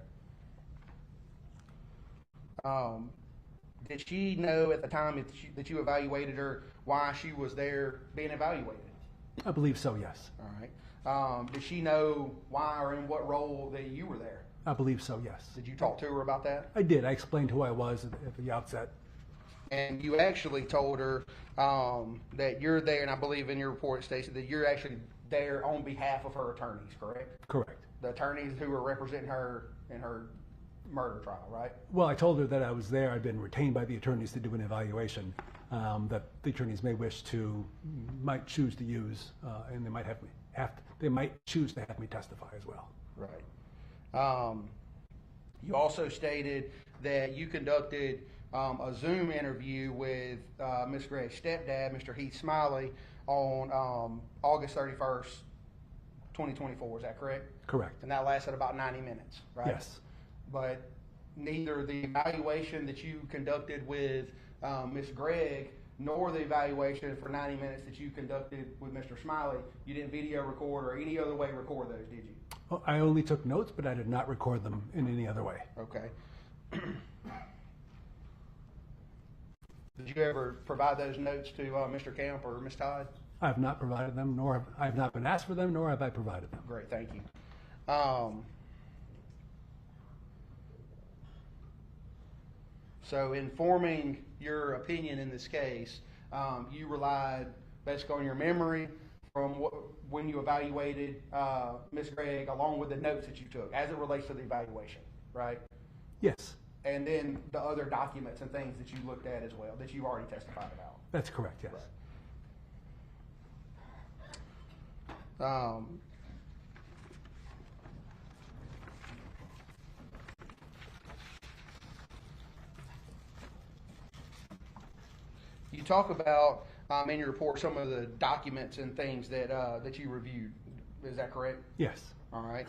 did she know at the time that you evaluated her why she was there being evaluated? I believe so, yes. All right. Did she know why or in what role that you were there? I believe so, yes. Did you talk to her about that? I did. I explained who I was at the outset. And you actually told her that you're there, and I believe in your report, Stacey, that you're actually there on behalf of her attorneys, correct? Correct. The attorneys who were representing her in her murder trial, right? Well, I told her that I was there. I'd been retained by the attorneys to do an evaluation that the attorneys might choose to use, and they might choose to have me testify as well. Right. You also stated that you conducted a Zoom interview with Ms. Gregg's stepdad, Mr. Heath Smiley, on August 31st, 2024. Is that correct? Correct. And that lasted about 90 minutes, right? Yes. But neither the evaluation that you conducted with Ms. Gregg nor the evaluation for 90 minutes that you conducted with Mr. Smiley, you didn't video record or any other way record those, did you? Well, I only took notes, but I did not record them in any other way. Okay. Did you ever provide those notes to Mr. Camp or Ms. Todd? I have not provided them, I have not been asked for them, nor have I provided them. Great, thank you. So in forming your opinion in this case, you relied basically on your memory from when you evaluated Ms. Gregg, along with the notes that you took, as it relates to the evaluation, right? Yes. And then the other documents and things that you looked at as well, that you already testified about. That's correct, yes. Right. You talk about in your report some of the documents and things that you reviewed. Is that correct? Yes. All right.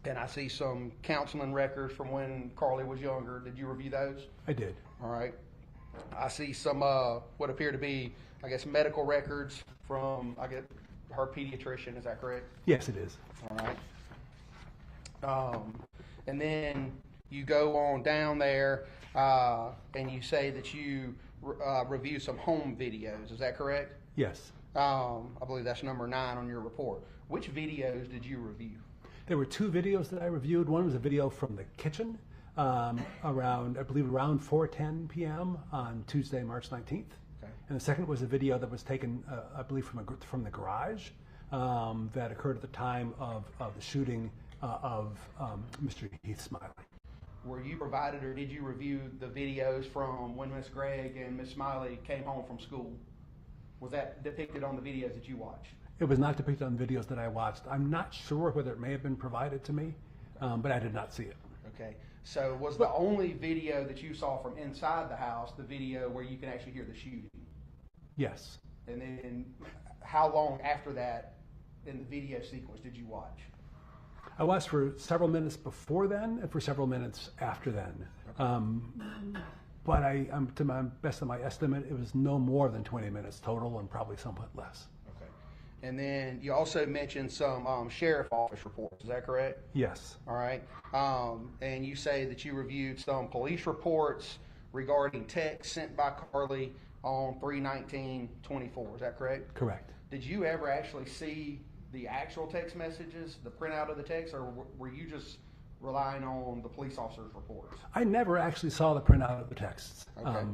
And I see some counseling records from when Carly was younger. Did you review those? I did. All right. I see some what appear to be, I guess, medical records from, I guess, her pediatrician. Is that correct? Yes, it is. All right. And then you go on down there and you say that you review some home videos. Is that correct? Yes. I believe that's number 9 on your report. Which videos did you review? There were 2 videos that I reviewed. One was a video from the kitchen around 4:10 p.m. on Tuesday, March 19th. Okay. And the second was a video that was taken, I believe, from the garage that occurred at the time of the shooting of Mr. Heath Smiley. Were you provided, or did you review the videos from when Miss Gregg and Miss Smiley came home from school? Was that depicted on the videos that you watched? It was not depicted on the videos that I watched. I'm not sure whether it may have been provided to me, but I did not see it. Okay. So was the only video that you saw from inside the house the video where you can actually hear the shooting? Yes. And then how long after that in the video sequence did you watch? I watched for several minutes before then and for several minutes after then. Okay. But to my best of my estimate, it was no more than 20 minutes total and probably somewhat less. Okay. And then you also mentioned some sheriff office reports. Is that correct? Yes. All right. And you say that you reviewed some police reports regarding texts sent by Carly on 3/19/24. Is that correct? Correct. Did you ever actually see the actual text messages, the printout of the text, or were you just relying on the police officer's reports? I never actually saw the printout of the texts. Okay.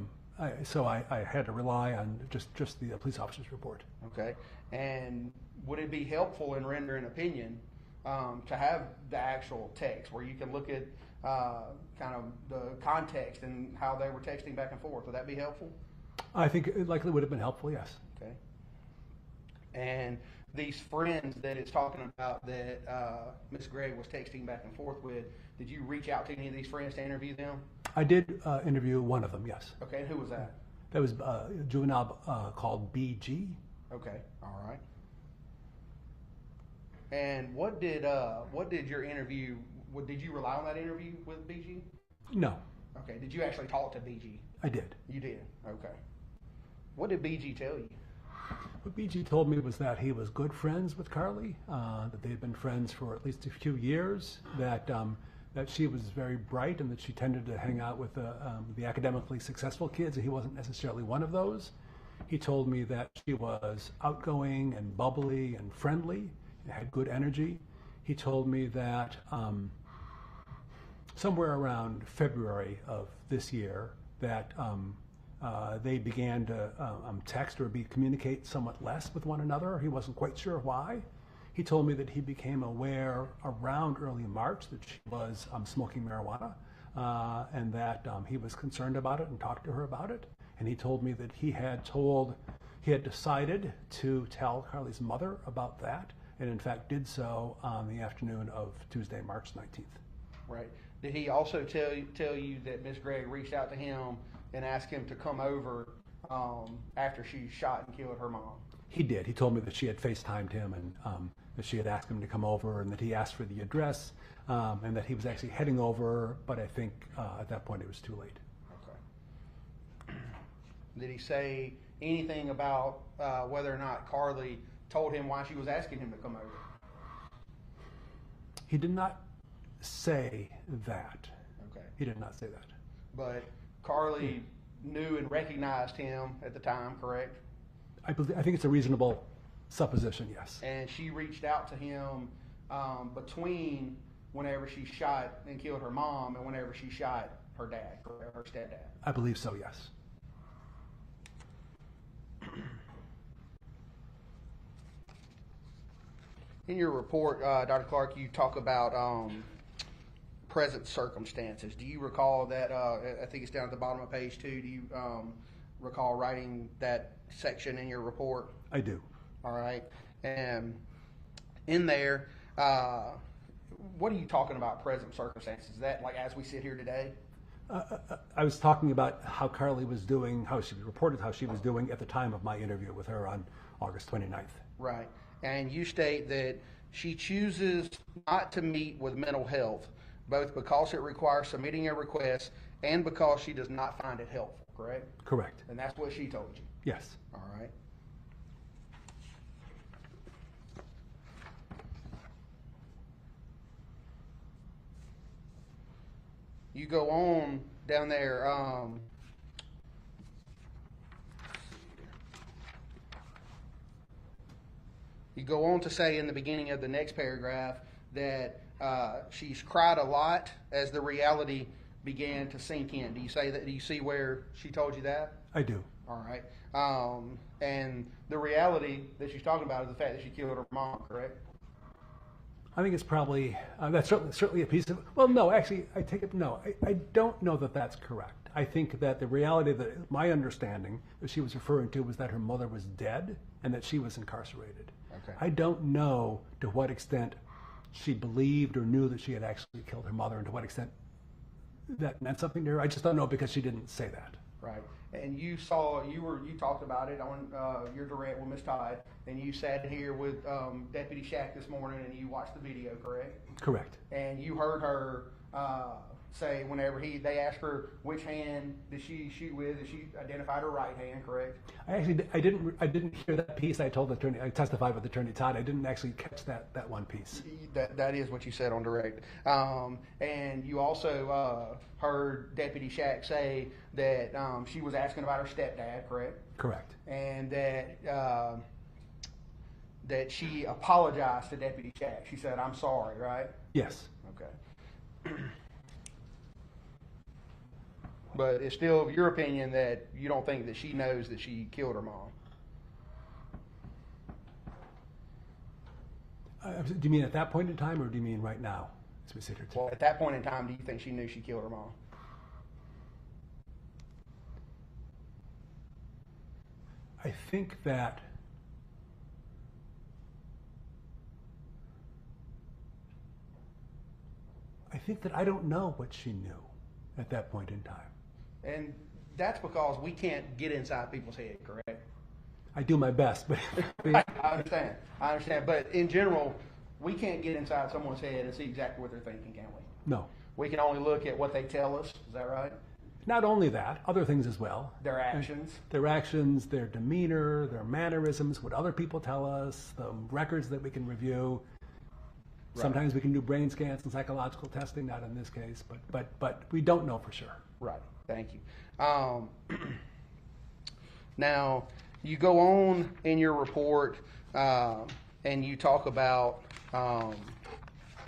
So I had to rely on just the police officer's report. Okay. And would it be helpful in rendering opinion to have the actual text where you can look at kind of the context and how they were texting back and forth? Would that be helpful? I think it likely would have been helpful, yes. Okay. And these friends that it's talking about that Ms. Gregg was texting back and forth with, did you reach out to any of these friends to interview them? I did interview one of them, yes. Okay, and who was that? That was a juvenile called BG. Okay, all right. And what did your interview? Did you rely on that interview with BG? No. Okay. Did you actually talk to BG? I did. You did. Okay. What did BG tell you? What BG told me was that he was good friends with Carly, that they had been friends for at least a few years, that that she was very bright and that she tended to hang out with the academically successful kids, and he wasn't necessarily one of those. He told me that she was outgoing and bubbly and friendly and had good energy. He told me that somewhere around February of this year that they began to text or communicate somewhat less with one another. He wasn't quite sure why. He told me that he became aware around early March that she was smoking marijuana, and that he was concerned about it and talked to her about it. And he told me that he had decided to tell Carly's mother about that, and in fact did so on the afternoon of Tuesday, March 19th. Right. Did he also tell you that Miss Gregg reached out to him and asked him to come over after she shot and killed her mom? He did. He told me that she had FaceTimed him and that she had asked him to come over, and that he asked for the address, and that he was actually heading over, but I think at that point it was too late. Okay. Did he say anything about whether or not Carly told him why she was asking him to come over? He did not say that. Okay. He did not say that. But Carly knew and recognized him at the time, correct? I think it's a reasonable supposition, yes. And she reached out to him between whenever she shot and killed her mom and whenever she shot her dad, her stepdad. I believe so, yes. In your report, Dr. Clark, you talk about present circumstances. Do you recall that, I think it's down at the bottom of page 2, do you recall writing that section in your report? I do. All right. And in there, what are you talking about, present circumstances? Is that like as we sit here today? I was talking about how Carly was doing, how she reported how she was doing at the time of my interview with her on August 29th. Right. And you state that she chooses not to meet with mental health, both because it requires submitting a request and because she does not find it helpful, correct? Correct. And that's what she told you? Yes. All right. You go on down there, you go on to say in the beginning of the next paragraph that she's cried a lot as the reality began to sink in. Do you say that? Do you see where she told you that? I do. All right. And the reality that she's talking about is the fact that she killed her mom, correct? I think it's probably, that's certainly a piece of, well, no, actually, I take it, no, I don't know that that's correct. I think that the reality, that my understanding that she was referring to was that her mother was dead and that she was incarcerated. Okay. I don't know to what extent she believed or knew that she had actually killed her mother and to what extent that meant something to her. I just don't know because she didn't say that. Right. And you talked about it on your direct with Ms. Todd, and you sat here with Deputy Shack this morning and you watched the video, correct? Correct. And you heard her say whenever they asked her which hand did she shoot with, and she identified her right hand, correct? I didn't hear that piece. I testified with Attorney Todd. I didn't actually catch that one piece. That is what you said on direct. And you also heard Deputy Shack say that she was asking about her stepdad, correct? Correct. And that she apologized to Deputy Shack. She said, "I'm sorry," right? Yes. Okay. But it's still your opinion that you don't think that she knows that she killed her mom. Do you mean at that point in time, or do you mean right now, as we sit here today? Well, at that point in time, do you think she knew she killed her mom? I think that I don't know what she knew at that point in time. And that's because we can't get inside people's head, correct? I do my best, but I understand. But in general, we can't get inside someone's head and see exactly what they're thinking, can we? No. We can only look at what they tell us. Is that right? Not only that, other things as well. Their actions. Their actions, their demeanor, their mannerisms, what other people tell us, the records that we can review. Sometimes we can do brain scans and psychological testing, not in this case, but we don't know for sure. Right. Thank you. Now, you go on in your report and you talk about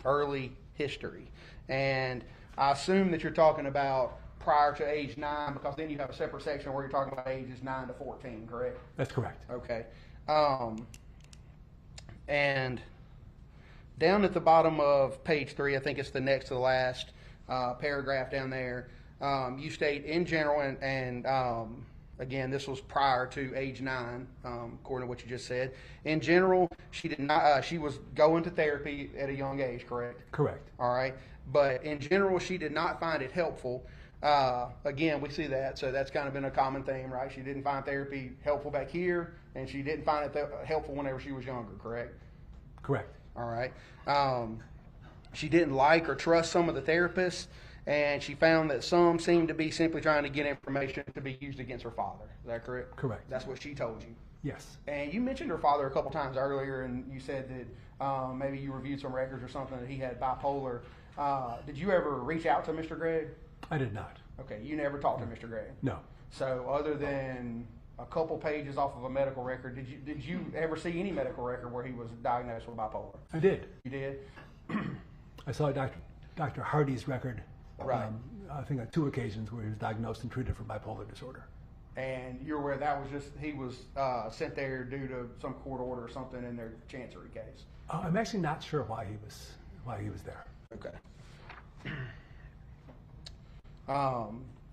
early history. And I assume that you're talking about prior to age 9, because then you have a separate section where you're talking about ages 9 to 14, correct? That's correct. Okay. And down at the bottom of page 3, I think it's the next to the last paragraph down there, you state in general, and again, this was prior to age 9, according to what you just said. In general, she did not. She was going to therapy at a young age, correct? Correct. All right. But in general, she did not find it helpful. Again, we see that, so that's kind of been a common theme, right? She didn't find therapy helpful back here, and she didn't find it helpful whenever she was younger, correct? Correct. All right. She didn't like or trust some of the therapists, and she found that some seemed to be simply trying to get information to be used against her father. Is that correct? Correct. That's what she told you. Yes. And you mentioned her father a couple times earlier, and you said that maybe you reviewed some records or something that he had bipolar. Did you ever reach out to Mr. Gregg? I did not. Okay, you never talked to Mr. Gregg? No. So other than a couple pages off of a medical record, did you ever see any medical record where he was diagnosed with bipolar? I did. You did? I saw Dr. Hardy's record, Right. I think on 2 occasions where he was diagnosed and treated for bipolar disorder. And you're aware that was just, he was sent there due to some court order or something in their chancery case? I'm actually not sure why he was there. Okay.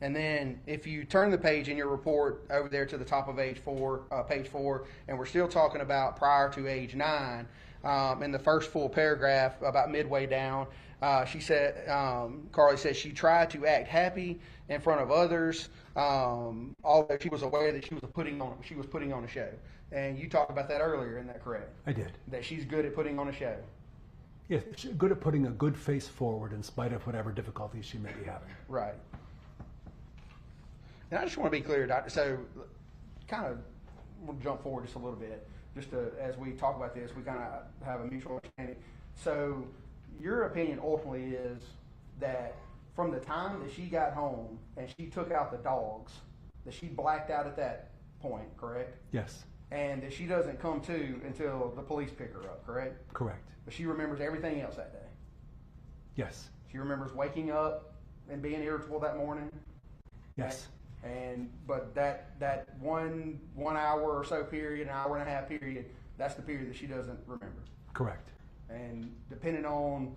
And then if you turn the page in your report over there to the top of page 4, and we're still talking about prior to age 9, in the first full paragraph, about midway down, she said, Carly says she tried to act happy in front of others, although she was aware that she was putting on a show. And you talked about that earlier, isn't that correct? I did. That she's good at putting on a show. Yes, she's good at putting a good face forward in spite of whatever difficulties she may be having. Right. And I just want to be clear, Doctor, so kind of we'll jump forward just a little bit, just to, as we talk about this, we kind of have a mutual understanding. So your opinion ultimately is that from the time that she got home and she took out the dogs, that she blacked out at that point, correct? Yes. And that she doesn't come to until the police pick her up, correct? Correct. But she remembers everything else that day. Yes. She remembers waking up and being irritable that morning. Yes. But that one hour or so period, an hour and a half period, that's the period that she doesn't remember. Correct. And depending on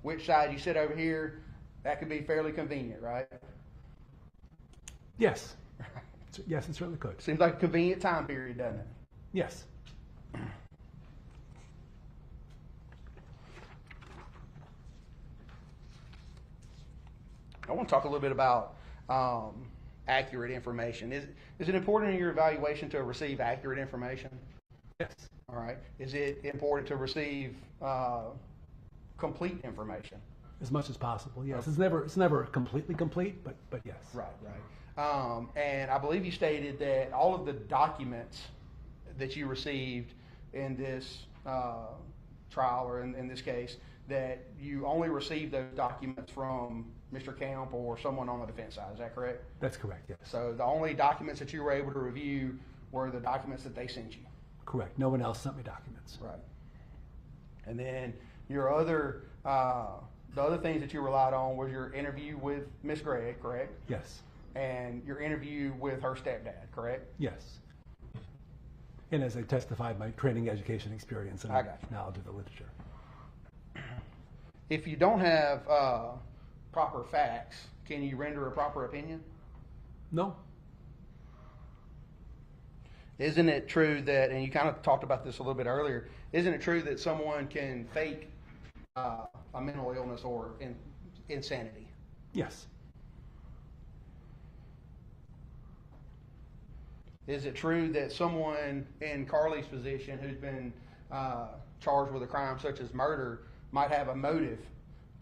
which side you sit over here, that could be fairly convenient, right? Yes. Yes, it certainly could. Seems like a convenient time period, doesn't it? Yes. I want to talk a little bit about accurate information. Is it important in your evaluation to receive accurate information? Yes. All right. Is it important to receive complete information? As much as possible, yes. It's never completely complete, but yes. Right. And I believe you stated that all of the documents that you received in this trial, or in this case, that you only received those documents from Mr. Camp or someone on the defense side. Is that correct? That's correct, yes. So the only documents that you were able to review were the documents that they sent you? Correct. No one else sent me documents. Right. And then your other, the other things that you relied on was your interview with Miss Gregg, correct? Yes. And your interview with her stepdad, correct? Yes. And as I testified, my training, education, experience, and knowledge of the literature. If you don't have proper facts, can you render a proper opinion? No. Isn't it true that, and you kind of talked about this a little bit earlier, isn't it true that someone can fake a mental illness or insanity? Yes. Is it true that someone in Carly's position who's been charged with a crime such as murder might have a motive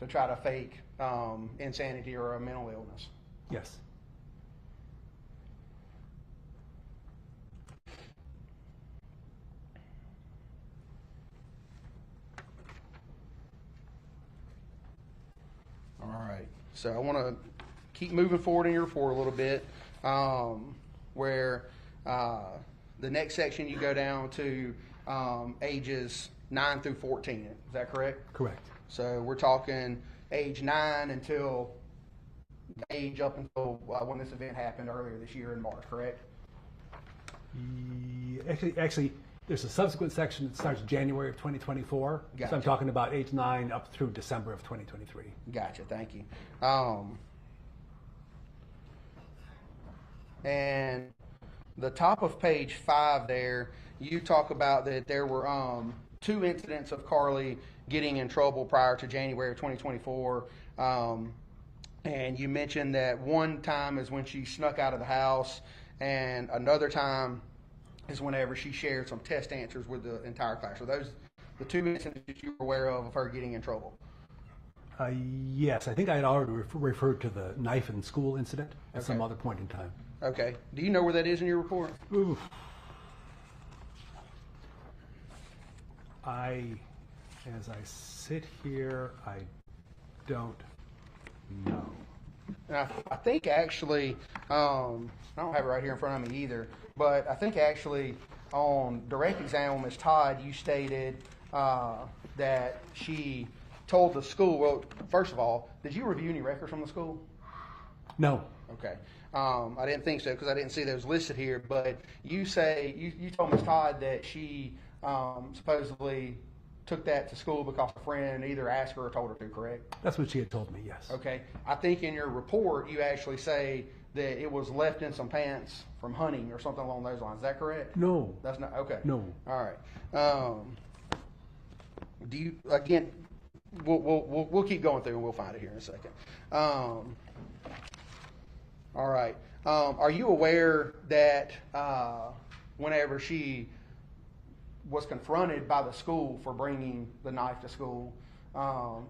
to try to fake insanity or a mental illness? Yes. So I want to keep moving forward in your report a little bit, where the next section you go down to ages 9 through 14. Is that correct? Correct. So we're talking age 9 until age up until when this event happened earlier this year in March, correct? Actually, there's a subsequent section that starts January of 2024. Gotcha. So I'm talking about age 9 up through December of 2023. Gotcha, thank you. And the top of page 5 there, you talk about that there were 2 incidents of Carly getting in trouble prior to January of 2024. And you mentioned that one time is when she snuck out of the house, and another time is whenever she shared some test answers with the entire class. So those the 2 incidents that you were aware of her getting in trouble. Yes, I think I had already referred to the knife in school incident at some Okay. other point in time. Okay. Do you know where that is in your report? Oof. As I sit here, I don't know. And I think actually, I don't have it right here in front of me either, but I think actually on direct exam with Ms. Todd, you stated that she told the school, well, first of all, did you review any records from the school? No. Okay. I didn't think so because I didn't see those listed here, but you say, you told Ms. Todd that she supposedly took that to school because a friend either asked her or told her to, correct? That's what she had told me, yes. Okay. I think in your report you actually say that it was left in some pants from hunting or something along those lines. Is that correct? No. That's not okay. No. All right. Do you again? We'll keep going through and we'll find it here in a second. All right. Are you aware that whenever she was confronted by the school for bringing the knife to school,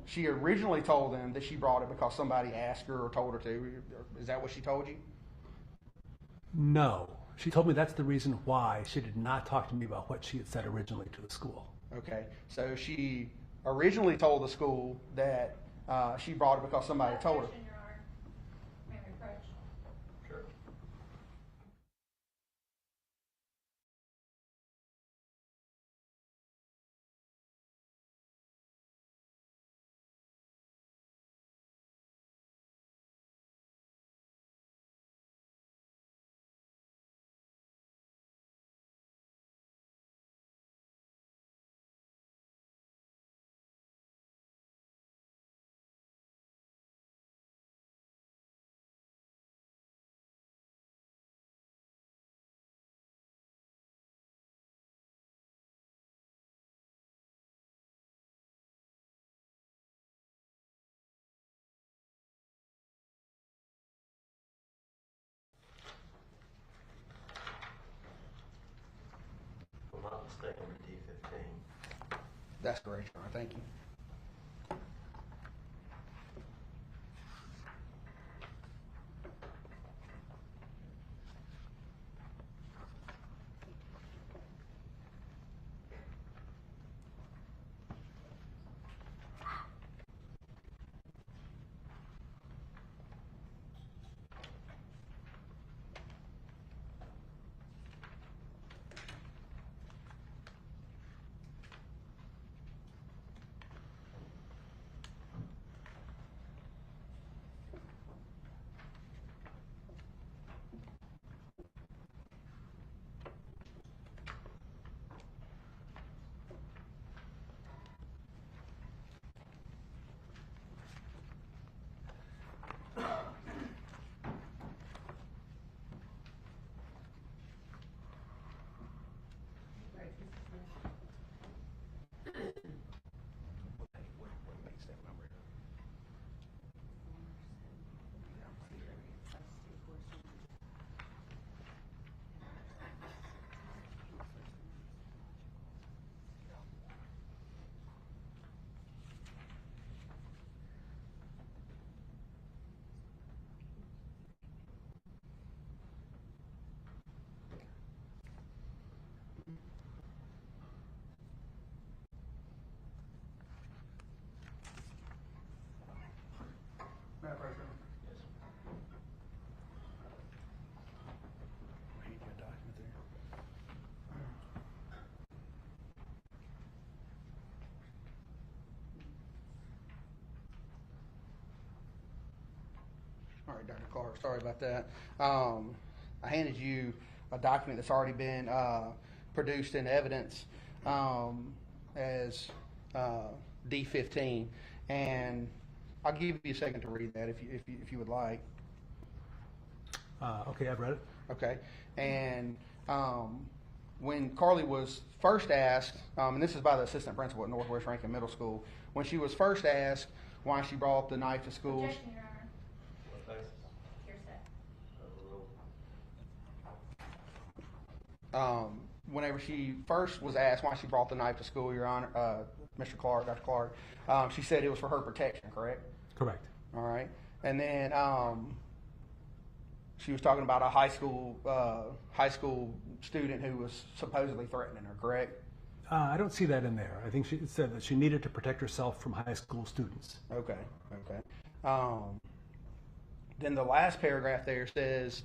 she originally told them that she brought it because somebody asked her or told her to? Is that what she told you? No. She told me that's the reason why she did not talk to me about what she had said originally to the school. Okay. So she originally told the school that she brought it because somebody told her. Sure. If I'm not mistaken, D15. That's great, John. Thank you. All right, Dr. Clark, sorry about that. I handed you a document that's already been produced in evidence as D15, and I'll give you a second to read that if you would like. Okay, I've read it. Okay, and when Carly was first asked, and this is by the assistant principal at Northwest Rankin Middle School, when she was first asked why she brought the knife to school. Objection, Your Honor. Hearsay. Whenever she first was asked why she brought the knife to school, Your Honor, Mr. Clark, Dr. Clark, she said it was for her protection, correct? Correct. All right. And then she was talking about a high school student who was supposedly threatening her, correct? I don't see that in there. I think she said that she needed to protect herself from high school students. Okay. Then the last paragraph there says,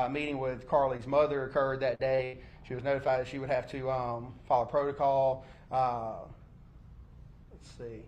meeting with Carly's mother occurred that day. She was notified that she would have to follow protocol. Let's see.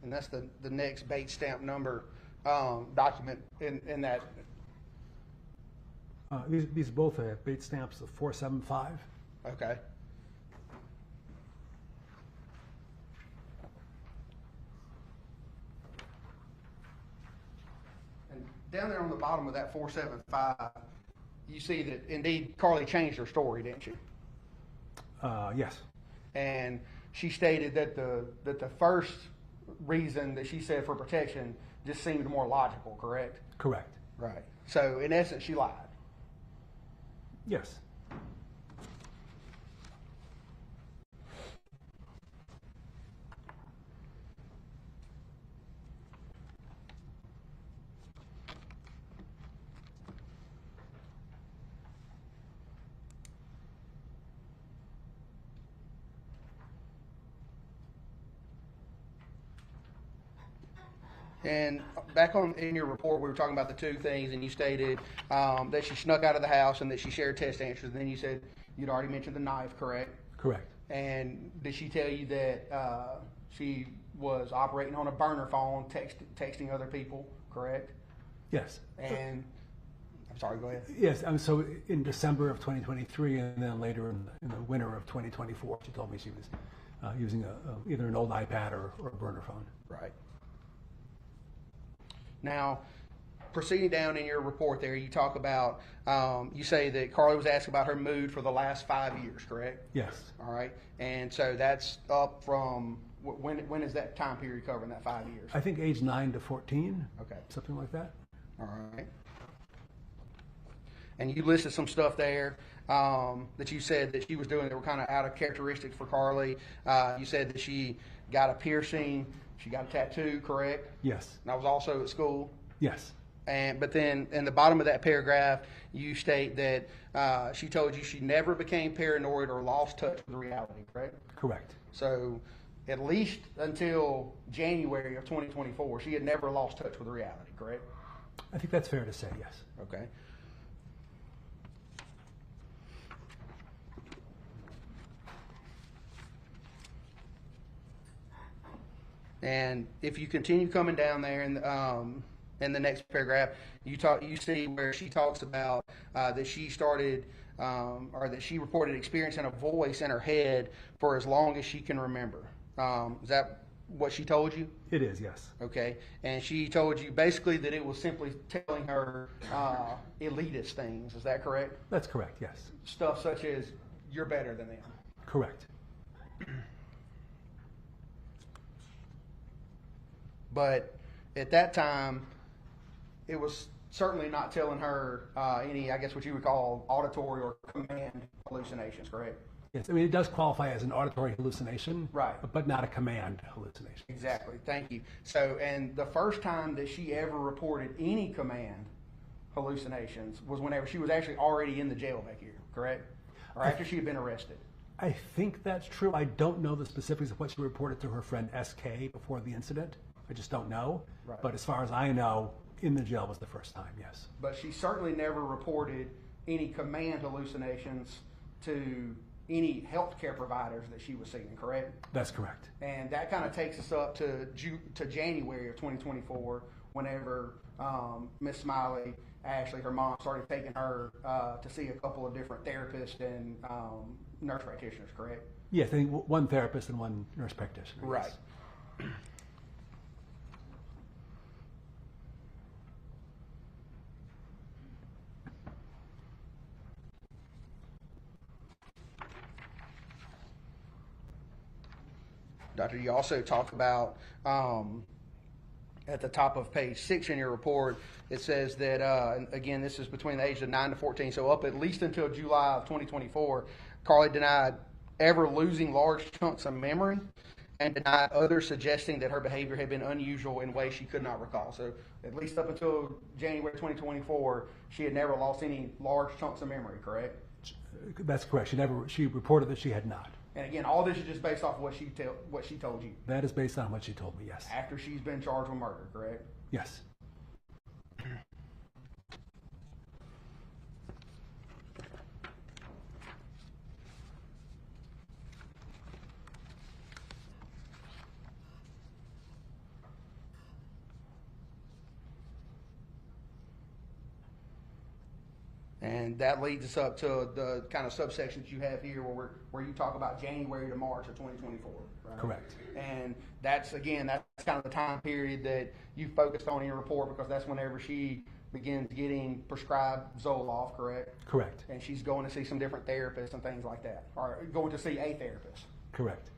And that's the next bait stamp number document in that. These both have bait stamps of 475. Okay. And down there on the bottom of that 475, you see that indeed Carly changed her story, didn't she? Yes. And she stated that the first reason that she said for protection just seemed more logical, correct? Correct. Right. So in essence, she lied. Yes. And back in your report, we were talking about the two things, and you stated that she snuck out of the house and that she shared test answers. And then you said you'd already mentioned the knife, correct? Correct. And did she tell you that she was operating on a burner phone, texting other people, correct? Yes. And I'm sorry, go ahead. Yes. So in December of 2023, and then later in the winter of 2024, she told me she was using either an old iPad or a burner phone. Right. Now, proceeding down in your report there, you talk about, you say that Carly was asked about her mood for the last 5 years, correct? Yes. All right. And so that's up from, when is that time period covering, that 5 years? I think age 9 to 14. Okay. Something like that. All right. And you listed some stuff there that you said that she was doing that were kind of out of characteristics for Carly. You said that she got a piercing, she got a tattoo, correct? Yes. And that was also at school? Yes. But then in the bottom of that paragraph, you state that she told you she never became paranoid or lost touch with reality, correct? Correct. So at least until January of 2024, she had never lost touch with reality, correct? I think that's fair to say, yes. Okay. And if you continue coming down there in the next paragraph, you see where she talks about that she started or that she reported experiencing a voice in her head for as long as she can remember. Is that what she told you? It is, yes. Okay. And she told you basically that it was simply telling her elitist things. Is that correct? That's correct, yes. Stuff such as, you're better than them. Correct. but at that time, it was certainly not telling her any, I guess, what you would call auditory or command hallucinations, correct? Yes, I mean, it does qualify as an auditory hallucination, Right. but not a command hallucination. Exactly. Thank you. So, and the first time that she ever reported any command hallucinations was whenever she was actually already in the jail back here, correct? Or after she had been arrested. I think that's true. I don't know the specifics of what she reported to her friend SK before the incident. I just don't know. Right. But as far as I know, in the jail was the first time, yes. But she certainly never reported any command hallucinations to any healthcare providers that she was seeing, correct? That's correct. And that kind of takes us up to January of 2024, whenever Miss Smiley, Ashley, her mom, started taking her to see a couple of different therapists and nurse practitioners, correct? Yes, I think one therapist and one nurse practitioner. Right. Yes. Doctor, you also talk about at the top of page 6 in your report, it says that, and again, this is between the ages of 9 to 14, so up at least until July of 2024, Carly denied ever losing large chunks of memory and denied others suggesting that her behavior had been unusual in ways she could not recall. So at least up until January 2024, she had never lost any large chunks of memory, correct? That's correct. She reported that she had not. And again, all this is just based off of what she told you. That is based on what she told me, yes. After she's been charged with murder, correct? Yes. And that leads us up to the kind of subsections you have here where you talk about January to March of 2024. Right? Correct. And that's kind of the time period that you focused on in your report, because that's whenever she begins getting prescribed Zoloft, correct? Correct. And she's going to see some different therapists and things like that, or going to see a therapist. Correct.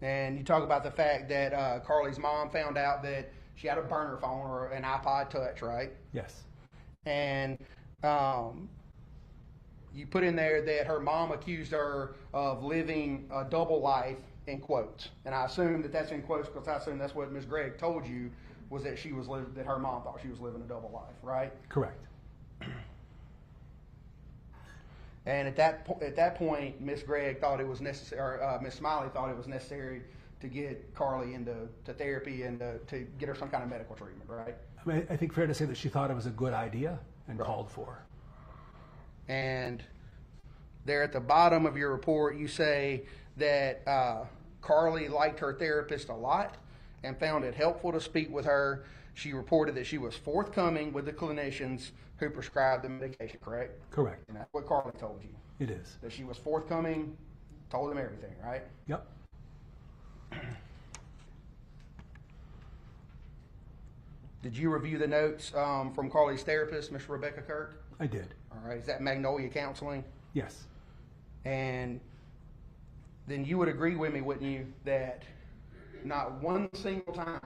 And you talk about the fact that Carly's mom found out that she had a burner phone or an iPod Touch, right? Yes. And you put in there that her mom accused her of living a double life, in quotes. And I assume that that's in quotes because I assume that's what Ms. Gregg told you, was that that her mom thought she was living a double life, right? Correct. And at that point, Ms. Gregg thought it was necessary, or Ms. Smiley thought it was necessary to get Carly into therapy and to get her some kind of medical treatment, right? I mean, I think fair to say that she thought it was a good idea and called for. And there at the bottom of your report, you say that Carly liked her therapist a lot and found it helpful to speak with her. She reported that she was forthcoming with the clinicians who prescribed the medication, correct? Correct. And that's what Carly told you. It is. That she was forthcoming, told them everything, right? Yep. Did you review the notes from Carly's therapist, Ms. Rebecca Kirk? I did. All right. Is that Magnolia Counseling? Yes. And then you would agree with me, wouldn't you, that not one single time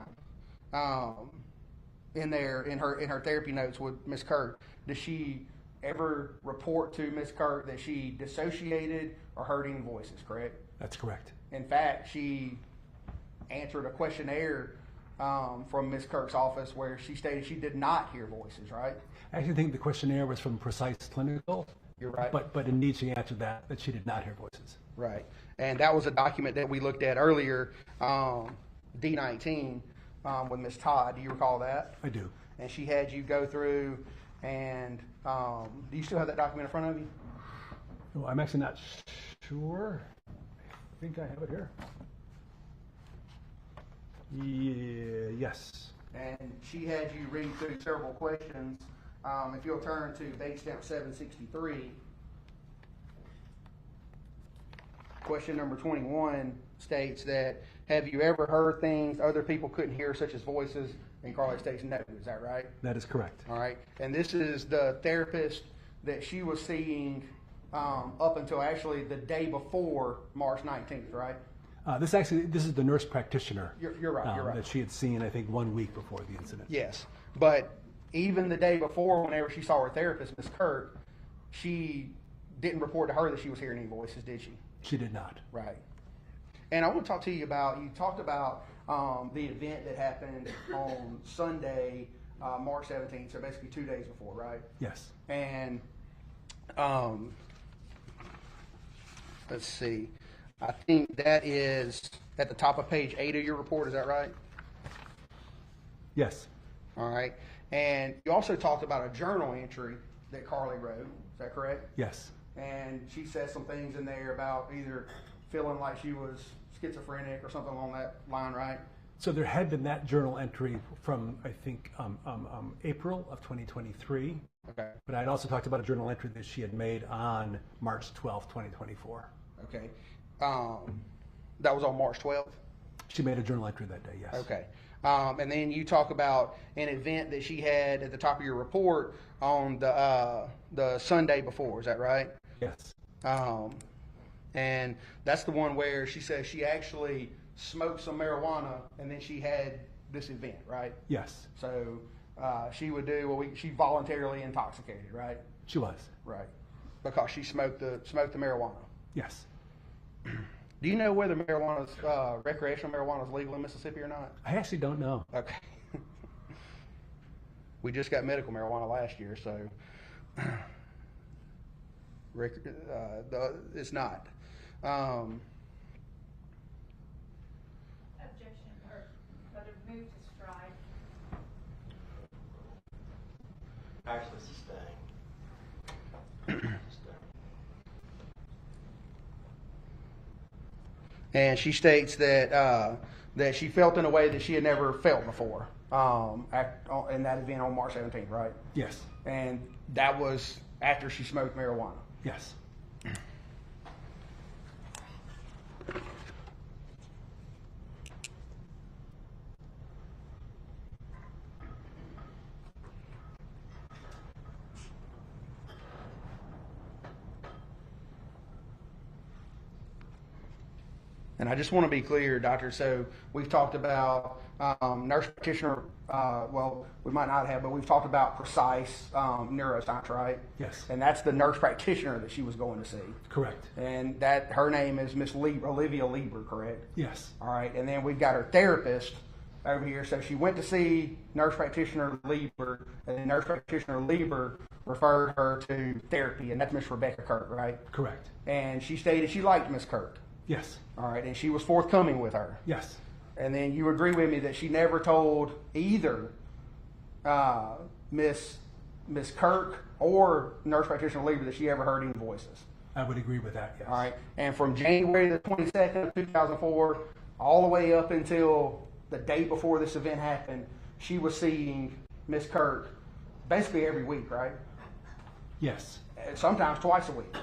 in her therapy notes with Ms. Kirk does she ever report to Ms. Kirk that she dissociated or heard any voices, correct? That's correct. In fact, she answered a questionnaire from Ms. Kirk's office where she stated she did not hear voices, right? I actually think the questionnaire was from Precise Clinical. You're right. But indeed she answered that she did not hear voices. Right. And that was a document that we looked at earlier, D19, with Ms. Todd. Do you recall that? I do. And she had you go through and do you still have that document in front of you? Oh, I'm actually not sure. I think I have it here. Yes. And she had you read through several questions. If you'll turn to page stamp 763, question number 21 states that, have you ever heard things other people couldn't hear, such as voices? And Carly states no. Is that right? That is correct. All right. And this is the therapist that she was seeing up until actually the day before March 19th, right? This is the nurse practitioner. You're right. You're right. That she had seen, I think, 1 week before the incident. Yes, but even the day before, whenever she saw her therapist, Ms. Kirk, she didn't report to her that she was hearing any voices, did she? She did not. Right. And I want to talk to you about, you talked about the event that happened on Sunday, March 17th, so basically 2 days before, right? Yes. And let's see, I think that is at the top of page 8 of your report, is that right? Yes. All right. And you also talked about a journal entry that Carly wrote, is that correct? Yes. And she said some things in there about either feeling like she was schizophrenic or something along that line, right? So there had been that journal entry from, I think, April of 2023. Okay. But I'd also talked about a journal entry that she had made on March 12th, 2024. Okay. That was on March 12th? She made a journal entry that day, yes. Okay. And then you talk about an event that she had at the top of your report on the Sunday before, is that right? Yes. And that's the one where she says she actually smoked some marijuana and then she had this event, right? Yes. So she would do she voluntarily intoxicated, right? She was. Right. Because she smoked the marijuana. Yes. Do you know whether recreational marijuana is legal in Mississippi or not? I actually don't know. Okay. We just got medical marijuana last year, so it's not. Objection, or whether move to strike. Actually, sustain. And she states that that she felt in a way that she had never felt before in that event on March 17th, right? Yes. And that was after she smoked marijuana. Yes. And I just want to be clear, Doctor, so we've talked about nurse practitioner, well, we might not have, but we've talked about precise neuroscience, right? Yes. And that's the nurse practitioner that she was going to see. Correct. And that her name is Miss Olivia Lieber, correct? Yes. All right, and then we've got her therapist over here. So she went to see nurse practitioner Lieber, and then nurse practitioner Lieber referred her to therapy, and that's Miss Rebecca Kirk, right? Correct. And she stated she liked Miss Kirk. Yes. All right, and she was forthcoming with her. Yes. And then you agree with me that she never told either Miss Kirk or nurse practitioner Lieber that she ever heard any voices. I would agree with that, yes. All right, and from January the 22nd of 2004 all the way up until the day before this event happened, she was seeing Miss Kirk basically every week, right? Yes. Sometimes twice a week.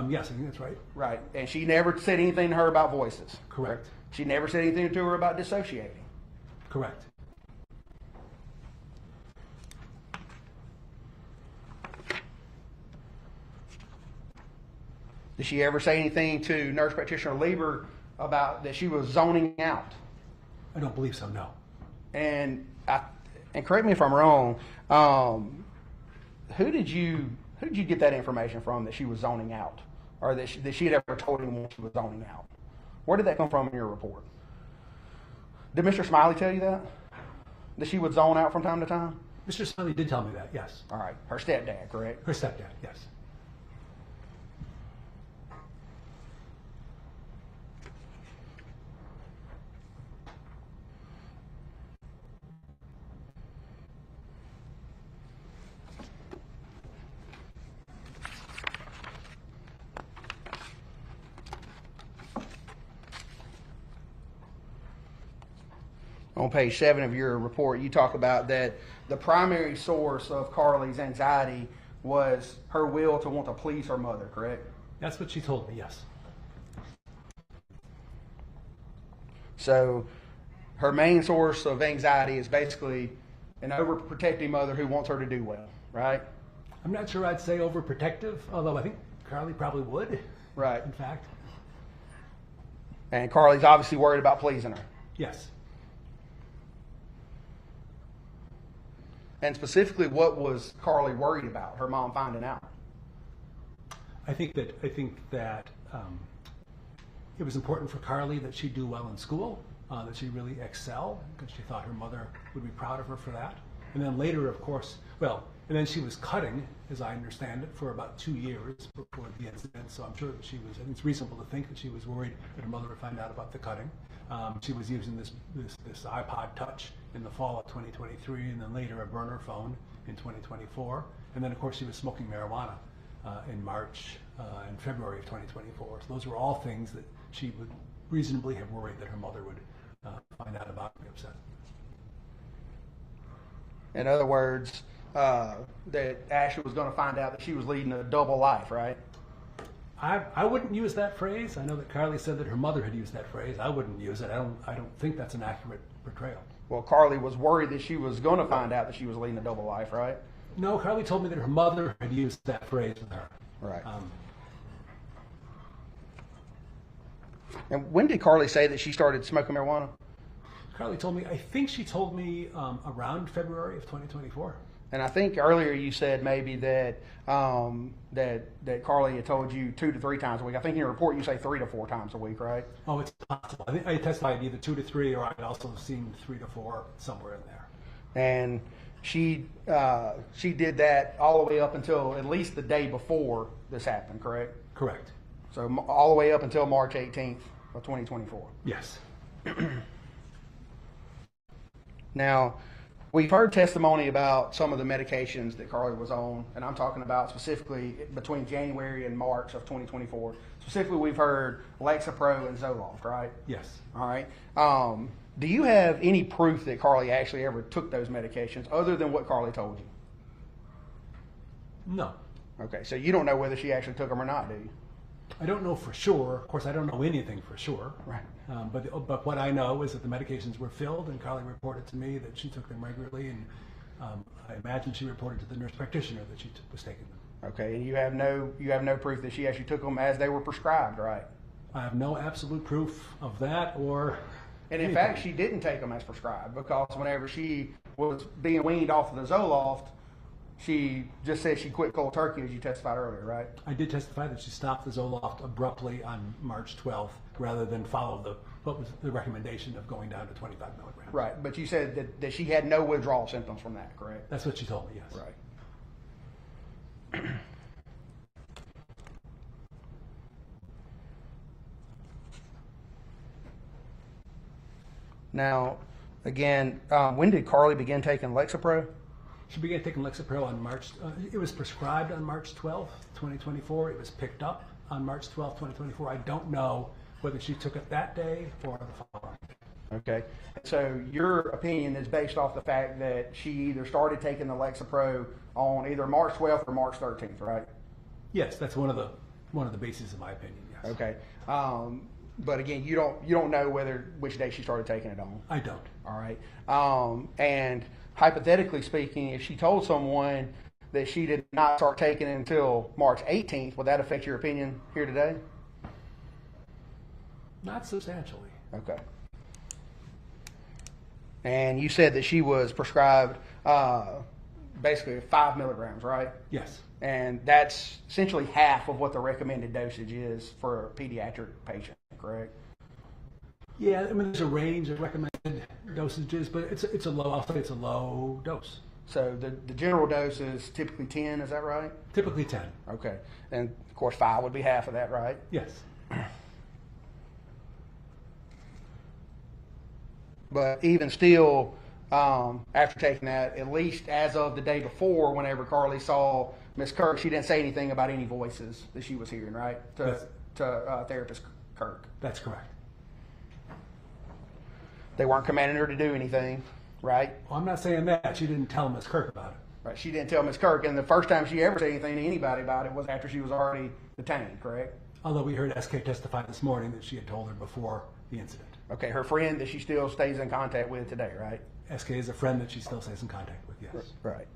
Yes, I think that's right. Right, and she never said anything to her about voices. Correct. She never said anything to her about dissociating. Correct. Did she ever say anything to nurse practitioner Lieber about that she was zoning out? I don't believe so, no. And correct me if I'm wrong, who did you get that information from that she was zoning out, or that she had ever told anyone she was zoning out? Where did that come from in your report? Did Mr. Smiley tell you that she would zone out from time to time? Mr. Smiley did tell me that, yes. All right, her stepdad, correct? Her stepdad, yes. On page 7 of your report, you talk about that the primary source of Carly's anxiety was her will to want to please her mother, correct? That's what she told me, yes. So her main source of anxiety is basically an overprotective mother who wants her to do well, right? I'm not sure I'd say overprotective, although I think Carly probably would. Right. In fact. And Carly's obviously worried about pleasing her. Yes. And specifically, what was Carly worried about? Her mom finding out. I think that it was important for Carly that she do well in school, that she really excel, because she thought her mother would be proud of her for that. And then later, of course, and then she was cutting, as I understand it, for about 2 years before the incident. So I'm sure that she was, and it's reasonable to think that she was worried that her mother would find out about the cutting. She was using this iPod Touch in the fall of 2023, and then later a burner phone in 2024. And then, of course, she was smoking marijuana in March and February of 2024. So those were all things that she would reasonably have worried that her mother would find out about and be upset. In other words, that Ashley was going to find out that she was leading a double life, right? I wouldn't use that phrase. I know that Carly said that her mother had used that phrase. I wouldn't use it. I don't think that's an accurate portrayal. Well, Carly was worried that she was going to find out that she was leading a double life, right? No, Carly told me that her mother had used that phrase with her. Right. And when did Carly say that she started smoking marijuana? Carly told me, I think she told me around February of 2024. And I think earlier you said maybe that that Carly had told you 2 to 3 times a week. I think in your report you say 3 to 4 times a week, right? Oh, it's possible. I think I testified either 2 to 3, or I'd also seen 3 to 4 somewhere in there. And she did that all the way up until at least the day before this happened, correct? Correct. So all the way up until March 18th of 2024. Yes. Now, we've heard testimony about some of the medications that Carly was on, and I'm talking about specifically between January and March of 2024. Specifically, we've heard Lexapro and Zoloft, right? Yes. All right. Do you have any proof that Carly actually ever took those medications other than what Carly told you? No. Okay, so you don't know whether she actually took them or not, do you? I don't know for sure. Of course, I don't know anything for sure. Right. But what I know is that the medications were filled, and Carly reported to me that she took them regularly, and I imagine she reported to the nurse practitioner that she was taking them. Okay, and you have no proof that she actually took them as they were prescribed, right? I have no absolute proof of that, or. And in fact, she didn't take them as prescribed, because whenever she was being weaned off of the Zoloft, she just said she quit cold turkey, as you testified earlier, right? I did testify that she stopped the Zoloft abruptly on March 12th, rather than follow what was the recommendation of going down to 25 milligrams. Right, but you said that she had no withdrawal symptoms from that, correct? That's what she told me, yes. Right. Now, again, when did Carly begin taking Lexapro? She began taking Lexapro on March, it was prescribed on March 12th, 2024. It was picked up on March 12th, 2024. I don't know whether she took it that day or the following. Okay. So your opinion is based off the fact that she either started taking the Lexapro on either March 12th or March 13th, right? Yes, that's one of the bases of my opinion, yes. Okay. But again, you don't know which day she started taking it on. I don't. All right. And hypothetically speaking, if she told someone that she did not start taking it until March 18th, would that affect your opinion here today? Not substantially. Okay. And you said that she was prescribed basically 5 milligrams, right? Yes. And that's essentially half of what the recommended dosage is for a pediatric patient, correct? Yeah, I mean, there's a range of recommended dosages, but I'll say it's a low dose. So the general dose is typically 10, is that right? Typically 10. Okay. And of course 5 would be half of that, right? Yes. But even still, after taking that, at least as of the day before, whenever Carly saw Miss Kirk, she didn't say anything about any voices that she was hearing, right? To therapist Kirk. That's correct. They weren't commanding her to do anything, right? Well, I'm not saying that. She didn't tell Miss Kirk about it. Right. She didn't tell Miss Kirk, and the first time she ever said anything to anybody about it was after she was already detained, correct? Although we heard SK testify this morning that she had told her before the incident. Okay, her friend that she still stays in contact with today, right? SK is a friend that she still stays in contact with, yes. Right.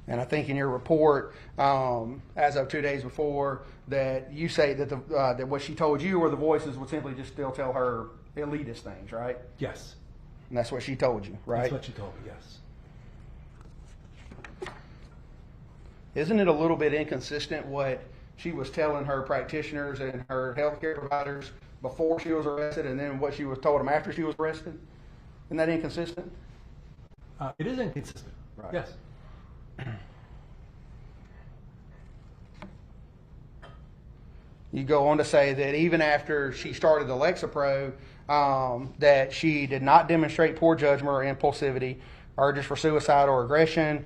And I think in your report, as of 2 days before, that you say that that what she told you or the voices would simply just still tell her elitist things, right? Yes. And that's what she told you, right? That's what she told me, yes. Isn't it a little bit inconsistent what she was telling her practitioners and her healthcare providers before she was arrested, and then what she was told them after she was arrested? Isn't that inconsistent? It is inconsistent. Right. Yes. You go on to say that even after she started the Lexapro, that she did not demonstrate poor judgment or impulsivity, urges for suicide or aggression,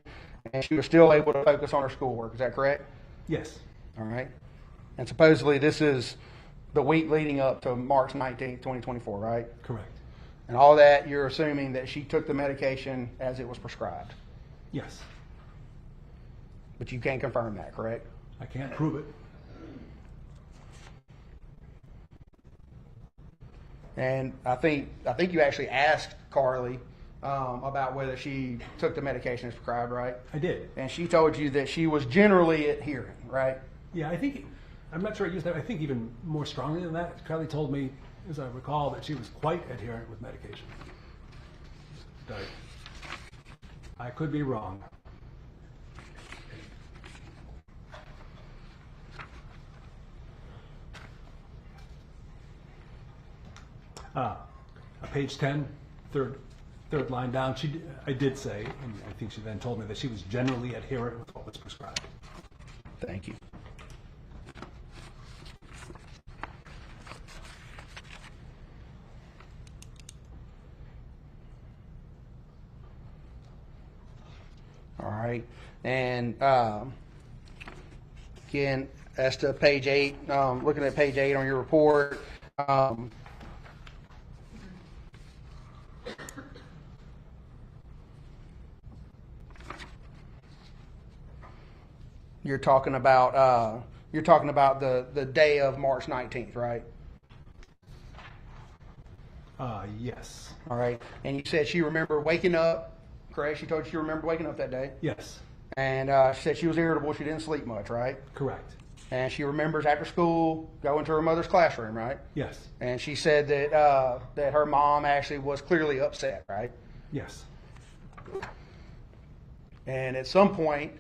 and she was still able to focus on her schoolwork. Is that correct? Yes. All right. And supposedly this is the week leading up to March 19th, 2024, right? Correct. And all that, you're assuming that she took the medication as it was prescribed. Yes. But you can't confirm that, correct? I can't prove it. And I think you actually asked Carly about whether she took the medication as prescribed, right? I did. And she told you that she was generally adherent, right? Yeah, I'm not sure I used that. I think even more strongly than that. Carly told me, as I recall, that she was quite adherent with medication. I could be wrong. Page 10, third line down, I did say, and I think she then told me that she was generally adherent with what was prescribed. Thank you. All right. And again, as to page 8, looking at page 8 on your report, you're talking about the day of March 19th, right? Yes. All right. And you said she remembered waking up, correct? She told you she remembered waking up that day? Yes. And she said she was irritable. She didn't sleep much, right? Correct. And she remembers after school going to her mother's classroom, right? Yes. And she said that her mom actually was clearly upset, right? Yes. And at some point,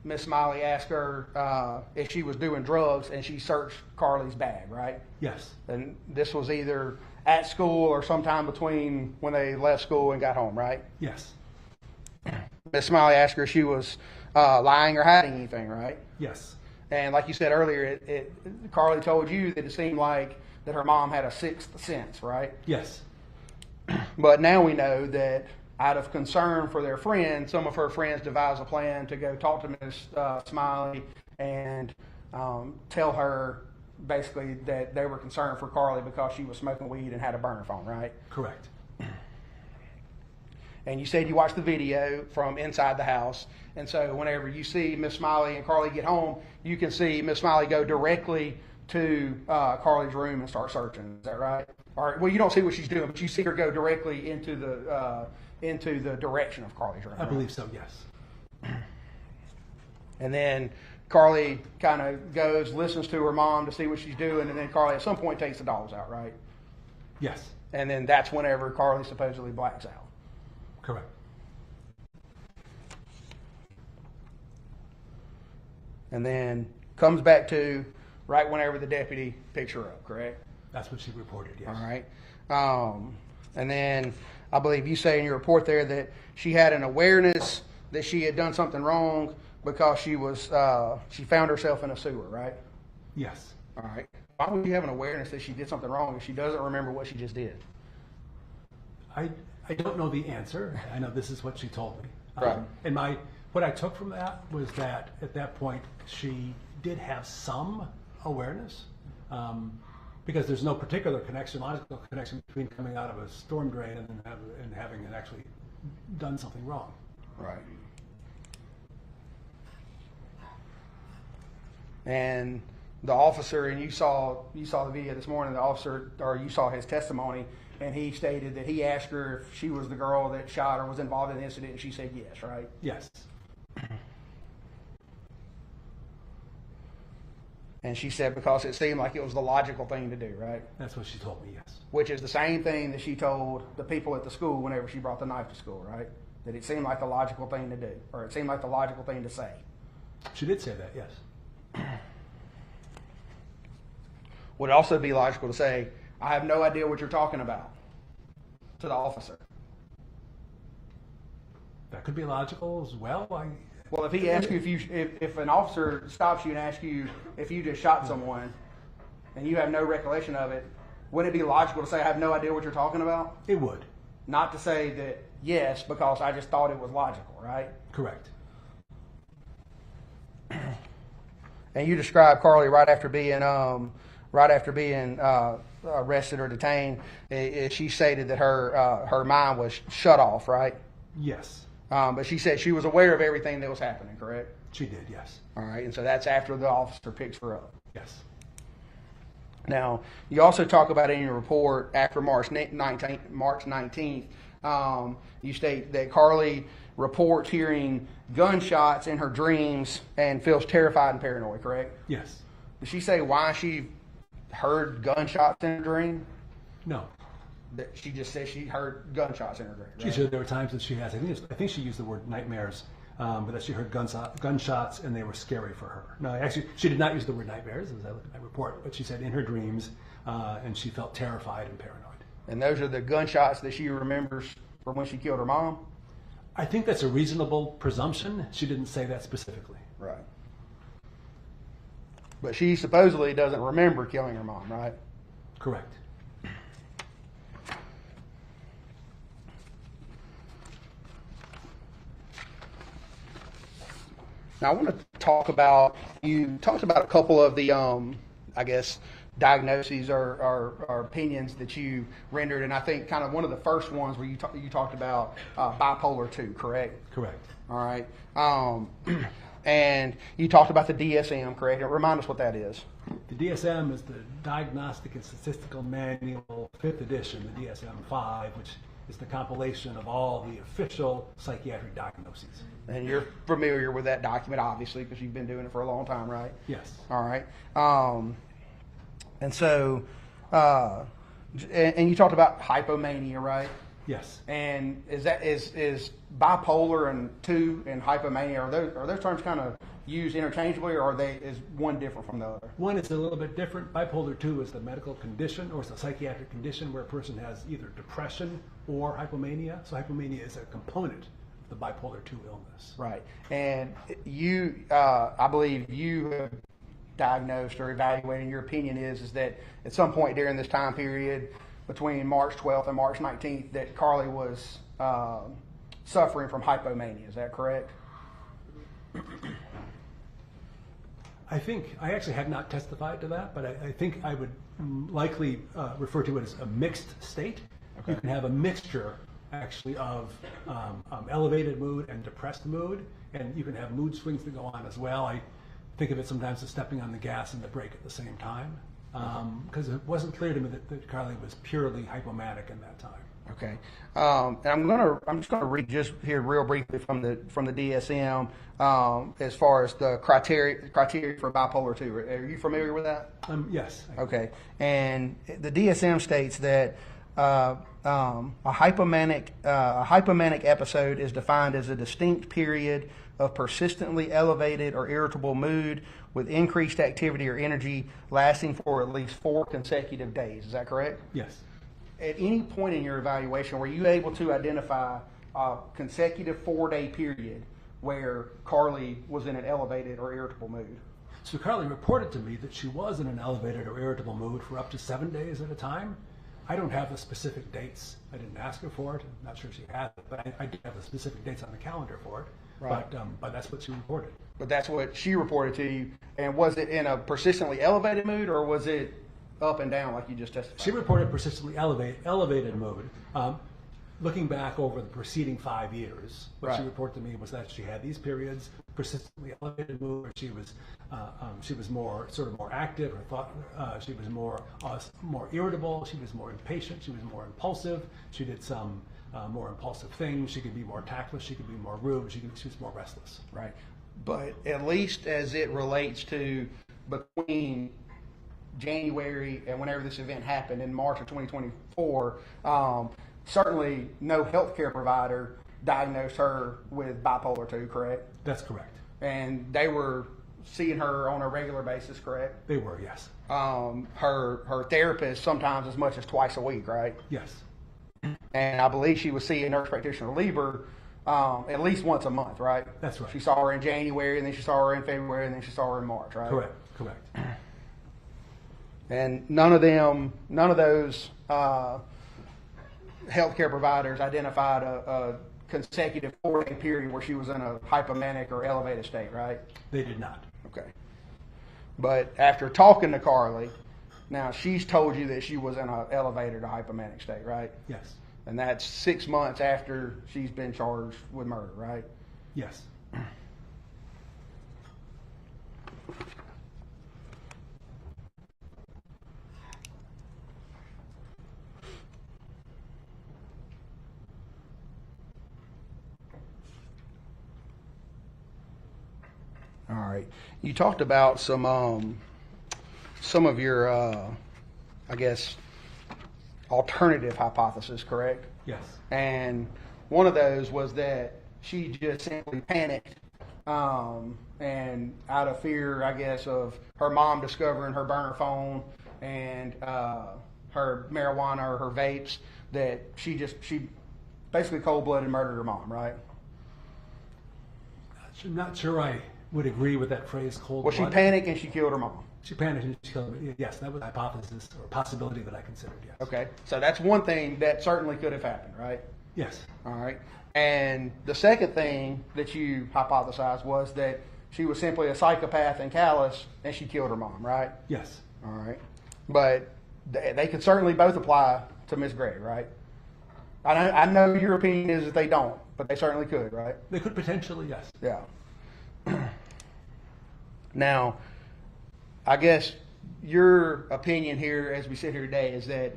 Miss Smiley asked her if she was doing drugs, and she searched Carly's bag, right? Yes. And this was either at school or sometime between when they left school and got home, right? Yes. Miss Smiley asked her if she was lying or hiding anything, right? Yes. And like you said earlier, Carly told you that it seemed like that her mom had a sixth sense, right? Yes. But now we know that out of concern for their friend, some of her friends devised a plan to go talk to Miss Smiley and tell her basically that they were concerned for Carly because she was smoking weed and had a burner phone, right? Correct. And you said you watched the video from inside the house. And so whenever you see Miss Smiley and Carly get home, you can see Miss Smiley go directly to Carly's room and start searching. Is that right? Or, well, you don't see what she's doing, but you see her go directly into the direction of Carly's room. I believe so, yes. And then Carly kind of goes, listens to her mom to see what she's doing, and then Carly at some point takes the dogs out, right? Yes. And then that's whenever Carly supposedly blacks out. Correct. And then comes back to right whenever the deputy picks her up, correct? That's what she reported, yes. All right. And then I believe you say in your report there that she had an awareness that she had done something wrong because she found herself in a sewer, right? Yes. All right. Why would you have an awareness that she did something wrong if she doesn't remember what she just did? I don't know the answer. I know this is what she told me. Right. And what I took from that was that at that point she did have some awareness, because there's no particular logical connection between coming out of a storm drain and having actually done something wrong. Right. And the officer, and you saw the video this morning, the officer, or you saw his testimony, and he stated that he asked her if she was the girl that shot or was involved in the incident, and she said yes, right? Yes. And she said because it seemed like it was the logical thing to do, right? That's what she told me, yes. Which is the same thing that she told the people at the school whenever she brought the knife to school, right? That it seemed like the logical thing to do, or it seemed like the logical thing to say. She did say that, yes. Would it also be logical to say, I have no idea what you're talking about, to the officer? That could be logical as well. Well, if he asks you if an officer stops you and asks you if you just shot someone and you have no recollection of it, would it be logical to say I have no idea what you're talking about? It would. Not to say that yes, because I just thought it was logical, right? Correct. And you described Carly right after being arrested or detained. She stated that her mind was shut off, right? Yes. But she said she was aware of everything that was happening, correct? She did, yes. All right, and so that's after the officer picks her up. Yes. Now, you also talk about in your report after March 19th, you state that Carly reports hearing gunshots in her dreams and feels terrified and paranoid, correct? Yes. Did she say why she heard gunshots in her dream? No. That she just said she heard gunshots in her dream. She said there were times that she has, I think she used the word nightmares, but that she heard gunshots and they were scary for her. No, actually, she did not use the word nightmares, as I look at my report, but she said in her dreams, and she felt terrified and paranoid. And those are the gunshots that she remembers from when she killed her mom? I think that's a reasonable presumption. She didn't say that specifically. Right. But she supposedly doesn't remember killing her mom, right? Correct. Now, I want to talk about, you talked about a couple of the, I guess, diagnoses or opinions that you rendered, and I think kind of one of the first ones where you talked about bipolar 2, correct? Correct. All right. And you talked about the DSM, correct? Remind us what that is. The DSM is the Diagnostic and Statistical Manual, 5th edition, the DSM-5, which is the compilation of all the official psychiatric diagnoses. And you're familiar with that document, obviously, because you've been doing it for a long time, right? Yes. All right. And so, and you talked about hypomania, right? Yes. And is bipolar and 2 and hypomania, are those terms kind of used interchangeably, or is one different from the other? One is a little bit different. Bipolar 2 is the medical condition, or it's a psychiatric condition where a person has either depression or hypomania. So hypomania is a component of the bipolar 2 illness. Right. And you, I believe you have diagnosed or evaluated, in your opinion is that at some point during this time period between March 12th and March 19th that Carly was suffering from hypomania. Is that correct? I think, I actually have not testified to that, but I think I would likely refer to it as a mixed state. Okay. You can have a mixture, actually, of elevated mood and depressed mood, and you can have mood swings that go on as well. I think of it sometimes as stepping on the gas and the brake at the same time, because it wasn't clear to me that Carly was purely hypomanic in that time. Okay, and I'm just gonna read just here real briefly from the DSM as far as the criteria for bipolar 2. Are you familiar with that? Yes. Okay, and the DSM states that a hypomanic episode is defined as a distinct period of persistently elevated or irritable mood with increased activity or energy lasting for at least 4 consecutive days. Is that correct? Yes. At any point in your evaluation, were you able to identify a consecutive 4-day period where Carly was in an elevated or irritable mood? So Carly reported to me that she was in an elevated or irritable mood for up to 7 days at a time. I don't have the specific dates. I didn't ask her for it. I'm not sure she has it, but I do have the specific dates on the calendar for it. Right. But that's what she reported. But that's what she reported to you. And was it in a persistently elevated mood, or was it up and down like you just testified? She reported persistently elevated mood. Looking back over the preceding 5 years, what she reported to me was that she had these periods, persistently elevated mood, where she was more active. Her thought, she was more irritable. She was more impatient. She was more impulsive. She did some more impulsive things. She could be more tactless. She could be more rude. She was more restless. Right. But at least as it relates to between January and whenever this event happened in March of 2024, certainly no healthcare provider diagnosed her with bipolar 2, correct? That's correct. And they were seeing her on a regular basis, correct? They were, yes. Her therapist sometimes as much as twice a week, right? Yes. And I believe she was seeing nurse practitioner Lieber at least once a month, right? That's right. She saw her in January, and then she saw her in February, and then she saw her in March, right? Correct. And none of those healthcare providers identified a consecutive 4-day period where she was in a hypomanic or elevated state, right? They did not. Okay. But after talking to Carly, now she's told you that she was in an elevated or hypomanic state, right? Yes. And that's 6 months after she's been charged with murder, right? Yes. All right. You talked about some of your, I guess, alternative hypothesis, correct? Yes. And one of those was that she just simply panicked, and out of fear, I guess, of her mom discovering her burner phone and her marijuana or her vapes, that she basically cold-blooded murdered her mom, right? I'm not sure I would agree with that phrase, cold-blooded. Well, she panicked and she killed her mom. She panicked and she killed her. Yes, that was a hypothesis or possibility that I considered, yes. Okay, so that's one thing that certainly could have happened, right? Yes. All right. And the second thing that you hypothesized was that she was simply a psychopath and callous and she killed her mom, right? Yes. All right. But they could certainly both apply to Miss Gregg, right? I know your opinion is that they don't, but they certainly could, right? They could potentially, yes. Yeah. Now, I guess your opinion here as we sit here today is that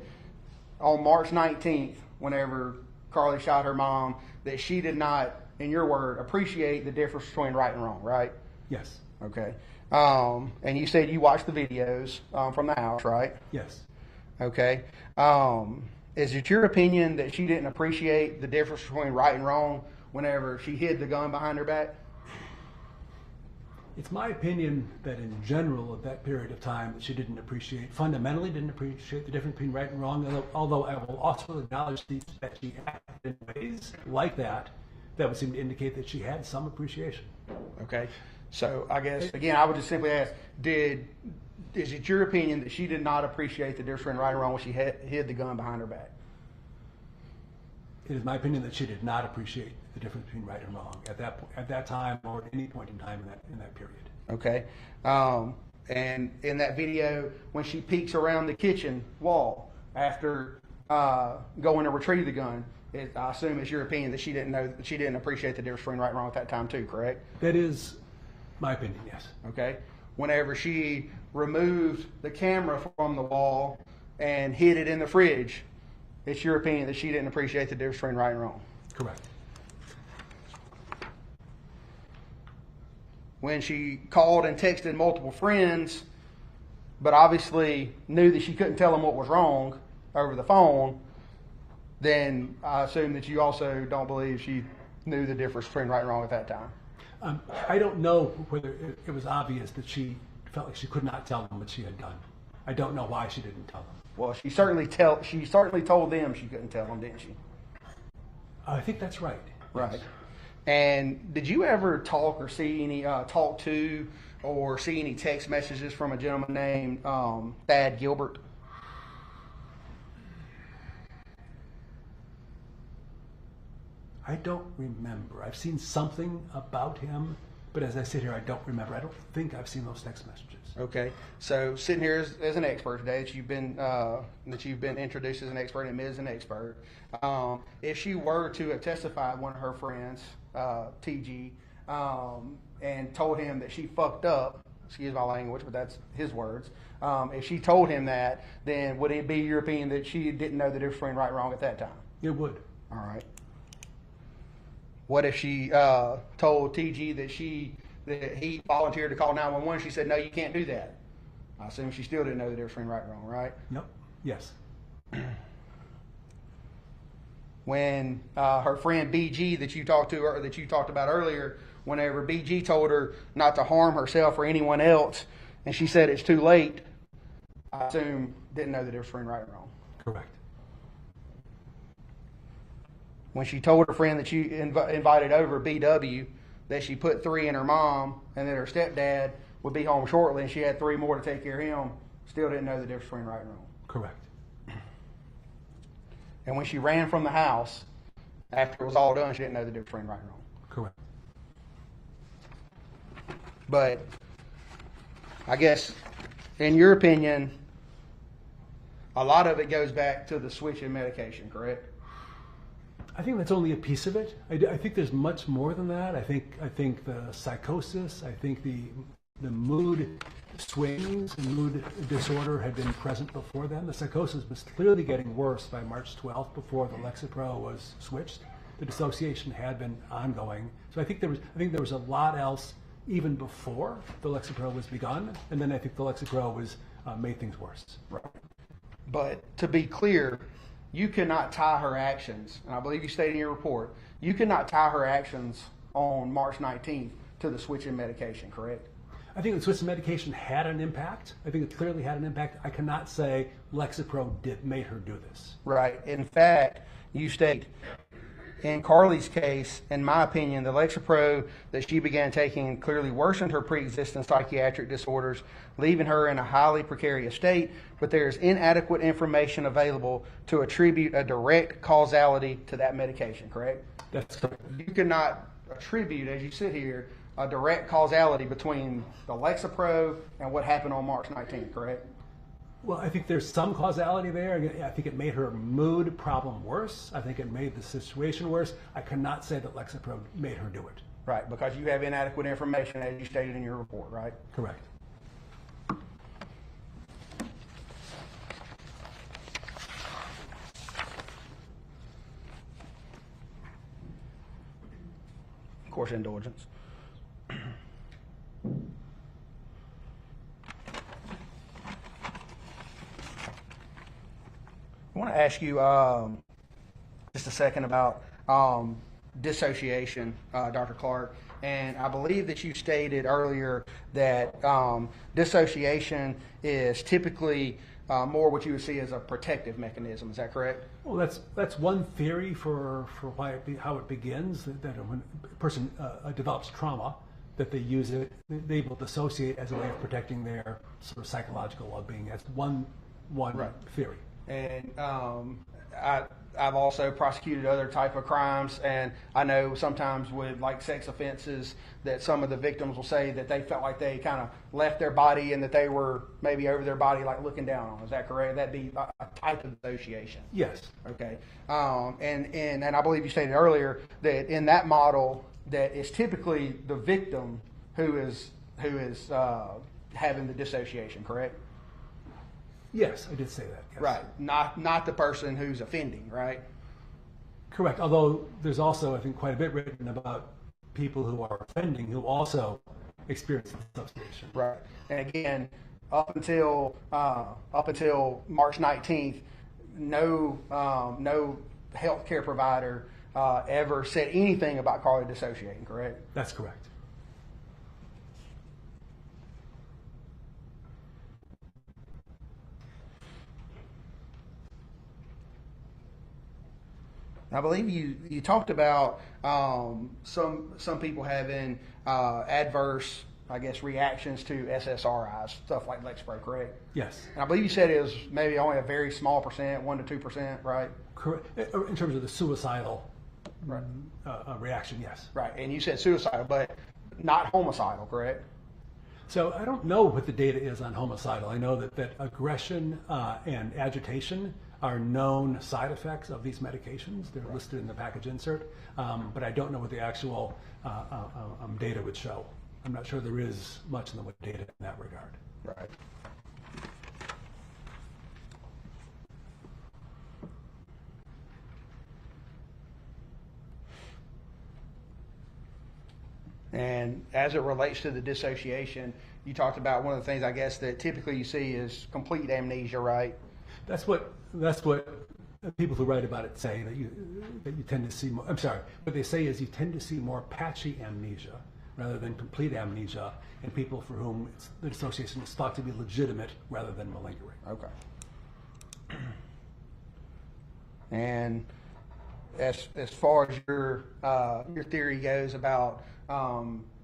on March 19th, whenever Carly shot her mom, that she did not, in your word, appreciate the difference between right and wrong, right? Yes. Okay. And you said you watched the videos from the house, right? Yes. Okay. Is it your opinion that she didn't appreciate the difference between right and wrong whenever she hid the gun behind her back? It's my opinion that in general at that period of time that she fundamentally didn't appreciate the difference between right and wrong, although I will also acknowledge that she acted in ways like that would seem to indicate that she had some appreciation. Okay. So I guess, again, I would just simply ask, is it your opinion that she did not appreciate the difference between right and wrong when she hid the gun behind her back? It is my opinion that she did not appreciate the difference between right and wrong at that time or at any point in time in that period. Okay. And in that video, when she peeks around the kitchen wall after going to retrieve the gun, I assume it's your opinion that she didn't appreciate the difference between right and wrong at that time too, correct? That is my opinion, yes. Okay. Whenever she removed the camera from the wall and hid it in the fridge, it's your opinion that she didn't appreciate the difference between right and wrong. Correct. When she called and texted multiple friends, but obviously knew that she couldn't tell them what was wrong over the phone, then I assume that you also don't believe she knew the difference between right and wrong at that time. I don't know whether it was obvious that she felt like she could not tell them what she had done. I don't know why she didn't tell them. Well, she certainly told them she couldn't tell them, didn't she? I think that's right. Right. Yes. And did you ever talk or see any talk to or see any text messages from a gentleman named Thad Gilbert? I don't remember. I've seen something about him, but as I sit here, I don't remember. I don't think I've seen those text messages. Okay, so sitting here as an expert today, that you've been introduced as an expert and Ms. an expert. If she were to have testified, one of her friends, TG, and told him that she fucked up, excuse my language, but that's his words. If she told him that, then would it be your opinion that she didn't know the difference between right and wrong at that time? It would. All right. What if she told TG that that he volunteered to call 911. She said, no, you can't do that. I assume she still didn't know the difference between right and wrong, right? Nope. Yes. When her friend BG that you talked to, or that you talked about earlier, whenever BG told her not to harm herself or anyone else, and she said it's too late, I assume didn't know the difference between right and wrong. Correct. When she told her friend that she invited over, BW, that she put 3 in her mom and that her stepdad would be home shortly and she had 3 more to take care of him, still didn't know the difference between right and wrong. Correct. And when she ran from the house, after it was all done, she didn't know the difference between right and wrong. Correct. But I guess, in your opinion, a lot of it goes back to the switch in medication, correct? I think that's only a piece of it. I think there's much more than that. I think the psychosis, I think the mood swings and mood disorder had been present before then. The psychosis was clearly getting worse by March 12th before the Lexapro was switched. The dissociation had been ongoing. So I think there was a lot else even before the Lexapro was begun, and then I think the Lexapro was made things worse. Right. But to be clear, you cannot tie her actions, and I believe you stated in your report, you cannot tie her actions on March 19th to the switch in medication, correct? I think the switch in medication had an impact. I think it clearly had an impact. I cannot say Lexapro made her do this. Right. In fact, you state, in Carly's case, in my opinion, the Lexapro that she began taking clearly worsened her pre-existing psychiatric disorders, leaving her in a highly precarious state, but there is inadequate information available to attribute a direct causality to that medication, correct? That's correct. You cannot attribute, as you sit here, a direct causality between the Lexapro and what happened on March 19th, correct? Well, I think there's some causality there. I think it made her mood problem worse. I think it made the situation worse. I cannot say that Lexapro made her do it. Right, because you have inadequate information as you stated in your report, right? Correct. Of course, indulgence. I want to ask you just a second about dissociation, Dr. Clark. And I believe that you stated earlier that dissociation is typically more what you would see as a protective mechanism. Is that correct? Well, that's one theory for how it begins. That when a person develops trauma, that they use it, they will dissociate as a way of protecting their sort of psychological well-being. That's one Right. theory. And I've also prosecuted other type of crimes, and I know sometimes with like sex offenses that some of the victims will say that they felt like they kind of left their body and that they were maybe over their body like looking down on. Is that correct? That'd be a type of dissociation. Yes. Okay. And I believe you stated earlier that in that model that it's typically the victim who is having the dissociation, correct? Yes, I did say that. Yes. Right. Not the person who's offending, right? Correct. Although there's also, I think, quite a bit written about people who are offending who also experience dissociation. Right. And again, up until March 19th, no healthcare provider ever said anything about Carly dissociating, correct? That's correct. I believe you talked about some people having adverse, I guess, reactions to SSRIs, stuff like Lexapro, correct? Yes. And I believe you said it was maybe only a very small percent, 1 to 2%, right? Correct. In terms of the suicidal reaction, yes. Right. And you said suicidal, but not homicidal, correct? So I don't know what the data is on homicidal. I know that aggression and agitation are known side effects of these medications. They're listed in the package insert, but I don't know what the actual data would show. I'm not sure there is much in the data in that regard. Right. And as it relates to the dissociation, you talked about one of the things I guess that typically you see is complete amnesia, right? That's what people who write about it say, that you tend to see more. I'm sorry, what they say is you tend to see more patchy amnesia rather than complete amnesia in people for whom the dissociation is thought to be legitimate rather than malingering. Okay. And as far as your theory goes about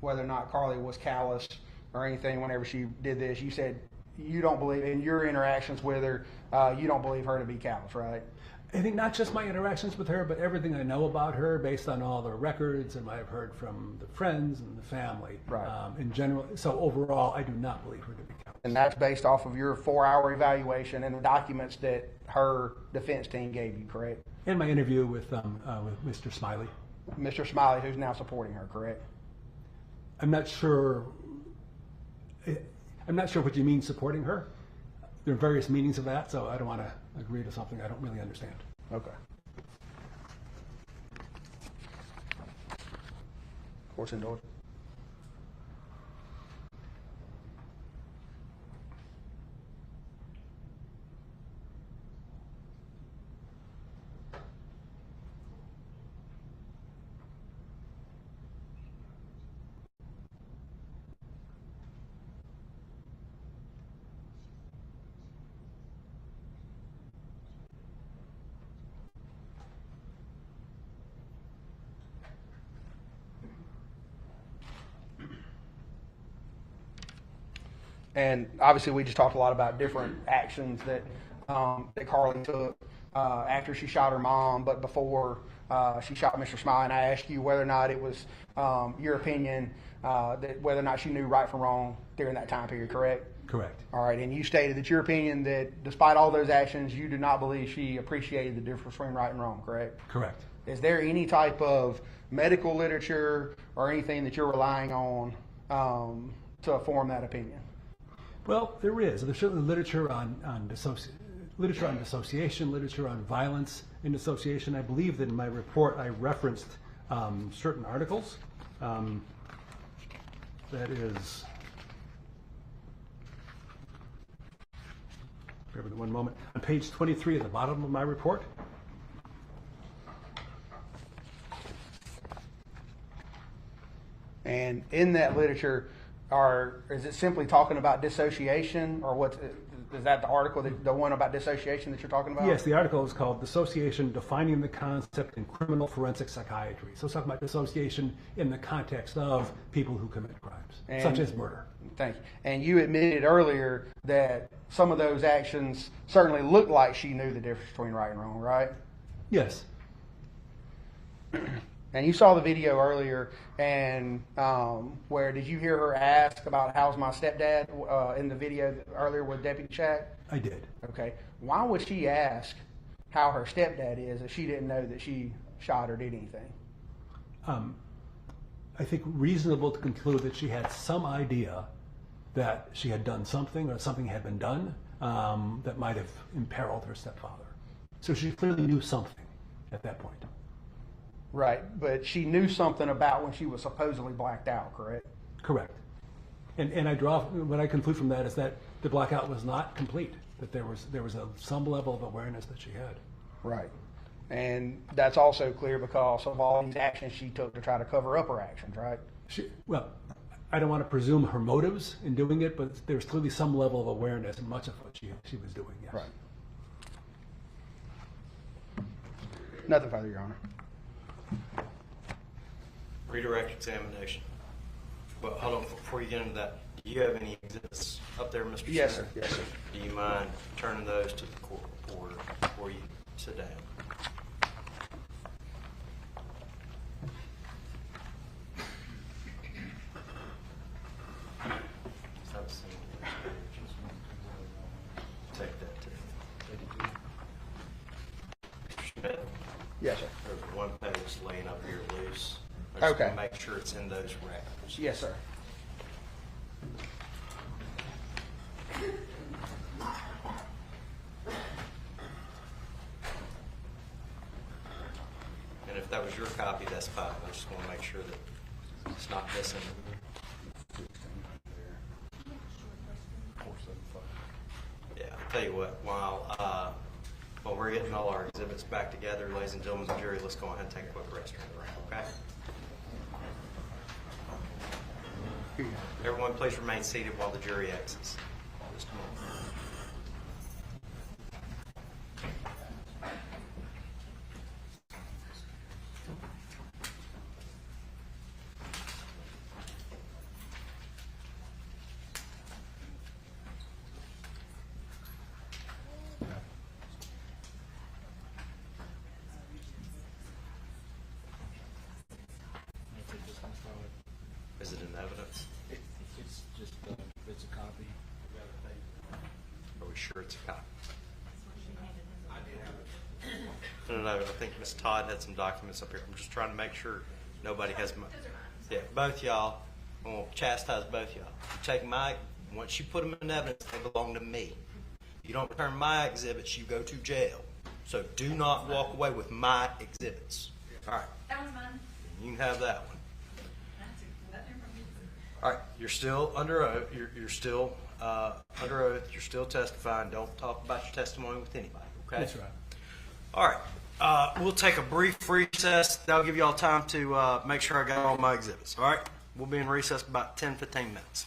whether or not Carly was callous or anything whenever she did this, you said you don't believe, in your interactions with her, you don't believe her to be callous, right? I think not just my interactions with her, but everything I know about her based on all the records and what I've heard from the friends and the family. Right. In general, so overall, I do not believe her to be callous. And that's based off of your 4-hour evaluation and the documents that her defense team gave you, correct? In my interview with Mr. Smiley. Mr. Smiley, who's now supporting her, correct? I'm not sure what you mean supporting her. There are various meanings of that, so I don't want to agree to something I don't really understand. Okay. Court's endorsed. And obviously, we just talked a lot about different actions that that Carly took after she shot her mom, but before she shot Mr. Smiley. And I asked you whether or not it was your opinion that whether or not she knew right from wrong during that time period, correct? Correct. All right. And you stated that your opinion that despite all those actions, you do not believe she appreciated the difference between right and wrong, correct? Correct. Is there any type of medical literature or anything that you're relying on to form that opinion? Well, there is. There's certainly literature on dissociation, literature on violence in dissociation. I believe that in my report I referenced certain articles. That is, bear with me one moment, on page 23 at the bottom of my report. And in that literature, is it simply talking about dissociation, or is that the article, the one about dissociation that you're talking about? Yes, the article is called Dissociation, Defining the Concept in Criminal Forensic Psychiatry. So it's talking about dissociation in the context of people who commit crimes, such as murder. Thank you. And you admitted earlier that some of those actions certainly looked like she knew the difference between right and wrong, right? Yes. And you saw the video earlier, and where did you hear her ask about how's my stepdad in the video earlier with Deputy Shack? I did. Okay. Why would she ask how her stepdad is if she didn't know that she shot or did anything? I think reasonable to conclude that she had some idea that she had done something or something had been done that might have imperiled her stepfather. So she clearly knew something at that point. Right, but she knew something about when she was supposedly blacked out, correct? Correct. And what I conclude from that is that the blackout was not complete, that there was some level of awareness that she had. Right. And that's also clear because of all these actions she took to try to cover up her actions, right? Well, I don't want to presume her motives in doing it, but there's clearly some level of awareness in much of what she was doing, yes. Right. Nothing further, Your Honor. Redirect examination. Well, hold on, before you get into that, do you have any exhibits up there, Mr. Yes, Chairman? sir. Yes, sir. Do you mind turning those to the court reporter before you sit down? Take that too. Mr. Smith? Yes, sir. There's one page laying up here loose. I just Okay. want to make sure it's in those records. Yes, sir. And if that was your copy, that's fine. I just want to make sure that It's not missing. Yeah, I'll tell you what, while we're getting all our exhibits back together, ladies and gentlemen of the jury, let's go ahead and take a quick rest around the room, okay? Everyone, please remain seated while the jury exits. Just a moment. Is it in evidence? It's just, it's a copy. Are we sure it's a copy? No, I think Ms. Todd had some documents up here. I'm just trying to make sure nobody has my. Yeah, both y'all. I'm going to chastise both y'all. You take once you put them in evidence, they belong to me. You don't return my exhibits, you go to jail. So do not walk away with my exhibits. All right. That one's mine. You can have that one. All right, you're still under oath. You're still under oath. You're still testifying. Don't talk about your testimony with anybody, okay? That's right. All right, we'll take a brief recess. That'll give you all time to make sure I got all my exhibits. All right, we'll be in recess about 10, 15 minutes.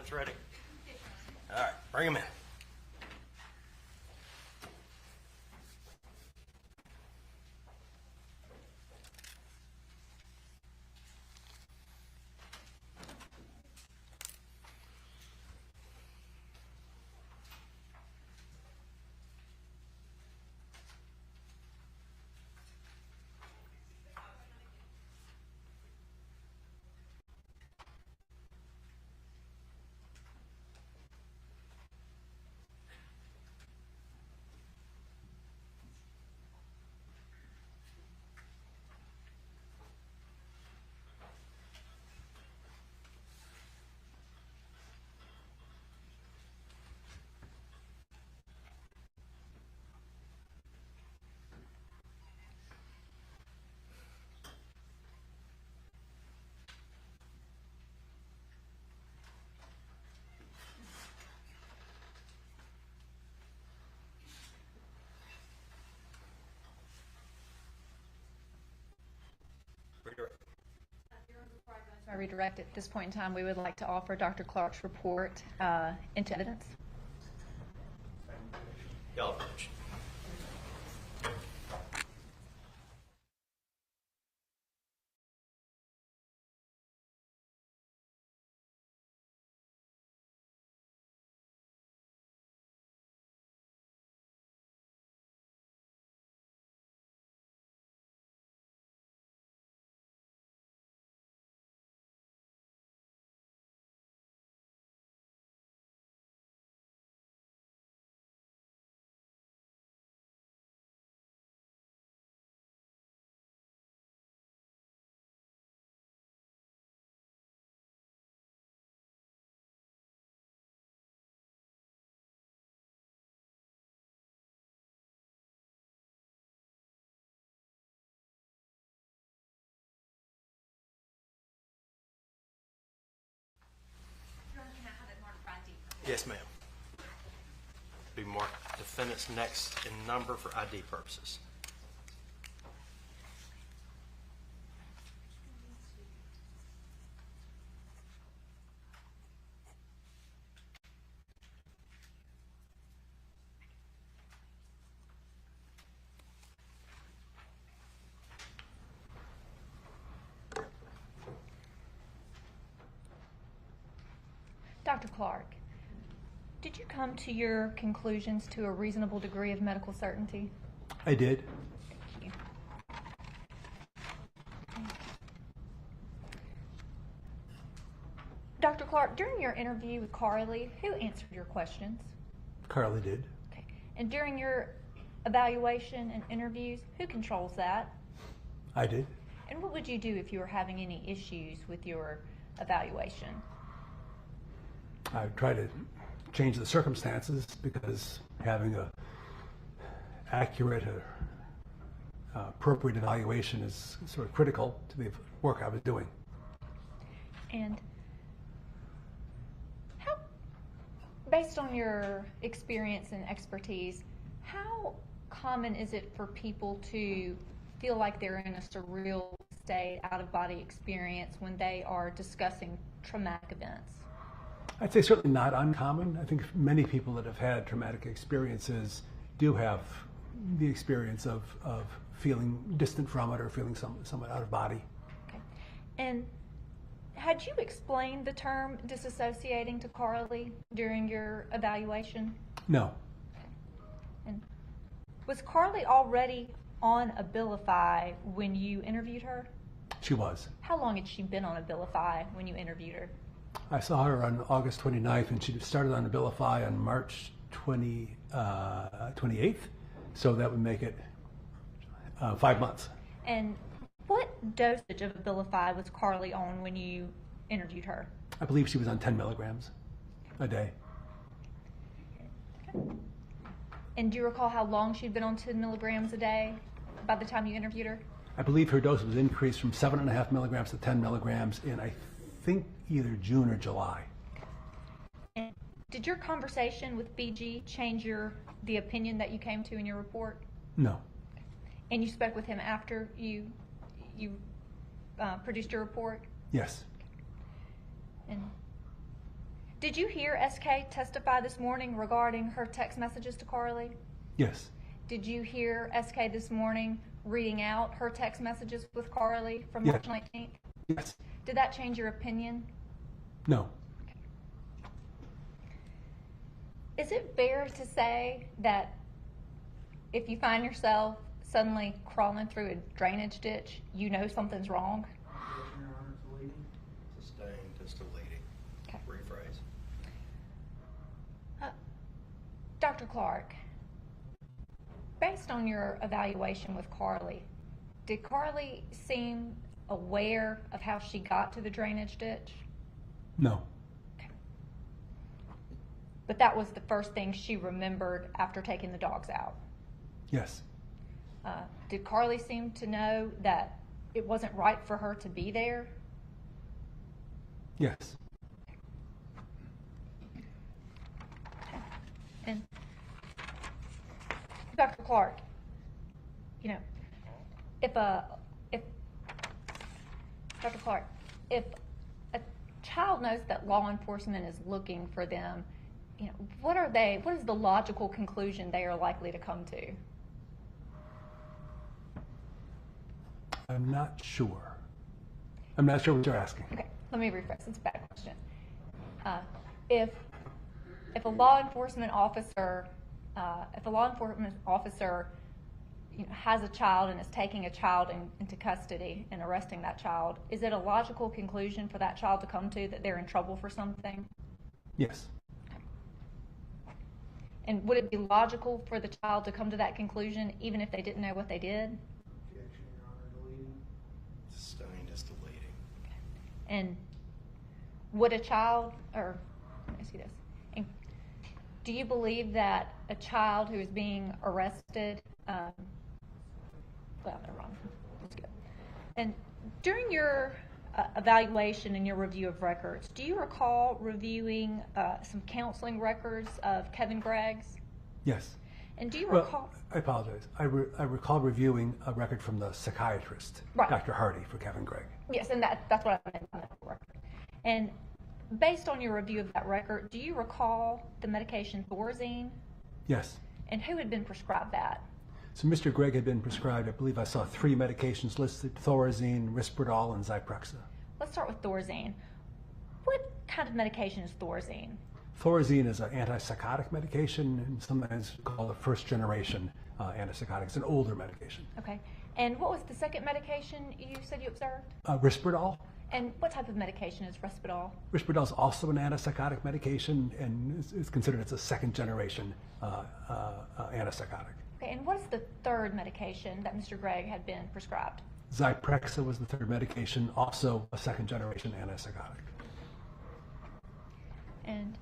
Evidence ready? All right, bring them in. Redirect. I redirect at this point in time, we would like to offer Dr. Clark's report into evidence. Y'all approach. Yes, ma'am. Be marked defendant's next in number for ID purposes. Dr. Clark, did you come to your conclusions to a reasonable degree of medical certainty? I did. Thank you. Dr. Clark, during your interview with Carly, who answered your questions? Carly did. Okay. And during your evaluation and interviews, who controls that? I did. And what would you do if you were having any issues with your evaluation? I would try to change the circumstances because having a accurate, appropriate evaluation is sort of critical to the work I was doing. And how, based on your experience and expertise, how common is it for people to feel like they're in a surreal state, out-of-body experience when they are discussing traumatic events? I'd say certainly not uncommon. I think many people that have had traumatic experiences do have the experience of feeling distant from it or feeling somewhat out of body. Okay. And had you explained the term disassociating to Carly during your evaluation? No. Okay. And was Carly already on Abilify when you interviewed her? She was. How long had she been on Abilify when you interviewed her? I saw her on August 29th, and she started on Abilify on March 28th, so that would make it 5 months. And what dosage of Abilify was Carly on when you interviewed her? I believe she was on 10 milligrams a day. Okay. And do you recall how long she'd been on 10 milligrams a day by the time you interviewed her? I believe her dose was increased from 7.5 milligrams to 10 milligrams in, I think, either June or July. And did your conversation with BG change the opinion that you came to in your report? No. And you spoke with him after you produced your report? Yes. And Did you hear SK testify this morning regarding her text messages to Carly? Yes. Did you hear SK this morning reading out her text messages with Carly from Yes. March 19th? Yes. Did that change your opinion? No. Is it fair to say that if you find yourself suddenly crawling through a drainage ditch, you know something's wrong? Sustained is deleting. Okay. Rephrase. Dr. Clark, based on your evaluation with Carly, did Carly seem aware of how she got to the drainage ditch? No. But that was the first thing she remembered after taking the dogs out. Yes. Did Carly seem to know that it wasn't right for her to be there? Yes. And Dr. Clark, you know, if Dr. Clark, if a child knows that law enforcement is looking for them, you know, what is the logical conclusion they are likely to come to? I'm not sure. I'm not sure what you're asking. Okay, let me rephrase. It's a bad question. If a law enforcement officer, you know, has a child and is taking a child into custody and arresting that child, is it a logical conclusion for that child to come to that they're in trouble for something? Yes. And would it be logical for the child to come to that conclusion even if they didn't know what they did? Sustained is deleting. And would a child, or let me see this, and do you believe that a child who is being arrested, well, never mind, let's go. And during your evaluation and your review of records, do you recall reviewing some counseling records of Kevin Gregg's? Yes. And do you Well, recall? I apologize. I recall reviewing a record from the psychiatrist, Right. Dr. Hardy, for Kevin Gregg. Yes, and that's what I meant by that record. And based on your review of that record, do you recall the medication Thorazine? Yes. And who had been prescribed that? So Mr. Gregg had been prescribed, I believe I saw 3 medications listed: Thorazine, Risperdal, and Zyprexa. Let's start with Thorazine. What kind of medication is Thorazine? Thorazine is an antipsychotic medication and sometimes called a first-generation antipsychotic. It's an older medication. Okay. And what was the second medication you said you observed? Risperdal. And what type of medication is Risperdal? Risperdal is also an antipsychotic medication and is considered as a second-generation antipsychotic. Okay. And what is the third medication that Mr. Gregg had been prescribed? Zyprexa was the third medication, also a second-generation antipsychotic. And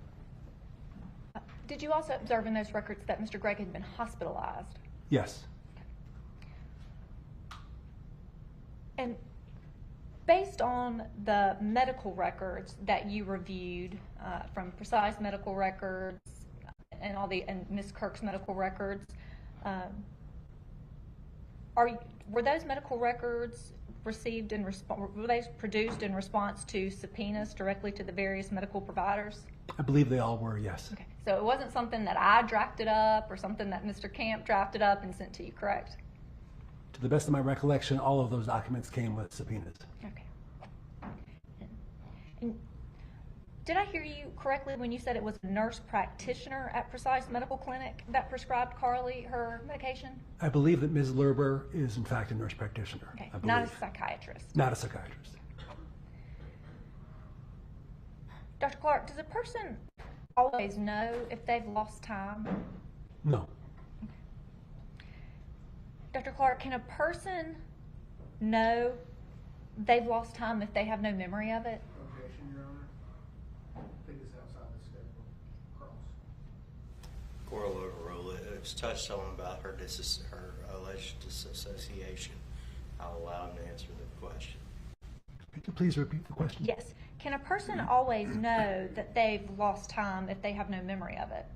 did you also observe in those records that Mr. Gregg had been hospitalized? Yes. And based on the medical records that you reviewed, from Precise Medical Records and and Ms. Kirk's medical records, were those medical records received were they produced in response to subpoenas directly to the various medical providers? I believe they all were, yes. Okay. So it wasn't something that I drafted up or something that Mr. Camp drafted up and sent to you, correct? To the best of my recollection, all of those documents came with subpoenas. Okay. And did I hear you correctly when you said it was a nurse practitioner at Precise Medical Clinic that prescribed Carly her medication? I believe that Ms. Lerber is in fact a nurse practitioner. Okay. I believe. Not a psychiatrist. Not a psychiatrist. Dr. Clark, does a person always know if they've lost time? No. Dr. Clark, can a person know they've lost time if they have no memory of it? Objection, Your Honor. I think it's outside the schedule. Cross. Court will overrule it. It was touched on about her alleged disassociation. I'll allow him to answer the question. Could you please repeat the question? Yes. Can a person always know that they've lost time if they have no memory of it?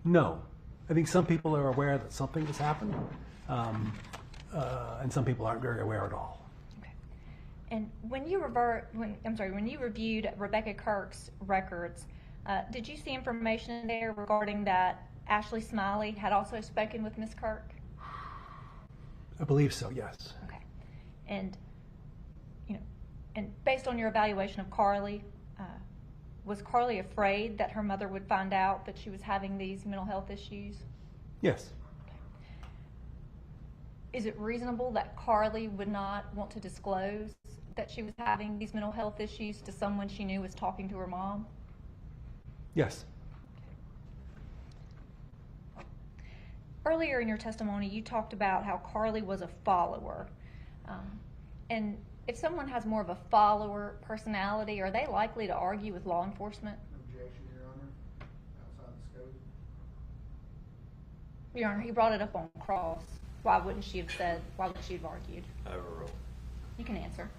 No. I think some people are aware that something has happened, and some people aren't very aware at all. And when you reviewed Rebecca Kirk's records, did you see information in there regarding that Ashley Smiley had also spoken with Ms. Kirk? I believe so, yes. Okay. And, and based on your evaluation of Carly, was Carly afraid that her mother would find out that she was having these mental health issues? Yes. Is it reasonable that Carly would not want to disclose that she was having these mental health issues to someone she knew was talking to her mom? Yes. Earlier in your testimony, you talked about how Carly was a follower. And if someone has more of a follower personality, are they likely to argue with law enforcement? Objection, Your Honor. Outside the scope. Your Honor, he brought it up on cross. Why wouldn't she have argued? Overruled. You can answer.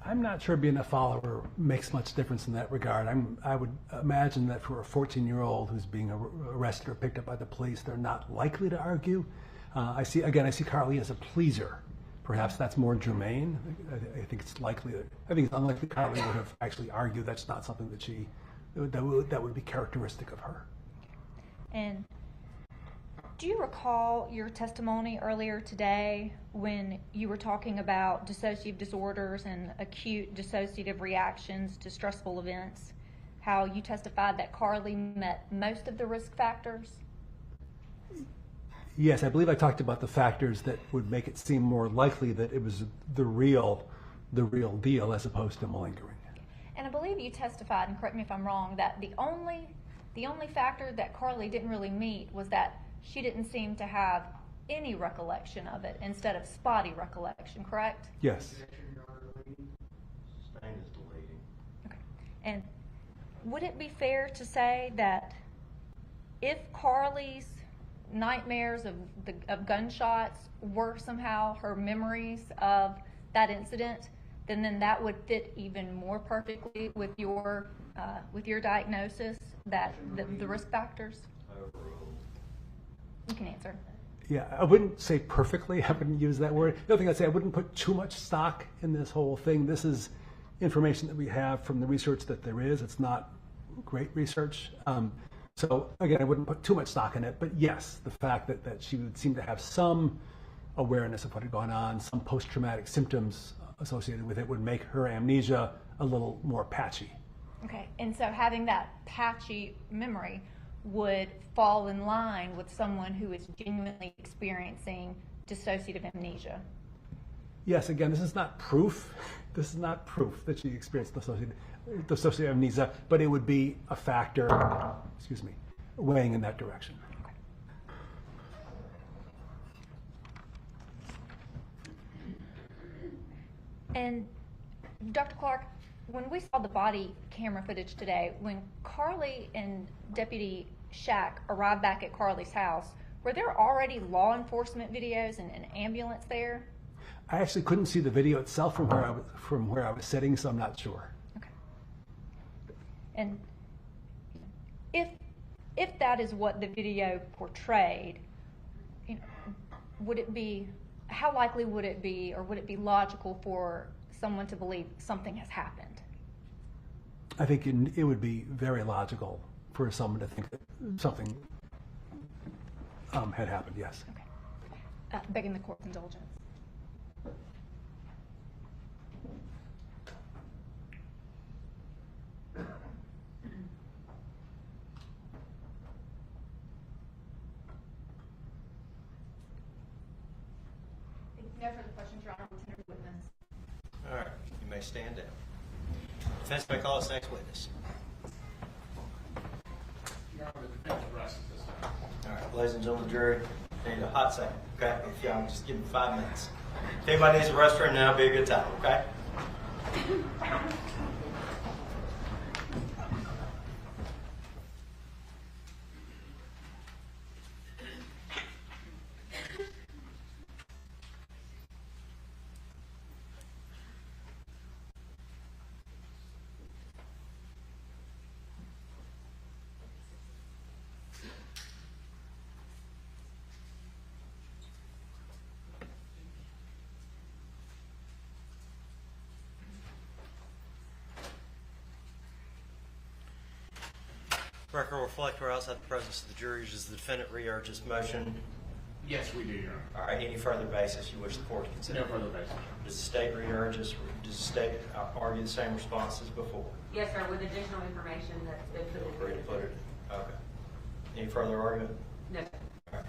I'm not sure being a follower makes much difference in that regard. I would imagine that for a 14-year-old who's being arrested or picked up by the police, they're not likely to argue. I see Carly as a pleaser. Perhaps that's more germane. I think it's unlikely Carly would have actually argued. That's not something that would be characteristic of her. And do you recall your testimony earlier today when you were talking about dissociative disorders and acute dissociative reactions to stressful events, how you testified that Carly met most of the risk factors? Yes, I believe I talked about the factors that would make it seem more likely that it was the real deal as opposed to malingering. And I believe you testified, and correct me if I'm wrong, that the only factor that Carly didn't really meet was that she didn't seem to have any recollection of it instead of spotty recollection, correct? Yes. Sustained is deleting. Okay. And would it be fair to say that if Carly's nightmares of gunshots were somehow her memories of that incident, then that would fit even more perfectly with your diagnosis, that the risk factors? Overruled. You can answer. Yeah, I wouldn't say perfectly. I wouldn't use that word. The other thing I'd say, I wouldn't put too much stock in this whole thing. This is information that we have from the research that there is. It's not great research. So again, I wouldn't put too much stock in it. But yes, the fact that she would seem to have some awareness of what had gone on, some post-traumatic symptoms associated with it would make her amnesia a little more patchy. Okay, and so having that patchy memory would fall in line with someone who is genuinely experiencing dissociative amnesia. Yes, again, this is not proof. This is not proof that she experienced dissociative amnesia, but it would be a factor, weighing in that direction. Okay. And Dr. Clark, when we saw the body camera footage today, when Carly and Deputy Shack arrived back at Carly's house, were there already law enforcement videos and an ambulance there? I actually couldn't see the video itself from where I was sitting, so I'm not sure. Okay. And if that is what the video portrayed, how likely would it be, or would it be logical for someone to believe something has happened? I think it would be very logical for someone to think that something had happened, yes. Okay. Begging the court's indulgence. No further questions, Your Honor. We'll tender the witness. All right, you may stand down. Defense may call its next witness. Your Honor, the defense rests at this time. All right, ladies and gentlemen, jury, I need a hot second, okay? If y'all just give me 5 minutes. If anybody needs a restroom, now would be a good time, okay? Record will reflect we're outside the presence of the jury. Does the defendant re-urge his motion? Yes, we do, Your Honor. All right, any further basis you wish the court to consider? No further basis. Does the state re-urge his, does the state argue the same response as before? Yes, sir, with additional information that's been put in. Feel free to put it. Okay. Any further argument? No. All right.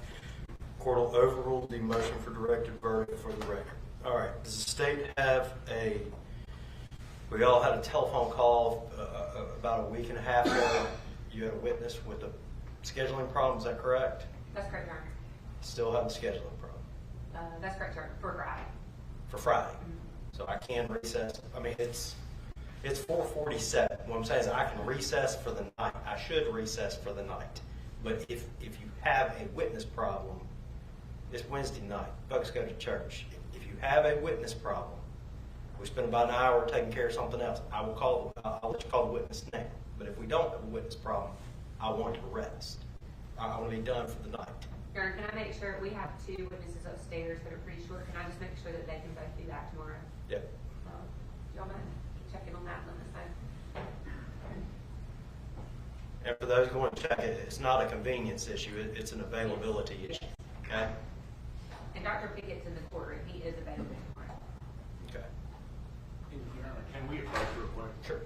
Court will overrule the motion for directed verdict for the record. All right, does the state have we all had a telephone call about a week and a half ago. You had a witness with a scheduling problem, is that correct? That's correct, Your Honor. Still have a scheduling problem? That's correct, Your Honor, for Friday. For Friday. So I can recess. I mean, it's 4:47. What I'm saying is I can recess for the night. I should recess for the night. But if you have a witness problem, it's Wednesday night. Folks go to church. If you have a witness problem, we spend about an hour taking care of something else. I'll let you call the witness now. But if we don't have a witness problem, I want to rest. I want to be done for the night. Your Honor, can I make sure, we have 2 witnesses upstairs that are pretty short, can I just make sure that they can both do that tomorrow? Yep. Y'all mind checking on that, let us know. And for those going to check it, it's not a convenience issue. It's an availability issue. Okay? And Dr. Pickett's in the courtroom, he is available tomorrow. Okay. Your Honor, can we approach real quick? Sure.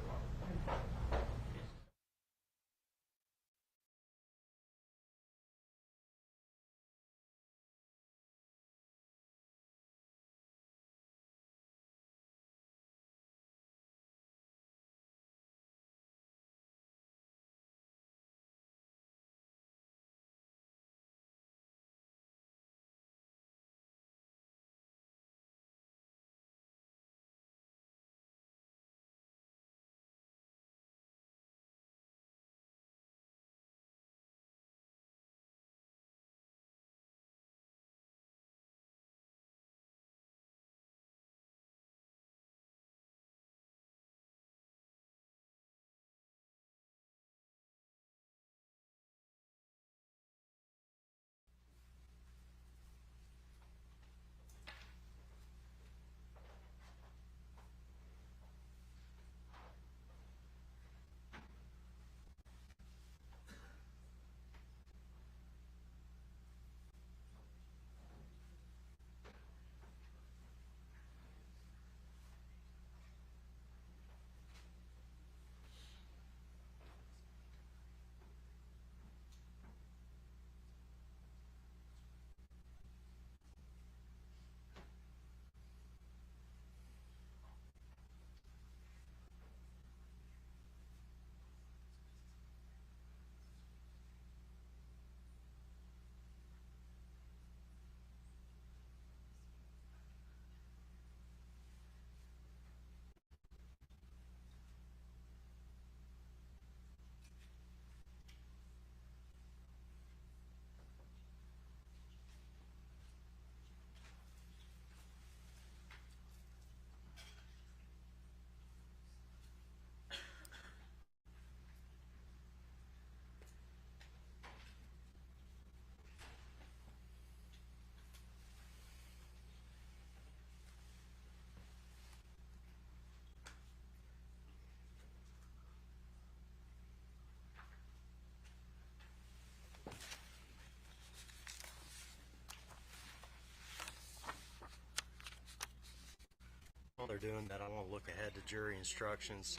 While they're doing that, I want to look ahead to jury instructions.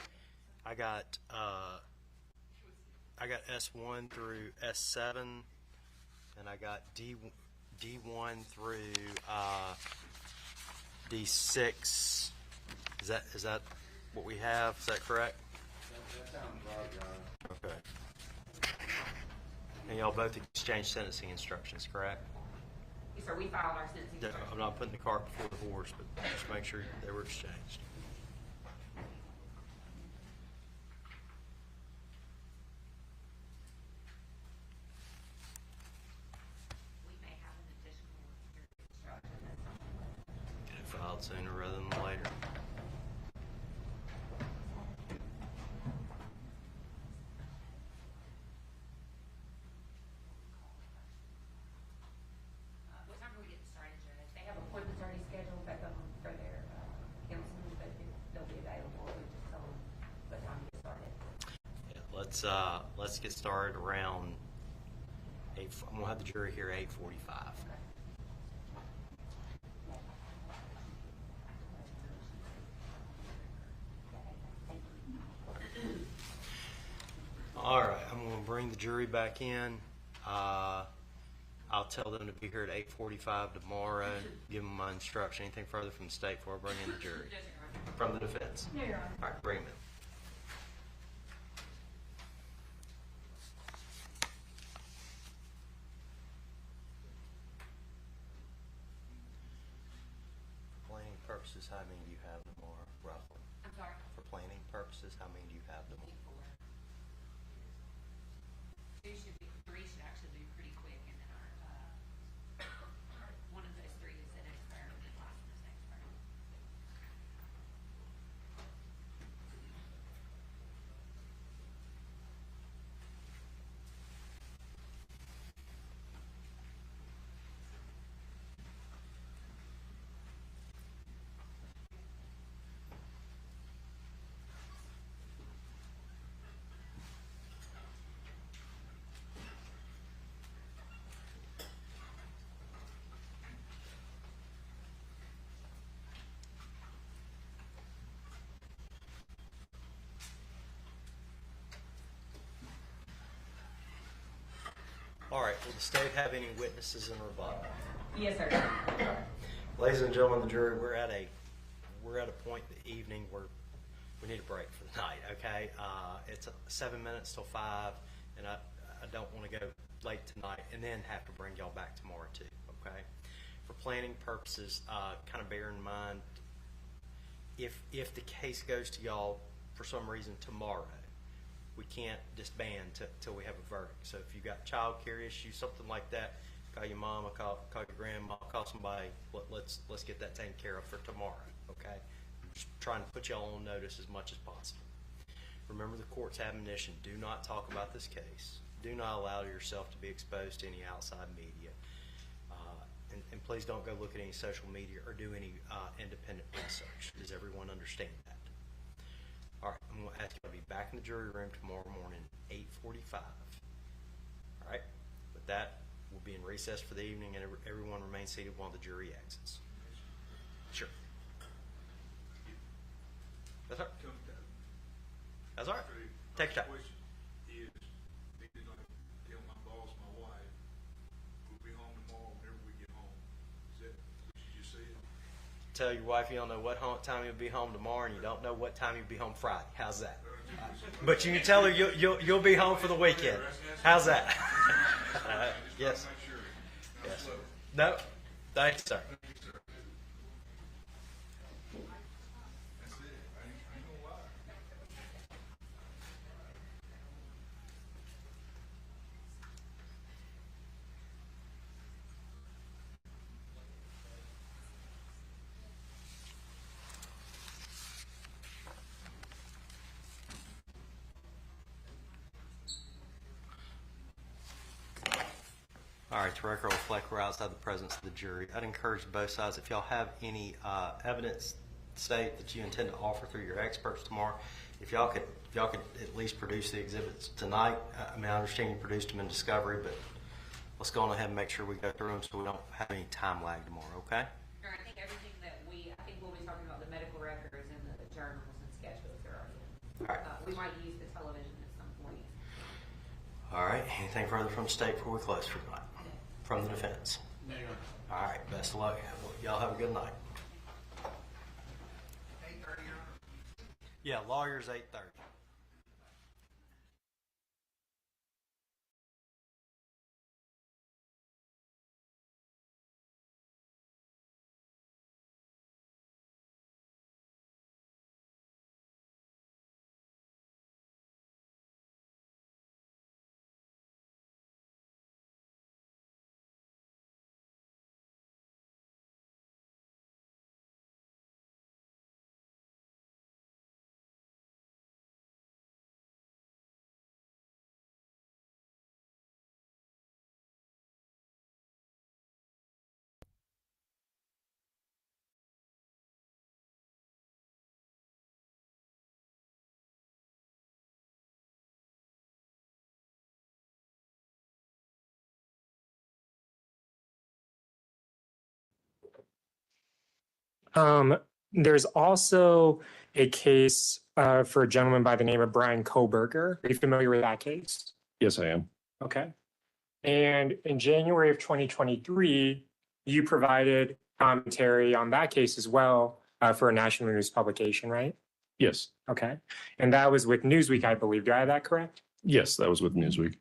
I got S1 through S7, and I got D1 through D6. Is that what we have? Is that correct? That sounds right, Your Honor. Okay. And y'all both exchanged sentencing instructions, correct? Yes, sir, we filed our sentencing. Yeah, I'm not putting the cart before the horse, but just make sure they were exchanged. We may have an additional instruction. Get it filed sooner rather than later. What time do we get started, Judge? They have appointments already scheduled back up for their councilmen, but they'll be available. We just tell them what time to get started. Yeah, let's get started around I'm gonna have the jury here at 8:45. All right, I'm gonna bring the jury back in. I'll tell them to be here at 8:45 tomorrow. Give them my instruction. Anything further from the state before I bring in the jury? From the defense? No, Your Honor. All right, bring them in. For planning purposes, how many do you have tomorrow, roughly? I'm sorry. For planning purposes, how many do you have tomorrow? Three should actually be pretty quick, and then one of those three is an expert, and the last one is an expert. All right, will the state have any witnesses in rebuttal? Yes, sir. Ladies and gentlemen of the jury, we're at a point in the evening where we need a break for the night, okay? It's 7 minutes till 5, and I don't want to go late tonight and then have to bring y'all back tomorrow too, okay? For planning purposes, kind of bear in mind, if the case goes to y'all for some reason tomorrow, we can't disband till we have a verdict. So if you got child care issues, something like that, call your mama, call your grandma, call somebody. Let's get that taken care of for tomorrow. Okay? I'm just trying to put y'all on notice as much as possible. Remember the court's admonition: do not talk about this case. Do not allow yourself to be exposed to any outside media. And please don't go look at any social media or do any independent research. Does everyone understand that? All right, I'm going to ask you to be back in the jury room tomorrow morning, 8:45. All right, with that, we'll be in recess for the evening, and everyone remain seated while the jury exits. Sure. That's all right. That's all right. Take your time. Tell your wife you don't know what time you'll be home tomorrow, and you don't know what time you'll be home Friday. How's that? But you can tell her you'll be home for the weekend. How's that? Yes. Yes. No. Thanks, sir. All right, the record will reflect we're outside the presence of the jury. I'd encourage both sides, if y'all have any evidence state that you intend to offer through your experts tomorrow, if y'all could at least produce the exhibits tonight. I mean, I understand you produced them in discovery, but let's go on ahead and make sure we go through them so we don't have any time lag tomorrow, okay? Sure, I think everything that I think we'll be talking about the medical records and the journals and sketchbooks are already in. All right. We might use the television at some point. All right, anything further from the state before we close for tonight? From the defense? No, Your Honor. All right, best of luck. Y'all have a good night. 8:30. Yeah, lawyers 8:30. There's also a case for a gentleman by the name of Brian Koberger. Are you familiar with that case? Yes, I am. Okay. And in January of 2023, you provided commentary on that case as well for a national news publication, right? Yes. Okay. And that was with Newsweek, I believe. Do I have that correct? Yes, that was with Newsweek.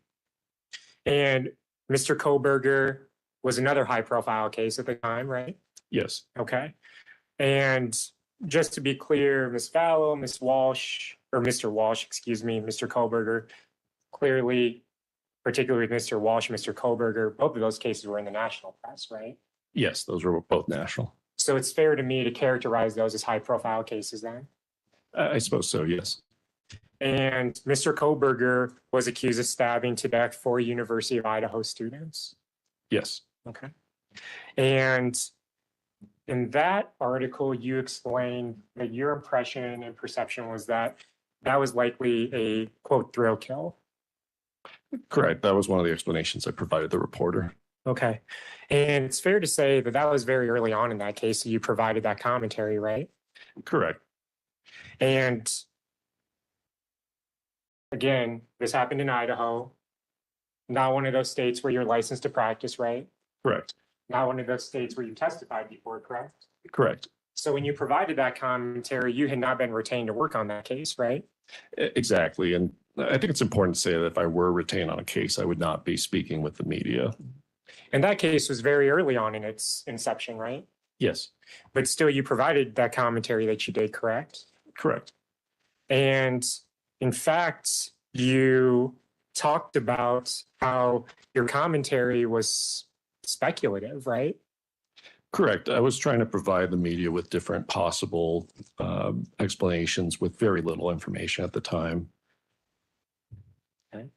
And Mr. Koberger was another high profile case at the time, right? Yes. Okay. And just to be clear, Ms. Fallow, Ms. Walsh, or Mr. Walsh, excuse me, Mr. Koberger, clearly, particularly with Mr. Walsh, Mr. Koberger, both of those cases were in the national press, right? Yes, those were both national. So it's fair to me to characterize those as high profile cases then? I suppose so, yes. And Mr. Koberger was accused of stabbing to death 4 University of Idaho students. Yes. Okay. And in that article, you explained that your impression and perception was that that was likely a, quote, thrill kill. Correct. That was one of the explanations I provided the reporter. Okay. And it's fair to say that that was very early on in that case that you provided that commentary, right? Correct. And again, this happened in Idaho, not one of those states where you're licensed to practice, right? Correct. Not one of those states where you testified before, correct? Correct. So when you provided that commentary, you had not been retained to work on that case, right? Exactly. And I think it's important to say that if I were retained on a case, I would not be speaking with the media. And that case was very early on in its inception, right? Yes. But still, you provided that commentary that you did, correct? Correct. And in fact, you talked about how your commentary was speculative, right? Correct. I was trying to provide the media with different possible explanations with very little information at the time. Okay.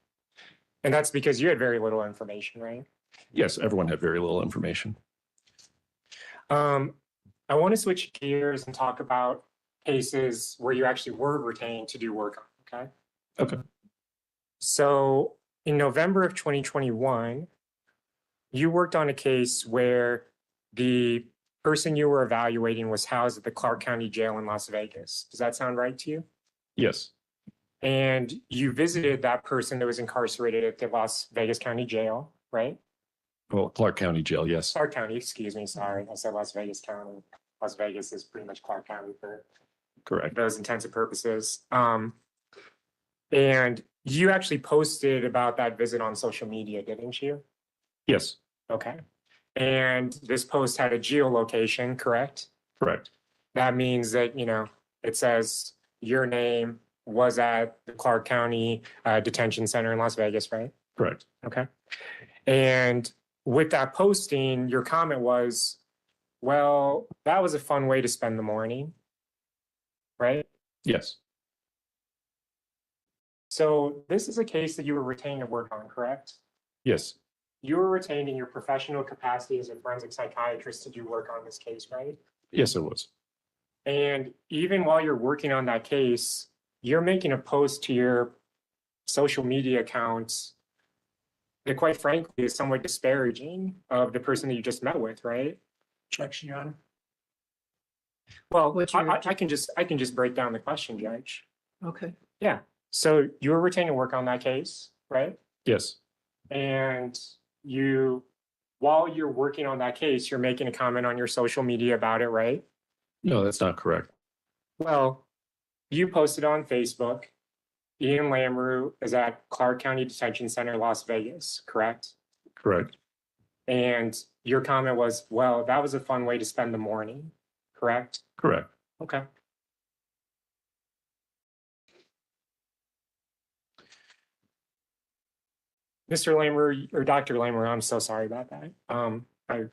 And that's because you had very little information, right? Yes, everyone had very little information. I want to switch gears and talk about cases where you actually were retained to do work on, okay? Okay. So in November of 2021, you worked on a case where the person you were evaluating was housed at the Clark County Jail in Las Vegas. Does that sound right to you? Yes. And you visited that person that was incarcerated at the Las Vegas County Jail, right? Well, Clark County Jail, yes. Clark County, excuse me, sorry. I said Las Vegas County. Las Vegas is pretty much Clark County for Correct. those intents and purposes. And you actually posted about that visit on social media, didn't you? Yes. Okay. And this post had a geolocation, correct? Correct. That means that, you know, it says your name was at the Clark County Detention Center in Las Vegas, right? Correct. Okay. And with that posting, your comment was, well, that was a fun way to spend the morning, right? Yes. So this is a case that you were retained to work on, correct? Yes. You were retained in your professional capacity as a forensic psychiatrist to do work on this case, right? Yes, it was. And even while you're working on that case, you're making a post to your social media accounts that, quite frankly, is somewhat disparaging of the person that you just met with, right? Objection, Your Honor. Well, I can just break down the question, Judge. Okay. Yeah. So you were retained to work on that case, right? Yes. And you, while you're working on that case, you're making a comment on your social media about it, right? No, that's not correct. Well, you posted on Facebook, Ian Lamrou is at Clark County Detention Center, Las Vegas, correct? Correct. And your comment was, well, that was a fun way to spend the morning, correct? Correct. Okay. Mr. Lamrou, or Dr. Lamrou, I'm so sorry about that. I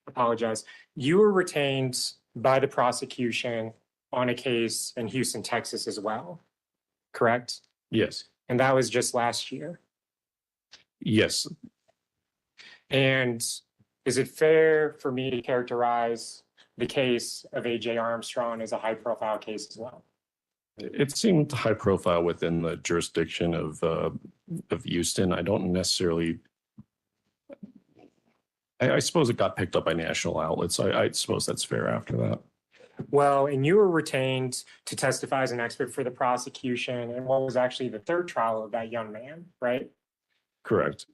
apologize. You were retained by the prosecution on a case in Houston, Texas as well, correct? Yes. And that was just last year. Yes. And is it fair for me to characterize the case of A.J. Armstrong as a high-profile case as well? It seemed high profile within the jurisdiction of Houston. I don't necessarily. I suppose it got picked up by national outlets. I suppose that's fair after that. Well, and you were retained to testify as an expert for the prosecution in what was actually the third trial of that young man, right? Correct.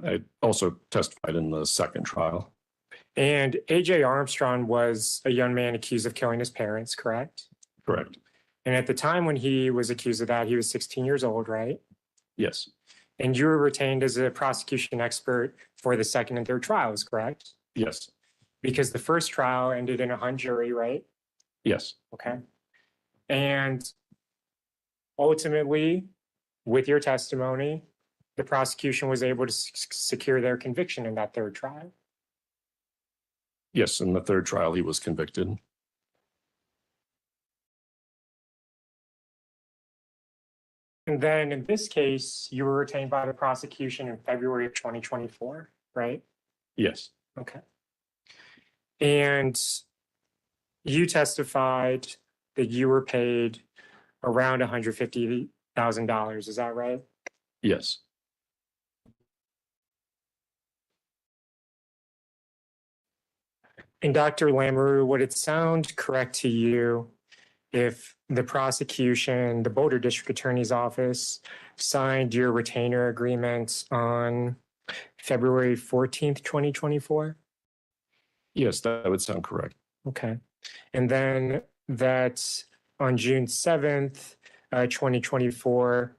I also testified in the second trial. And AJ Armstrong was a young man accused of killing his parents, correct? Correct. And at the time when he was accused of that, he was 16 years old, right? Yes. And you were retained as a prosecution expert for the second and third trials, correct? Yes. Because the first trial ended in a hung jury, right? Yes. Okay. And ultimately, with your testimony, the prosecution was able to secure their conviction in that third trial. Yes. In the third trial, he was convicted. And then in this case, you were retained by the prosecution in February of 2024, right? Yes. Okay. And you testified that you were paid around $150,000. Is that right? Yes. And Dr. Lamoureux, would it sound correct to you if the prosecution, the Boulder District Attorney's Office, signed your retainer agreement on February 14th, 2024? Yes, that would sound correct. Okay. And then that on June 7th, 2024,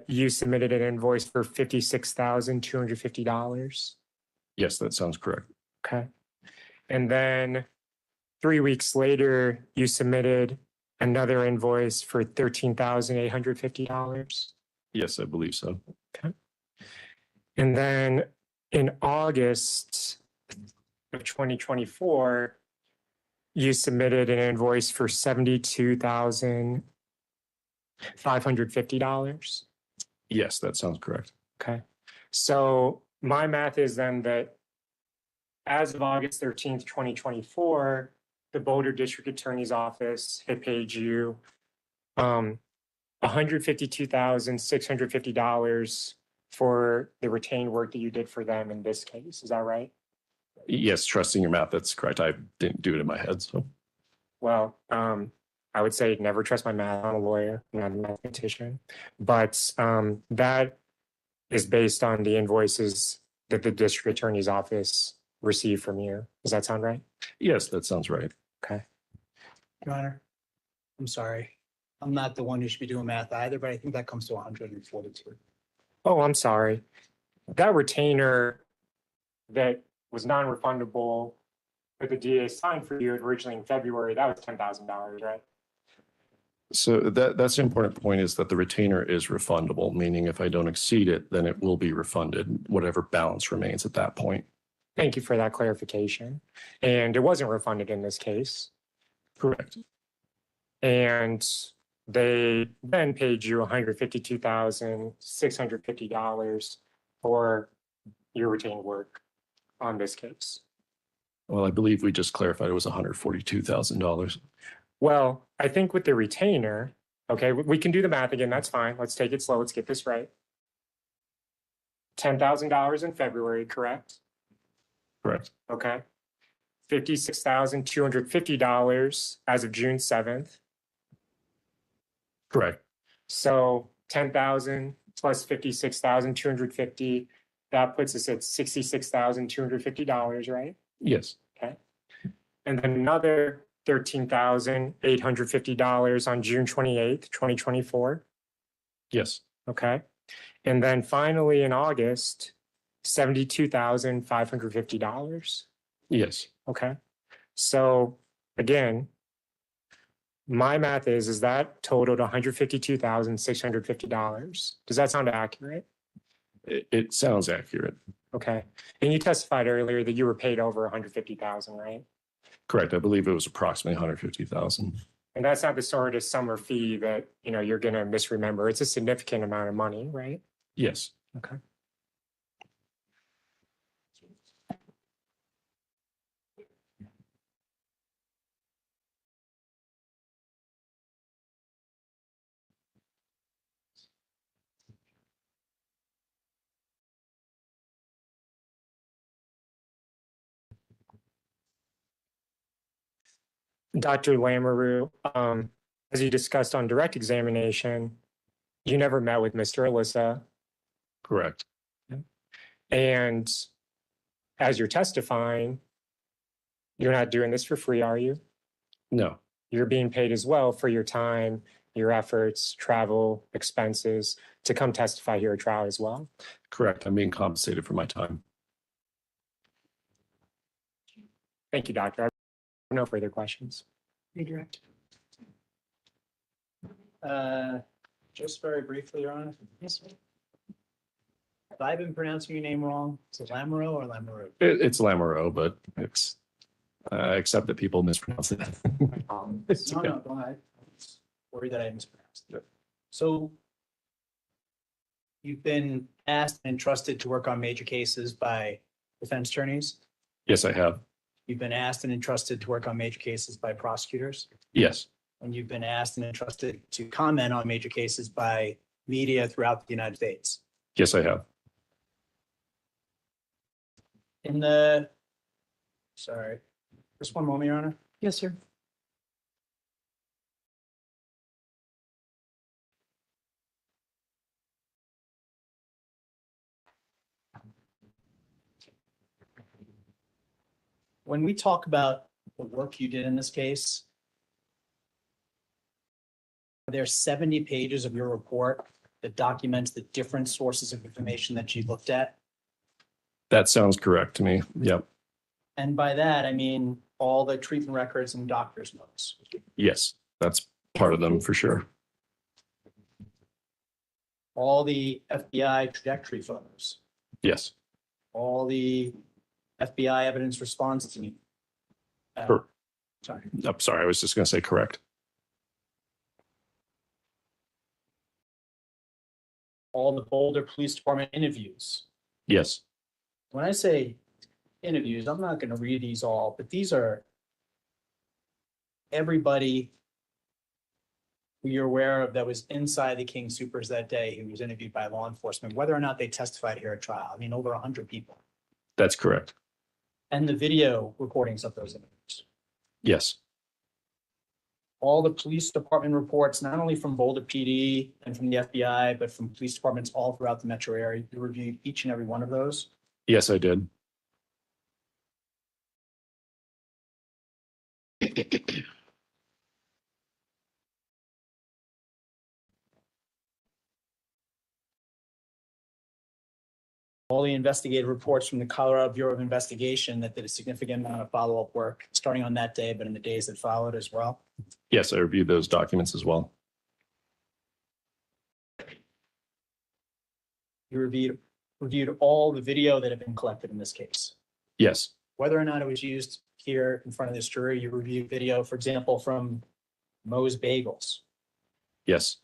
you submitted an invoice for $56,250. Yes, that sounds correct. Okay. And then 3 weeks later, you submitted another invoice for $13,850. Yes, I believe so. Okay. And then in August of 2024, you submitted an invoice for $72,550. Yes, that sounds correct. Okay. So my math is then that as of August 13th, 2024, the Boulder District Attorney's Office had paid you $152,650 for the retained work that you did for them in this case. Is that right? Yes, trusting your math, that's correct. I didn't do it in my head, so. Well, I would say never trust my math. I'm a lawyer, not a mathematician. But that is based on the invoices that the district attorney's office received from you. Does that sound right? Yes, that sounds right. Okay. Your Honor, I'm sorry. I'm not the one who should be doing math either, but I think that comes to 142. Oh, I'm sorry. That retainer that was non-refundable that the DA signed for you originally in February, that was $10,000, right? So that's an important point, is that the retainer is refundable, meaning if I don't exceed it, then it will be refunded, whatever balance remains at that point. Thank you for that clarification. And it wasn't refunded in this case. Correct. And they then paid you $152,650 for your retained work on this case. Well, I believe we just clarified it was $142,000. Well, I think with the retainer, okay, we can do the math again. That's fine. Let's take it slow. Let's get this right. $10,000 in February, correct? Correct. Okay. $56,250 as of June 7th. Correct. So 10,000 plus 56,250, that puts us at $66,250, right? Yes. Okay. And then another $13,850 on June 28th, 2024. Yes. Okay. And then finally in August, $72,550. Yes. Okay. So again, my math is that totaled $152,650. Does that sound accurate? It sounds accurate. Okay. And you testified earlier that you were paid over $150,000, right? Correct. I believe it was approximately $150,000. And that's not the sort of summer fee that, you're going to misremember. It's a significant amount of money, right? Yes. Okay. Dr. Lamoureux, as you discussed on direct examination, you never met with Mr. Alyssa. Correct. And as you're testifying, you're not doing this for free, are you? No, You're being paid as well for your time, your efforts, travel, expenses to come testify here at trial as well. correct. I'm being compensated for my time. Thank you, doctor. I have no further questions. Redirect. Just very briefly, Your Honor. Yes. Have I been pronouncing your name wrong? Is it Lamoureux or Lamoureux? It's Lamoureux, but it's, I accept that people mispronounce it. It's No, okay. no, go ahead. Worried that I mispronounced it. So you've been asked and entrusted to work on major cases by defense attorneys. Yes, I have. You've been asked and entrusted to work on major cases by prosecutors. Yes, And you've been asked and entrusted to comment on major cases by media throughout the United States. yes, I have. In the, sorry, just one moment, Your Honor. Yes, sir. When we talk about the work you did in this case, there's 70 pages of your report that documents the different sources of information that you looked at. That sounds correct to me. Yep. And by that, I mean all the treatment records and doctor's notes. Yes, that's part of them for sure. All the FBI trajectory photos, Yes. all the FBI evidence response team. Sure. Sorry. I'm sorry, I was just going to say correct. All the Boulder Police Department interviews. Yes. When I say interviews, I'm not going to read these all, but these are everybody who you're aware of that was inside the King Supers that day who was interviewed by law enforcement, whether or not they testified here at trial. I mean, over 100 people. That's correct. And the video recordings of those interviews. Yes. All the police department reports, not only from Boulder PD and from the FBI, but from police departments all throughout the metro area. You reviewed each and every one of those. Yes, I did. All the investigative reports from the Colorado Bureau of Investigation that did a significant amount of follow-up work, starting on that day, but in the days that followed as well. Yes, I reviewed those documents as well. You reviewed all the video that had been collected in this case. Yes. Whether or not it was used here in front of this jury, you reviewed video, for example, from Moe's Bagels, Yes.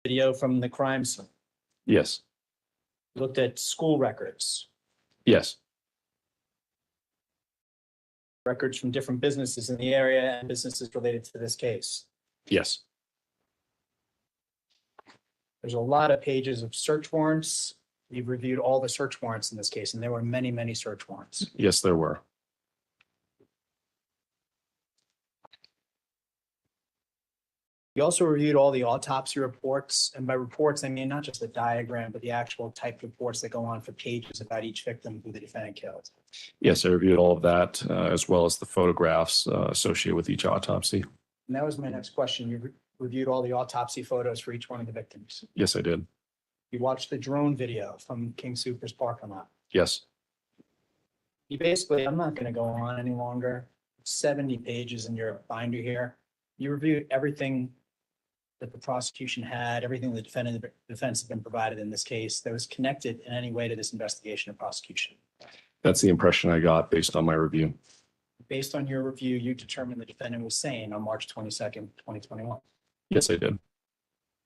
video from the crime scene, Yes. looked at school records, Yes. records from different businesses in the area and businesses related to this case. Yes. There's a lot of pages of search warrants. You've reviewed all the search warrants in this case, and there were many, many search warrants. Yes, there were. You also reviewed all the autopsy reports, and by reports, I mean not just the diagram, but the actual typed reports that go on for pages about each victim who the defendant killed. Yes, I reviewed all of that, as well as the photographs associated with each autopsy. And that was my next question. You reviewed all the autopsy photos for each one of the victims. Yes, I did. You watched the drone video from King Soopers parking lot. Yes. You basically, I'm not going to go on any longer. 70 pages in your binder here. You reviewed everything that the prosecution had, everything the defense had been provided in this case that was connected in any way to this investigation or prosecution. That's the impression I got based on my review. Based on your review, you determined the defendant was sane on March 22nd, 2021. Yes, I did.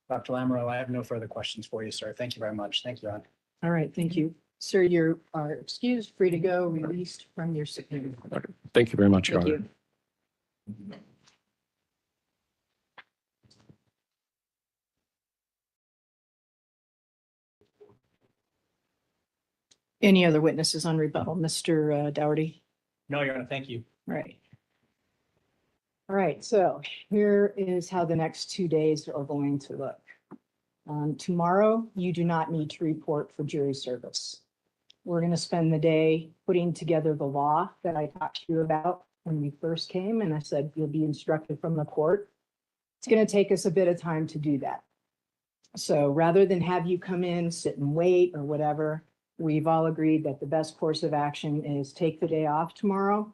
Dr. Lamoureux, I have no further questions for you, sir. Thank you very much. Thank you, Ron. All right, thank you. Sir, you are excused, free to go, released from your subpoena. Thank you very much, Your Thank Honor. you. Any other witnesses on rebuttal? Mr. Dougherty? No, Your Honor, thank you. Right. All right, so here is how the next 2 days are going to look. Tomorrow, you do not need to report for jury service. We're going to spend the day putting together the law that I talked to you about when we first came, and I said you'll be instructed from the court. It's going to take us a bit of time to do that. So rather than have you come in, sit and wait or whatever, we've all agreed that the best course of action is take the day off tomorrow.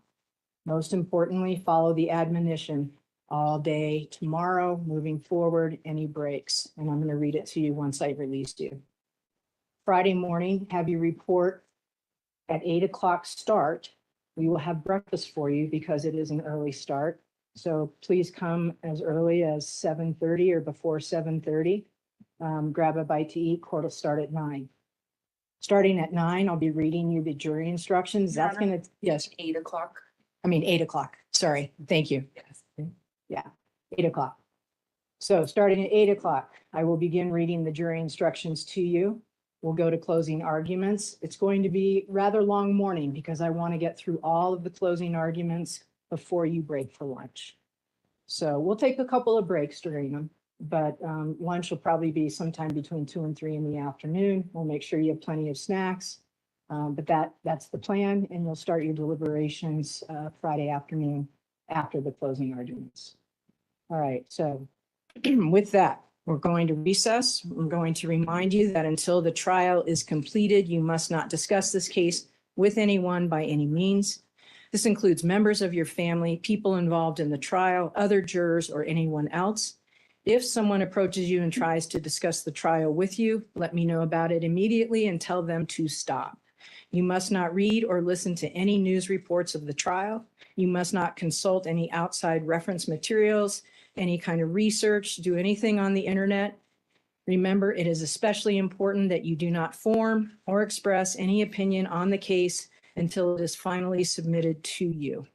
Most importantly, follow the admonition all day tomorrow, moving forward, any breaks. And I'm going to read it to you once I release you. Friday morning, have you report at 8 o'clock start. We will have breakfast for you because it is an early start. So please come as early as 7:30 or before 7:30. Grab a bite to eat. Court will start at 9. Starting at 9, I'll be reading you the jury instructions. Your That's Honor, going to, yes, 8 o'clock. 8 o'clock. Sorry. Thank you. Yes. Yeah, 8 o'clock. So starting at 8 o'clock, I will begin reading the jury instructions to you. We'll go to closing arguments. It's going to be rather long morning because I want to get through all of the closing arguments before you break for lunch. So we'll take a couple of breaks during them, but lunch will probably be sometime between 2 and 3 in the afternoon. We'll make sure you have plenty of snacks. But that's the plan, and you'll start your deliberations Friday afternoon after the closing arguments. All right, so with that, we're going to recess. I'm going to remind you that until the trial is completed, you must not discuss this case with anyone by any means. This includes members of your family, people involved in the trial, other jurors, or anyone else. If someone approaches you and tries to discuss the trial with you, let me know about it immediately and tell them to stop. You must not read or listen to any news reports of the trial. You must not consult any outside reference materials, any kind of research, do anything on the internet. Remember, it is especially important that you do not form or express any opinion on the case until it is finally submitted to you.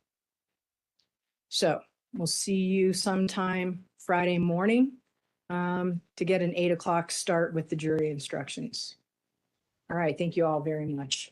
So we'll see you sometime Friday morning to get an 8 o'clock start with the jury instructions. All right, thank you all very much.